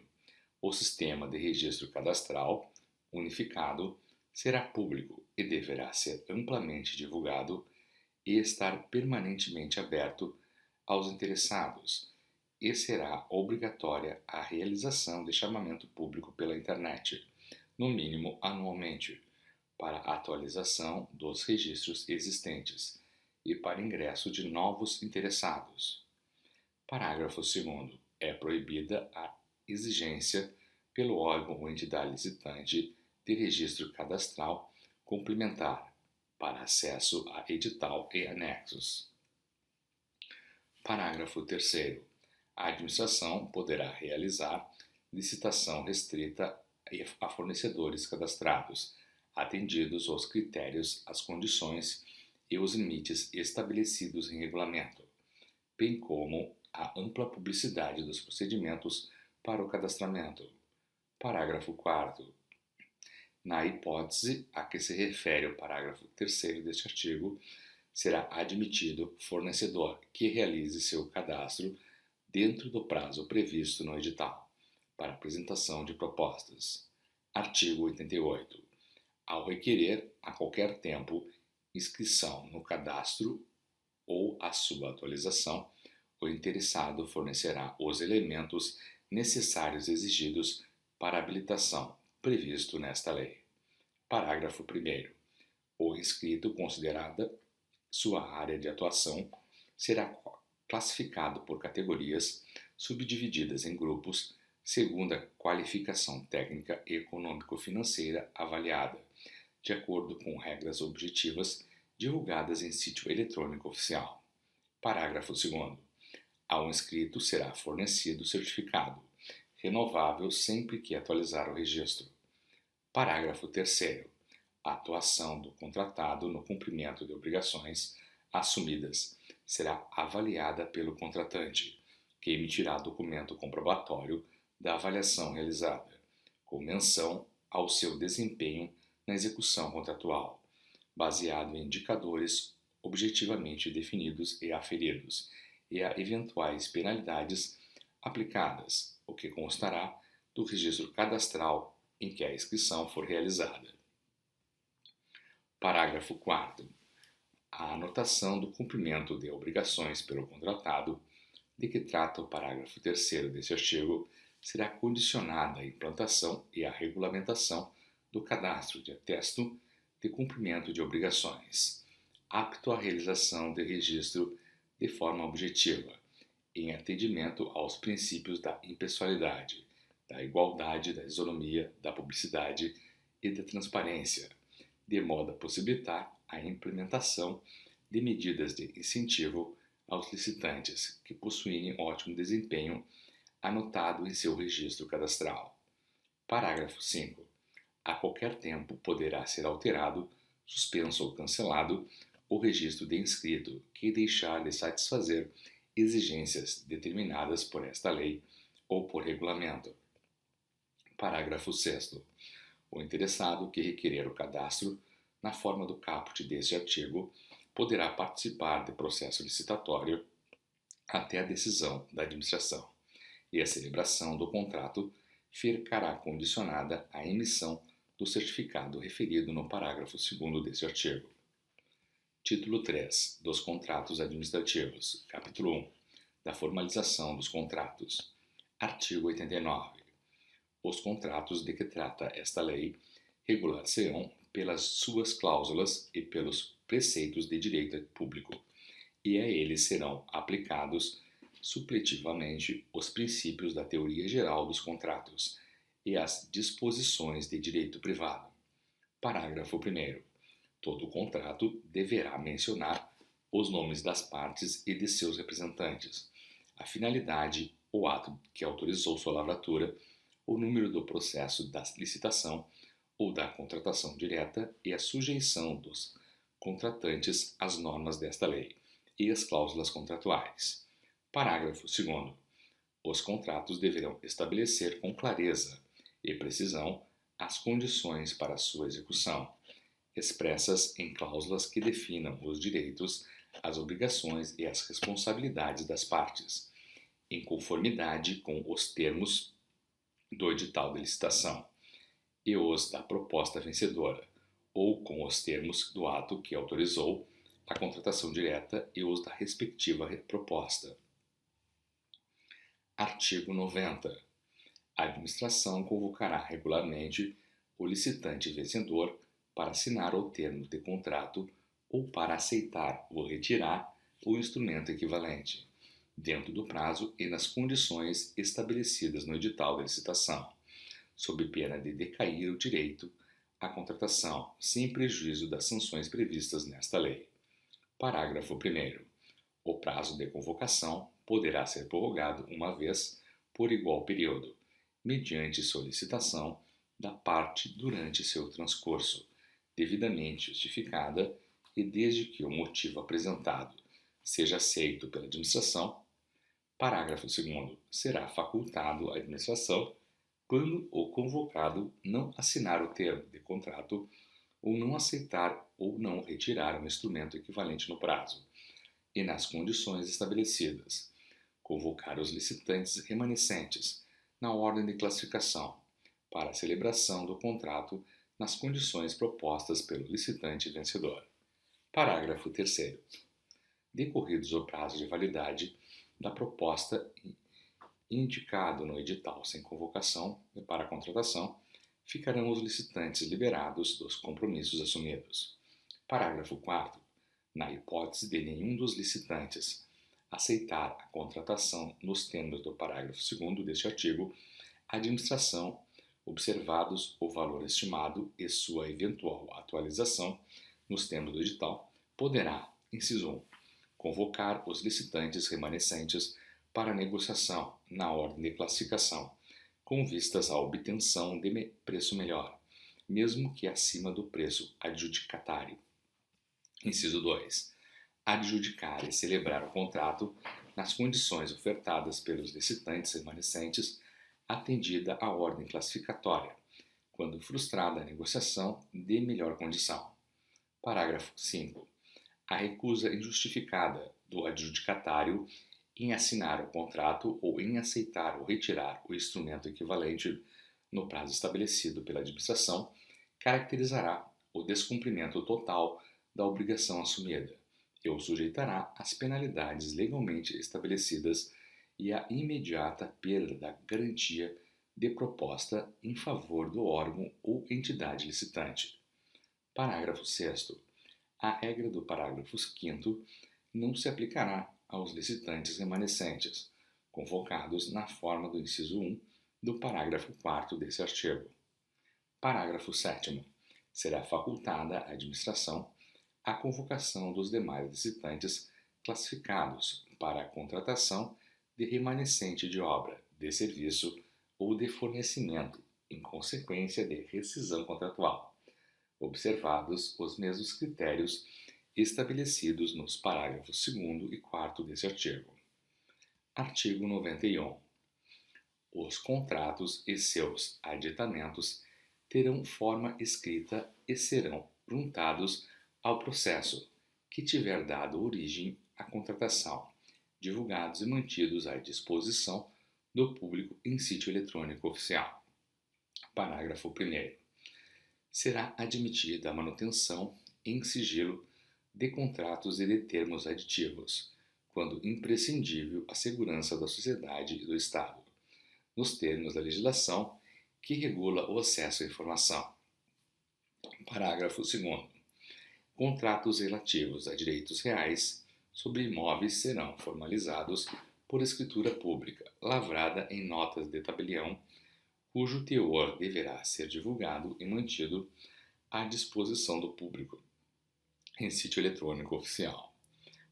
[SPEAKER 1] O Sistema de Registro Cadastral unificado será público e deverá ser amplamente divulgado e estar permanentemente aberto aos interessados, e será obrigatória a realização de chamamento público pela internet, no mínimo anualmente, para atualização dos registros existentes e para ingresso de novos interessados. Parágrafo 2º. É proibida a exigência pelo órgão ou entidade licitante de registro cadastral complementar para acesso a edital e anexos. Parágrafo 3º. A administração poderá realizar licitação restrita a fornecedores cadastrados, atendidos os critérios, as condições e os limites estabelecidos em regulamento, bem como a ampla publicidade dos procedimentos para o cadastramento. Parágrafo 4º. Na hipótese a que se refere o parágrafo 3º deste artigo, será admitido fornecedor que realize seu cadastro dentro do prazo previsto no edital, para apresentação de propostas. Artigo 88. Ao requerer, a qualquer tempo, inscrição no cadastro ou a sua atualização, o interessado fornecerá os elementos necessários exigidos para a habilitação, previsto nesta lei. Parágrafo 1º. O inscrito, considerada sua área de atuação, será classificado por categorias subdivididas em grupos segundo a qualificação técnica e econômico-financeira avaliada, de acordo com regras objetivas divulgadas em sítio eletrônico oficial. Parágrafo 2º. Ao inscrito será fornecido certificado, renovável sempre que atualizar o registro. Parágrafo 3º. A atuação do contratado no cumprimento de obrigações assumidas será avaliada pelo contratante, que emitirá documento comprobatório da avaliação realizada, com menção ao seu desempenho na execução contratual, baseado em indicadores objetivamente definidos e aferidos, e a eventuais penalidades aplicadas, o que constará do registro cadastral em que a inscrição for realizada. Parágrafo 4º. A anotação do cumprimento de obrigações pelo contratado, de que trata o parágrafo 3º deste artigo, será condicionada à implantação e à regulamentação do cadastro de atesto de cumprimento de obrigações, apto à realização de registro de forma objetiva, em atendimento aos princípios da impessoalidade, da igualdade, da isonomia, da publicidade e da transparência, de modo a possibilitar a implementação de medidas de incentivo aos licitantes que possuírem ótimo desempenho anotado em seu registro cadastral. Parágrafo 5º. A qualquer tempo poderá ser alterado, suspenso ou cancelado o registro de inscrito que deixar de satisfazer exigências determinadas por esta lei ou por regulamento. Parágrafo 6º. O interessado que requerer o cadastro na forma do caput deste artigo poderá participar de processo licitatório até a decisão da administração, e a celebração do contrato ficará condicionada à emissão do certificado referido no parágrafo 2º deste artigo. Título 3 dos Contratos Administrativos, Capítulo 1 da Formalização dos Contratos. Artigo 89. Os contratos de que trata esta lei regular-se-ão pelas suas cláusulas e pelos preceitos de direito público, e a eles serão aplicados supletivamente os princípios da teoria geral dos contratos e as disposições de direito privado. Parágrafo 1º. Todo contrato deverá mencionar os nomes das partes e de seus representantes, a finalidade ou ato que autorizou sua lavratura, o número do processo da licitação ou da contratação direta e a sujeição dos contratantes às normas desta lei e as cláusulas contratuais. Parágrafo 2º. Os contratos deverão estabelecer com clareza e precisão as condições para sua execução, expressas em cláusulas que definam os direitos, as obrigações e as responsabilidades das partes, em conformidade com os termos do edital de licitação e os da proposta vencedora, ou com os termos do ato que autorizou a contratação direta e os da respectiva proposta. Artigo 90. A administração convocará regularmente o licitante vencedor para assinar o termo de contrato ou para aceitar ou retirar o instrumento equivalente, dentro do prazo e nas condições estabelecidas no edital de licitação, sob pena de decair o direito à contratação, sem prejuízo das sanções previstas nesta lei. Parágrafo 1º. O prazo de convocação poderá ser prorrogado uma vez por igual período, mediante solicitação da parte durante seu transcurso, devidamente justificada e desde que o motivo apresentado seja aceito pela administração. Parágrafo 2º. Será facultado à administração, quando o convocado não assinar o termo de contrato ou não aceitar ou não retirar um instrumento equivalente no prazo e nas condições estabelecidas, convocar os licitantes remanescentes na ordem de classificação para a celebração do contrato nas condições propostas pelo licitante vencedor. Parágrafo 3º. Decorridos o prazo de validade da proposta indicado no edital sem convocação para a contratação, ficarão os licitantes liberados dos compromissos assumidos. Parágrafo 4º. Na hipótese de nenhum dos licitantes aceitar a contratação nos termos do parágrafo 2º deste artigo, a administração, observados o valor estimado e sua eventual atualização nos termos do edital, poderá, inciso 1, convocar os licitantes remanescentes para negociação na ordem de classificação, com vistas à obtenção de preço melhor, mesmo que acima do preço adjudicatário. Inciso 2. Adjudicar e celebrar o contrato nas condições ofertadas pelos licitantes remanescentes, atendida a ordem classificatória, quando frustrada a negociação de melhor condição. Parágrafo 5. A recusa injustificada do adjudicatário em assinar o contrato ou em aceitar ou retirar o instrumento equivalente no prazo estabelecido pela administração caracterizará o descumprimento total da obrigação assumida e o sujeitará às penalidades legalmente estabelecidas e à imediata perda da garantia de proposta em favor do órgão ou entidade licitante. Parágrafo 6º. A regra do parágrafo 5º não se aplicará aos licitantes remanescentes, convocados na forma do inciso 1 do parágrafo 4º desse artigo. Parágrafo 7º. Será facultada à administração a convocação dos demais licitantes classificados para a contratação de remanescente de obra, de serviço ou de fornecimento, em consequência de rescisão contratual, observados os mesmos critérios estabelecidos nos parágrafos 2º e 4º desse artigo. Artigo 91. Os contratos e seus aditamentos terão forma escrita e serão juntados ao processo que tiver dado origem à contratação, divulgados e mantidos à disposição do público em sítio eletrônico oficial. Parágrafo 1º. Será admitida a manutenção em sigilo de contratos e de termos aditivos, quando imprescindível à segurança da sociedade e do Estado, nos termos da legislação que regula o acesso à informação. Parágrafo 2º. Contratos relativos a direitos reais sobre imóveis serão formalizados por escritura pública, lavrada em notas de tabelião, cujo teor deverá ser divulgado e mantido à disposição do público em sítio eletrônico oficial.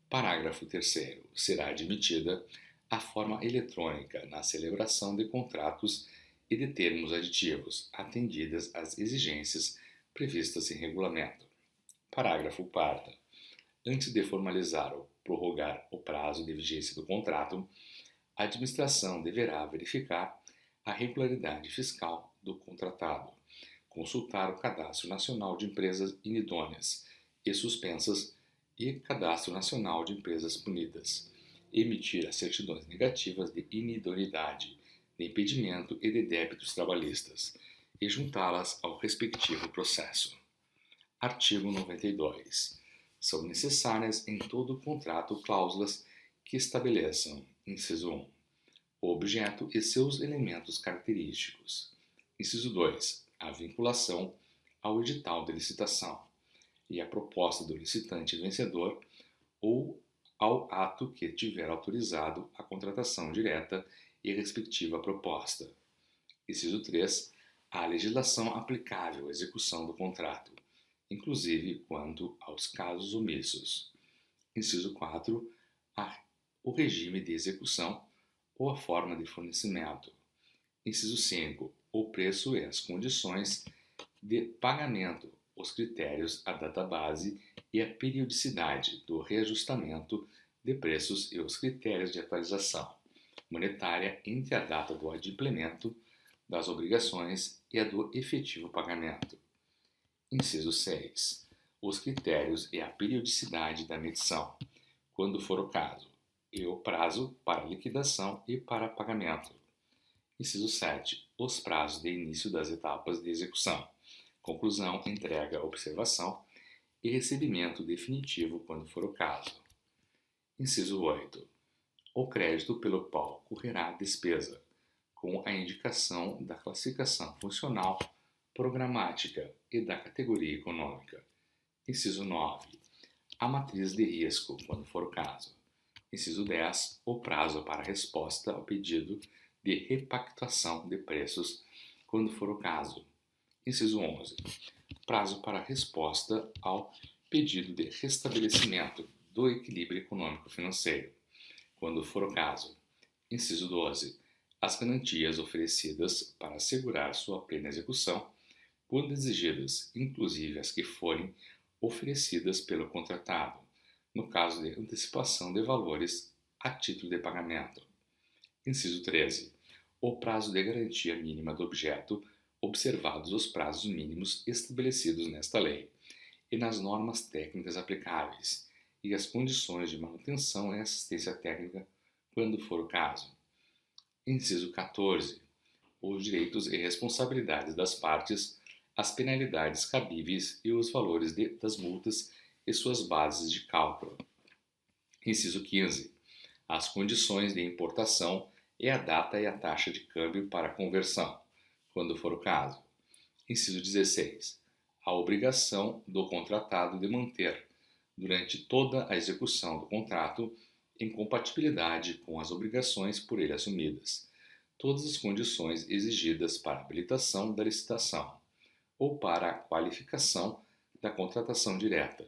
[SPEAKER 1] Parágrafo 3º. Será admitida a forma eletrônica na celebração de contratos e de termos aditivos, atendidas as exigências previstas em regulamento. Parágrafo 4º. Antes de formalizar ou prorrogar o prazo de vigência do contrato, a administração deverá verificar a regularidade fiscal do contratado, consultar o Cadastro Nacional de Empresas Inidôneas e Suspensas e Cadastro Nacional de Empresas Punidas, emitir as certidões negativas de inidoneidade, de impedimento e de débitos trabalhistas, e juntá-las ao respectivo processo. Artigo 92. São necessárias em todo contrato cláusulas que estabeleçam, inciso 1, o objeto e seus elementos característicos. Inciso 2, a vinculação ao edital de licitação e a proposta do licitante vencedor ou ao ato que tiver autorizado a contratação direta e respectiva proposta. Inciso 3, a legislação aplicável à execução do contrato, inclusive quanto aos casos omissos. Inciso 4, o regime de execução ou a forma de fornecimento. Inciso 5, o preço e as condições de pagamento, os critérios, a database e a periodicidade do reajustamento de preços e os critérios de atualização monetária entre a data do adimplemento das obrigações e a do efetivo pagamento. Inciso 6. Os critérios e a periodicidade da medição, quando for o caso, e o prazo para liquidação e para pagamento. Inciso 7. Os prazos de início das etapas de execução, conclusão, entrega, observação e recebimento definitivo, quando for o caso. Inciso 8. O crédito pelo qual correrá a despesa, com a indicação da classificação funcional, programática e da categoria econômica. Inciso 9. A matriz de risco, quando for o caso. Inciso 10. O prazo para resposta ao pedido de repactuação de preços, quando for o caso. Inciso 11. Prazo para resposta ao pedido de restabelecimento do equilíbrio econômico-financeiro, quando for o caso. Inciso 12. As garantias oferecidas para assegurar sua plena execução, quando exigidas, inclusive as que forem oferecidas pelo contratado, no caso de antecipação de valores a título de pagamento. Inciso 13. O prazo de garantia mínima do objeto, observados os prazos mínimos estabelecidos nesta lei e nas normas técnicas aplicáveis, e as condições de manutenção e assistência técnica, quando for o caso. Inciso 14. Os direitos e responsabilidades das partes, as penalidades cabíveis e os valores das multas e suas bases de cálculo. Inciso 15. As condições de importação e a data e a taxa de câmbio para conversão, quando for o caso. Inciso 16. A obrigação do contratado de manter, durante toda a execução do contrato, em compatibilidade com as obrigações por ele assumidas, todas as condições exigidas para a habilitação da licitação ou para a qualificação da contratação direta.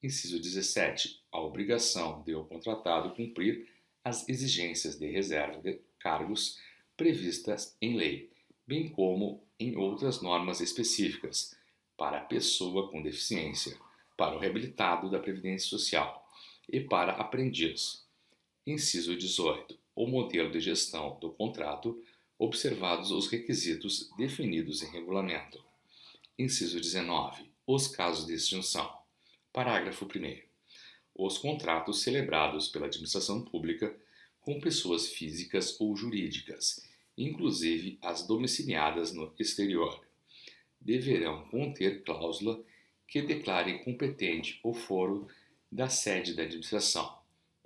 [SPEAKER 1] Inciso 17. A obrigação de o contratado cumprir as exigências de reserva de cargos previstas em lei, bem como em outras normas específicas, para a pessoa com deficiência, para o reabilitado da Previdência Social e para aprendiz. Inciso 18. O modelo de gestão do contrato, observados os requisitos definidos em regulamento. Inciso 19. Os casos de extinção. Parágrafo 1º. Os contratos celebrados pela administração pública com pessoas físicas ou jurídicas, inclusive as domiciliadas no exterior, deverão conter cláusula que declare competente o foro da sede da administração,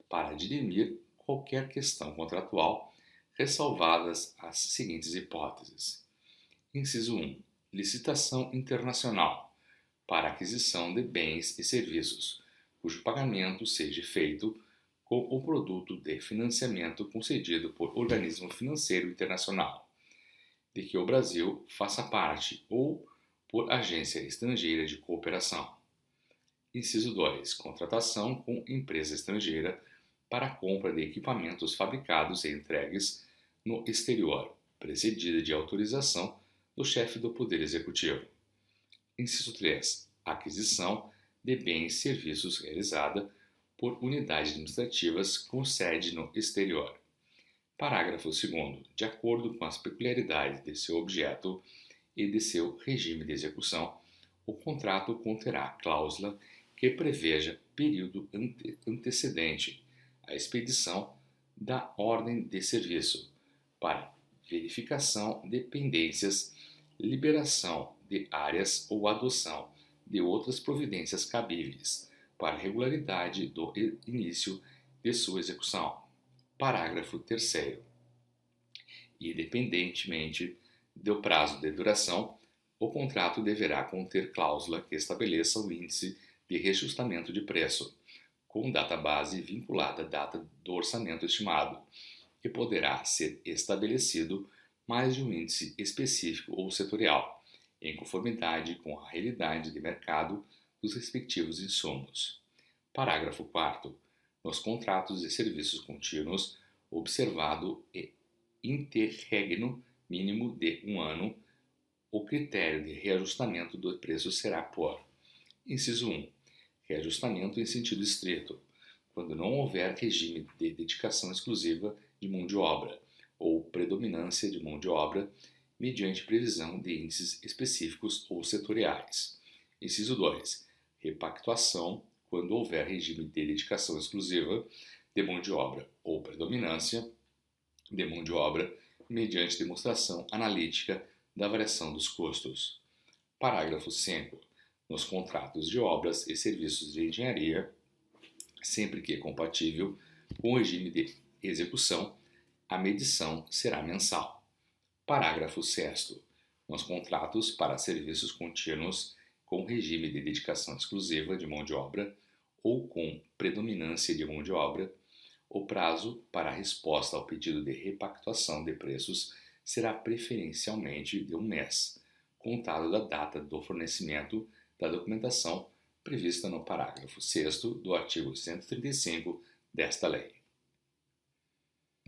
[SPEAKER 1] para dirimir qualquer questão contratual, ressalvadas as seguintes hipóteses. Inciso 1. Licitação internacional para aquisição de bens e serviços, cujo pagamento seja feito com o produto de financiamento concedido por organismo financeiro internacional, de que o Brasil faça parte ou por agência estrangeira de cooperação. Inciso 2. Contratação com empresa estrangeira para a compra de equipamentos fabricados e entregues no exterior, precedida de autorização do chefe do Poder Executivo. Inciso 3. Aquisição de bens e serviços realizada por unidades administrativas com sede no exterior. Parágrafo 2º. De acordo com as peculiaridades de seu objeto e de seu regime de execução, o contrato conterá cláusula que preveja período antecedente à expedição da ordem de serviço para verificação de pendências, liberação de áreas ou adoção de outras providências cabíveis para regularidade do início de sua execução. Parágrafo 3º. Independentemente do prazo de duração, o contrato deverá conter cláusula que estabeleça o índice de reajustamento de preço, com data base vinculada à data do orçamento estimado, e poderá ser estabelecido mais de um índice específico ou setorial, em conformidade com a realidade de mercado dos respectivos insumos. Parágrafo 4º. Nos contratos de serviços contínuos, observado e interregno mínimo de 1 ano, o critério de reajustamento do preço será por: inciso 1. Reajustamento em sentido estrito, quando não houver regime de dedicação exclusiva de mão de obra ou predominância de mão de obra mediante previsão de índices específicos ou setoriais. Inciso 2. Repactuação, quando houver regime de dedicação exclusiva de mão de obra ou predominância de mão de obra mediante demonstração analítica da variação dos custos. Parágrafo 5. Nos contratos de obras e serviços de engenharia, sempre que compatível com o regime de execução, a medição será mensal. Parágrafo 6º. Nos contratos para serviços contínuos com regime de dedicação exclusiva de mão de obra ou com predominância de mão de obra, o prazo para a resposta ao pedido de repactuação de preços será preferencialmente de um mês, contado da data do fornecimento da documentação prevista no parágrafo 6º do artigo 135 desta lei.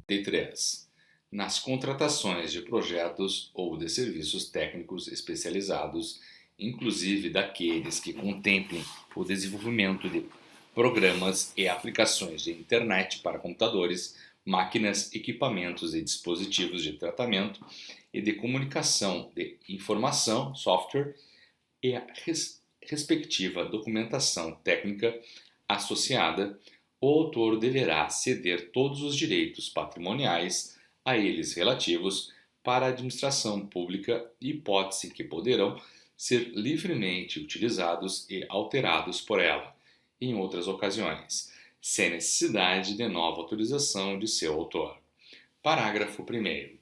[SPEAKER 1] D3. Nas contratações de projetos ou de serviços técnicos especializados, inclusive daqueles que contemplem o desenvolvimento de programas e aplicações de internet para computadores, máquinas, equipamentos e dispositivos de tratamento e de comunicação de informação, software, e a respectiva documentação técnica associada, o autor deverá ceder todos os direitos patrimoniais a eles relativos para a administração pública, hipótese que poderão ser livremente utilizados e alterados por ela, em outras ocasiões, sem necessidade de nova autorização de seu autor. Parágrafo 1º.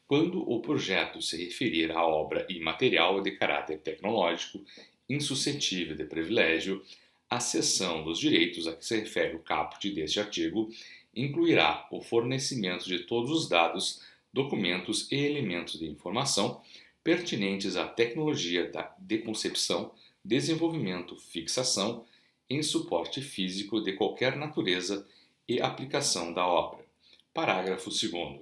[SPEAKER 1] Quando o projeto se referir a obra e material de caráter tecnológico insuscetível de privilégio, a cessão dos direitos a que se refere o caput deste artigo incluirá o fornecimento de todos os dados, documentos e elementos de informação pertinentes à tecnologia de concepção, desenvolvimento, fixação em suporte físico de qualquer natureza e aplicação da obra. Parágrafo 2º.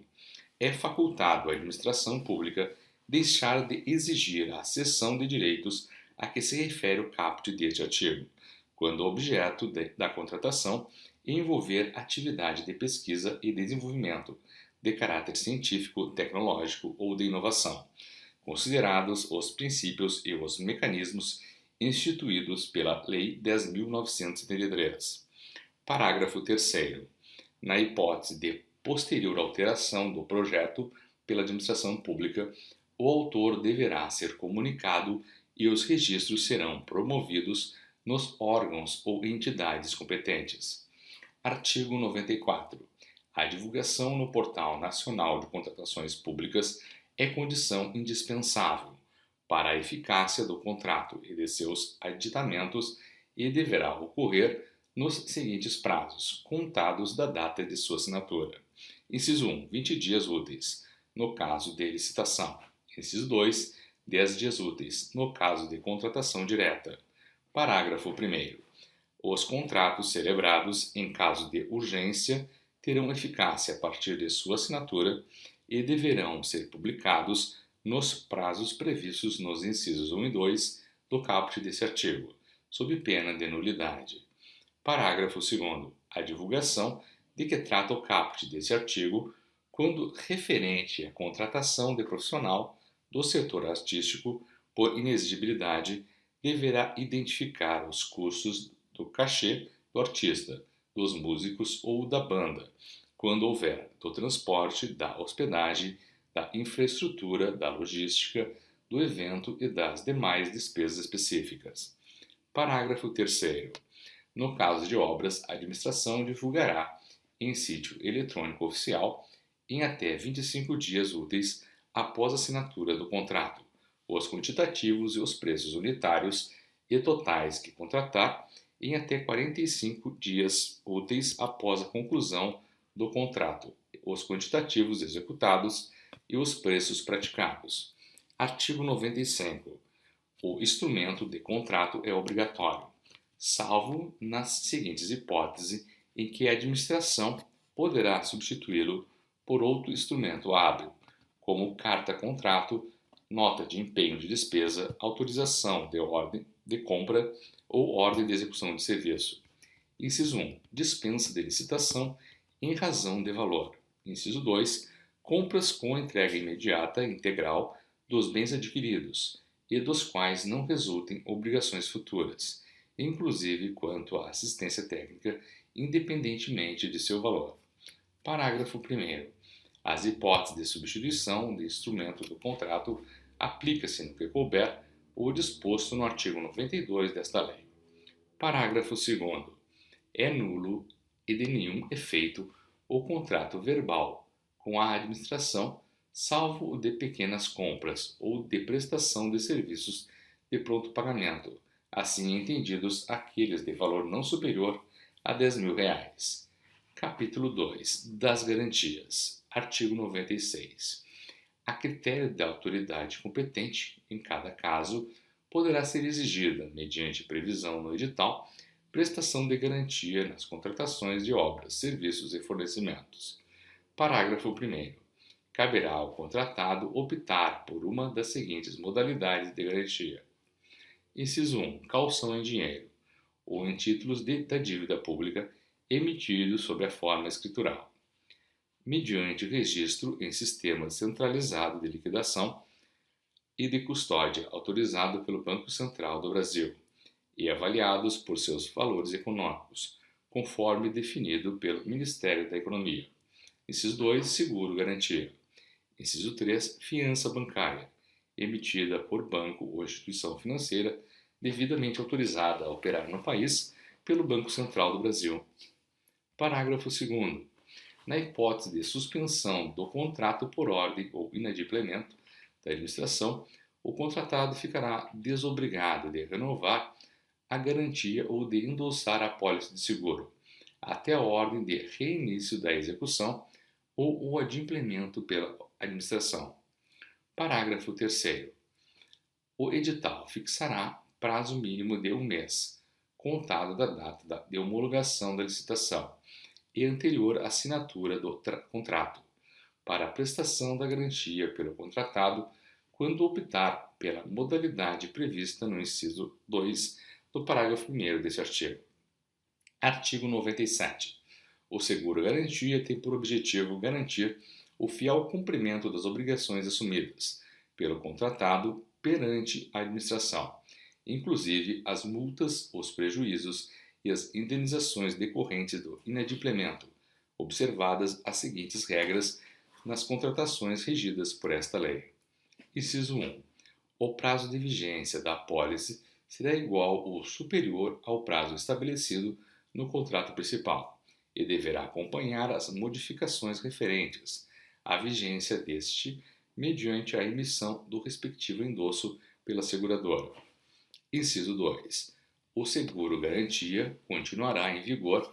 [SPEAKER 1] É facultado à administração pública deixar de exigir a cessão de direitos a que se refere o caput deste artigo, quando o objeto da contratação envolver atividade de pesquisa e desenvolvimento de caráter científico, tecnológico ou de inovação, considerados os princípios e os mecanismos instituídos pela Lei 10.973. Parágrafo 3º. Na hipótese de posterior alteração do projeto pela administração pública, o autor deverá ser comunicado e os registros serão promovidos nos órgãos ou entidades competentes. Artigo 94. A divulgação no Portal Nacional de Contratações Públicas é condição indispensável para a eficácia do contrato e de seus aditamentos e deverá ocorrer nos seguintes prazos, contados da data de sua assinatura. Inciso 1, 20 dias úteis, no caso de licitação. Inciso 2, 10 dias úteis, no caso de contratação direta. Parágrafo 1º. Os contratos celebrados em caso de urgência terão eficácia a partir de sua assinatura e deverão ser publicados nos prazos previstos nos incisos 1 e 2 do caput desse artigo, sob pena de nulidade. Parágrafo 2º. A divulgação de que trata o caput desse artigo, quando referente à contratação de profissional do setor artístico por inexigibilidade, deverá identificar os custos do cachê do artista, dos músicos ou da banda, quando houver do transporte, da hospedagem, da infraestrutura, da logística, do evento e das demais despesas específicas. Parágrafo 3º. No caso de obras, a administração divulgará em sítio eletrônico oficial, em até 25 dias úteis após a assinatura do contrato, os quantitativos e os preços unitários e totais que contratar, em até 45 dias úteis após a conclusão do contrato, os quantitativos executados e os preços praticados. Artigo 95. O instrumento de contrato é obrigatório, salvo nas seguintes hipóteses em que a administração poderá substituí-lo por outro instrumento hábil, como carta-contrato, nota de empenho de despesa, autorização de ordem de compra ou ordem de execução de serviço. Inciso 1. Dispensa de licitação em razão de valor. Inciso 2. Compras com entrega imediata integral dos bens adquiridos e dos quais não resultem obrigações futuras, inclusive quanto à assistência técnica, independentemente de seu valor. Parágrafo 1º. As hipóteses de substituição de instrumento do contrato aplica-se no que couber o disposto no artigo 92 desta lei. Parágrafo 2º. É nulo e de nenhum efeito o contrato verbal com a administração, salvo o de pequenas compras ou de prestação de serviços de pronto pagamento, assim entendidos aqueles de valor não superior a R$ 10.000. Capítulo 2 das garantias. Artigo 96. A critério da autoridade competente, em cada caso, poderá ser exigida, mediante previsão no edital, prestação de garantia nas contratações de obras, serviços e fornecimentos. Parágrafo 1º. Caberá ao contratado optar por uma das seguintes modalidades de garantia. Inciso 1. Caução em dinheiro ou em títulos da dívida pública emitidos sob a forma escritural, mediante registro em sistema centralizado de liquidação e de custódia autorizado pelo Banco Central do Brasil e avaliados por seus valores econômicos, conforme definido pelo Ministério da Economia. Inciso 2. Seguro garantia. Inciso 3. Fiança bancária, emitida por banco ou instituição financeira devidamente autorizada a operar no país pelo Banco Central do Brasil. Parágrafo 2º. Na hipótese de suspensão do contrato por ordem ou inadimplemento da administração, o contratado ficará desobrigado de renovar a garantia ou de endossar a apólice de seguro, até a ordem de reinício da execução ou o adimplemento pela administração. Parágrafo 3º. O edital fixará prazo mínimo de 1 mês, contado da data de homologação da licitação e anterior à assinatura do contrato, para a prestação da garantia pelo contratado quando optar pela modalidade prevista no inciso 2 do parágrafo 1º deste artigo. Artigo 97. O seguro-garantia tem por objetivo garantir o fiel cumprimento das obrigações assumidas pelo contratado perante a administração, inclusive as multas, os prejuízos e as indenizações decorrentes do inadimplemento, observadas as seguintes regras nas contratações regidas por esta lei. Inciso 1. O prazo de vigência da apólice será igual ou superior ao prazo estabelecido no contrato principal e deverá acompanhar as modificações referentes à vigência deste mediante a emissão do respectivo endosso pela seguradora. Inciso 2. O seguro-garantia continuará em vigor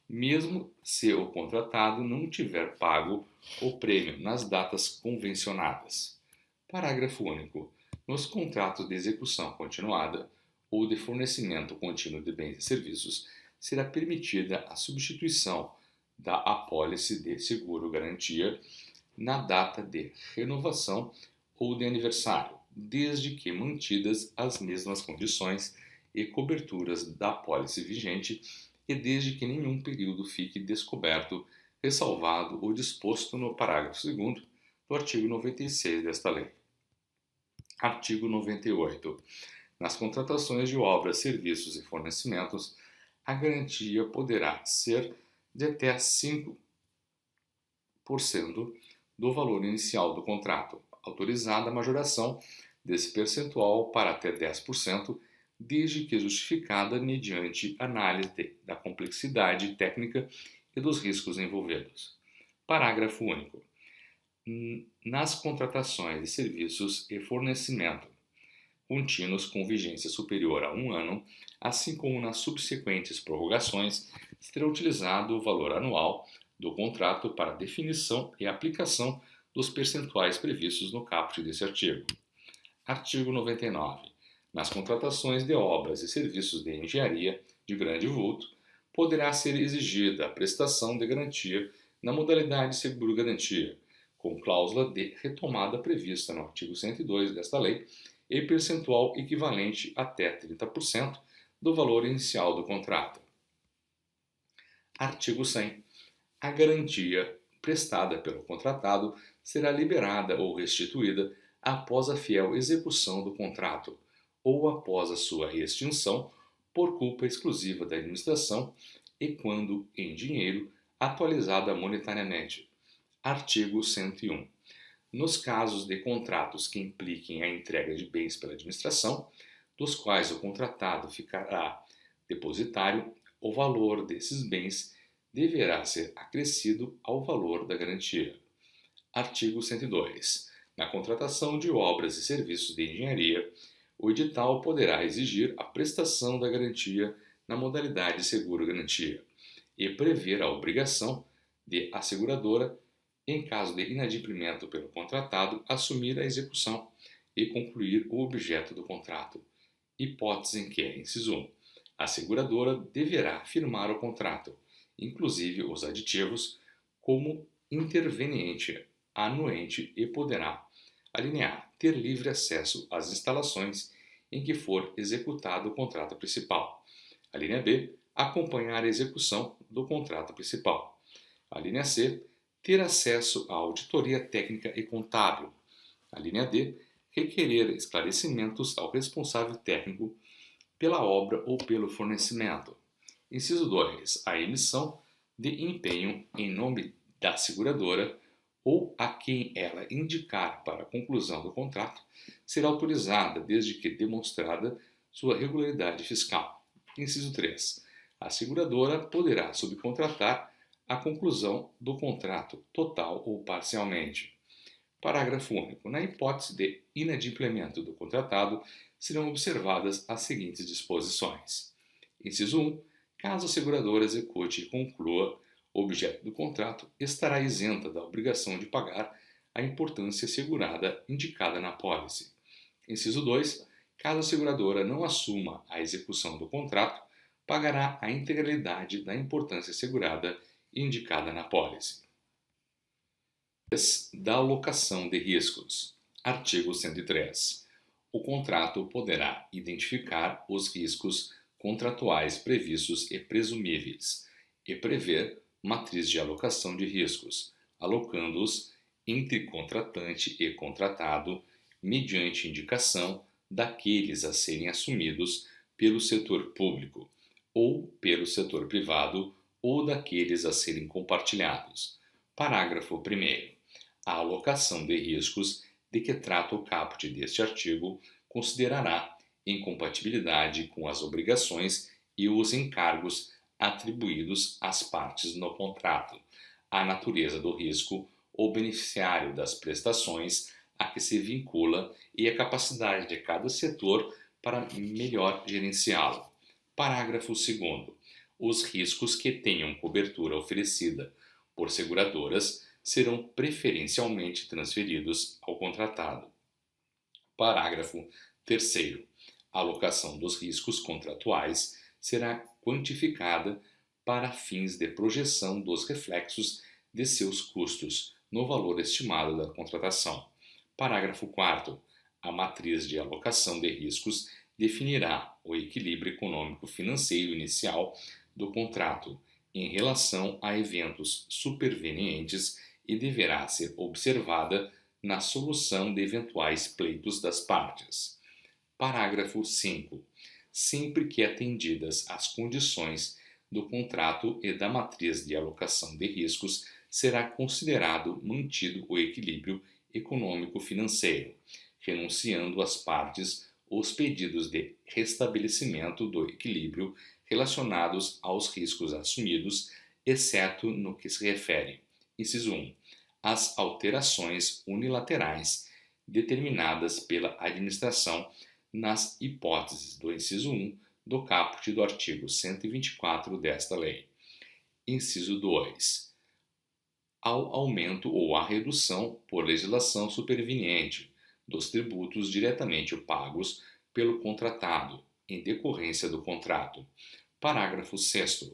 [SPEAKER 1] mesmo se o contratado não tiver pago o prêmio nas datas convencionadas. Parágrafo único. Nos contratos de execução continuada ou de fornecimento contínuo de bens e serviços, será permitida a substituição da apólice de seguro-garantia na data de renovação ou de aniversário, desde que mantidas as mesmas condições e coberturas da apólice vigente e desde que nenhum período fique descoberto, ressalvado ou disposto no parágrafo 2º do artigo 96 desta lei. Artigo 98. Nas contratações de obras, serviços e fornecimentos, a garantia poderá ser de até 5% do valor inicial do contrato, autorizada a majoração desse percentual para até 10%, desde que justificada mediante análise da complexidade técnica e dos riscos envolvidos. Parágrafo único. Nas contratações de serviços e fornecimento contínuos com vigência superior a 1 ano, assim como nas subsequentes prorrogações, será utilizado o valor anual do contrato para definição e aplicação dos percentuais previstos no caput desse artigo. Artigo 99. Nas contratações de obras e serviços de engenharia de grande vulto, poderá ser exigida a prestação de garantia na modalidade seguro-garantia, com cláusula de retomada prevista no artigo 102 desta lei, e percentual equivalente até 30% do valor inicial do contrato. Artigo 100. A garantia prestada pelo contratado será liberada ou restituída após a fiel execução do contrato ou após a sua extinção por culpa exclusiva da administração e quando em dinheiro atualizada monetariamente. Artigo 101. Nos casos de contratos que impliquem a entrega de bens pela administração, dos quais o contratado ficará depositário, o valor desses bens deverá ser acrescido ao valor da garantia. Artigo 102. Na contratação de obras e serviços de engenharia, O edital poderá exigir a prestação da garantia na modalidade seguro-garantia e prever a obrigação de a seguradora, em caso de inadimplemento pelo contratado, assumir a execução e concluir o objeto do contrato. Hipótese em que, inciso 1, a seguradora deverá firmar o contrato, inclusive os aditivos, como interveniente, anuente e poderá, alínea A, ter livre acesso às instalações em que for executado o contrato principal. A linha B, acompanhar a execução do contrato principal. A linha C, ter acesso à auditoria técnica e contábil. A linha D, requerer esclarecimentos ao responsável técnico pela obra ou pelo fornecimento. Inciso 2. A emissão de empenho em nome da seguradora ou a quem ela indicar para a conclusão do contrato será autorizada desde que demonstrada sua regularidade fiscal. Inciso 3. A seguradora poderá subcontratar a conclusão do contrato total ou parcialmente. Parágrafo único. Na hipótese de inadimplemento do contratado, serão observadas as seguintes disposições. Inciso 1. Caso a seguradora execute e conclua o objeto do contrato, estará isenta da obrigação de pagar a importância segurada indicada na apólice. Inciso 2. Caso a seguradora não assuma a execução do contrato, pagará a integralidade da importância segurada indicada na apólice. Da alocação de riscos. Artigo 103. O contrato poderá identificar os riscos contratuais previstos e presumíveis e prever matriz de alocação de riscos, alocando-os entre contratante e contratado mediante indicação daqueles a serem assumidos pelo setor público ou pelo setor privado ou daqueles a serem compartilhados. Parágrafo 1º. A alocação de riscos de que trata o caput deste artigo considerará incompatibilidade com as obrigações e os encargos atribuídos às partes no contrato, a natureza do risco, o beneficiário das prestações a que se vincula e a capacidade de cada setor para melhor gerenciá-lo. Parágrafo 2º. Os riscos que tenham cobertura oferecida por seguradoras serão preferencialmente transferidos ao contratado. Parágrafo 3º. A alocação dos riscos contratuais será quantificada para fins de projeção dos reflexos de seus custos no valor estimado da contratação. Parágrafo 4º. A matriz de alocação de riscos definirá o equilíbrio econômico-financeiro inicial do contrato em relação a eventos supervenientes e deverá ser observada na solução de eventuais pleitos das partes. Parágrafo 5. Sempre que atendidas as condições do contrato e da matriz de alocação de riscos, será considerado mantido o equilíbrio econômico-financeiro, renunciando às partes os pedidos de restabelecimento do equilíbrio relacionados aos riscos assumidos, exceto no que se refere, inciso 1, às alterações unilaterais determinadas pela administração nas hipóteses do inciso 1 do caput do artigo 124 desta lei. Inciso 2. Ao aumento ou à redução por legislação superveniente dos tributos diretamente pagos pelo contratado, em decorrência do contrato. Parágrafo 6º.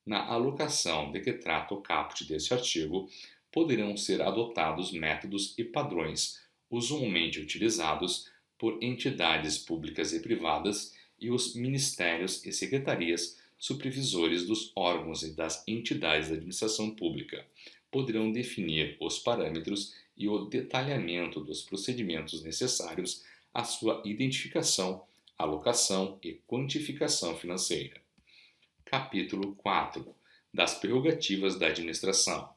[SPEAKER 1] Na alocação de que trata o caput deste artigo, poderão ser adotados métodos e padrões usualmente utilizados por entidades públicas e privadas e os ministérios e secretarias supervisores dos órgãos e das entidades da administração pública. Poderão definir os parâmetros e o detalhamento dos procedimentos necessários à sua identificação, alocação e quantificação financeira. Capítulo 4. Das prerrogativas da administração.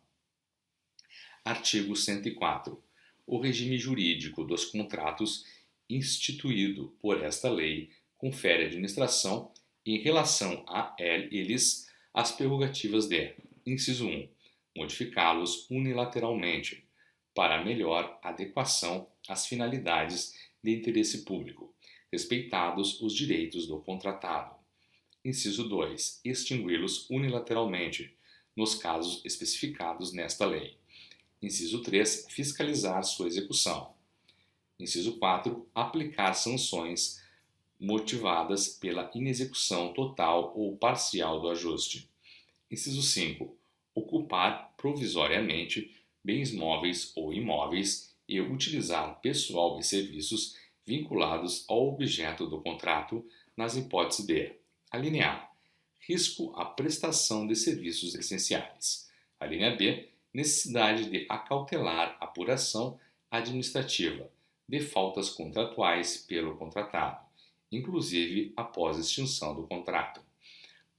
[SPEAKER 1] Artigo 104. O regime jurídico dos contratos instituído por esta lei confere à administração, em relação a eles, as prerrogativas de, inciso 1, modificá-los unilateralmente, para melhor adequação às finalidades de interesse público, respeitados os direitos do contratado. Inciso 2. Extingui-los unilateralmente, nos casos especificados nesta lei. Inciso 3. Fiscalizar sua execução. Inciso 4. Aplicar sanções motivadas pela inexecução total ou parcial do ajuste. Inciso 5. Ocupar provisoriamente bens móveis ou imóveis e utilizar pessoal e serviços vinculados ao objeto do contrato nas hipóteses de: alínea A. Risco à prestação de serviços essenciais. Alínea B. Necessidade de acautelar apuração administrativa de faltas contratuais pelo contratado, inclusive após extinção do contrato.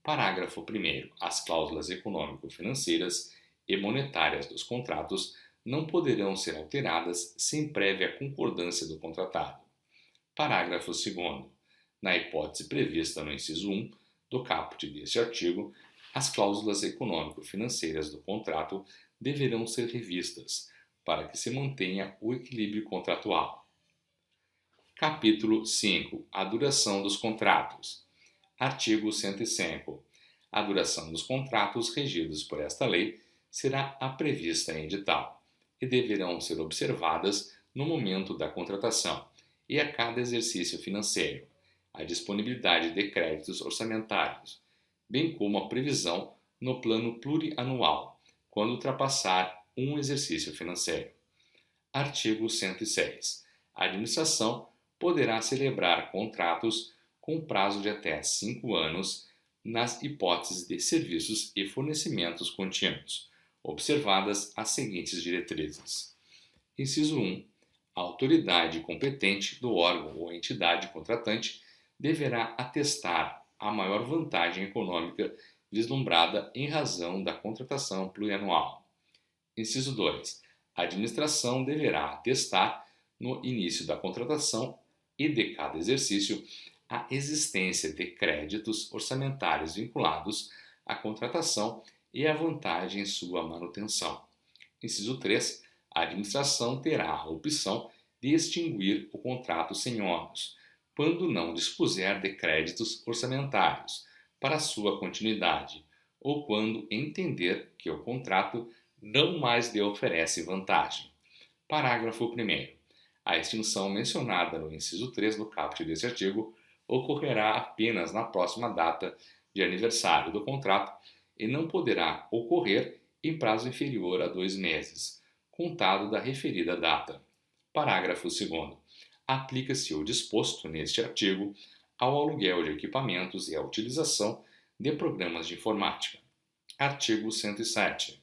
[SPEAKER 1] Parágrafo 1º. As cláusulas econômico-financeiras e monetárias dos contratos não poderão ser alteradas sem prévia concordância do contratado. Parágrafo 2º. Na hipótese prevista no inciso 1 do caput deste artigo, as cláusulas econômico-financeiras do contrato deverão ser revistas para que se mantenha o equilíbrio contratual. Capítulo 5. A duração dos contratos. Artigo 105. A duração dos contratos regidos por esta lei será a prevista em edital e deverão ser observadas no momento da contratação e a cada exercício financeiro, a disponibilidade de créditos orçamentários, bem como a previsão no plano plurianual, quando ultrapassar um exercício financeiro. Artigo 106. A administração poderá celebrar contratos com prazo de até 5 anos nas hipóteses de serviços e fornecimentos contínuos, observadas as seguintes diretrizes. Inciso 1. A autoridade competente do órgão ou entidade contratante deverá atestar a maior vantagem econômica vislumbrada em razão da contratação plurianual. Inciso 2. A administração deverá atestar no início da contratação e de cada exercício a existência de créditos orçamentários vinculados à contratação e a vantagem em sua manutenção. Inciso 3. A administração terá a opção de extinguir o contrato sem ônus, quando não dispuser de créditos orçamentários para sua continuidade, ou quando entender que o contrato não mais lhe oferece vantagem. Parágrafo 1º. A extinção mencionada no inciso 3 do caput deste artigo ocorrerá apenas na próxima data de aniversário do contrato e não poderá ocorrer em prazo inferior a 2 meses, contado da referida data. Parágrafo 2º. Aplica-se o disposto neste artigo ao aluguel de equipamentos e à utilização de programas de informática. Artigo 107.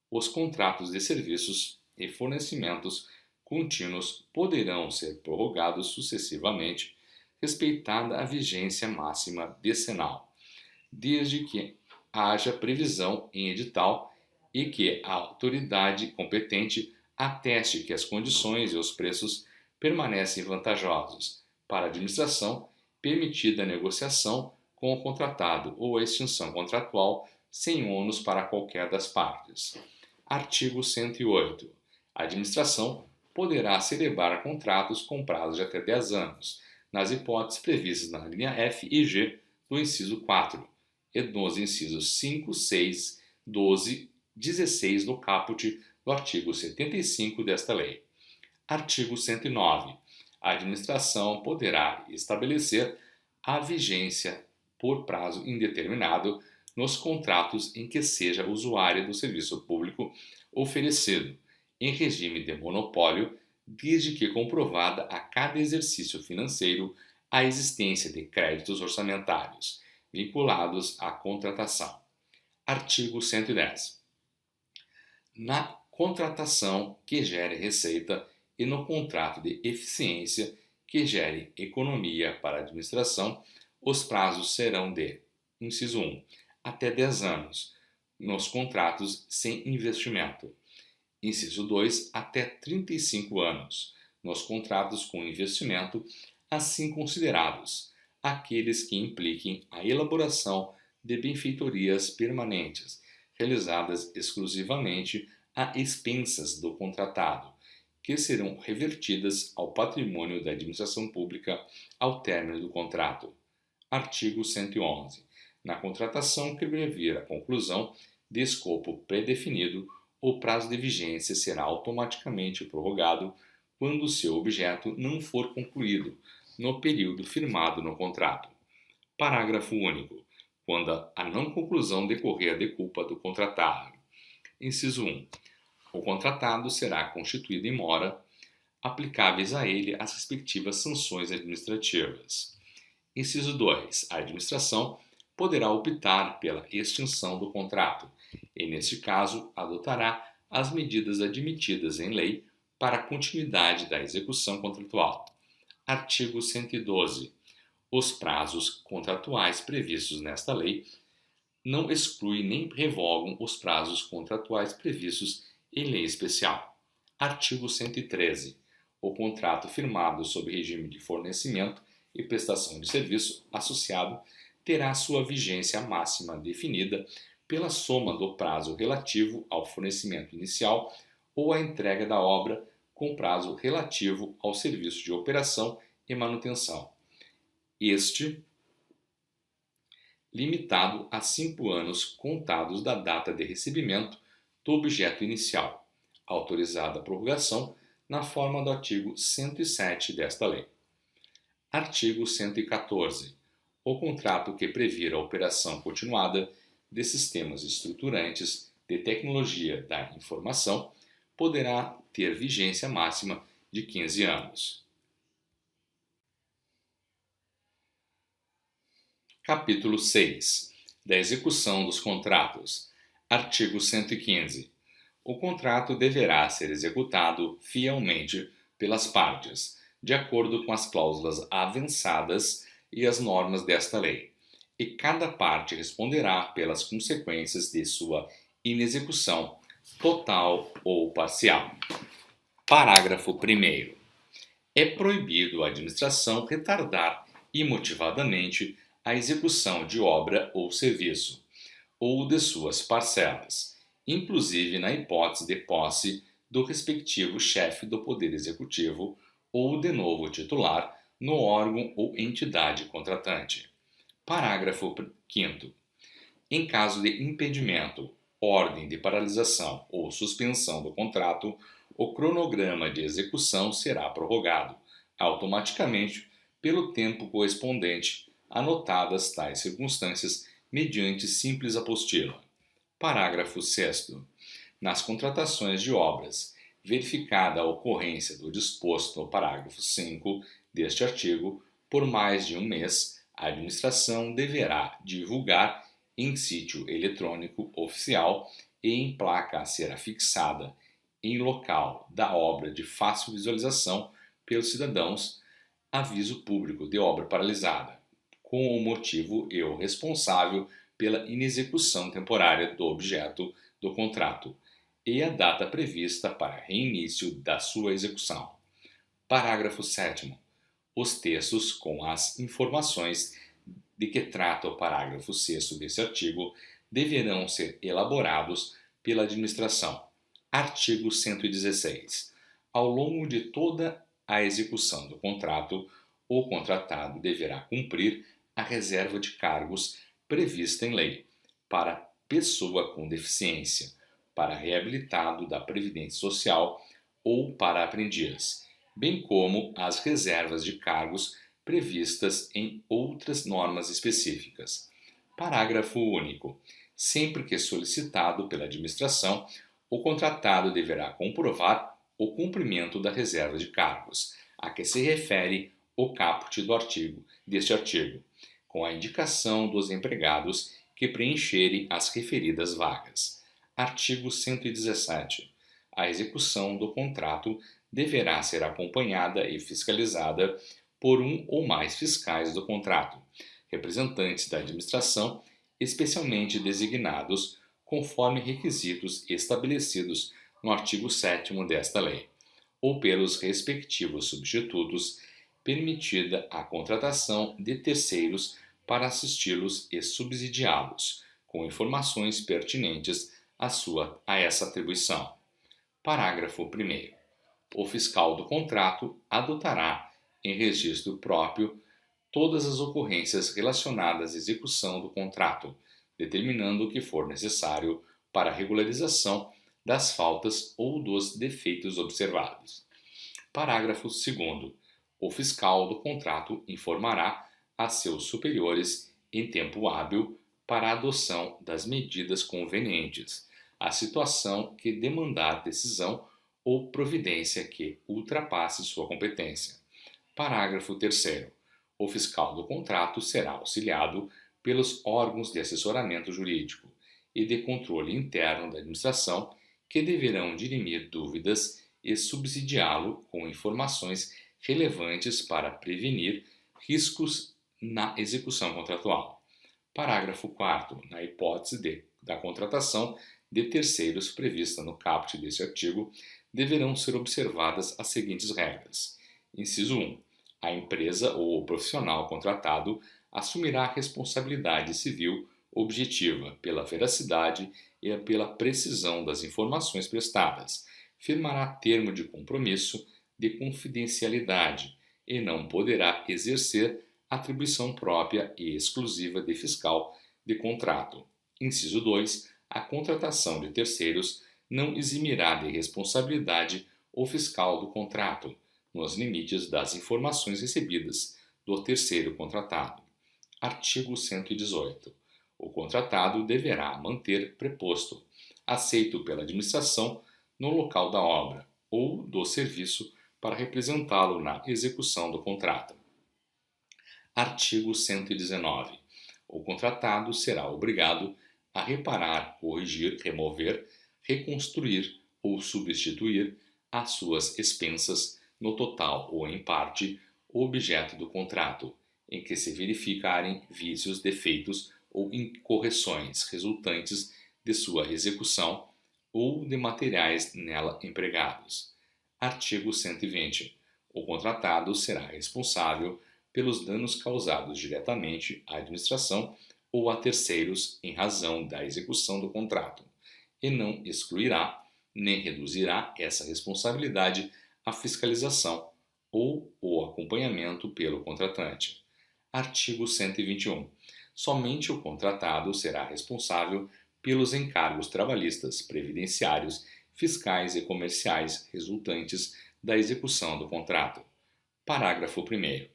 [SPEAKER 1] Os contratos de serviços e fornecimentos contínuos poderão ser prorrogados sucessivamente, respeitada a vigência máxima decenal, desde que haja previsão em edital e que a autoridade competente ateste que as condições e os preços permanecem vantajosos para a administração, permitida a negociação com o contratado ou a extinção contratual sem ônus para qualquer das partes. Artigo 108. A administração poderá celebrar contratos com prazo de até 10 anos, nas hipóteses previstas na linha F e G do inciso 4 e nos incisos 5, 6, 12, 16 do caput do artigo 75 desta lei. Artigo 109. A administração poderá estabelecer a vigência por prazo indeterminado nos contratos em que seja usuária do serviço público oferecido, em regime de monopólio, desde que comprovada a cada exercício financeiro a existência de créditos orçamentários vinculados à contratação. Artigo 110. Na contratação que gere receita e no contrato de eficiência que gere economia para a administração, os prazos serão de: inciso 1, até 10 anos, nos contratos sem investimento. Inciso 2, até 35 anos, nos contratos com investimento, assim considerados aqueles que impliquem a elaboração de benfeitorias permanentes, realizadas exclusivamente a expensas do contratado, que serão revertidas ao patrimônio da administração pública ao término do contrato. Artigo 111. Na contratação que previr a conclusão de escopo predefinido, o prazo de vigência será automaticamente prorrogado quando seu objeto não for concluído no período firmado no contrato. Parágrafo único. Quando a não conclusão decorrer de culpa do contratado. Inciso 1. O contratado será constituído em mora, aplicáveis a ele as respectivas sanções administrativas. Inciso 2. A administração poderá optar pela extinção do contrato e, neste caso, adotará as medidas admitidas em lei para a continuidade da execução contratual. Artigo 112. Os prazos contratuais previstos nesta lei não excluem nem revogam os prazos contratuais previstos em lei especial. Artigo 113. O contrato firmado sob regime de fornecimento e prestação de serviço associado terá sua vigência máxima definida pela soma do prazo relativo ao fornecimento inicial ou à entrega da obra com prazo relativo ao serviço de operação e manutenção. Este limitado a 5 anos contados da data de recebimento do objeto inicial, autorizada a prorrogação na forma do artigo 107 desta lei. Artigo 114. O contrato que previr a operação continuada de sistemas estruturantes de tecnologia da informação poderá ter vigência máxima de 15 anos. Capítulo 6. Da execução dos contratos. Artigo 115. O contrato deverá ser executado fielmente pelas partes, de acordo com as cláusulas avançadas e as normas desta lei, e cada parte responderá pelas consequências de sua inexecução, total ou parcial. Parágrafo 1º. É proibido à administração retardar imotivadamente a execução de obra ou serviço, ou de suas parcelas, inclusive na hipótese de posse do respectivo chefe do Poder Executivo ou de novo titular no órgão ou entidade contratante. Parágrafo 5º. Em caso de impedimento, ordem de paralisação ou suspensão do contrato, o cronograma de execução será prorrogado automaticamente pelo tempo correspondente, anotadas tais circunstâncias mediante simples apostila. Parágrafo 6º. Nas contratações de obras, verificada a ocorrência do disposto no parágrafo 5 deste artigo, por mais de um mês, a administração deverá divulgar em sítio eletrônico oficial e em placa a ser afixada em local da obra de fácil visualização pelos cidadãos, aviso público de obra paralisada, com o motivo e o responsável pela inexecução temporária do objeto do contrato e a data prevista para reinício da sua execução. Parágrafo 7º. Os textos com as informações de que trata o parágrafo 6º deste artigo deverão ser elaborados pela administração. Artigo 116. Ao longo de toda a execução do contrato, o contratado deverá cumprir a reserva de cargos prevista em lei para pessoa com deficiência, para reabilitado da Previdência Social ou para aprendiz, bem como as reservas de cargos previstas em outras normas específicas. Parágrafo único. Sempre que solicitado pela administração, o contratado deverá comprovar o cumprimento da reserva de cargos, a que se refere o caput deste artigo, com a indicação dos empregados que preencherem as referidas vagas. Artigo 117. A execução do contrato deverá ser acompanhada e fiscalizada por um ou mais fiscais do contrato, representantes da administração, especialmente designados conforme requisitos estabelecidos no artigo 7º desta lei, ou pelos respectivos substitutos, permitida a contratação de terceiros para assisti-los e subsidiá-los, com informações pertinentes a essa atribuição. Parágrafo 1º. O fiscal do contrato adotará, em registro próprio, todas as ocorrências relacionadas à execução do contrato, determinando o que for necessário para a regularização das faltas ou dos defeitos observados. Parágrafo 2º. O fiscal do contrato informará a seus superiores em tempo hábil para a adoção das medidas convenientes, a situação que demandar decisão ou providência que ultrapasse sua competência. Parágrafo 3º. O fiscal do contrato será auxiliado pelos órgãos de assessoramento jurídico e de controle interno da administração, que deverão dirimir dúvidas e subsidiá-lo com informações relevantes para prevenir riscos na execução contratual. Parágrafo 4º. Na hipótese da contratação de terceiros prevista no caput deste artigo, deverão ser observadas as seguintes regras. Inciso 1. A empresa ou o profissional contratado assumirá a responsabilidade civil objetiva pela veracidade e pela precisão das informações prestadas, firmará termo de compromisso de confidencialidade e não poderá exercer atribuição própria e exclusiva de fiscal de contrato. Inciso 2. A contratação de terceiros não eximirá de responsabilidade o fiscal do contrato, nos limites das informações recebidas do terceiro contratado. Artigo 118. O contratado deverá manter preposto, aceito pela administração, no local da obra ou do serviço para representá-lo na execução do contrato. Artigo 119. O contratado será obrigado a reparar, corrigir, remover, reconstruir ou substituir às suas expensas, no total ou em parte, o objeto do contrato, em que se verificarem vícios, defeitos ou incorreções resultantes de sua execução ou de materiais nela empregados. Artigo 120. O contratado será responsável pelos danos causados diretamente à administração ou a terceiros em razão da execução do contrato, e não excluirá nem reduzirá essa responsabilidade à fiscalização ou o acompanhamento pelo contratante. Artigo 121. Somente o contratado será responsável pelos encargos trabalhistas, previdenciários, fiscais e comerciais resultantes da execução do contrato. Parágrafo 1º.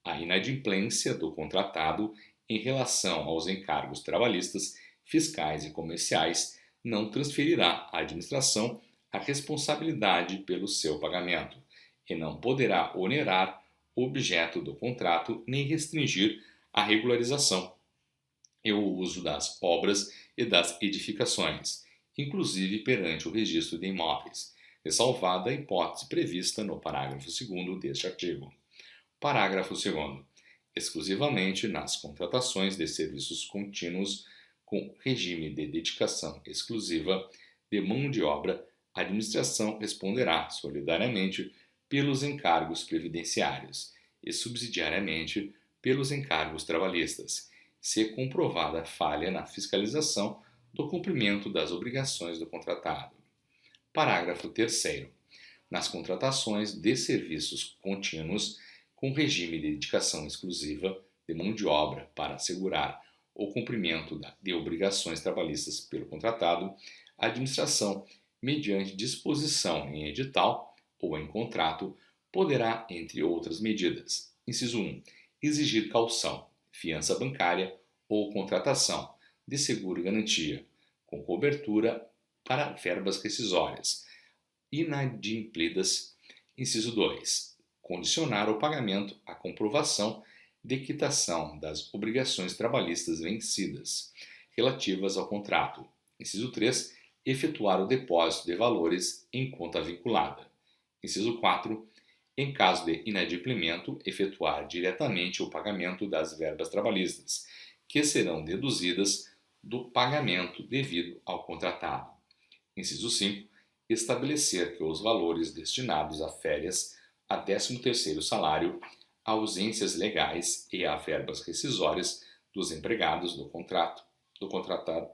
[SPEAKER 1] A inadimplência do contratado em relação aos encargos trabalhistas, fiscais e comerciais não transferirá à administração a responsabilidade pelo seu pagamento e não poderá onerar o objeto do contrato nem restringir a regularização e o uso das obras e das edificações, inclusive perante o registro de imóveis, ressalvada a hipótese prevista no parágrafo 2º deste artigo. Parágrafo 2º. Exclusivamente nas contratações de serviços contínuos com regime de dedicação exclusiva de mão de obra, a administração responderá solidariamente pelos encargos previdenciários e subsidiariamente pelos encargos trabalhistas, se comprovada falha na fiscalização do cumprimento das obrigações do contratado. Parágrafo 3º. Nas contratações de serviços contínuos com regime de dedicação exclusiva de mão de obra para assegurar o cumprimento de obrigações trabalhistas pelo contratado, a administração, mediante disposição em edital ou em contrato, poderá, entre outras medidas, inciso 1, exigir caução, fiança bancária ou contratação de seguro-garantia, com cobertura para verbas rescisórias inadimplidas. Inciso 2. Condicionar o pagamento à comprovação de quitação das obrigações trabalhistas vencidas relativas ao contrato. Inciso 3. Efetuar o depósito de valores em conta vinculada. Inciso 4. Em caso de inadimplemento, efetuar diretamente o pagamento das verbas trabalhistas, que serão deduzidas do pagamento devido ao contratado. Inciso 5. Estabelecer que os valores destinados a férias, a 13º salário, a ausências legais e a verbas rescisórias dos empregados do contratado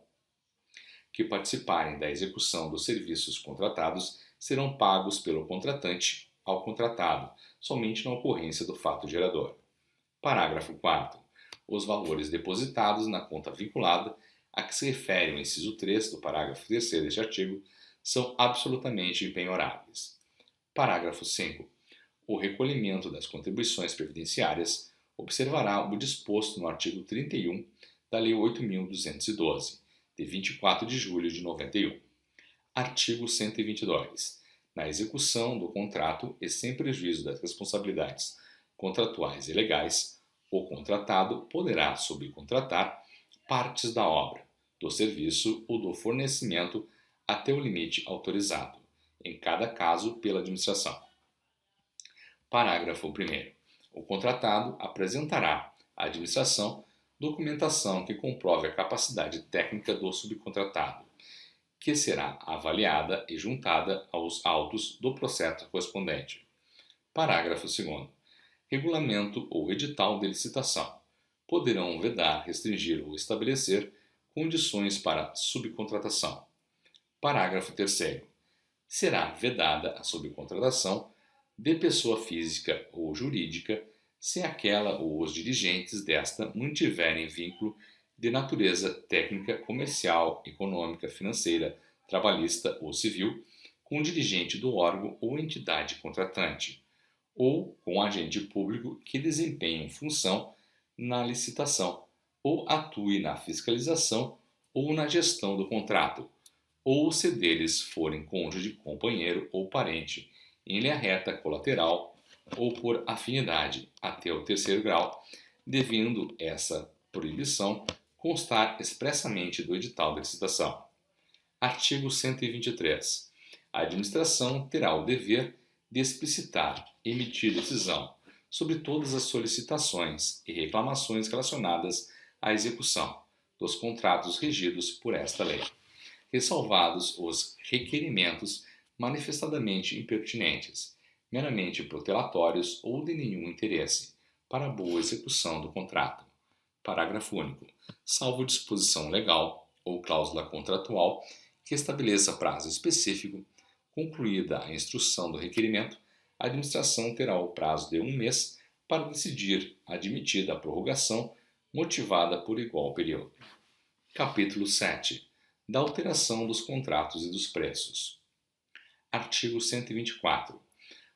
[SPEAKER 1] que participarem da execução dos serviços contratados serão pagos pelo contratante ao contratado, somente na ocorrência do fato gerador. Parágrafo 4º. Os valores depositados na conta vinculada a que se refere o inciso 3 do parágrafo 3º deste artigo são absolutamente impenhoráveis. Parágrafo 5º. O recolhimento das contribuições previdenciárias observará o disposto no artigo 31 da Lei 8.212, de 24 de julho de 91. Artigo 122. Na execução do contrato e sem prejuízo das responsabilidades contratuais e legais, o contratado poderá subcontratar partes da obra, do serviço ou do fornecimento até o limite autorizado, em cada caso pela administração. Parágrafo 1º. O contratado apresentará à administração documentação que comprove a capacidade técnica do subcontratado, que será avaliada e juntada aos autos do processo correspondente. Parágrafo 2º. Regulamento ou edital de licitação poderão vedar, restringir ou estabelecer condições para subcontratação. Parágrafo 3º. Será vedada a subcontratação de pessoa física ou jurídica se aquela ou os dirigentes desta mantiverem vínculo de natureza técnica, comercial, econômica, financeira, trabalhista ou civil com o dirigente do órgão ou entidade contratante, ou com agente público que desempenhe função na licitação, ou atue na fiscalização ou na gestão do contrato, ou se deles forem cônjuge, companheiro ou parente, em linha reta colateral ou por afinidade até o 3º grau, devendo essa proibição constar expressamente do edital de licitação. Artigo 123. A administração terá o dever de explicitar e emitir decisão sobre todas as solicitações e reclamações relacionadas à execução dos contratos regidos por esta lei, ressalvados os requerimentos manifestadamente impertinentes, meramente protelatórios ou de nenhum interesse para a boa execução do contrato. Parágrafo único. Salvo disposição legal ou cláusula contratual que estabeleça prazo específico, concluída a instrução do requerimento, a administração terá o prazo de 1 mês para decidir admitida a prorrogação motivada por igual período. Capítulo 7. Da alteração dos contratos e dos preços. Artigo 124.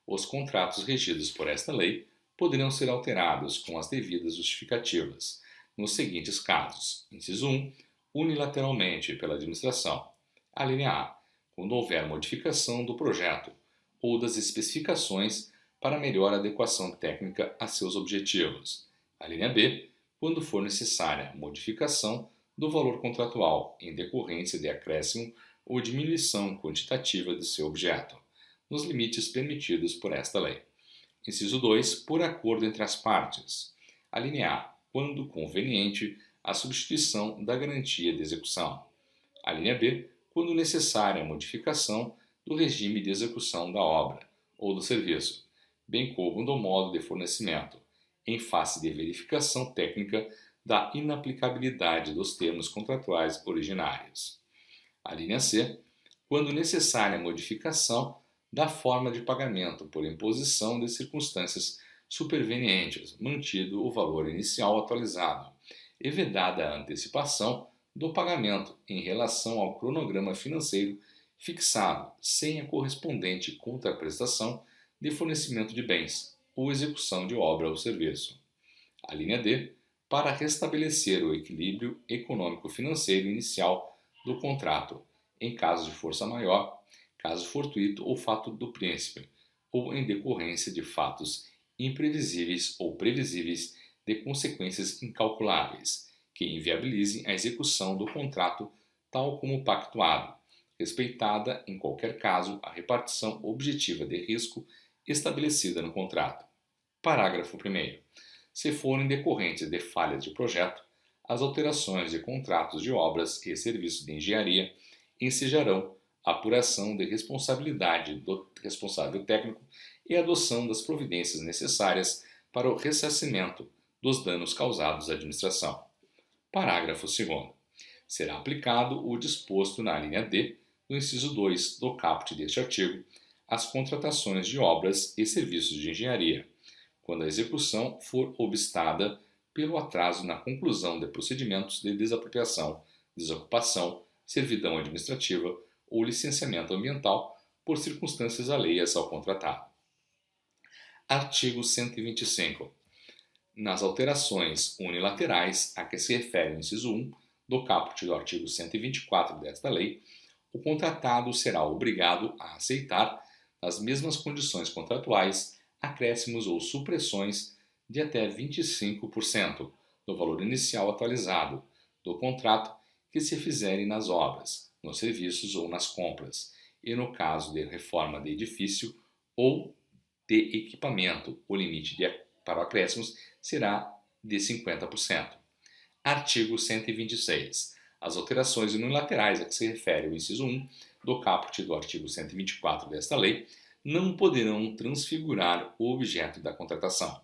[SPEAKER 1] Os contratos regidos por esta lei poderão ser alterados com as devidas justificativas, nos seguintes casos. Inciso 1. Unilateralmente pela administração. A linha A. Quando houver modificação do projeto ou das especificações para melhor adequação técnica a seus objetivos. A linha B. Quando for necessária modificação do valor contratual em decorrência de acréscimo ou diminuição quantitativa de seu objeto, nos limites permitidos por esta lei. Inciso 2. Por acordo entre as partes. A linha A. Quando conveniente, a substituição da garantia de execução. A linha B. Quando necessária a modificação do regime de execução da obra ou do serviço, bem como do modo de fornecimento, em face de verificação técnica da inaplicabilidade dos termos contratuais originários. A linha C. Quando necessária a modificação da forma de pagamento por imposição de circunstâncias supervenientes, mantido o valor inicial atualizado e vedada a antecipação do pagamento em relação ao cronograma financeiro fixado, sem a correspondente contraprestação de fornecimento de bens ou execução de obra ou serviço. A linha D. Para restabelecer o equilíbrio econômico-financeiro inicial do contrato, em caso de força maior, caso fortuito ou fato do príncipe, ou em decorrência de fatos imprevisíveis ou previsíveis de consequências incalculáveis, que inviabilizem a execução do contrato tal como pactuado, respeitada, em qualquer caso, a repartição objetiva de risco estabelecida no contrato. Parágrafo 1º. Se forem decorrentes de falhas de projeto, as alterações de contratos de obras e serviços de engenharia ensejarão a apuração de responsabilidade do responsável técnico e a adoção das providências necessárias para o ressarcimento dos danos causados à administração. Parágrafo 2º. Será aplicado o disposto na linha D do inciso 2 do caput deste artigo as contratações de obras e serviços de engenharia, quando a execução for obstada pelo atraso na conclusão de procedimentos de desapropriação, desocupação, servidão administrativa ou licenciamento ambiental por circunstâncias alheias ao contratado. Artigo 125. Nas alterações unilaterais a que se refere o inciso 1 do caput do artigo 124 desta lei, o contratado será obrigado a aceitar, nas mesmas condições contratuais, acréscimos ou supressões de até 25% do valor inicial atualizado do contrato que se fizerem nas obras, nos serviços ou nas compras, e no caso de reforma de edifício ou de equipamento, o limite para acréscimos será de 50%. Artigo 126. As alterações unilaterais a que se refere o inciso 1 do caput do artigo 124 desta lei não poderão transfigurar o objeto da contratação.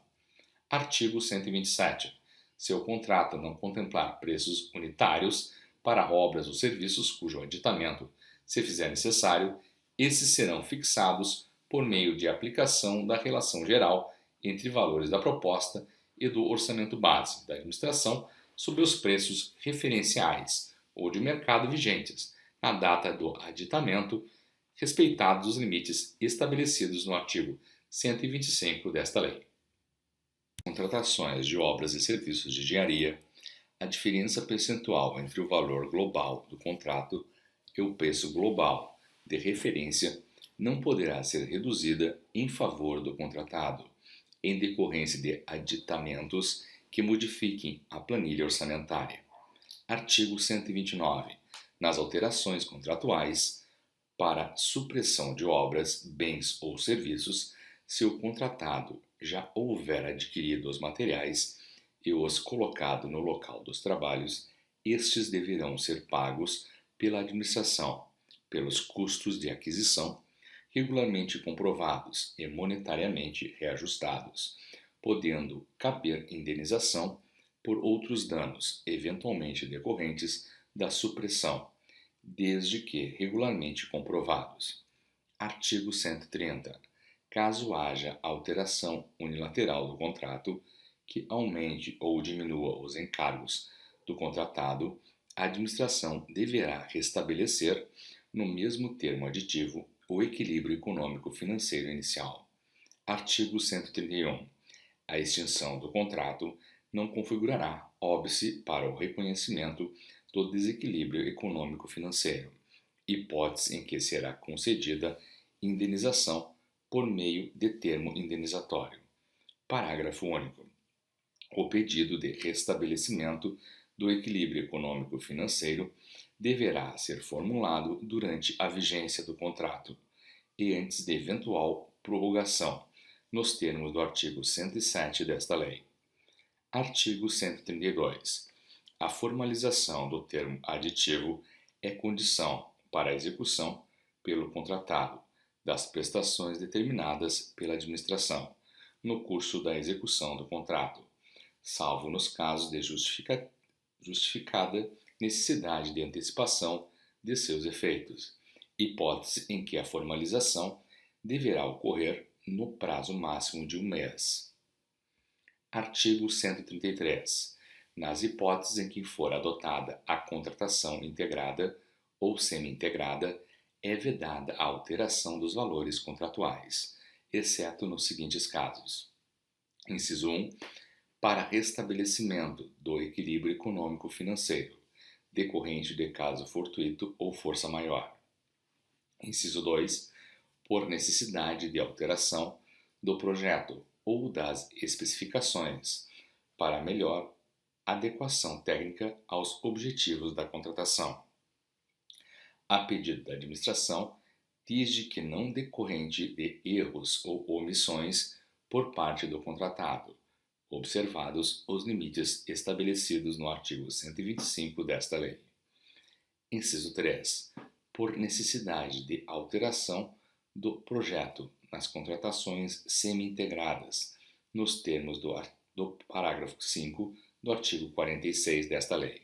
[SPEAKER 1] Artigo 127. Se o contrato não contemplar preços unitários para obras ou serviços cujo aditamento se fizer necessário, esses serão fixados por meio de aplicação da relação geral entre valores da proposta e do orçamento base da administração sobre os preços referenciais ou de mercado vigentes na data do aditamento, respeitados os limites estabelecidos no artigo 125 desta lei. Contratações de obras e serviços de engenharia, a diferença percentual entre o valor global do contrato e o preço global de referência não poderá ser reduzida em favor do contratado, em decorrência de aditamentos que modifiquem a planilha orçamentária. Artigo 129. Nas alterações contratuais, para supressão de obras, bens ou serviços, se o contratado já houver adquirido os materiais e os colocado no local dos trabalhos, estes deverão ser pagos pela administração, pelos custos de aquisição, regularmente comprovados e monetariamente reajustados, podendo caber indenização por outros danos eventualmente decorrentes da supressão, desde que regularmente comprovados. Artigo 130. Caso haja alteração unilateral do contrato que aumente ou diminua os encargos do contratado, a administração deverá restabelecer, no mesmo termo aditivo, o equilíbrio econômico-financeiro inicial. Artigo 131. A extinção do contrato não configurará óbice para o reconhecimento do desequilíbrio econômico-financeiro, hipótese em que será concedida indenização por meio de termo indenizatório. Parágrafo único. O pedido de restabelecimento do equilíbrio econômico-financeiro deverá ser formulado durante a vigência do contrato e antes de eventual prorrogação, nos termos do artigo 107 desta lei. Artigo 132. A formalização do termo aditivo é condição para a execução pelo contratado das prestações determinadas pela administração no curso da execução do contrato, salvo nos casos de justificada necessidade de antecipação de seus efeitos, hipótese em que a formalização deverá ocorrer no prazo máximo de um mês. Artigo 133. Nas hipóteses em que for adotada a contratação integrada ou semi-integrada, é vedada a alteração dos valores contratuais, exceto nos seguintes casos. Inciso 1. Para restabelecimento do equilíbrio econômico-financeiro, decorrente de caso fortuito ou força maior. Inciso 2. Por necessidade de alteração do projeto ou das especificações, para melhor adequação técnica aos objetivos da contratação. A pedido da administração, desde que não decorrente de erros ou omissões por parte do contratado, observados os limites estabelecidos no artigo 125 desta lei. Inciso 3. Por necessidade de alteração do projeto nas contratações semi-integradas, nos termos do parágrafo 5 do artigo 46 desta lei.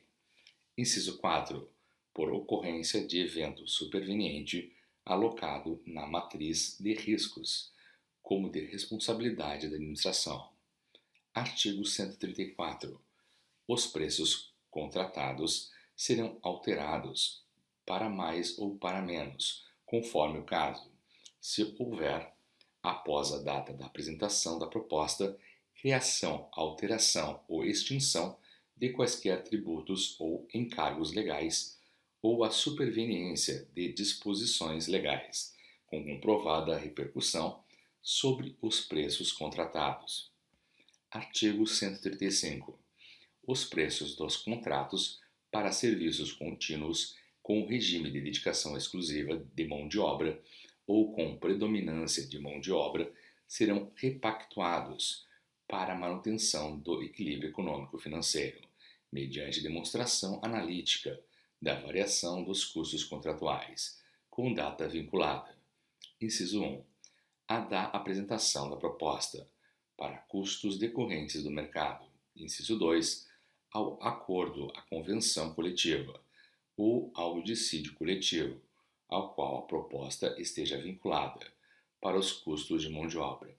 [SPEAKER 1] Inciso 4. por ocorrência de evento superveniente alocado na matriz de riscos, como de responsabilidade da administração. Artigo 134. Os preços contratados serão alterados para mais ou para menos, conforme o caso, se houver, após a data da apresentação da proposta, criação, alteração ou extinção de quaisquer tributos ou encargos legais ou a superveniência de disposições legais, com comprovada repercussão sobre os preços contratados. Artigo 135. Os preços dos contratos para serviços contínuos com regime de dedicação exclusiva de mão de obra ou com predominância de mão de obra serão repactuados para a manutenção do equilíbrio econômico-financeiro, mediante demonstração analítica da variação dos custos contratuais, com data vinculada. Inciso 1. A da apresentação da proposta, para custos decorrentes do mercado. Inciso 2. Ao acordo, à convenção coletiva ou ao dissídio coletivo, ao qual a proposta esteja vinculada, para os custos de mão de obra.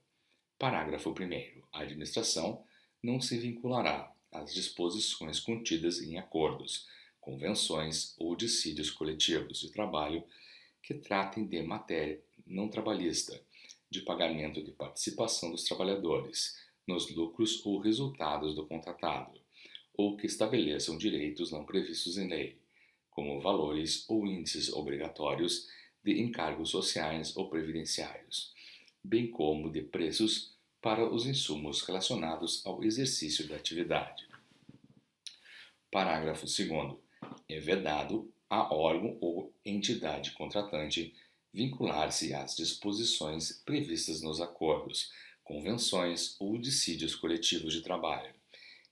[SPEAKER 1] Parágrafo 1º. A administração não se vinculará às disposições contidas em acordos, convenções ou dissídios coletivos de trabalho que tratem de matéria não trabalhista, de pagamento de participação dos trabalhadores nos lucros ou resultados do contratado, ou que estabeleçam direitos não previstos em lei, como valores ou índices obrigatórios de encargos sociais ou previdenciários, bem como de preços para os insumos relacionados ao exercício da atividade. Parágrafo 2º. É vedado a órgão ou entidade contratante vincular-se às disposições previstas nos acordos, convenções ou dissídios coletivos de trabalho,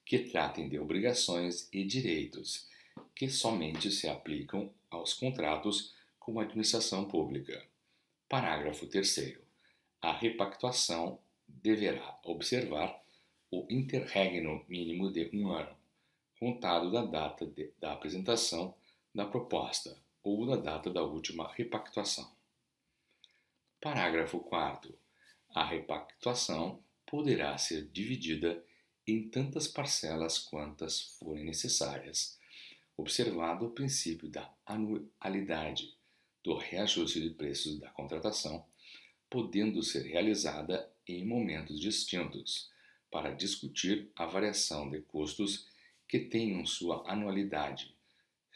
[SPEAKER 1] que tratem de obrigações e direitos que somente se aplicam aos contratos com a administração pública. Parágrafo 3º. A repactuação deverá observar o interregno mínimo de 1 ano, contado da data da apresentação da proposta ou da data da última repactuação. Parágrafo 4º. A repactuação poderá ser dividida em tantas parcelas quantas forem necessárias, observado o princípio da anualidade do reajuste de preços da contratação, podendo ser realizada em momentos distintos, para discutir a variação de custos que tenham sua anualidade,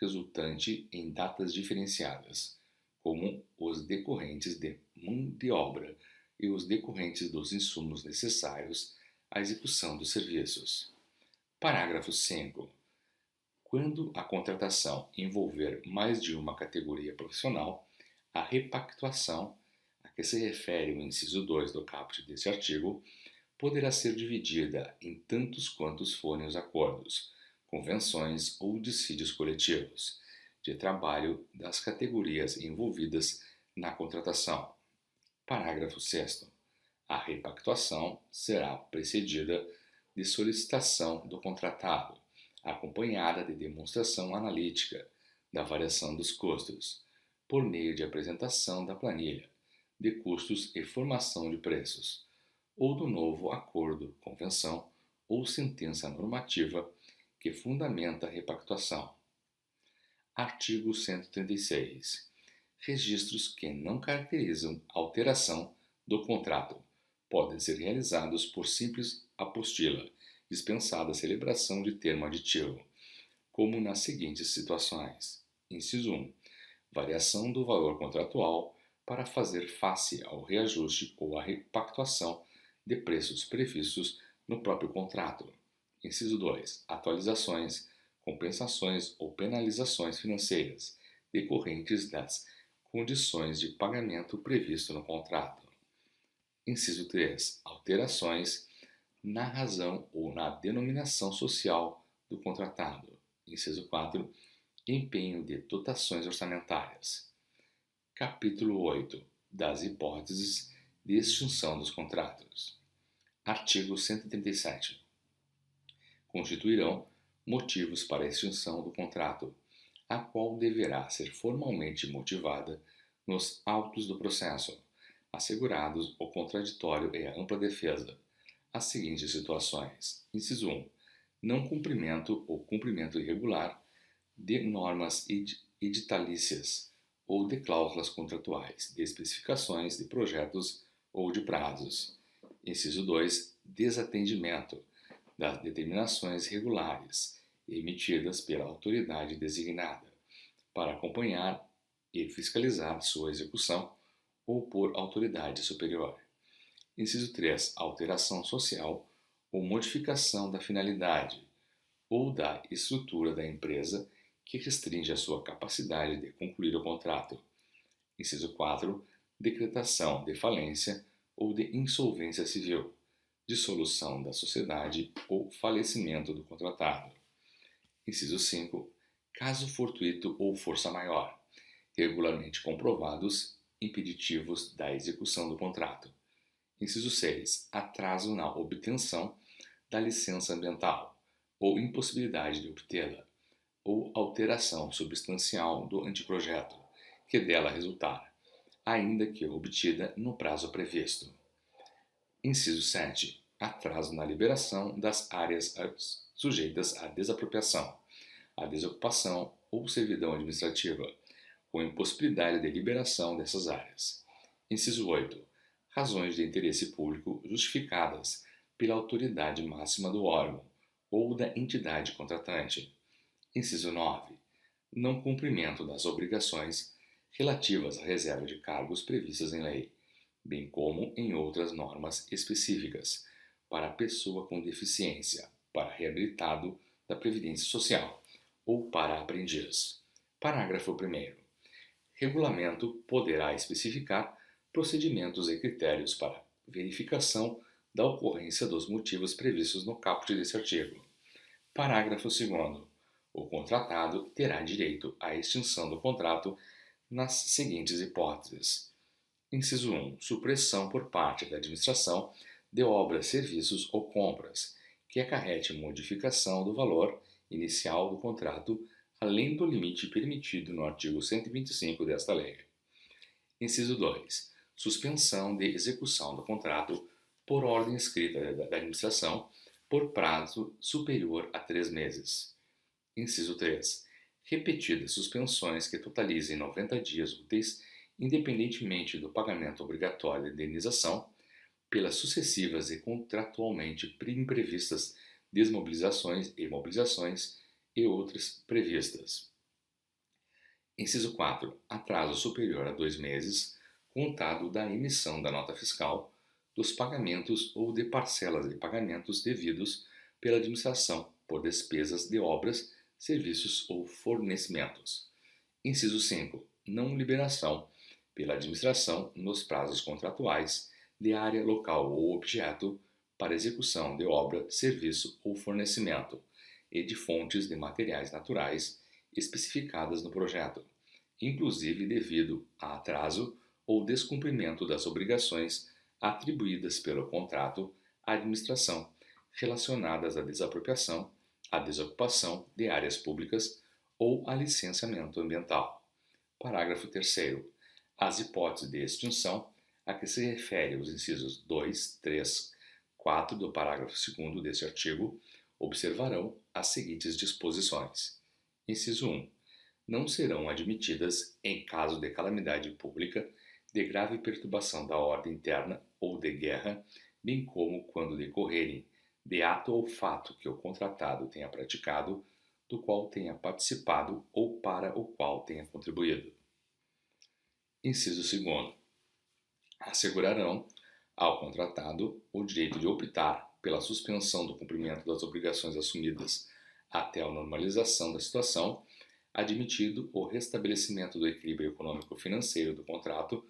[SPEAKER 1] resultante em datas diferenciadas, como os decorrentes de mão de obra e os decorrentes dos insumos necessários à execução dos serviços. Parágrafo 5. Quando a contratação envolver mais de uma categoria profissional, a repactuação, a que se refere o inciso 2 do caput deste artigo, poderá ser dividida em tantos quantos forem os acordos, convenções ou dissídios coletivos de trabalho das categorias envolvidas na contratação. Parágrafo 6º. A repactuação será precedida de solicitação do contratado, acompanhada de demonstração analítica da variação dos custos, por meio de apresentação da planilha de custos e formação de preços, ou do novo acordo, convenção ou sentença normativa que fundamenta a repactuação. Artigo 136. Registros que não caracterizam alteração do contrato podem ser realizados por simples apostila, dispensada a celebração de termo aditivo, como nas seguintes situações. Inciso 1. Variação do valor contratual para fazer face ao reajuste ou à repactuação de preços previstos no próprio contrato. Inciso 2. Atualizações, compensações ou penalizações financeiras decorrentes das condições de pagamento previsto no contrato. Inciso 3. Alterações na razão ou na denominação social do contratado. Inciso 4. Empenho de dotações orçamentárias. Capítulo 8. Das hipóteses de extinção dos contratos. Artigo 137. Constituirão motivos para a extinção do contrato a qual deverá ser formalmente motivada nos autos do processo, assegurados o contraditório e a ampla defesa, as seguintes situações. Inciso 1. Não cumprimento ou cumprimento irregular de normas editalícias ou de cláusulas contratuais, de especificações de projetos ou de prazos. Inciso 2. Desatendimento das determinações regulares emitidas pela autoridade designada para acompanhar e fiscalizar sua execução ou por autoridade superior. Inciso 3. Alteração social ou modificação da finalidade ou da estrutura da empresa que restringe a sua capacidade de concluir o contrato. Inciso 4. Decretação de falência ou de insolvência civil, dissolução da sociedade ou falecimento do contratado. Inciso 5. Caso fortuito ou força maior, regularmente comprovados impeditivos da execução do contrato. Inciso 6. Atraso na obtenção da licença ambiental ou impossibilidade de obtê-la, ou alteração substancial do anteprojeto que dela resultar, ainda que obtida no prazo previsto. Inciso 7. Atraso na liberação das áreas sujeitas à desapropriação, à desocupação ou servidão administrativa, com impossibilidade de liberação dessas áreas. Inciso 8. Razões de interesse público justificadas pela autoridade máxima do órgão ou da entidade contratante. Inciso 9. Não cumprimento das obrigações relativas à reserva de cargos previstas em lei, bem como em outras normas específicas, para pessoa com deficiência, para reabilitado da Previdência Social ou para aprendiz. Parágrafo 1º. Regulamento poderá especificar procedimentos e critérios para verificação da ocorrência dos motivos previstos no caput deste artigo. Parágrafo 2º. O contratado terá direito à extinção do contrato nas seguintes hipóteses. Inciso 1. Supressão por parte da administração de obras, serviços ou compras que acarrete modificação do valor inicial do contrato além do limite permitido no artigo 125 desta lei. Inciso 2. Suspensão de execução do contrato por ordem escrita da administração por prazo superior a 3 meses. Inciso 3. Repetidas suspensões que totalizem 90 dias úteis, independentemente do pagamento obrigatório de indenização, pelas sucessivas e contratualmente imprevistas desmobilizações e mobilizações e outras previstas. Inciso 4. Atraso superior a 2 meses, contado da emissão da nota fiscal, dos pagamentos ou de parcelas de pagamentos devidos pela administração por despesas de obras, serviços ou fornecimentos. Inciso 5. Não liberação pela administração nos prazos contratuais de área, local ou objeto para execução de obra, serviço ou fornecimento e de fontes de materiais naturais especificadas no projeto, inclusive devido a atraso ou descumprimento das obrigações atribuídas pelo contrato à administração relacionadas à desapropriação, à desocupação de áreas públicas ou a licenciamento ambiental. Parágrafo 3º. As hipóteses de extinção a que se refere os incisos 2, 3, 4 do parágrafo 2º deste artigo observarão as seguintes disposições. Inciso 1. Não serão admitidas, em caso de calamidade pública, de grave perturbação da ordem interna ou de guerra, bem como quando decorrerem de ato ou fato que o contratado tenha praticado, do qual tenha participado ou para o qual tenha contribuído. Inciso 2º. Assegurarão ao contratado o direito de optar pela suspensão do cumprimento das obrigações assumidas até a normalização da situação, admitido o restabelecimento do equilíbrio econômico-financeiro do contrato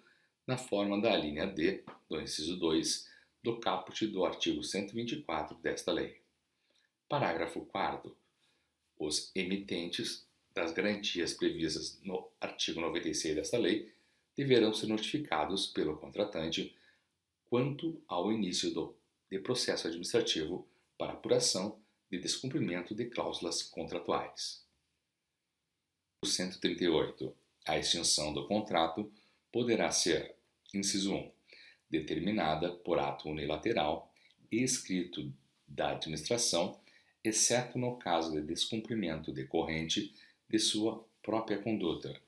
[SPEAKER 1] na forma da alínea D do inciso 2 do caput do artigo 124 desta lei. Parágrafo 4º. Os emitentes das garantias previstas no artigo 96 desta lei deverão ser notificados pelo contratante quanto ao início de processo administrativo para apuração de descumprimento de cláusulas contratuais. 138. A extinção do contrato poderá ser, inciso 1, determinada por ato unilateral e escrito da administração, exceto no caso de descumprimento decorrente de sua própria conduta.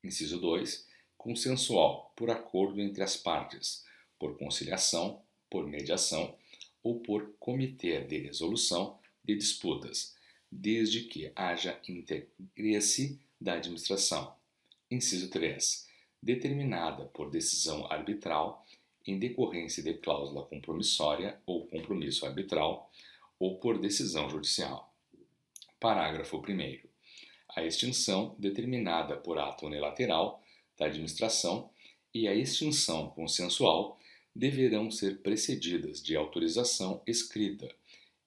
[SPEAKER 1] Inciso 2, consensual, por acordo entre as partes, por conciliação, por mediação ou por comitê de resolução de disputas, desde que haja interesse da administração. Inciso 3, determinada por decisão arbitral em decorrência de cláusula compromissória ou compromisso arbitral ou por decisão judicial. Parágrafo 1º. A extinção determinada por ato unilateral da administração e a extinção consensual deverão ser precedidas de autorização escrita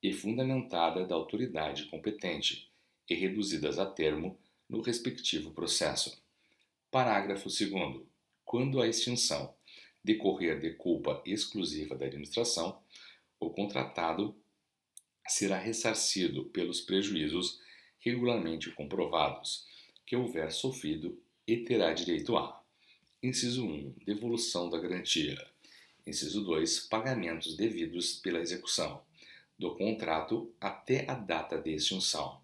[SPEAKER 1] e fundamentada da autoridade competente e reduzidas a termo no respectivo processo. Parágrafo 2º. Quando a extinção decorrer de culpa exclusiva da administração, o contratado será ressarcido pelos prejuízos regularmente comprovados que houver sofrido e terá direito a: inciso 1, devolução da garantia; inciso 2, pagamentos devidos pela execução do contrato até a data de extinção;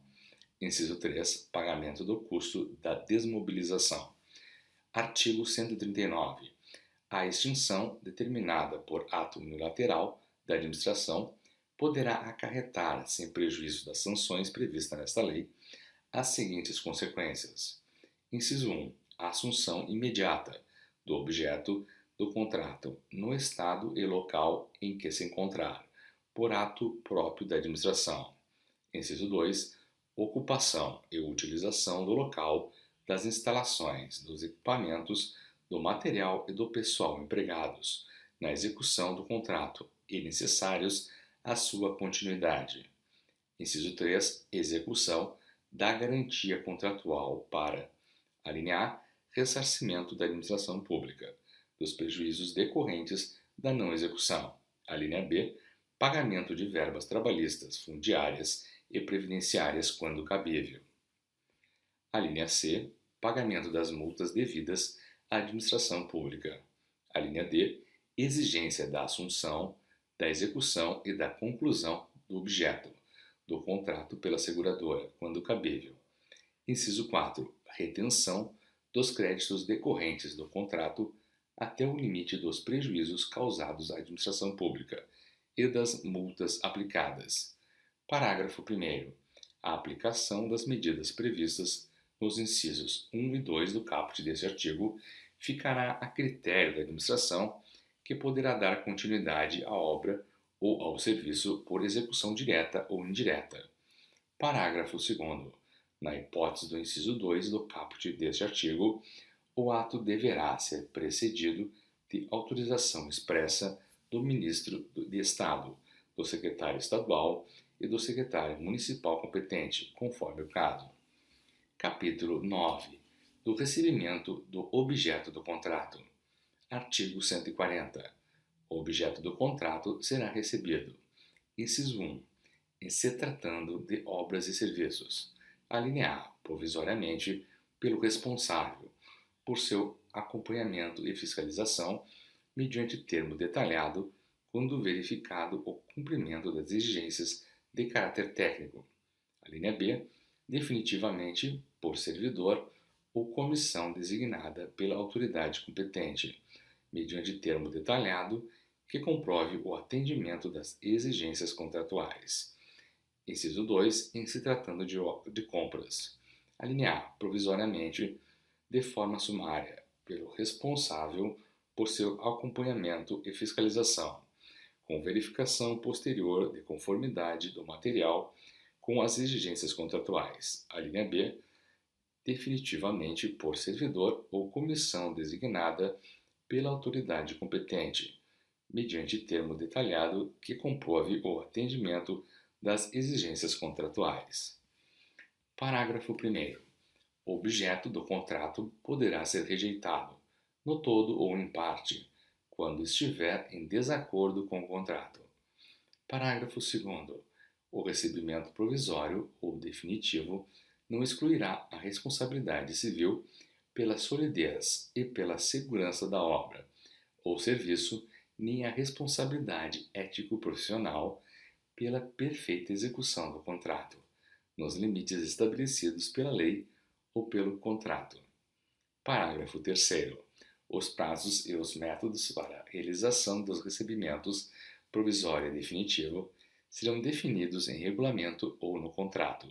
[SPEAKER 1] inciso 3, pagamento do custo da desmobilização. Artigo 139. A extinção determinada por ato unilateral da administração poderá acarretar, sem prejuízo das sanções previstas nesta lei, as seguintes consequências. Inciso 1. A assunção imediata do objeto do contrato no estado e local em que se encontrar, por ato próprio da administração. Inciso 2. Ocupação e utilização do local, das instalações, dos equipamentos, do material e do pessoal empregados na execução do contrato e necessários à sua continuidade. Inciso 3. Execução da garantia contratual para: a linha A, ressarcimento da administração pública dos prejuízos decorrentes da não execução; a linha B, pagamento de verbas trabalhistas, fundiárias e previdenciárias quando cabível; a linha C, pagamento das multas devidas à administração pública; a linha D, exigência da assunção, da execução e da conclusão do objeto do contrato pela seguradora, quando cabível. Inciso 4. Retenção dos créditos decorrentes do contrato até o limite dos prejuízos causados à administração pública e das multas aplicadas. Parágrafo 1º. A aplicação das medidas previstas nos incisos 1 e 2 do caput deste artigo ficará a critério da administração, que poderá dar continuidade à obra ou ao serviço por execução direta ou indireta. Parágrafo 2º. Na hipótese do inciso 2 do caput deste artigo, o ato deverá ser precedido de autorização expressa do Ministro de Estado, do Secretário Estadual e do Secretário Municipal competente, conforme o caso. Capítulo 9. Do recebimento do objeto do contrato. Artigo 140. O objeto do contrato será recebido. Inciso 1. Em se tratando de obras e serviços. A linha A, provisoriamente, pelo responsável, por seu acompanhamento e fiscalização, mediante termo detalhado, quando verificado o cumprimento das exigências de caráter técnico. A linha B, definitivamente, por servidor ou comissão designada pela autoridade competente, mediante termo detalhado que comprove o atendimento das exigências contratuais. Inciso 2. Em se tratando de compras. A linha A, provisoriamente, de forma sumária, pelo responsável por seu acompanhamento e fiscalização, com verificação posterior de conformidade do material com as exigências contratuais. A linha B, definitivamente por servidor ou comissão designada pela autoridade competente, mediante termo detalhado que comprove o atendimento das exigências contratuais. Parágrafo 1º. O objeto do contrato poderá ser rejeitado, no todo ou em parte, quando estiver em desacordo com o contrato. Parágrafo 2º. O recebimento provisório ou definitivo não excluirá a responsabilidade civil pela solidez e pela segurança da obra ou serviço, nem a responsabilidade ético-profissional pela perfeita execução do contrato, nos limites estabelecidos pela lei ou pelo contrato. Parágrafo 3º. Os prazos e os métodos para a realização dos recebimentos provisório e definitivo serão definidos em regulamento ou no contrato.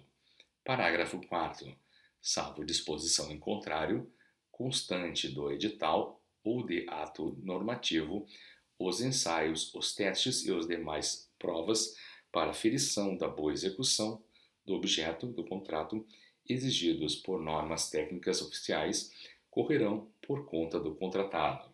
[SPEAKER 1] Parágrafo 4º. Salvo disposição em contrário, constante do edital ou de ato normativo, os ensaios, os testes e as demais provas para aferição da boa execução do objeto do contrato exigidos por normas técnicas oficiais correrão por conta do contratado.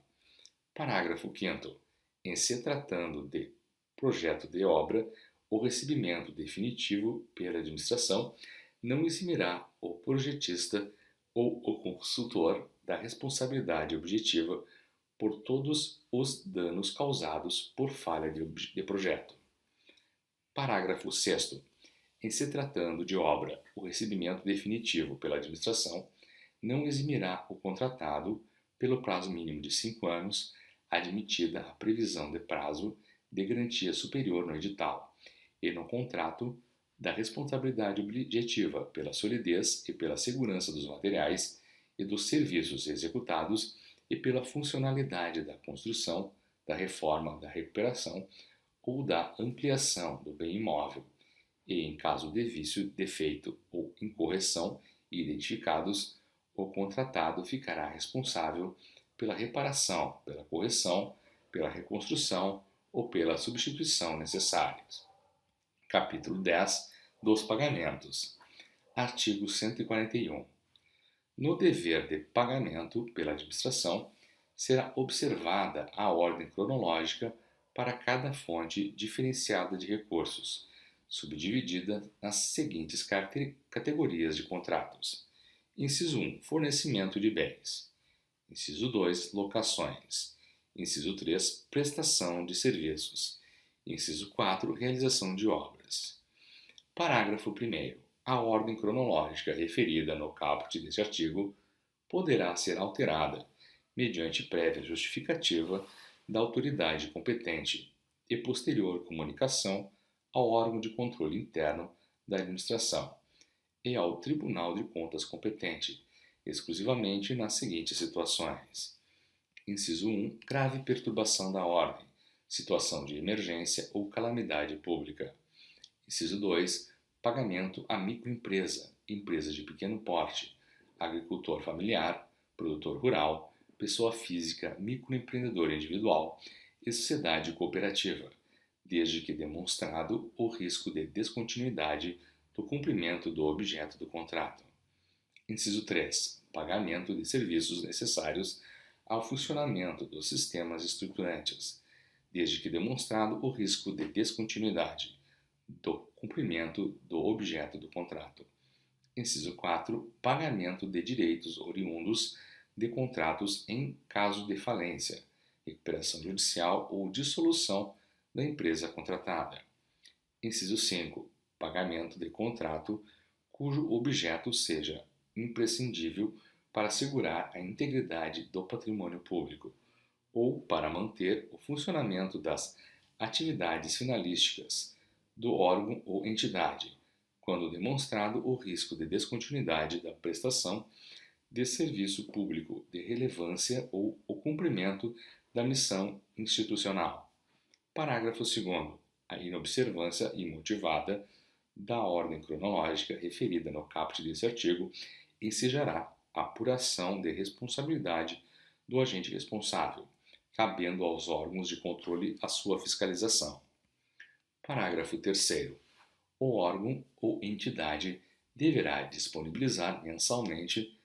[SPEAKER 1] Parágrafo 5º. Em se tratando de projeto de obra, o recebimento definitivo pela administração não eximirá o projetista ou o consultor da responsabilidade objetiva por todos os danos causados por falha de projeto. Parágrafo 6º. Em se tratando de obra, o recebimento definitivo pela administração não eximirá o contratado, pelo prazo mínimo de 5 anos, admitida a previsão de prazo de garantia superior no edital, e no contrato, da responsabilidade objetiva pela solidez e pela segurança dos materiais e dos serviços executados e pela funcionalidade da construção, da reforma, da recuperação ou da ampliação do bem imóvel, e, em caso de vício, defeito ou incorreção identificados, o contratado ficará responsável pela reparação, pela correção, pela reconstrução ou pela substituição necessárias. Capítulo 10 dos pagamentos. Artigo 141. No dever de pagamento pela administração, será observada a ordem cronológica para cada fonte diferenciada de recursos, subdividida nas seguintes categorias de contratos. Inciso 1. Fornecimento de bens. Inciso 2. Locações. Inciso 3. Prestação de serviços. Inciso 4. Realização de obras. Parágrafo 1º. A ordem cronológica referida no caput deste artigo poderá ser alterada, mediante prévia justificativa da autoridade competente e posterior comunicação ao órgão de controle interno da administração e ao Tribunal de Contas competente, exclusivamente nas seguintes situações. Inciso 1. Grave perturbação da ordem, situação de emergência ou calamidade pública. Inciso 2. Pagamento à microempresa, empresa de pequeno porte, agricultor familiar, produtor rural, pessoa física, microempreendedor individual e sociedade cooperativa, desde que demonstrado o risco de descontinuidade do cumprimento do objeto do contrato. Inciso 3. Pagamento de serviços necessários ao funcionamento dos sistemas estruturantes, desde que demonstrado o risco de descontinuidade do cumprimento do objeto do contrato. Inciso 4. Pagamento de direitos oriundos de contratos em caso de falência, recuperação judicial ou dissolução da empresa contratada. Inciso 5. Pagamento de contrato cujo objeto seja imprescindível para assegurar a integridade do patrimônio público ou para manter o funcionamento das atividades finalísticas do órgão ou entidade, quando demonstrado o risco de descontinuidade da prestação de serviço público de relevância ou o cumprimento da missão institucional. Parágrafo 2º. A inobservância imotivada da ordem cronológica referida no caput deste artigo ensejará a apuração de responsabilidade do agente responsável, cabendo aos órgãos de controle a sua fiscalização. Parágrafo 3º. O órgão ou entidade deverá disponibilizar mensalmente,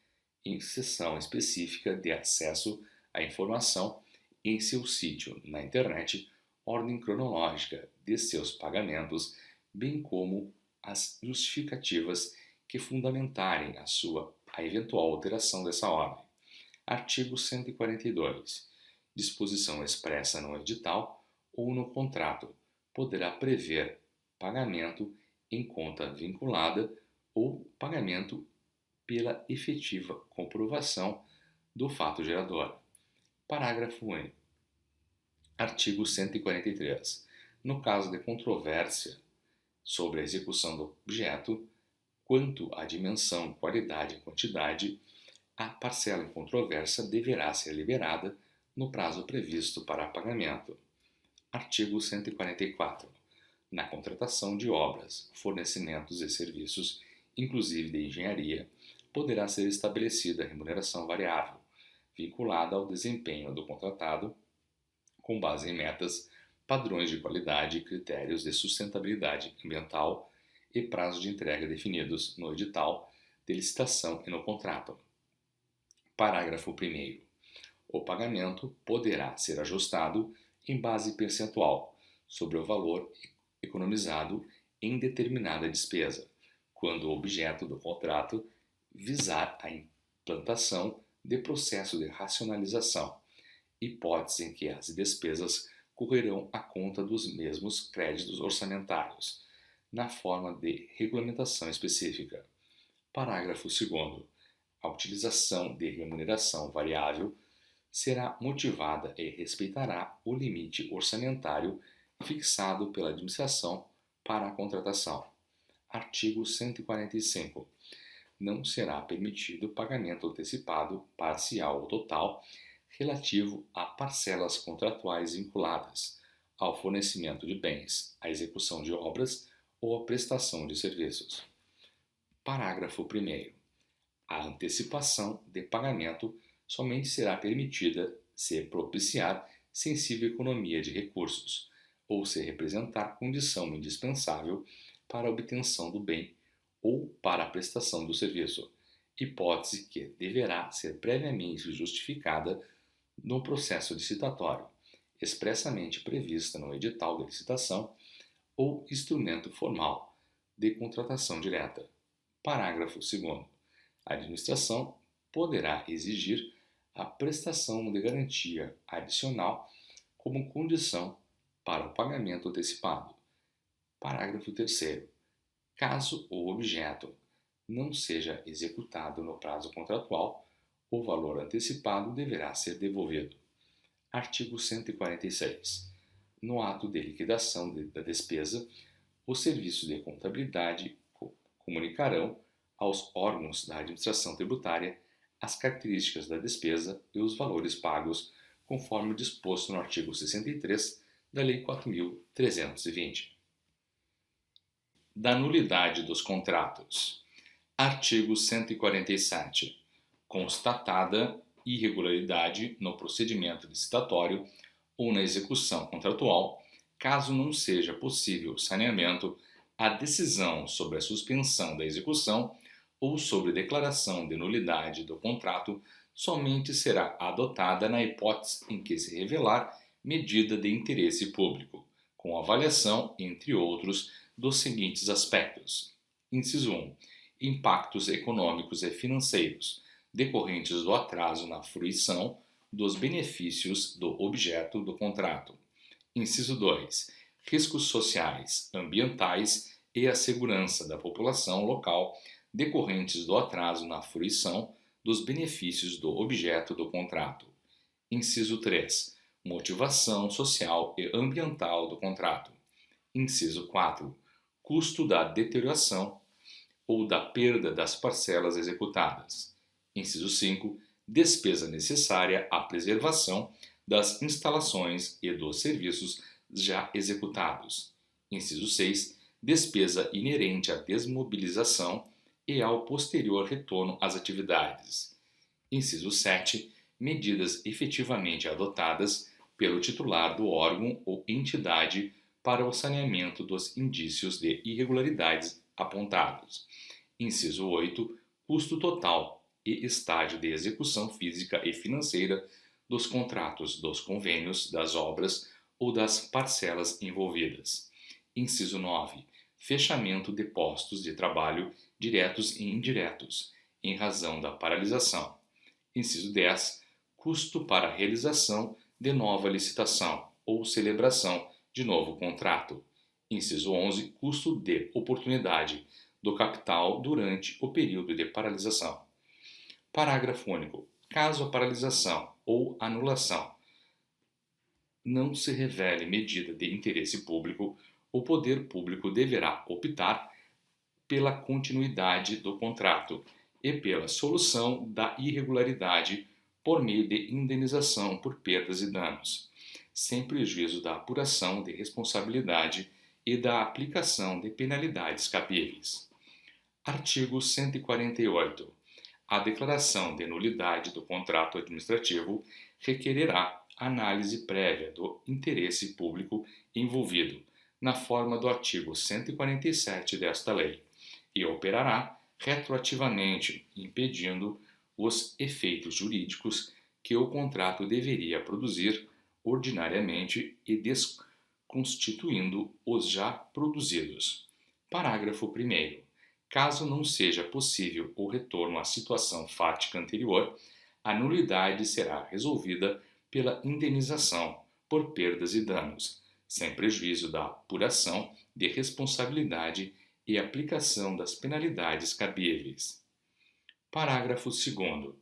[SPEAKER 1] em sessão específica de acesso à informação em seu sítio na internet, ordem cronológica de seus pagamentos, bem como as justificativas que fundamentarem a eventual alteração dessa ordem. Artigo 142. Disposição expressa no edital ou no contrato poderá prever pagamento em conta vinculada ou pagamento pela efetiva comprovação do fato gerador. Parágrafo único. Artigo 143. No caso de controvérsia sobre a execução do objeto, quanto à dimensão, qualidade e quantidade, a parcela em controvérsia deverá ser liberada no prazo previsto para pagamento. Artigo 144. Na contratação de obras, fornecimentos e serviços, inclusive de engenharia, poderá ser estabelecida remuneração variável, vinculada ao desempenho do contratado, com base em metas, padrões de qualidade e critérios de sustentabilidade ambiental e prazo de entrega definidos no edital de licitação e no contrato. Parágrafo 1º. O pagamento poderá ser ajustado em base percentual sobre o valor economizado em determinada despesa, quando o objeto do contrato visar a implantação de processo de racionalização, hipótese em que as despesas correrão à conta dos mesmos créditos orçamentários, na forma de regulamentação específica. Parágrafo 2º. A utilização de remuneração variável será motivada e respeitará o limite orçamentário fixado pela administração para a contratação. Artigo 145. Não será permitido pagamento antecipado, parcial ou total, relativo a parcelas contratuais vinculadas ao fornecimento de bens, à execução de obras ou à prestação de serviços. Parágrafo 1º. A antecipação de pagamento somente será permitida se propiciar sensível economia de recursos ou se representar condição indispensável para a obtenção do bem ou para a prestação do serviço, hipótese que deverá ser previamente justificada no processo licitatório, expressamente prevista no edital de licitação ou instrumento formal de contratação direta. Parágrafo 2º. A administração poderá exigir a prestação de garantia adicional como condição para o pagamento antecipado. Parágrafo 3º. Caso o objeto não seja executado no prazo contratual, o valor antecipado deverá ser devolvido. Artigo 146. No ato de liquidação da despesa, os serviços de contabilidade comunicarão aos órgãos da administração tributária as características da despesa e os valores pagos, conforme disposto no artigo 63 da Lei 4.320. Da nulidade dos contratos. Artigo 147. Constatada irregularidade no procedimento licitatório ou na execução contratual, caso não seja possível saneamento, a decisão sobre a suspensão da execução ou sobre declaração de nulidade do contrato somente será adotada na hipótese em que se revelar medida de interesse público, com avaliação, entre outros, dos seguintes aspectos. Inciso 1. Impactos econômicos e financeiros decorrentes do atraso na fruição dos benefícios do objeto do contrato. Inciso 2. Riscos sociais, ambientais e a segurança da população local decorrentes do atraso na fruição dos benefícios do objeto do contrato. Inciso 3. Motivação social e ambiental do contrato. Inciso 4. Custo da deterioração ou da perda das parcelas executadas. Inciso 5. Despesa necessária à preservação das instalações e dos serviços já executados. Inciso 6. Despesa inerente à desmobilização e ao posterior retorno às atividades. Inciso 7. Medidas efetivamente adotadas pelo titular do órgão ou entidade para o saneamento dos indícios de irregularidades apontados. Inciso 8. Custo total e estágio de execução física e financeira dos contratos, dos convênios, das obras ou das parcelas envolvidas. Inciso 9. Fechamento de postos de trabalho diretos e indiretos, em razão da paralisação. Inciso 10. Custo para a realização de nova licitação ou celebração de novo contrato. Inciso 11. Custo de oportunidade do capital durante o período de paralisação. Parágrafo único. Caso a paralisação ou anulação não se revele medida de interesse público, o poder público deverá optar pela continuidade do contrato e pela solução da irregularidade por meio de indenização por perdas e danos, sem prejuízo da apuração de responsabilidade e da aplicação de penalidades cabíveis. Artigo 148. A declaração de nulidade do contrato administrativo requererá análise prévia do interesse público envolvido, na forma do artigo 147 desta lei, e operará retroativamente, impedindo os efeitos jurídicos que o contrato deveria produzir ordinariamente e desconstituindo os já produzidos. Parágrafo 1º. Caso não seja possível o retorno à situação fática anterior, a nulidade será resolvida pela indenização por perdas e danos, sem prejuízo da apuração de responsabilidade e aplicação das penalidades cabíveis. Parágrafo 2º.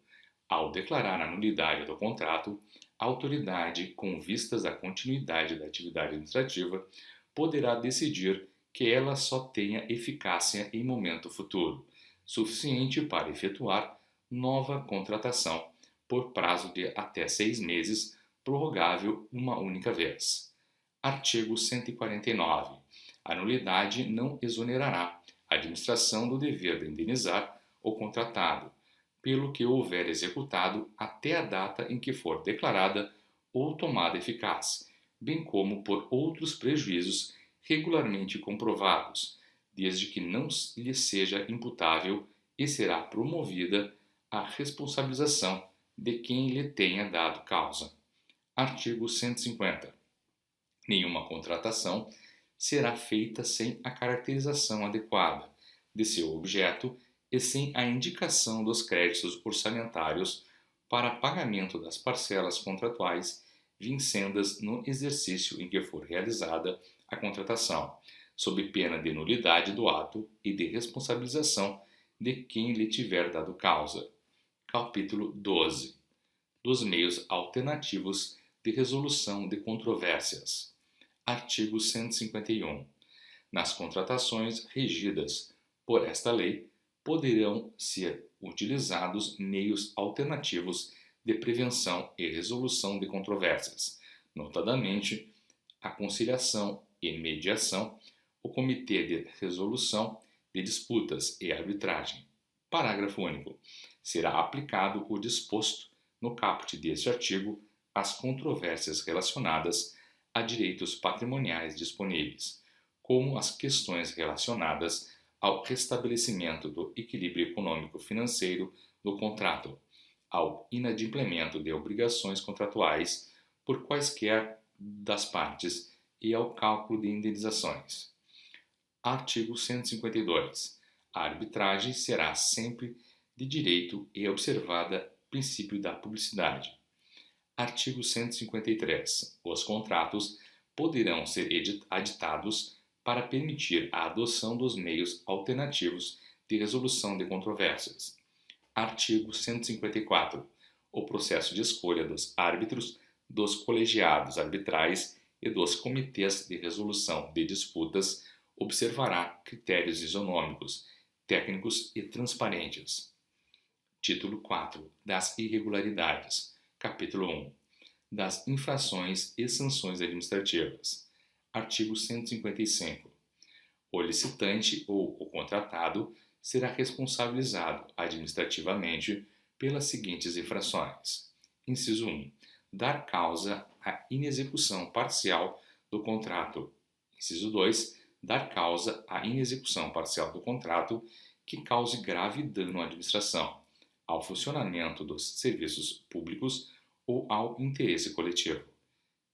[SPEAKER 1] Ao declarar a nulidade do contrato, a autoridade, com vistas à continuidade da atividade administrativa, poderá decidir que ela só tenha eficácia em momento futuro, suficiente para efetuar nova contratação por prazo de até 6 meses, prorrogável uma única vez. Artigo 149. A nulidade não exonerará a administração do dever de indenizar o contratado, pelo que houver executado até a data em que for declarada ou tomada eficaz, bem como por outros prejuízos regularmente comprovados, desde que não lhe seja imputável e será promovida a responsabilização de quem lhe tenha dado causa. Artigo 150. Nenhuma contratação será feita sem a caracterização adequada de seu objeto e sem a indicação dos créditos orçamentários para pagamento das parcelas contratuais vincendas no exercício em que for realizada a contratação, sob pena de nulidade do ato e de responsabilização de quem lhe tiver dado causa. Capítulo 12. Dos meios alternativos de resolução de controvérsias. Artigo 151. Nas contratações regidas por esta lei, poderão ser utilizados meios alternativos de prevenção e resolução de controvérsias, notadamente a conciliação e mediação, o Comitê de Resolução de Disputas e Arbitragem. Parágrafo único. Será aplicado o disposto no caput deste artigo às controvérsias relacionadas a direitos patrimoniais disponíveis, como as questões relacionadas ao restabelecimento do equilíbrio econômico-financeiro do contrato, ao inadimplemento de obrigações contratuais por quaisquer das partes e ao cálculo de indenizações. Artigo 152. A arbitragem será sempre de direito e observada o princípio da publicidade. Artigo 153. Os contratos poderão ser aditados para permitir a adoção dos meios alternativos de resolução de controvérsias. Artigo 154. O processo de escolha dos árbitros, dos colegiados arbitrais e dos comitês de resolução de disputas observará critérios isonômicos, técnicos e transparentes. Título 4. Das irregularidades. Capítulo 1. Das infrações e sanções administrativas. Artigo 155. O licitante ou o contratado será responsabilizado administrativamente pelas seguintes infrações. Inciso 1. Dar causa à inexecução parcial do contrato. Inciso 2. Dar causa à inexecução parcial do contrato que cause grave dano à administração, ao funcionamento dos serviços públicos ou ao interesse coletivo.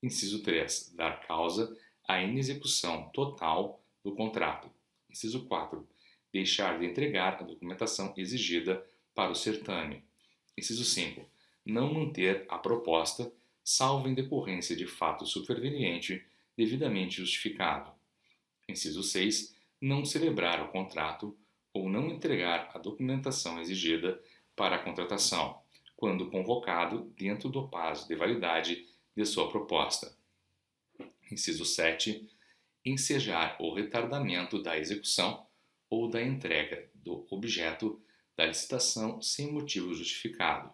[SPEAKER 1] Inciso 3. Dar causa à inexecução total do contrato. Inciso 4. Deixar de entregar a documentação exigida para o certame. Inciso 5. Não manter a proposta, salvo em decorrência de fato superveniente devidamente justificado. Inciso 6. Não celebrar o contrato ou não entregar a documentação exigida para a contratação, quando convocado dentro do prazo de validade de sua proposta. Inciso 7. Ensejar o retardamento da execução ou da entrega do objeto da licitação sem motivo justificado.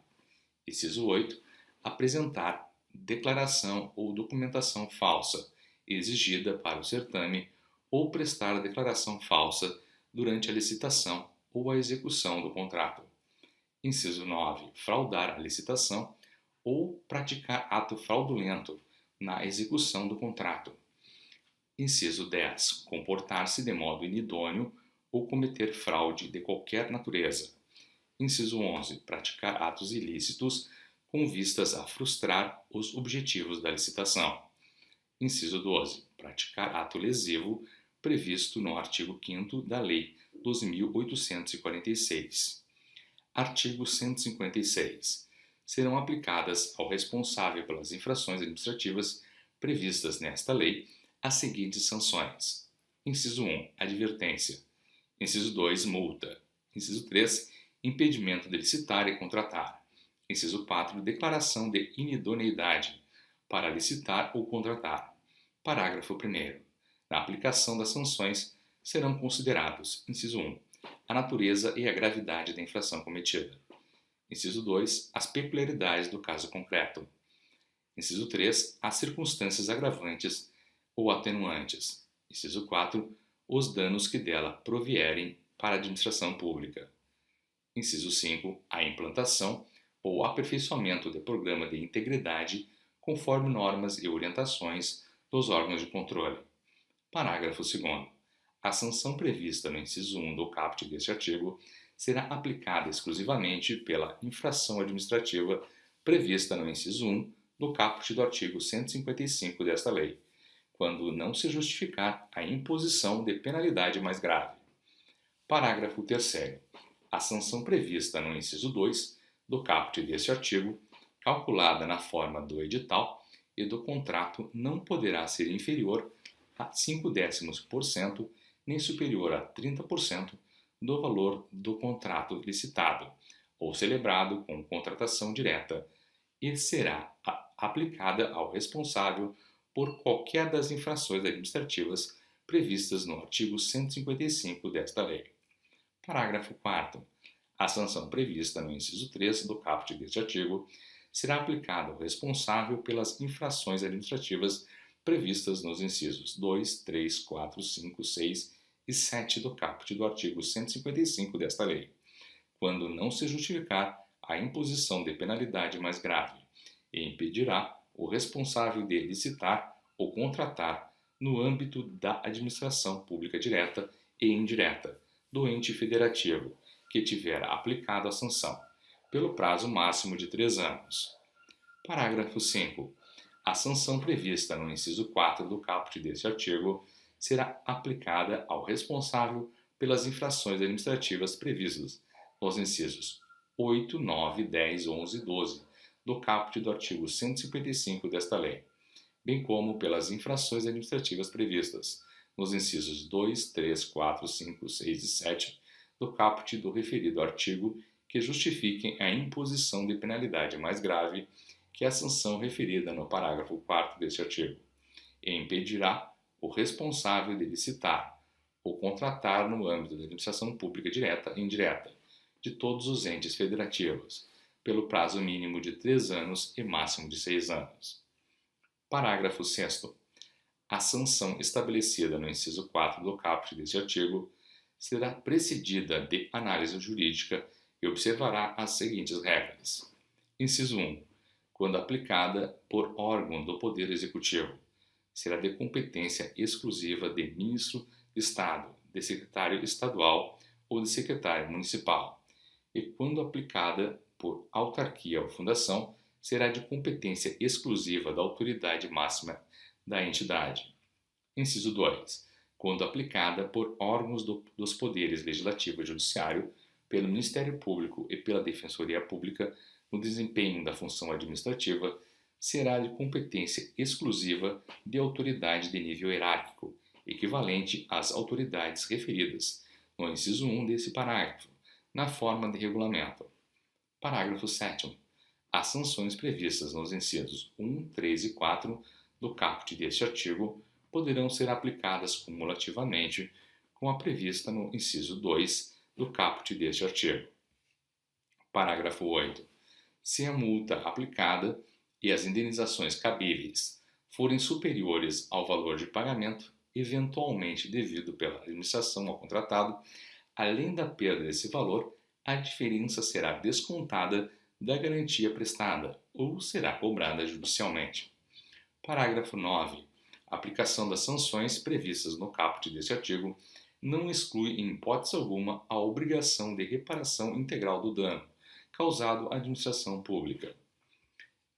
[SPEAKER 1] Inciso 8. Apresentar declaração ou documentação falsa exigida para o certame ou prestar declaração falsa durante a licitação ou a execução do contrato. Inciso 9. Fraudar a licitação ou praticar ato fraudulento na execução do contrato. Inciso 10. Comportar-se de modo inidôneo ou cometer fraude de qualquer natureza. Inciso 11. Praticar atos ilícitos com vistas a frustrar os objetivos da licitação. Inciso 12. Praticar ato lesivo previsto no artigo 5º da Lei 12.846. Artigo 156. Serão aplicadas ao responsável pelas infrações administrativas previstas nesta lei as seguintes sanções. Inciso 1. Advertência. Inciso 2. Multa. Inciso 3. Impedimento de licitar e contratar. Inciso 4. Declaração de inidoneidade para licitar ou contratar. Parágrafo 1º. Na aplicação das sanções serão considerados, inciso 1, a natureza e a gravidade da infração cometida. Inciso 2, as peculiaridades do caso concreto. Inciso 3, as circunstâncias agravantes ou atenuantes. Inciso 4, os danos que dela provierem para a administração pública. Inciso 5, a implantação ou aperfeiçoamento de programa de integridade conforme normas e orientações dos órgãos de controle. Parágrafo 2º. A sanção prevista no inciso 1 do caput deste artigo será aplicada exclusivamente pela infração administrativa prevista no inciso 1 do caput do artigo 155 desta lei, quando não se justificar a imposição de penalidade mais grave. Parágrafo 3º. A sanção prevista no inciso 2 do caput deste artigo, calculada na forma do edital e do contrato, não poderá ser inferior a 0,5% nem superior a 30% do valor do contrato licitado ou celebrado com contratação direta e será aplicada ao responsável por qualquer das infrações administrativas previstas no artigo 155 desta lei. Parágrafo 4º. A sanção prevista no inciso 3 do caput deste artigo será aplicada ao responsável pelas infrações administrativas previstas nos incisos 2, 3, 4, 5, 6 e 7 do caput do artigo 155 desta lei, quando não se justificar a imposição de penalidade mais grave, e impedirá o responsável de licitar ou contratar no âmbito da administração pública direta e indireta do ente federativo que tiver aplicado a sanção, pelo prazo máximo de 3 anos. Parágrafo 5. A sanção prevista no inciso 4 do caput deste artigo será aplicada ao responsável pelas infrações administrativas previstas nos incisos 8, 9, 10, 11 e 12 do caput do artigo 155 desta lei, bem como pelas infrações administrativas previstas nos incisos 2, 3, 4, 5, 6 e 7 do caput do referido artigo que justifiquem a imposição de penalidade mais grave que a sanção referida no parágrafo 4º deste artigo, e impedirá o responsável de licitar ou contratar no âmbito da administração pública direta e indireta de todos os entes federativos, pelo prazo mínimo de 3 anos e máximo de 6 anos. Parágrafo 6º. A sanção estabelecida no inciso 4 do caput deste artigo será precedida de análise jurídica e observará as seguintes regras. Inciso 1. Quando aplicada por órgão do Poder Executivo, será de competência exclusiva de ministro de Estado, de secretário estadual ou de secretário municipal, e quando aplicada por autarquia ou fundação, será de competência exclusiva da autoridade máxima da entidade. Inciso 2. Quando aplicada por órgãos dos poderes legislativo e judiciário, pelo Ministério Público e pela Defensoria Pública no desempenho da função administrativa, será de competência exclusiva de autoridade de nível hierárquico, equivalente às autoridades referidas no inciso 1 desse parágrafo, na forma de regulamento. Parágrafo 7º. As sanções previstas nos incisos 1, 3 e 4 do caput deste artigo poderão ser aplicadas cumulativamente com a prevista no inciso 2 do caput deste artigo. Parágrafo 8º. Se a multa aplicada e as indenizações cabíveis forem superiores ao valor de pagamento eventualmente devido pela administração ao contratado, além da perda desse valor, a diferença será descontada da garantia prestada ou será cobrada judicialmente. Parágrafo 9º. A aplicação das sanções previstas no caput deste artigo não exclui em hipótese alguma a obrigação de reparação integral do dano causado à administração pública.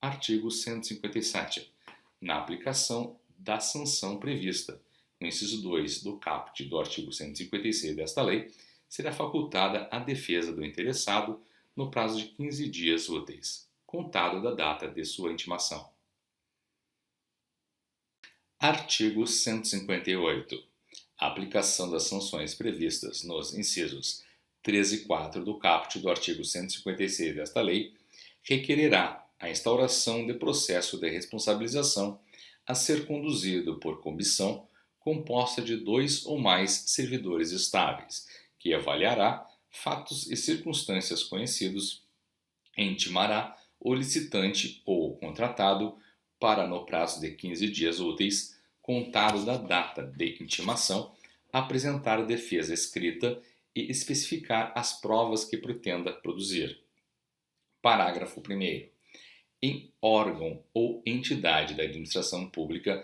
[SPEAKER 1] Artigo 157. Na aplicação da sanção prevista no inciso 2 do caput do artigo 156 desta lei, será facultada a defesa do interessado no prazo de 15 dias úteis, contado da data de sua intimação. Artigo 158. A aplicação das sanções previstas nos incisos 3 e 4 do caput do artigo 156 desta lei requererá a instauração de processo de responsabilização a ser conduzido por comissão composta de 2 ou mais servidores estáveis, que avaliará fatos e circunstâncias conhecidos e intimará o licitante ou o contratado para, no prazo de 15 dias úteis, contado da data de intimação, apresentar defesa escrita e especificar as provas que pretenda produzir. Parágrafo 1º. Em órgão ou entidade da administração pública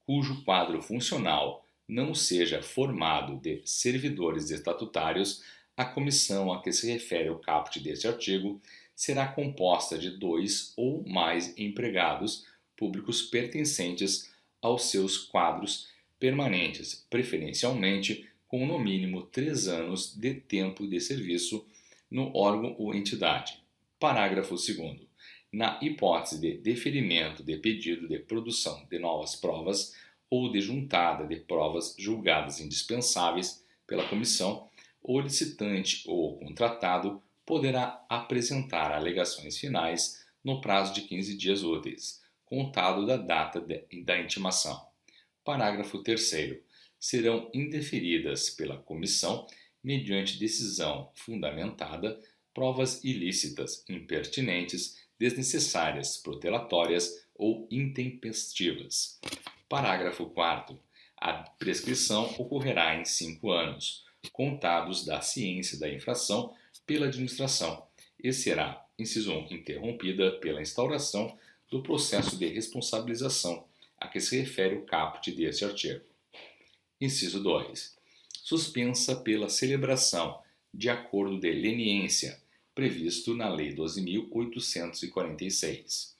[SPEAKER 1] cujo quadro funcional não seja formado de servidores estatutários, a comissão a que se refere o caput deste artigo será composta de 2 ou mais empregados públicos pertencentes aos seus quadros permanentes, preferencialmente com no mínimo 3 anos de tempo de serviço no órgão ou entidade. Parágrafo 2º. Na hipótese de deferimento de pedido de produção de novas provas ou de juntada de provas julgadas indispensáveis pela comissão, o licitante ou o contratado poderá apresentar alegações finais no prazo de 15 dias úteis, contado da data da intimação. Parágrafo 3º. Serão indeferidas pela comissão, mediante decisão fundamentada, provas ilícitas, impertinentes, desnecessárias, protelatórias ou intempestivas. Parágrafo 4º. A prescrição ocorrerá em 5 anos, contados da ciência da infração pela administração, e será, inciso 1, interrompida pela instauração do processo de responsabilização a que se refere o caput deste artigo. Inciso 2. Suspensa pela celebração de acordo de leniência previsto na Lei 12.846.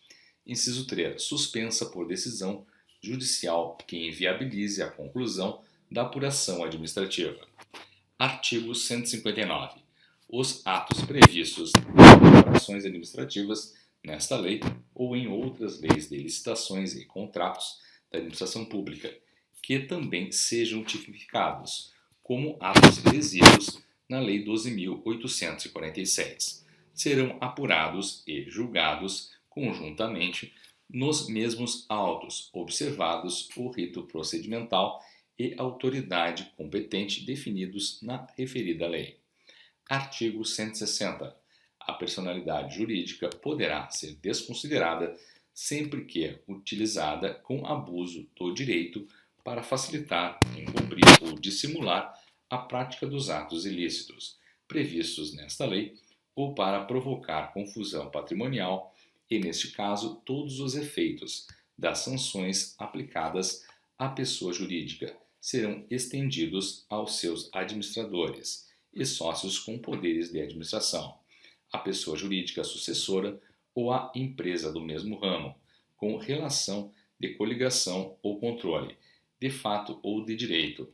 [SPEAKER 1] Inciso 3. Suspensa por decisão judicial que inviabilize a conclusão da apuração administrativa. Artigo 159. Os atos previstos nas operações administrativas nesta lei ou em outras leis de licitações e contratos da administração pública, que também sejam tipificados como atos lesivos na Lei 12.846, serão apurados e julgados conjuntamente nos mesmos autos, observados o rito procedimental e autoridade competente definidos na referida lei. Artigo 160. A personalidade jurídica poderá ser desconsiderada sempre que utilizada com abuso do direito para facilitar, encobrir ou dissimular a prática dos atos ilícitos previstos nesta lei ou para provocar confusão patrimonial e, neste caso, todos os efeitos das sanções aplicadas à pessoa jurídica serão estendidos aos seus administradores e sócios com poderes de administração, à pessoa jurídica sucessora ou à empresa do mesmo ramo, com relação de coligação ou controle, de fato ou de direito,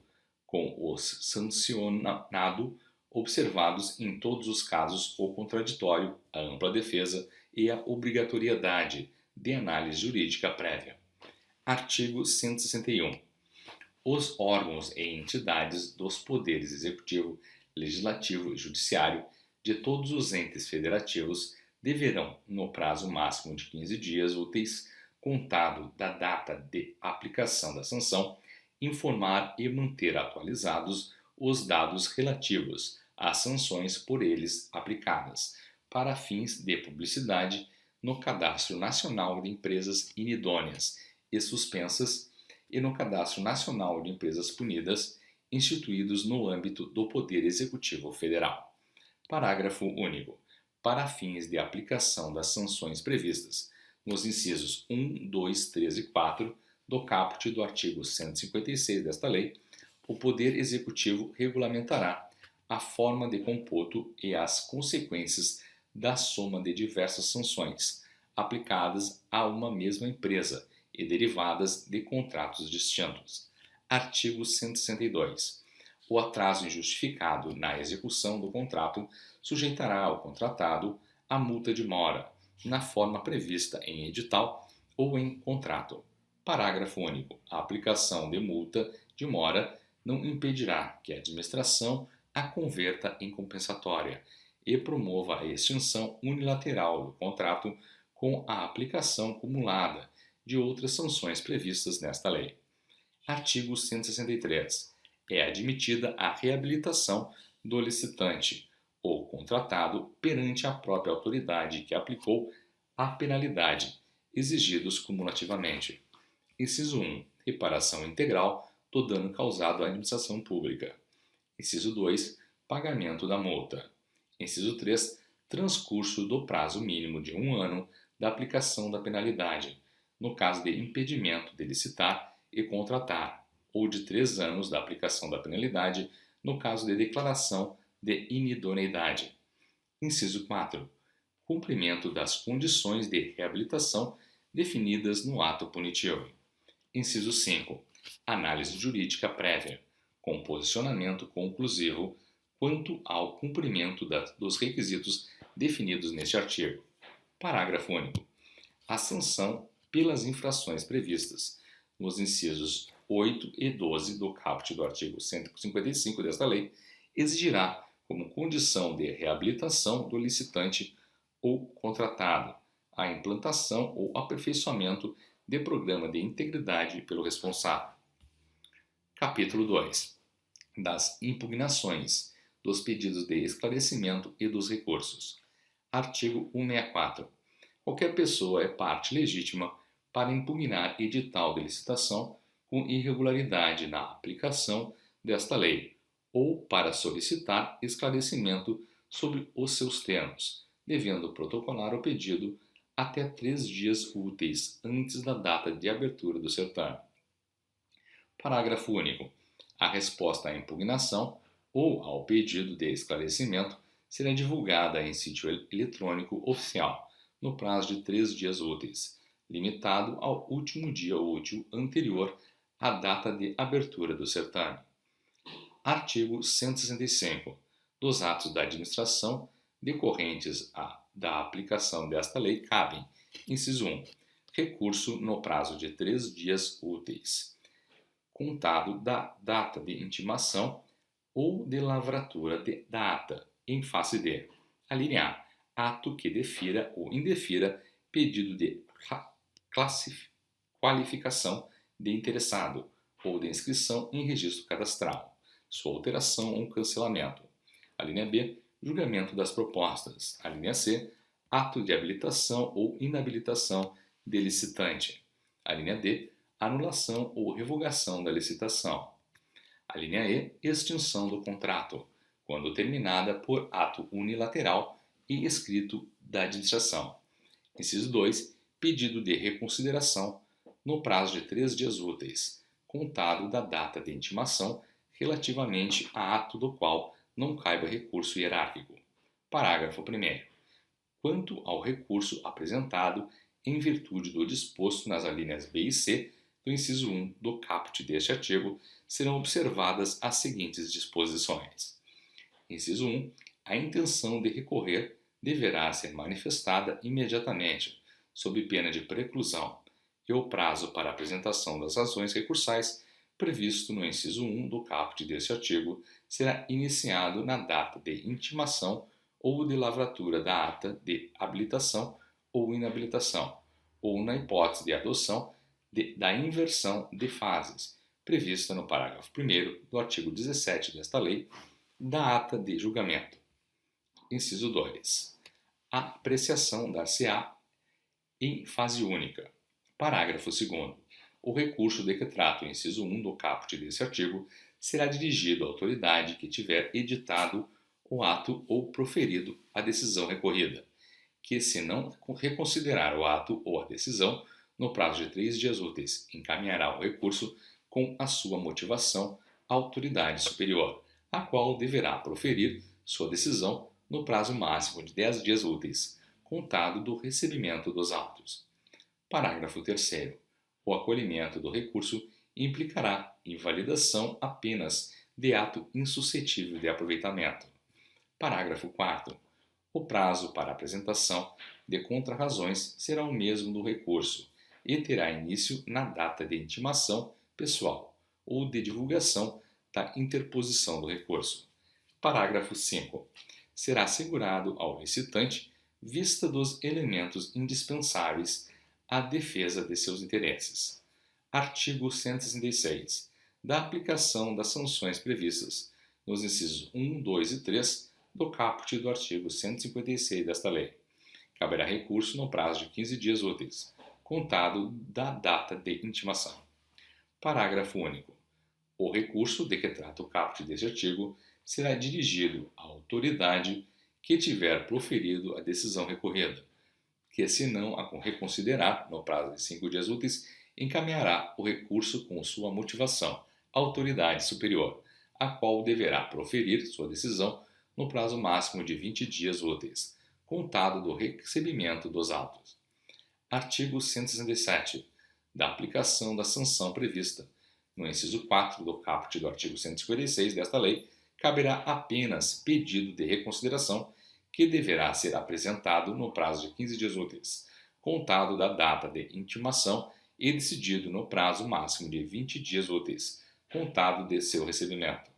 [SPEAKER 1] com os sancionado observados em todos os casos o contraditório, a ampla defesa e a obrigatoriedade de análise jurídica prévia. Artigo 161. Os órgãos e entidades dos poderes executivo, Legislativo e Judiciário de todos os entes federativos deverão, no prazo máximo de 15 dias úteis, contado da data de aplicação da sanção, informar e manter atualizados os dados relativos às sanções por eles aplicadas, para fins de publicidade no Cadastro Nacional de Empresas Inidôneas e Suspensas e no Cadastro Nacional de Empresas Punidas, instituídos no âmbito do Poder Executivo Federal. Parágrafo único. Para fins de aplicação das sanções previstas nos incisos 1, 2, 3 e 4 do caput do artigo 156 desta lei, o Poder Executivo regulamentará a forma de computo e as consequências da soma de diversas sanções aplicadas a uma mesma empresa e derivadas de contratos distintos. Artigo 162. O atraso injustificado na execução do contrato sujeitará o contratado a multa de mora, na forma prevista em edital ou em contrato. Parágrafo único. A aplicação de multa de mora não impedirá que a administração a converta em compensatória e promova a extinção unilateral do contrato com a aplicação cumulada de outras sanções previstas nesta lei. Artigo 163. É admitida a reabilitação do licitante ou contratado perante a própria autoridade que aplicou a penalidade, exigidos cumulativamente. Inciso 1. Reparação integral do dano causado à administração pública. Inciso 2. Pagamento da multa. Inciso 3. Transcurso do prazo mínimo de 1 ano da aplicação da penalidade, no caso de impedimento de licitar e contratar, ou de 3 anos da aplicação da penalidade, no caso de declaração de inidoneidade. Inciso 4. Cumprimento das condições de reabilitação definidas no ato punitivo. Inciso 5. Análise jurídica prévia, com posicionamento conclusivo quanto ao cumprimento dos requisitos definidos neste artigo. Parágrafo único. A sanção pelas infrações previstas nos incisos 8 e 12 do caput do artigo 155 desta lei exigirá, como condição de reabilitação do licitante ou contratado, a implantação ou aperfeiçoamento de programa de integridade pelo responsável. Capítulo 2. Das impugnações, dos pedidos de esclarecimento e dos recursos. Artigo 164. Qualquer pessoa é parte legítima para impugnar edital de licitação com irregularidade na aplicação desta lei, ou para solicitar esclarecimento sobre os seus termos, devendo protocolar o pedido até 3 dias úteis antes da data de abertura do certame. Parágrafo único. A resposta à impugnação ou ao pedido de esclarecimento será divulgada em sítio eletrônico oficial, no prazo de 3 dias úteis, limitado ao último dia útil anterior à data de abertura do certame. Artigo 165. Dos atos da administração decorrentes da aplicação desta lei cabem: inciso 1. Recurso no prazo de 3 dias úteis, contado da data de intimação ou de lavratura da ata, em face de: alínea A. Ato que defira ou indefira pedido de qualificação de interessado ou de inscrição em registro cadastral, sua alteração ou cancelamento. Alínea B. Julgamento das propostas. Alínea C. Ato de habilitação ou inabilitação de licitante. Alínea D. Anulação ou revogação da licitação. Alínea E. Extinção do contrato, quando terminada por ato unilateral e escrito da administração. Inciso 2. Pedido de reconsideração no prazo de 3 dias úteis, contado da data de intimação relativamente a ato do qual não caiba recurso hierárquico. Parágrafo 1º. Quanto ao recurso apresentado em virtude do disposto nas alíneas B e C do inciso 1 do caput deste artigo, serão observadas as seguintes disposições. Inciso 1. A intenção de recorrer deverá ser manifestada imediatamente, sob pena de preclusão, e o prazo para apresentação das ações recursais previsto no inciso 1 do caput deste artigo será iniciado na data de intimação ou de lavratura da ata de habilitação ou inabilitação, ou na hipótese de adoção da inversão de fases, prevista no parágrafo 1º do artigo 17 desta lei, da ata de julgamento. Inciso 2. A apreciação dar-se-á em fase única. Parágrafo 2º. O recurso de que trata o inciso 1 do caput desse artigo será dirigido à autoridade que tiver editado o ato ou proferido a decisão recorrida, que, se não reconsiderar o ato ou a decisão, no prazo de 3 dias úteis, encaminhará o recurso com a sua motivação à autoridade superior, a qual deverá proferir sua decisão no prazo máximo de 10 dias úteis, contado do recebimento dos autos. Parágrafo 3º. O acolhimento do recurso implicará invalidação apenas de ato insuscetível de aproveitamento. Parágrafo 4º. O prazo para apresentação de contrarrazões será o mesmo do recurso e terá início na data de intimação pessoal ou de divulgação da interposição do recurso. Parágrafo 5º. Será assegurado ao licitante vista dos elementos indispensáveis à defesa de seus interesses. Artigo 166. Da aplicação das sanções previstas nos incisos 1, 2 e 3 do caput do artigo 156 desta lei. Caberá recurso no prazo de 15 dias úteis, contado da data de intimação. Parágrafo único. O recurso de que trata o caput deste artigo será dirigido à autoridade que tiver proferido a decisão recorrida, que, se não a reconsiderar no prazo de 5 dias úteis, encaminhará o recurso com sua motivação à autoridade superior, a qual deverá proferir sua decisão no prazo máximo de 20 dias úteis, contado do recebimento dos autos. Artigo 167. Da aplicação da sanção prevista no inciso 4 do caput do artigo 156 desta lei, caberá apenas pedido de reconsideração que deverá ser apresentado no prazo de 15 dias úteis, contado da data de intimação e decidido no prazo máximo de 20 dias úteis, contado de seu recebimento.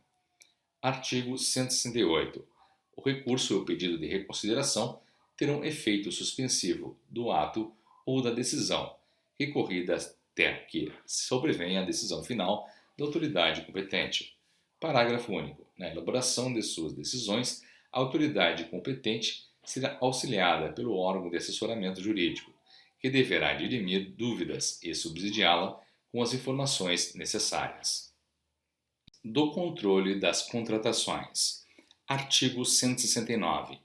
[SPEAKER 1] Artigo 168. O recurso e o pedido de reconsideração terão efeito suspensivo do ato ou da decisão, recorrida até que sobrevenha a decisão final da autoridade competente. Parágrafo único. Na elaboração de suas decisões, a autoridade competente será auxiliada pelo órgão de assessoramento jurídico, que deverá dirimir dúvidas e subsidiá-la com as informações necessárias. Do controle das contratações. Artigo 169.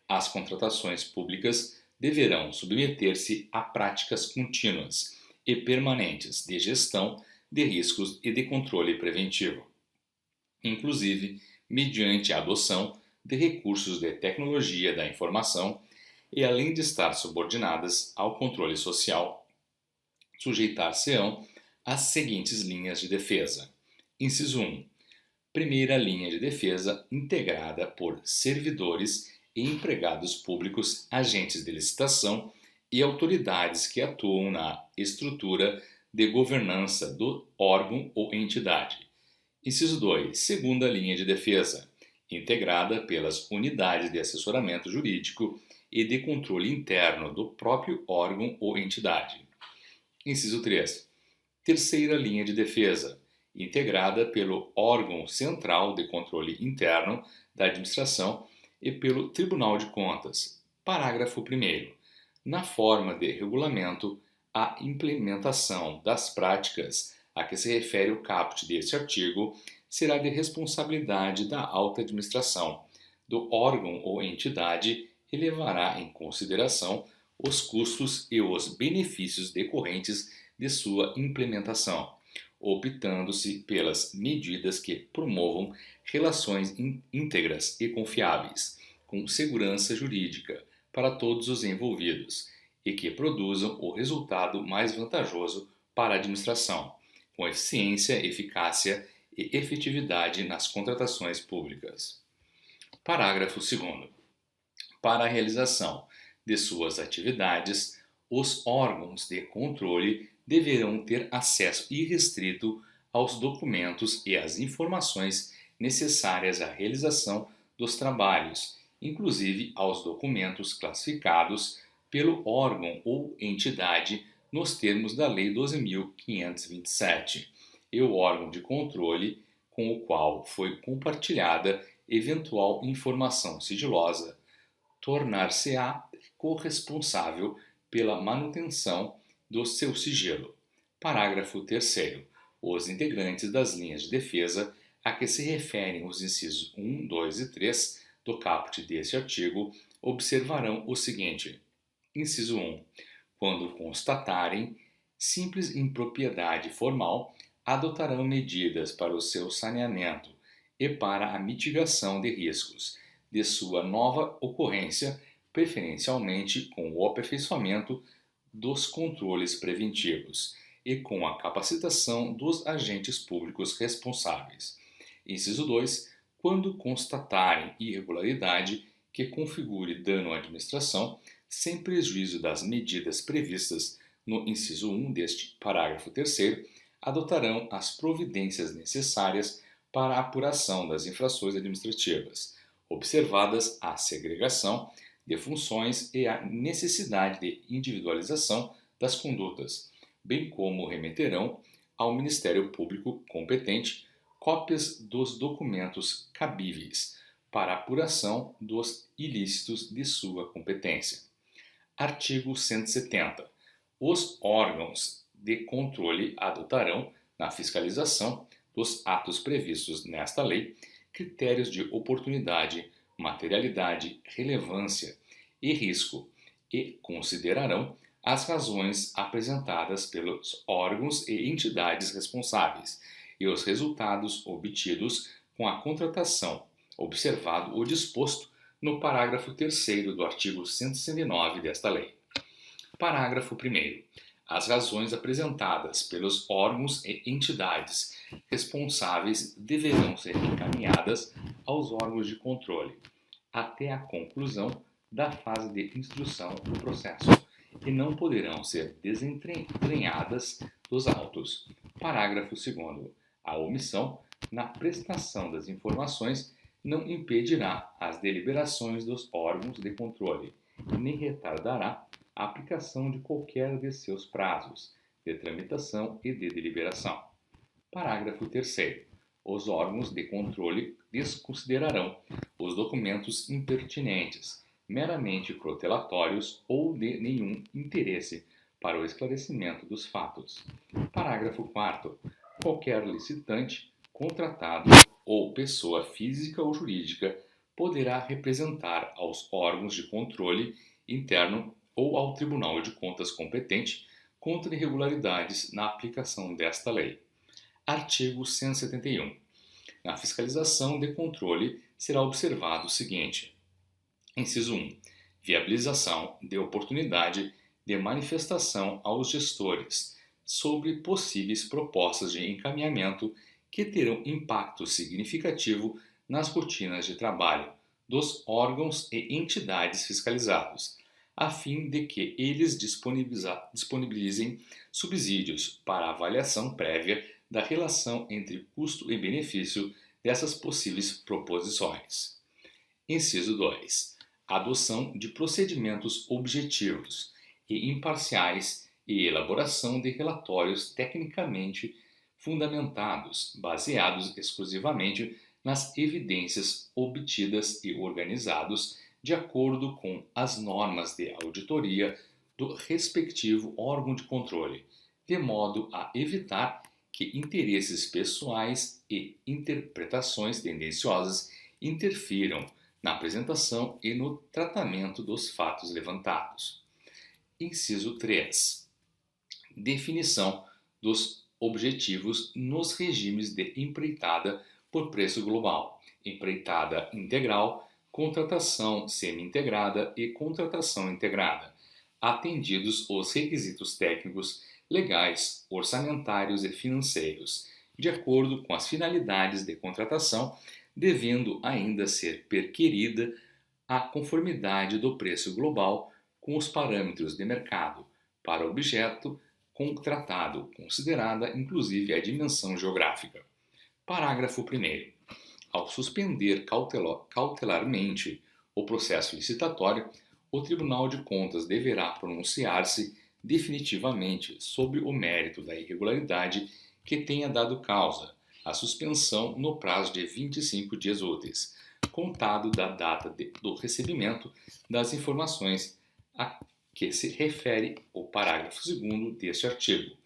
[SPEAKER 1] As contratações públicas deverão submeter-se a práticas contínuas e permanentes de gestão de riscos e de controle preventivo, inclusive mediante a adoção de recursos de tecnologia da informação e, além de estar subordinadas ao controle social, sujeitar-se-ão às seguintes linhas de defesa. Inciso 1. Primeira linha de defesa integrada por servidores e empregados públicos, agentes de licitação e autoridades que atuam na estrutura de governança do órgão ou entidade. Inciso 2. Segunda linha de defesa, integrada pelas unidades de assessoramento jurídico e de controle interno do próprio órgão ou entidade. Inciso 3. Terceira linha de defesa, integrada pelo órgão central de controle interno da administração e pelo Tribunal de Contas. Parágrafo 1º. Na forma de regulamento, a implementação das práticas a que se refere o caput deste artigo será de responsabilidade da alta administração, do órgão ou entidade e levará em consideração os custos e os benefícios decorrentes de sua implementação, optando-se pelas medidas que promovam relações íntegras e confiáveis, com segurança jurídica para todos os envolvidos e que produzam o resultado mais vantajoso para a administração, com eficiência, eficácia e efetividade nas contratações públicas. Parágrafo 2º. Para a realização de suas atividades, os órgãos de controle deverão ter acesso irrestrito aos documentos e às informações necessárias à realização dos trabalhos, inclusive aos documentos classificados pelo órgão ou entidade nos termos da Lei 12.527 e o órgão de controle com o qual foi compartilhada eventual informação sigilosa, tornar-se-á corresponsável pela manutenção do seu sigilo. Parágrafo 3º. Os integrantes das linhas de defesa a que se referem os incisos 1, 2 e 3 do caput deste artigo observarão o seguinte. Inciso 1. Quando constatarem simples impropriedade formal, adotarão medidas para o seu saneamento e para a mitigação de riscos de sua nova ocorrência, preferencialmente com o aperfeiçoamento dos controles preventivos e com a capacitação dos agentes públicos responsáveis. Inciso 2. Quando constatarem irregularidade que configure dano à administração, sem prejuízo das medidas previstas no inciso 1 deste parágrafo 3º, adotarão as providências necessárias para a apuração das infrações administrativas, observadas a segregação de funções e a necessidade de individualização das condutas, bem como remeterão ao Ministério Público competente cópias dos documentos cabíveis para apuração dos ilícitos de sua competência. Artigo 170. Os órgãos de controle adotarão, na fiscalização dos atos previstos nesta lei, critérios de oportunidade, materialidade, relevância e risco e considerarão as razões apresentadas pelos órgãos e entidades responsáveis e os resultados obtidos com a contratação, observado o disposto no parágrafo 3º do artigo 169 desta lei. Parágrafo 1º. As razões apresentadas pelos órgãos e entidades responsáveis deverão ser encaminhadas aos órgãos de controle até a conclusão da fase de instrução do processo e não poderão ser desentranhadas dos autos. Parágrafo 2º. A omissão na prestação das informações não impedirá as deliberações dos órgãos de controle, nem retardará a aplicação de qualquer de seus prazos de tramitação e de deliberação. Parágrafo 3º. Os órgãos de controle desconsiderarão os documentos impertinentes, meramente protelatórios ou de nenhum interesse para o esclarecimento dos fatos. Parágrafo 4º. Qualquer licitante, contratado ou pessoa física ou jurídica poderá representar aos órgãos de controle interno ou ao Tribunal de Contas competente contra irregularidades na aplicação desta lei. Artigo 171. Na fiscalização de controle será observado o seguinte. Inciso 1. Viabilização de oportunidade de manifestação aos gestores sobre possíveis propostas de encaminhamento que terão impacto significativo nas rotinas de trabalho dos órgãos e entidades fiscalizados, a fim de que eles disponibilizem subsídios para a avaliação prévia da relação entre custo e benefício dessas possíveis proposições. Inciso 2. Adoção de procedimentos objetivos e imparciais e elaboração de relatórios tecnicamente fundamentados, baseados exclusivamente nas evidências obtidas e organizados de acordo com as normas de auditoria do respectivo órgão de controle, de modo a evitar que interesses pessoais e interpretações tendenciosas interfiram na apresentação e no tratamento dos fatos levantados. Inciso 3. Definição dos objetivos nos regimes de empreitada por preço global, empreitada integral, contratação semi-integrada e contratação integrada, atendidos os requisitos técnicos, legais, orçamentários e financeiros, de acordo com as finalidades de contratação, devendo ainda ser perquirida a conformidade do preço global com os parâmetros de mercado, para objeto contratado, considerada inclusive a dimensão geográfica. Parágrafo 1º. Ao suspender cautelarmente o processo licitatório, o Tribunal de Contas deverá pronunciar-se definitivamente sobre o mérito da irregularidade que tenha dado causa à suspensão no prazo de 25 dias úteis, contado da data do recebimento das informações a que se refere o parágrafo 2º deste artigo,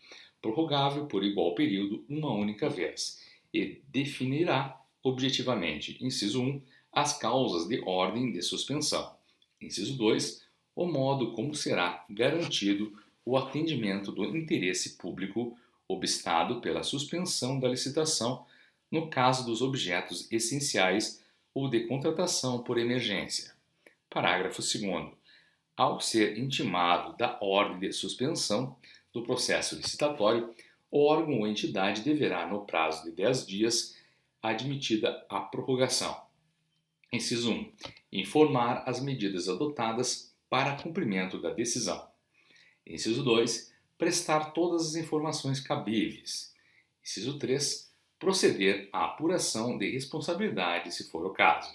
[SPEAKER 1] prorrogável por igual período uma única vez, e definirá objetivamente, inciso 1, as causas de ordem de suspensão. Inciso 2, o modo como será garantido o atendimento do interesse público obstado pela suspensão da licitação no caso dos objetos essenciais ou de contratação por emergência. Parágrafo 2º. Ao ser intimado da ordem de suspensão do processo licitatório, o órgão ou entidade deverá, no prazo de 10 dias, admitida a prorrogação. Inciso 1. Informar as medidas adotadas para cumprimento da decisão. Inciso 2. Prestar todas as informações cabíveis. Inciso 3. Proceder à apuração de responsabilidade, se for o caso.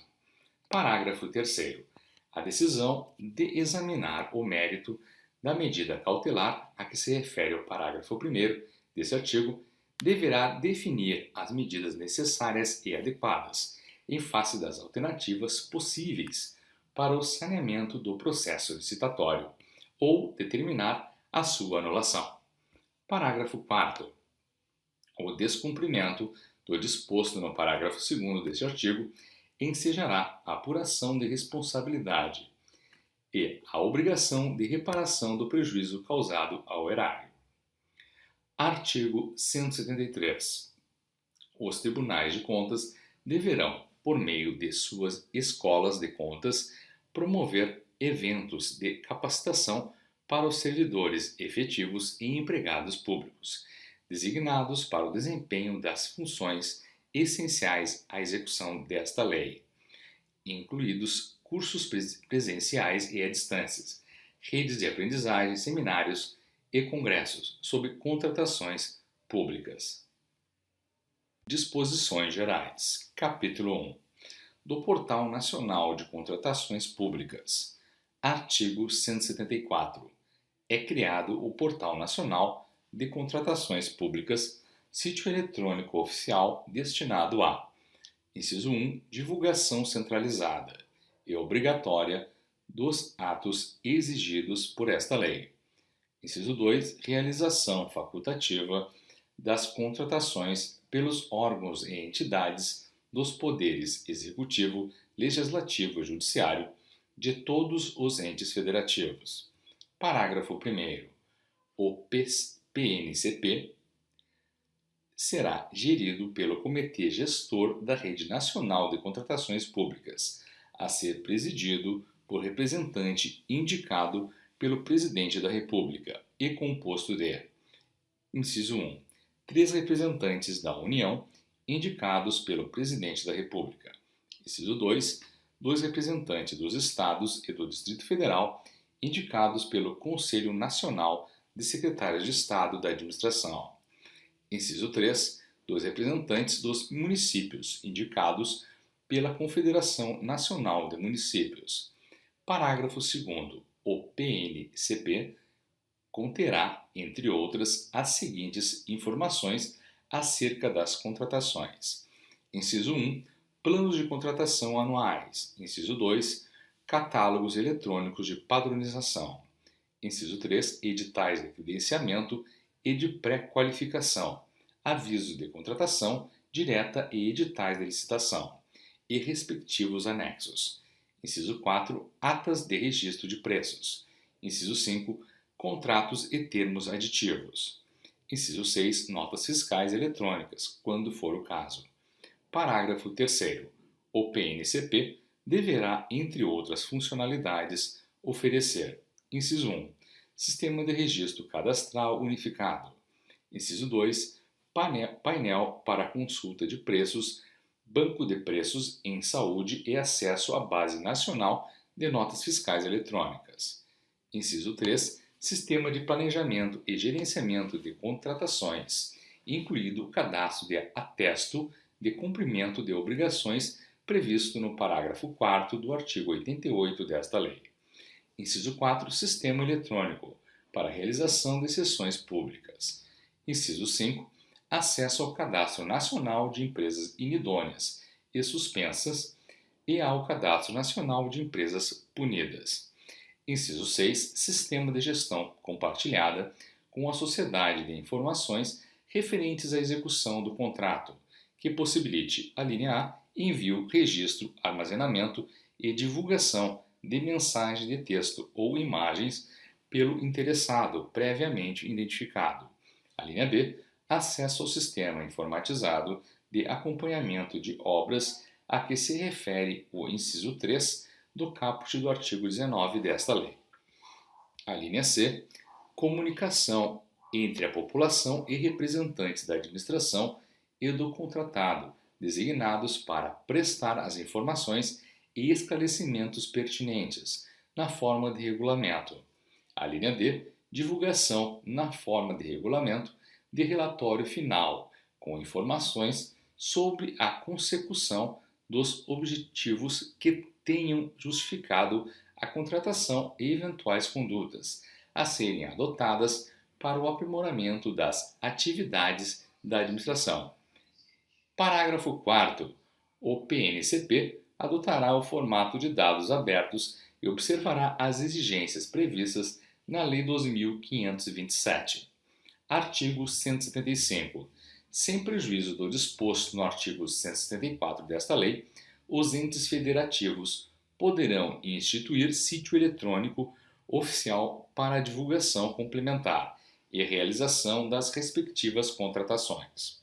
[SPEAKER 1] Parágrafo 3º. A decisão de examinar o mérito da medida cautelar a que se refere o parágrafo 1º deste artigo deverá definir as medidas necessárias e adequadas em face das alternativas possíveis para o saneamento do processo licitatório ou determinar a sua anulação. Parágrafo 4º. O descumprimento do disposto no parágrafo 2º deste artigo ensejará a apuração de responsabilidade e a obrigação de reparação do prejuízo causado ao erário. Artigo 173. Os tribunais de contas deverão, por meio de suas escolas de contas, promover eventos de capacitação para os servidores efetivos e empregados públicos, designados para o desempenho das funções essenciais à execução desta lei, incluídos cursos presenciais e à distância, redes de aprendizagem, seminários e congressos sobre contratações públicas. Disposições gerais. Capítulo 1. Do Portal Nacional de Contratações Públicas. Artigo 174. É criado o Portal Nacional de Contratações Públicas, sítio eletrônico oficial destinado a: inciso 1, divulgação centralizada e obrigatória dos atos exigidos por esta lei. Inciso 2, realização facultativa das contratações pelos órgãos e entidades dos poderes executivo, legislativo e judiciário de todos os entes federativos. Parágrafo 1º. O PNCP será gerido pelo Comitê Gestor da Rede Nacional de Contratações Públicas, a ser presidido por representante indicado pelo Presidente da República e composto de: inciso 1, 3 representantes da União indicados pelo Presidente da República. Inciso 2, 2 representantes dos Estados e do Distrito Federal indicados pelo Conselho Nacional de Secretários de Estado da Administração. Inciso 3, 2 representantes dos municípios indicados pela Confederação Nacional de Municípios. Parágrafo 2º. O PNCP conterá, entre outras, as seguintes informações acerca das contratações. Inciso 1, planos de contratação anuais. Inciso 2, catálogos eletrônicos de padronização. Inciso 3, editais de credenciamento e de pré-qualificação, avisos de contratação direta e editais de licitação, e respectivos anexos. Inciso 4, atas de registro de preços. Inciso 5, contratos e termos aditivos. Inciso 6, notas fiscais eletrônicas, quando for o caso. Parágrafo 3º. O PNCP deverá, entre outras funcionalidades, oferecer: inciso 1, sistema de registro cadastral unificado. Inciso 2, painel para consulta de preços, banco de preços em saúde e acesso à base nacional de notas fiscais eletrônicas. Inciso 3, sistema de planejamento e gerenciamento de contratações, incluído o cadastro de atesto de cumprimento de obrigações previsto no parágrafo 4º do artigo 88 desta lei. Inciso 4. Sistema eletrônico para realização de sessões públicas. Inciso 5. Acesso ao Cadastro Nacional de Empresas Inidôneas e Suspensas e ao Cadastro Nacional de Empresas Punidas. Inciso 6. Sistema de gestão compartilhada com a Sociedade de Informações referentes à execução do contrato, que possibilite a linha A envio, registro, armazenamento e divulgação de mensagem de texto ou imagens pelo interessado previamente identificado. A linha B, acesso ao sistema informatizado de acompanhamento de obras a que se refere o inciso 3 do caput do artigo 19 desta lei. A linha C, comunicação entre a população e representantes da administração e do contratado, designados para prestar as informações e esclarecimentos pertinentes, na forma de regulamento. A linha D, divulgação na forma de regulamento de relatório final, com informações sobre a consecução dos objetivos que tenham justificado a contratação e eventuais condutas a serem adotadas para o aprimoramento das atividades da administração. Parágrafo 4º. O PNCP adotará o formato de dados abertos e observará as exigências previstas na Lei 12.527. Artigo 175. Sem prejuízo do disposto no artigo 174 desta lei, os entes federativos poderão instituir sítio eletrônico oficial para a divulgação complementar e realização das respectivas contratações.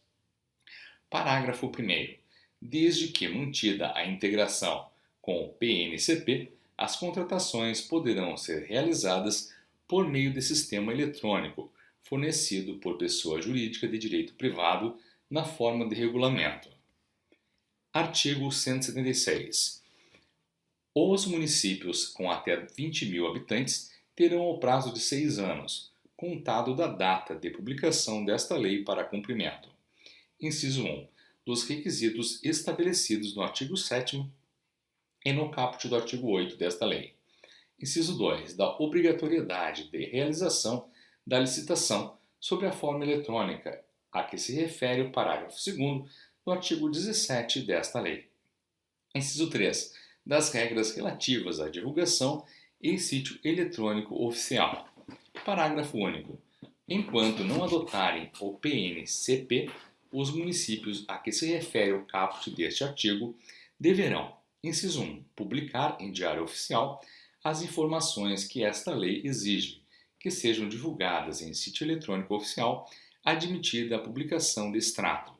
[SPEAKER 1] Parágrafo 1º. Desde que mantida a integração com o PNCP, as contratações poderão ser realizadas por meio de sistema eletrônico fornecido por pessoa jurídica de direito privado na forma de regulamento. Artigo 176. Os municípios com até 20.000 habitantes terão o prazo de 6 anos, contado da data de publicação desta lei para cumprimento. Inciso 1. Dos requisitos estabelecidos no artigo 7º e no caput do artigo 8 desta lei. Inciso 2. Da obrigatoriedade de realização da licitação sobre a forma eletrônica, a que se refere o parágrafo 2º do artigo 17 desta lei. Inciso 3. Das regras relativas à divulgação em sítio eletrônico oficial. Parágrafo único. Enquanto não adotarem o PNCP, os municípios a que se refere o caput deste artigo deverão, inciso 1, publicar em diário oficial as informações que esta lei exige, que sejam divulgadas em sítio eletrônico oficial, admitida a publicação de extrato.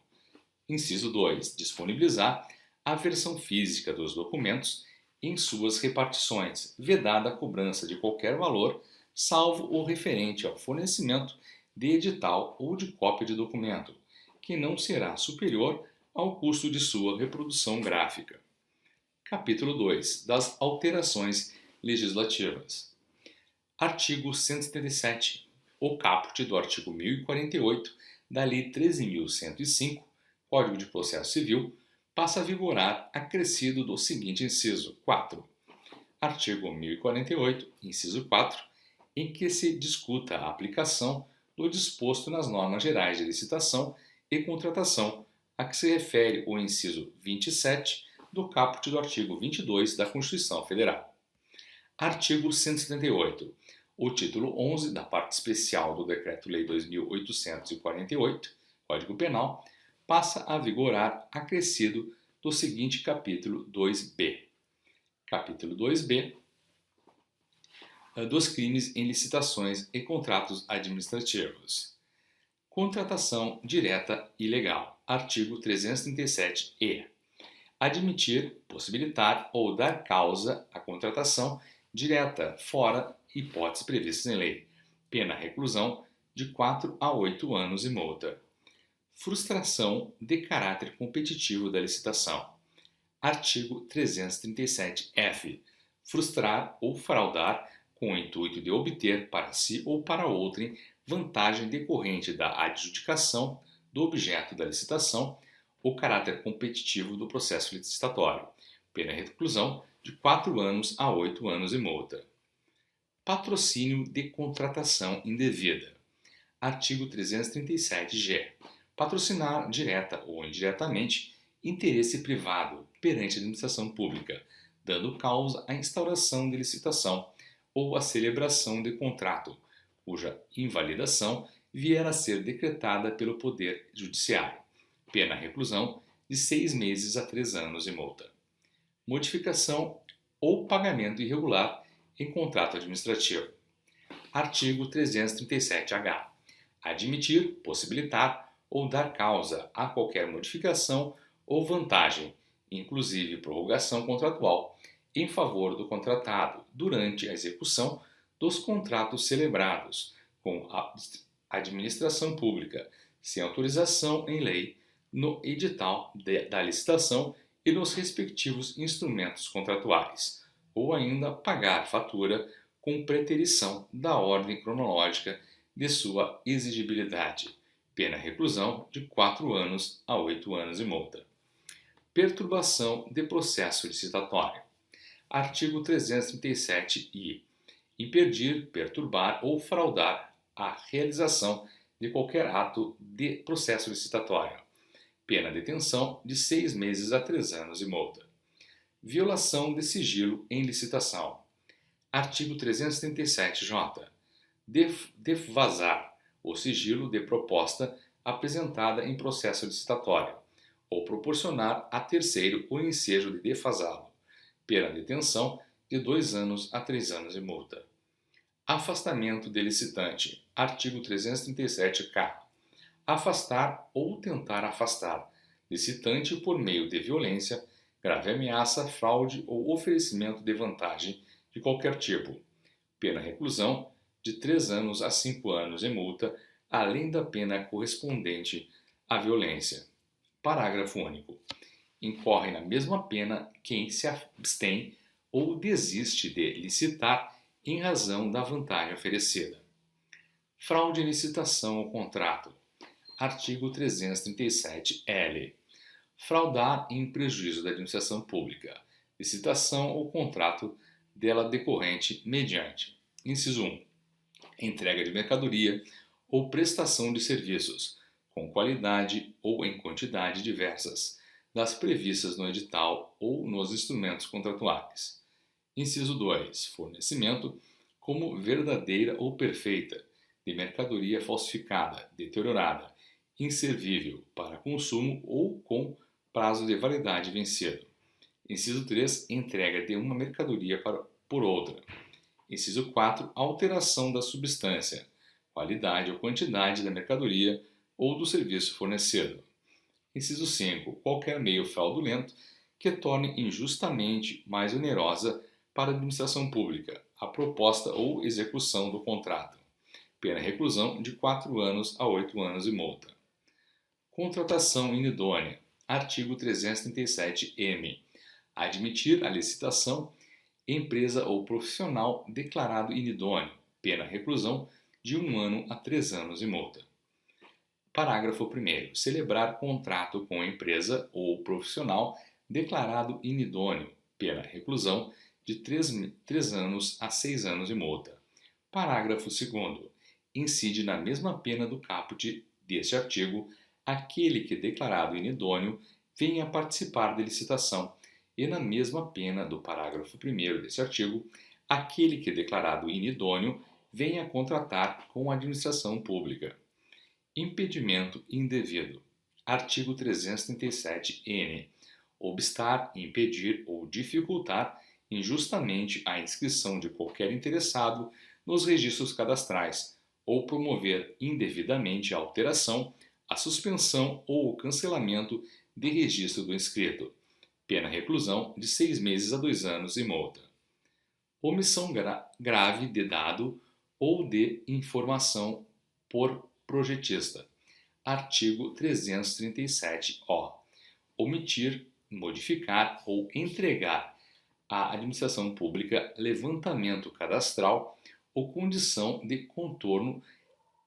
[SPEAKER 1] Inciso 2, disponibilizar a versão física dos documentos em suas repartições, vedada a cobrança de qualquer valor, salvo o referente ao fornecimento de edital ou de cópia de documento, que não será superior ao custo de sua reprodução gráfica. Capítulo 2. Das alterações legislativas. Artigo 177. O caput do artigo 1048 da Lei 13.105, Código de Processo Civil, passa a vigorar acrescido do seguinte inciso 4. Artigo 1048, inciso 4, em que se discuta a aplicação do disposto nas normas gerais de licitação e contratação, a que se refere o inciso 27 do caput do artigo 22 da Constituição Federal. Artigo 178. O título 11 da parte especial do Decreto-Lei 2.848, Código Penal, passa a vigorar acrescido do seguinte capítulo 2b. Capítulo 2b dos crimes em licitações e contratos administrativos. Contratação direta ilegal. Artigo 337-E. Admitir, possibilitar ou dar causa à contratação direta fora hipóteses previstas em lei. Pena reclusão de 4 a 8 anos e multa. Frustração de caráter competitivo da licitação. Artigo 337-F. Frustrar ou fraudar com o intuito de obter para si ou para outrem vantagem decorrente da adjudicação do objeto da licitação ou caráter competitivo do processo licitatório. Pena reclusão de 4 anos a 8 anos e multa. Patrocínio de contratação indevida. Artigo 337-G. Patrocinar direta ou indiretamente interesse privado perante a administração pública, dando causa à instauração de licitação ou à celebração de contrato, cuja invalidação vier a ser decretada pelo Poder Judiciário. Pena reclusão de 6 meses a 3 anos e multa. Modificação ou pagamento irregular em contrato administrativo. Artigo 337-H. Admitir, possibilitar ou dar causa a qualquer modificação ou vantagem, inclusive prorrogação contratual, em favor do contratado durante a execução dos contratos celebrados com a administração pública, sem autorização em lei, no edital da licitação e nos respectivos instrumentos contratuais, ou ainda pagar fatura com preterição da ordem cronológica de sua exigibilidade. Pena reclusão de 4 anos a 8 anos e multa. Perturbação de processo licitatório. Artigo 337-I. Impedir, perturbar ou fraudar a realização de qualquer ato de processo licitatório. Pena detenção de 6 meses a 3 anos e multa. Violação de sigilo em licitação. Artigo 337-J. Devasar o sigilo de proposta apresentada em processo licitatório, ou proporcionar a terceiro o ensejo de defasá-lo. Pena detenção de 2 anos a 3 anos e multa. Afastamento de licitante. Artigo 337-K. Afastar ou tentar afastar licitante por meio de violência, grave ameaça, fraude ou oferecimento de vantagem de qualquer tipo. Pena reclusão de 3 anos a 5 anos e multa, além da pena correspondente à violência. Parágrafo único. Incorre na mesma pena quem se abstém ou desiste de licitar em razão da vantagem oferecida. Fraude em licitação ou contrato. Artigo 337-L. Fraudar em prejuízo da administração pública, licitação ou contrato dela decorrente mediante. Inciso 1. Entrega de mercadoria ou prestação de serviços, com qualidade ou em quantidade diversas, das previstas no edital ou nos instrumentos contratuais. Inciso 2. Fornecimento, como verdadeira ou perfeita, de mercadoria falsificada, deteriorada, inservível para consumo ou com prazo de validade vencido. Inciso 3. Entrega de uma mercadoria por outra. Inciso 4. Alteração da substância, qualidade ou quantidade da mercadoria ou do serviço fornecido. Inciso 5. Qualquer meio fraudulento que torne injustamente mais onerosa para a administração pública a proposta ou execução do contrato. Pena reclusão de 4 anos a 8 anos e multa. Contratação inidônea. Artigo 337-M. Admitir a licitação empresa ou profissional declarado inidôneo. Pena reclusão de 1 ano a 3 anos e multa. Parágrafo 1º. Celebrar contrato com empresa ou profissional declarado inidôneo. Pena reclusão de 3 anos a 6 anos e multa. Parágrafo 2º. Incide na mesma pena do caput deste artigo aquele que declarado inidôneo venha a participar de licitação e na mesma pena do parágrafo 1º deste artigo aquele que declarado inidôneo venha a contratar com a administração pública. Impedimento indevido. Artigo 337-N. Obstar, impedir ou dificultar injustamente a inscrição de qualquer interessado nos registros cadastrais ou promover indevidamente a alteração, a suspensão ou o cancelamento de registro do inscrito. Pena reclusão de 6 meses a 2 anos e multa. Omissão grave de dado ou de informação por projetista. Artigo 337-O. Omitir, modificar ou entregar a administração pública levantamento cadastral ou condição de contorno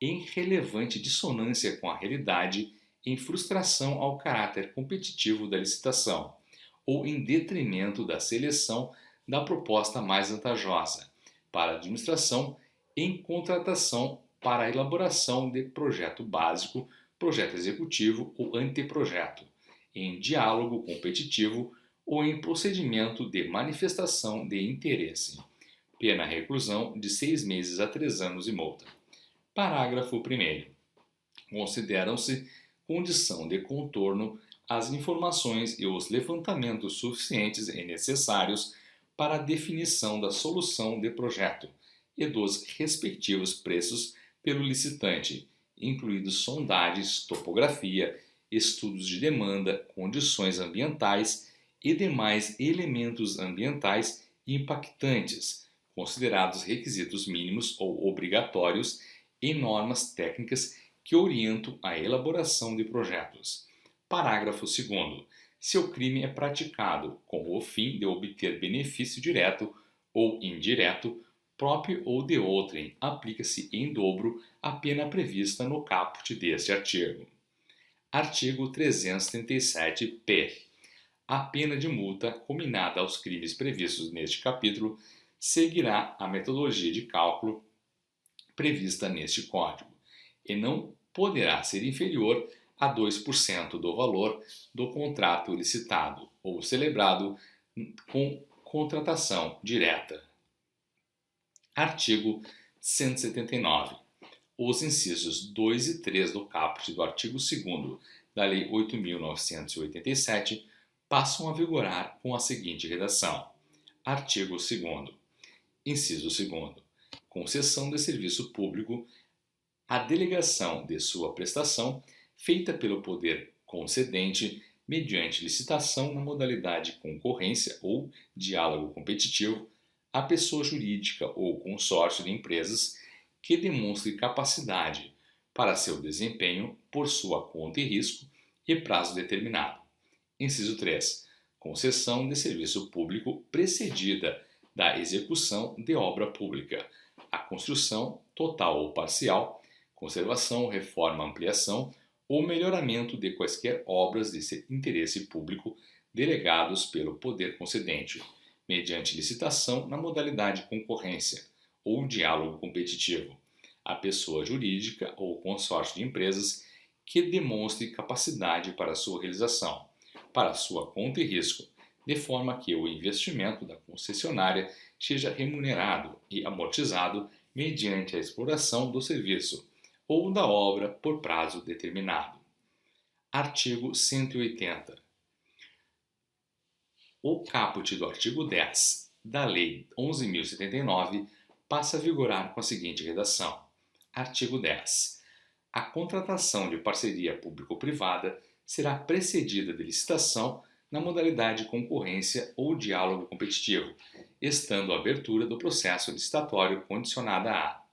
[SPEAKER 1] em relevante dissonância com a realidade, em frustração ao caráter competitivo da licitação, ou em detrimento da seleção da proposta mais vantajosa para a administração em contratação para a elaboração de projeto básico, projeto executivo ou anteprojeto, em diálogo competitivo ou em procedimento de manifestação de interesse. Pena reclusão de 6 meses a 3 anos e multa. Parágrafo 1º. Consideram-se condição de contorno as informações e os levantamentos suficientes e necessários para a definição da solução de projeto e dos respectivos preços pelo licitante, incluídos sondagens, topografia, estudos de demanda, condições ambientais e demais elementos ambientais impactantes, considerados requisitos mínimos ou obrigatórios em normas técnicas que orientam a elaboração de projetos. Parágrafo 2º. Se o crime é praticado com o fim de obter benefício direto ou indireto, próprio ou de outrem, aplica-se em dobro a pena prevista no caput deste artigo. Artigo 337-P. A pena de multa combinada aos crimes previstos neste capítulo seguirá a metodologia de cálculo prevista neste Código e não poderá ser inferior a 2% do valor do contrato licitado ou celebrado com contratação direta. Artigo 179. Os incisos 2 e 3 do caput do artigo 2º da Lei 8.987 passam a vigorar com a seguinte redação. Artigo 2º. Inciso 2º. Concessão de serviço público, a delegação de sua prestação feita pelo poder concedente mediante licitação na modalidade concorrência ou diálogo competitivo a pessoa jurídica ou consórcio de empresas que demonstre capacidade para seu desempenho por sua conta e risco e prazo determinado. Inciso 3. Concessão de serviço público precedida da execução de obra pública, a construção total ou parcial, conservação, reforma, ampliação ou melhoramento de quaisquer obras de interesse público delegados pelo poder concedente, mediante licitação na modalidade concorrência ou diálogo competitivo, a pessoa jurídica ou consórcio de empresas que demonstre capacidade para sua realização, para sua conta e risco, de forma que o investimento da concessionária seja remunerado e amortizado mediante a exploração do serviço ou da obra por prazo determinado. Artigo 180. O caput do artigo 10 da Lei 11.079 passa a vigorar com a seguinte redação. Artigo 10. A contratação de parceria público-privada será precedida de licitação na modalidade concorrência ou diálogo competitivo, estando a abertura do processo licitatório condicionada a.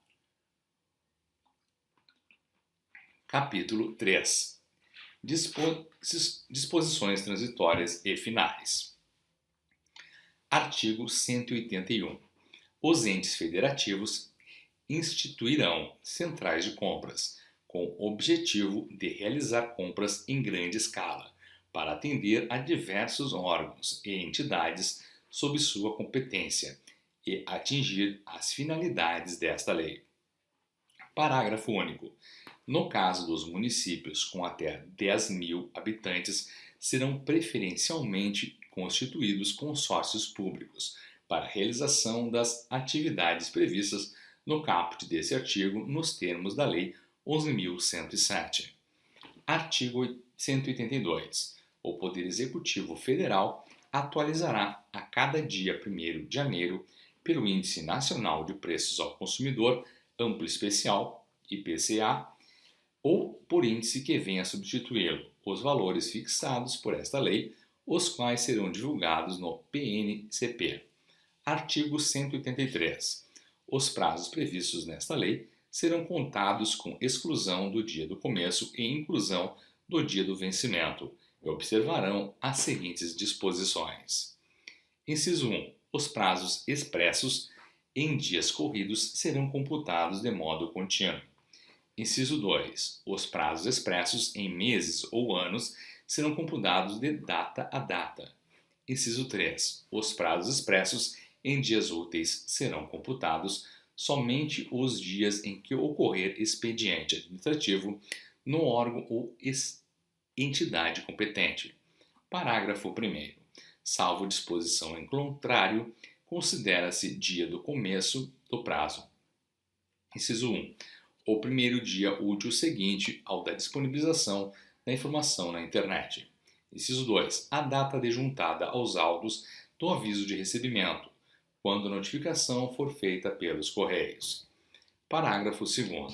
[SPEAKER 1] Capítulo 3. Disposições transitórias e finais. Artigo 181. Os entes federativos instituirão centrais de compras, com o objetivo de realizar compras em grande escala, para atender a diversos órgãos e entidades sob sua competência e atingir as finalidades desta lei. Parágrafo único. No caso dos municípios com até 10.000 habitantes, serão preferencialmente constituídos consórcios públicos para a realização das atividades previstas no caput desse artigo nos termos da Lei 11.107. Artigo 182. O Poder Executivo Federal atualizará a cada dia 1º de janeiro, pelo Índice Nacional de Preços ao Consumidor Amplo Especial, IPCA, ou por índice que venha a substituí-lo, os valores fixados por esta lei, os quais serão divulgados no PNCP. Artigo 183. Os prazos previstos nesta lei serão contados com exclusão do dia do começo e inclusão do dia do vencimento, e observarão as seguintes disposições. Inciso 1. Os prazos expressos em dias corridos serão computados de modo contínuo. Inciso 2. Os prazos expressos em meses ou anos serão computados de data a data. Inciso 3. Os prazos expressos em dias úteis serão computados somente os dias em que ocorrer expediente administrativo no órgão ou entidade competente. Parágrafo 1º. Salvo disposição em contrário, considera-se dia do começo do prazo. Inciso 1. O primeiro dia útil seguinte ao da disponibilização da informação na internet. Inciso 2. A data adjuntada aos autos do aviso de recebimento, quando a notificação for feita pelos Correios. Parágrafo 2º.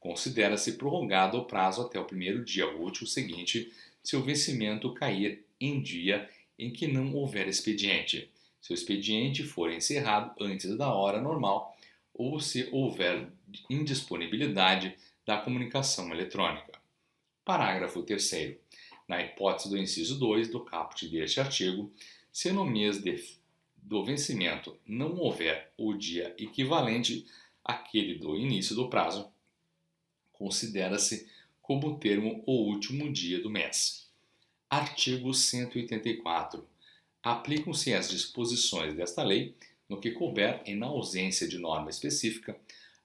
[SPEAKER 1] Considera-se prorrogado o prazo até o primeiro dia útil seguinte se o vencimento cair em dia em que não houver expediente, se o expediente for encerrado antes da hora normal ou se houver indisponibilidade da comunicação eletrônica. Parágrafo 3º. Na hipótese do inciso 2 do caput deste artigo, se no mês do vencimento não houver o dia equivalente àquele do início do prazo, considera-se como termo o último dia do mês. Artigo 184. Aplicam-se as disposições desta lei, no que couber e na ausência de norma específica,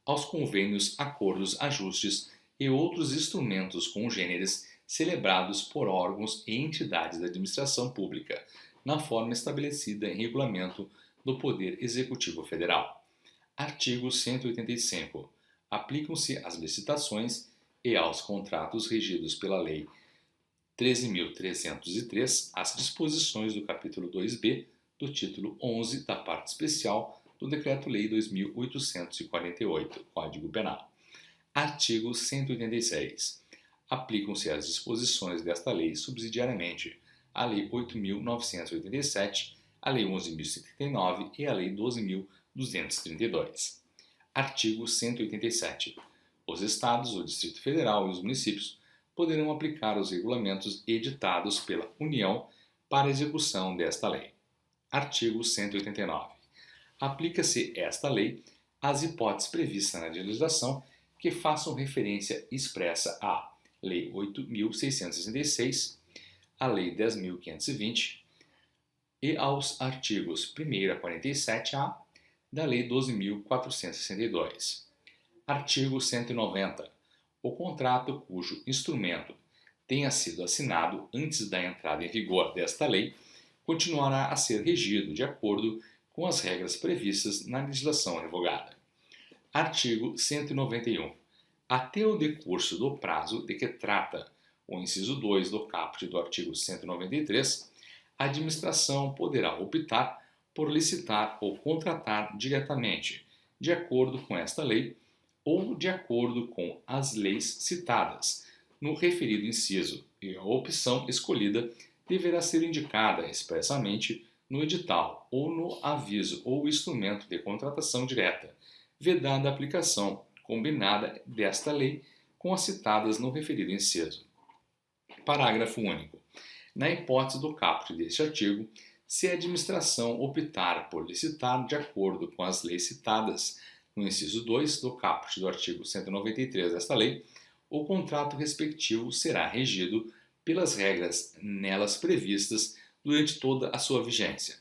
[SPEAKER 1] aos convênios, acordos, ajustes e outros instrumentos congêneres celebrados por órgãos e entidades da administração pública, na forma estabelecida em regulamento do Poder Executivo Federal. Artigo 185. Aplicam-se às licitações e aos contratos regidos pela Lei 13.303 as disposições do capítulo 2b do título 11 da parte especial do Decreto-Lei 2.848, Código Penal. Artigo 186. Aplicam-se as disposições desta lei subsidiariamente a Lei 8.987, a Lei 11.079 e a Lei 12.232. Artigo 187. Os Estados, o Distrito Federal e os municípios poderão aplicar os regulamentos editados pela União para a execução desta lei. Artigo 189. Aplica-se esta lei às hipóteses previstas na legislação que façam referência expressa à Lei 8.666, à Lei 10.520 e aos artigos 1º a 47-A da Lei 12.462. Artigo 190. O contrato cujo instrumento tenha sido assinado antes da entrada em vigor desta lei continuará a ser regido de acordo com as regras previstas na legislação revogada. Artigo 191. Até o decurso do prazo de que trata o inciso 2 do caput do artigo 193, a administração poderá optar por licitar ou contratar diretamente, de acordo com esta lei, ou de acordo com as leis citadas no referido inciso, e a opção escolhida deverá ser indicada expressamente no edital ou no aviso ou instrumento de contratação direta, vedada a aplicação combinada desta lei com as citadas no referido inciso. Parágrafo único. Na hipótese do caput deste artigo, se a administração optar por licitar de acordo com as leis citadas no inciso 2 do caput do artigo 193 desta lei, o contrato respectivo será regido pelas regras nelas previstas durante toda a sua vigência.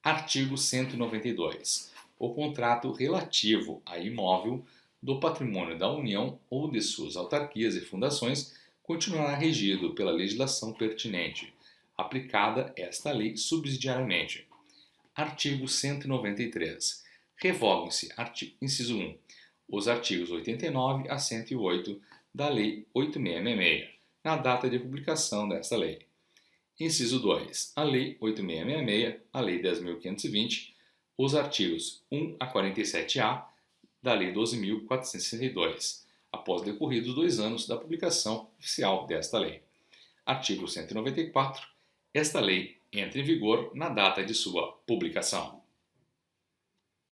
[SPEAKER 1] Artigo 192. O contrato relativo a imóvel do patrimônio da União ou de suas autarquias e fundações continuará regido pela legislação pertinente, aplicada esta lei subsidiariamente. Artigo 193. Revogam-se, inciso 1, os artigos 89 a 108 da Lei 8666, na data de publicação desta lei. Inciso 2. A Lei 8666, a Lei 10.520, os artigos 1 a 47-A da Lei 12.462, após decorridos 2 anos da publicação oficial desta lei. Artigo 194. Esta lei entra em vigor na data de sua publicação.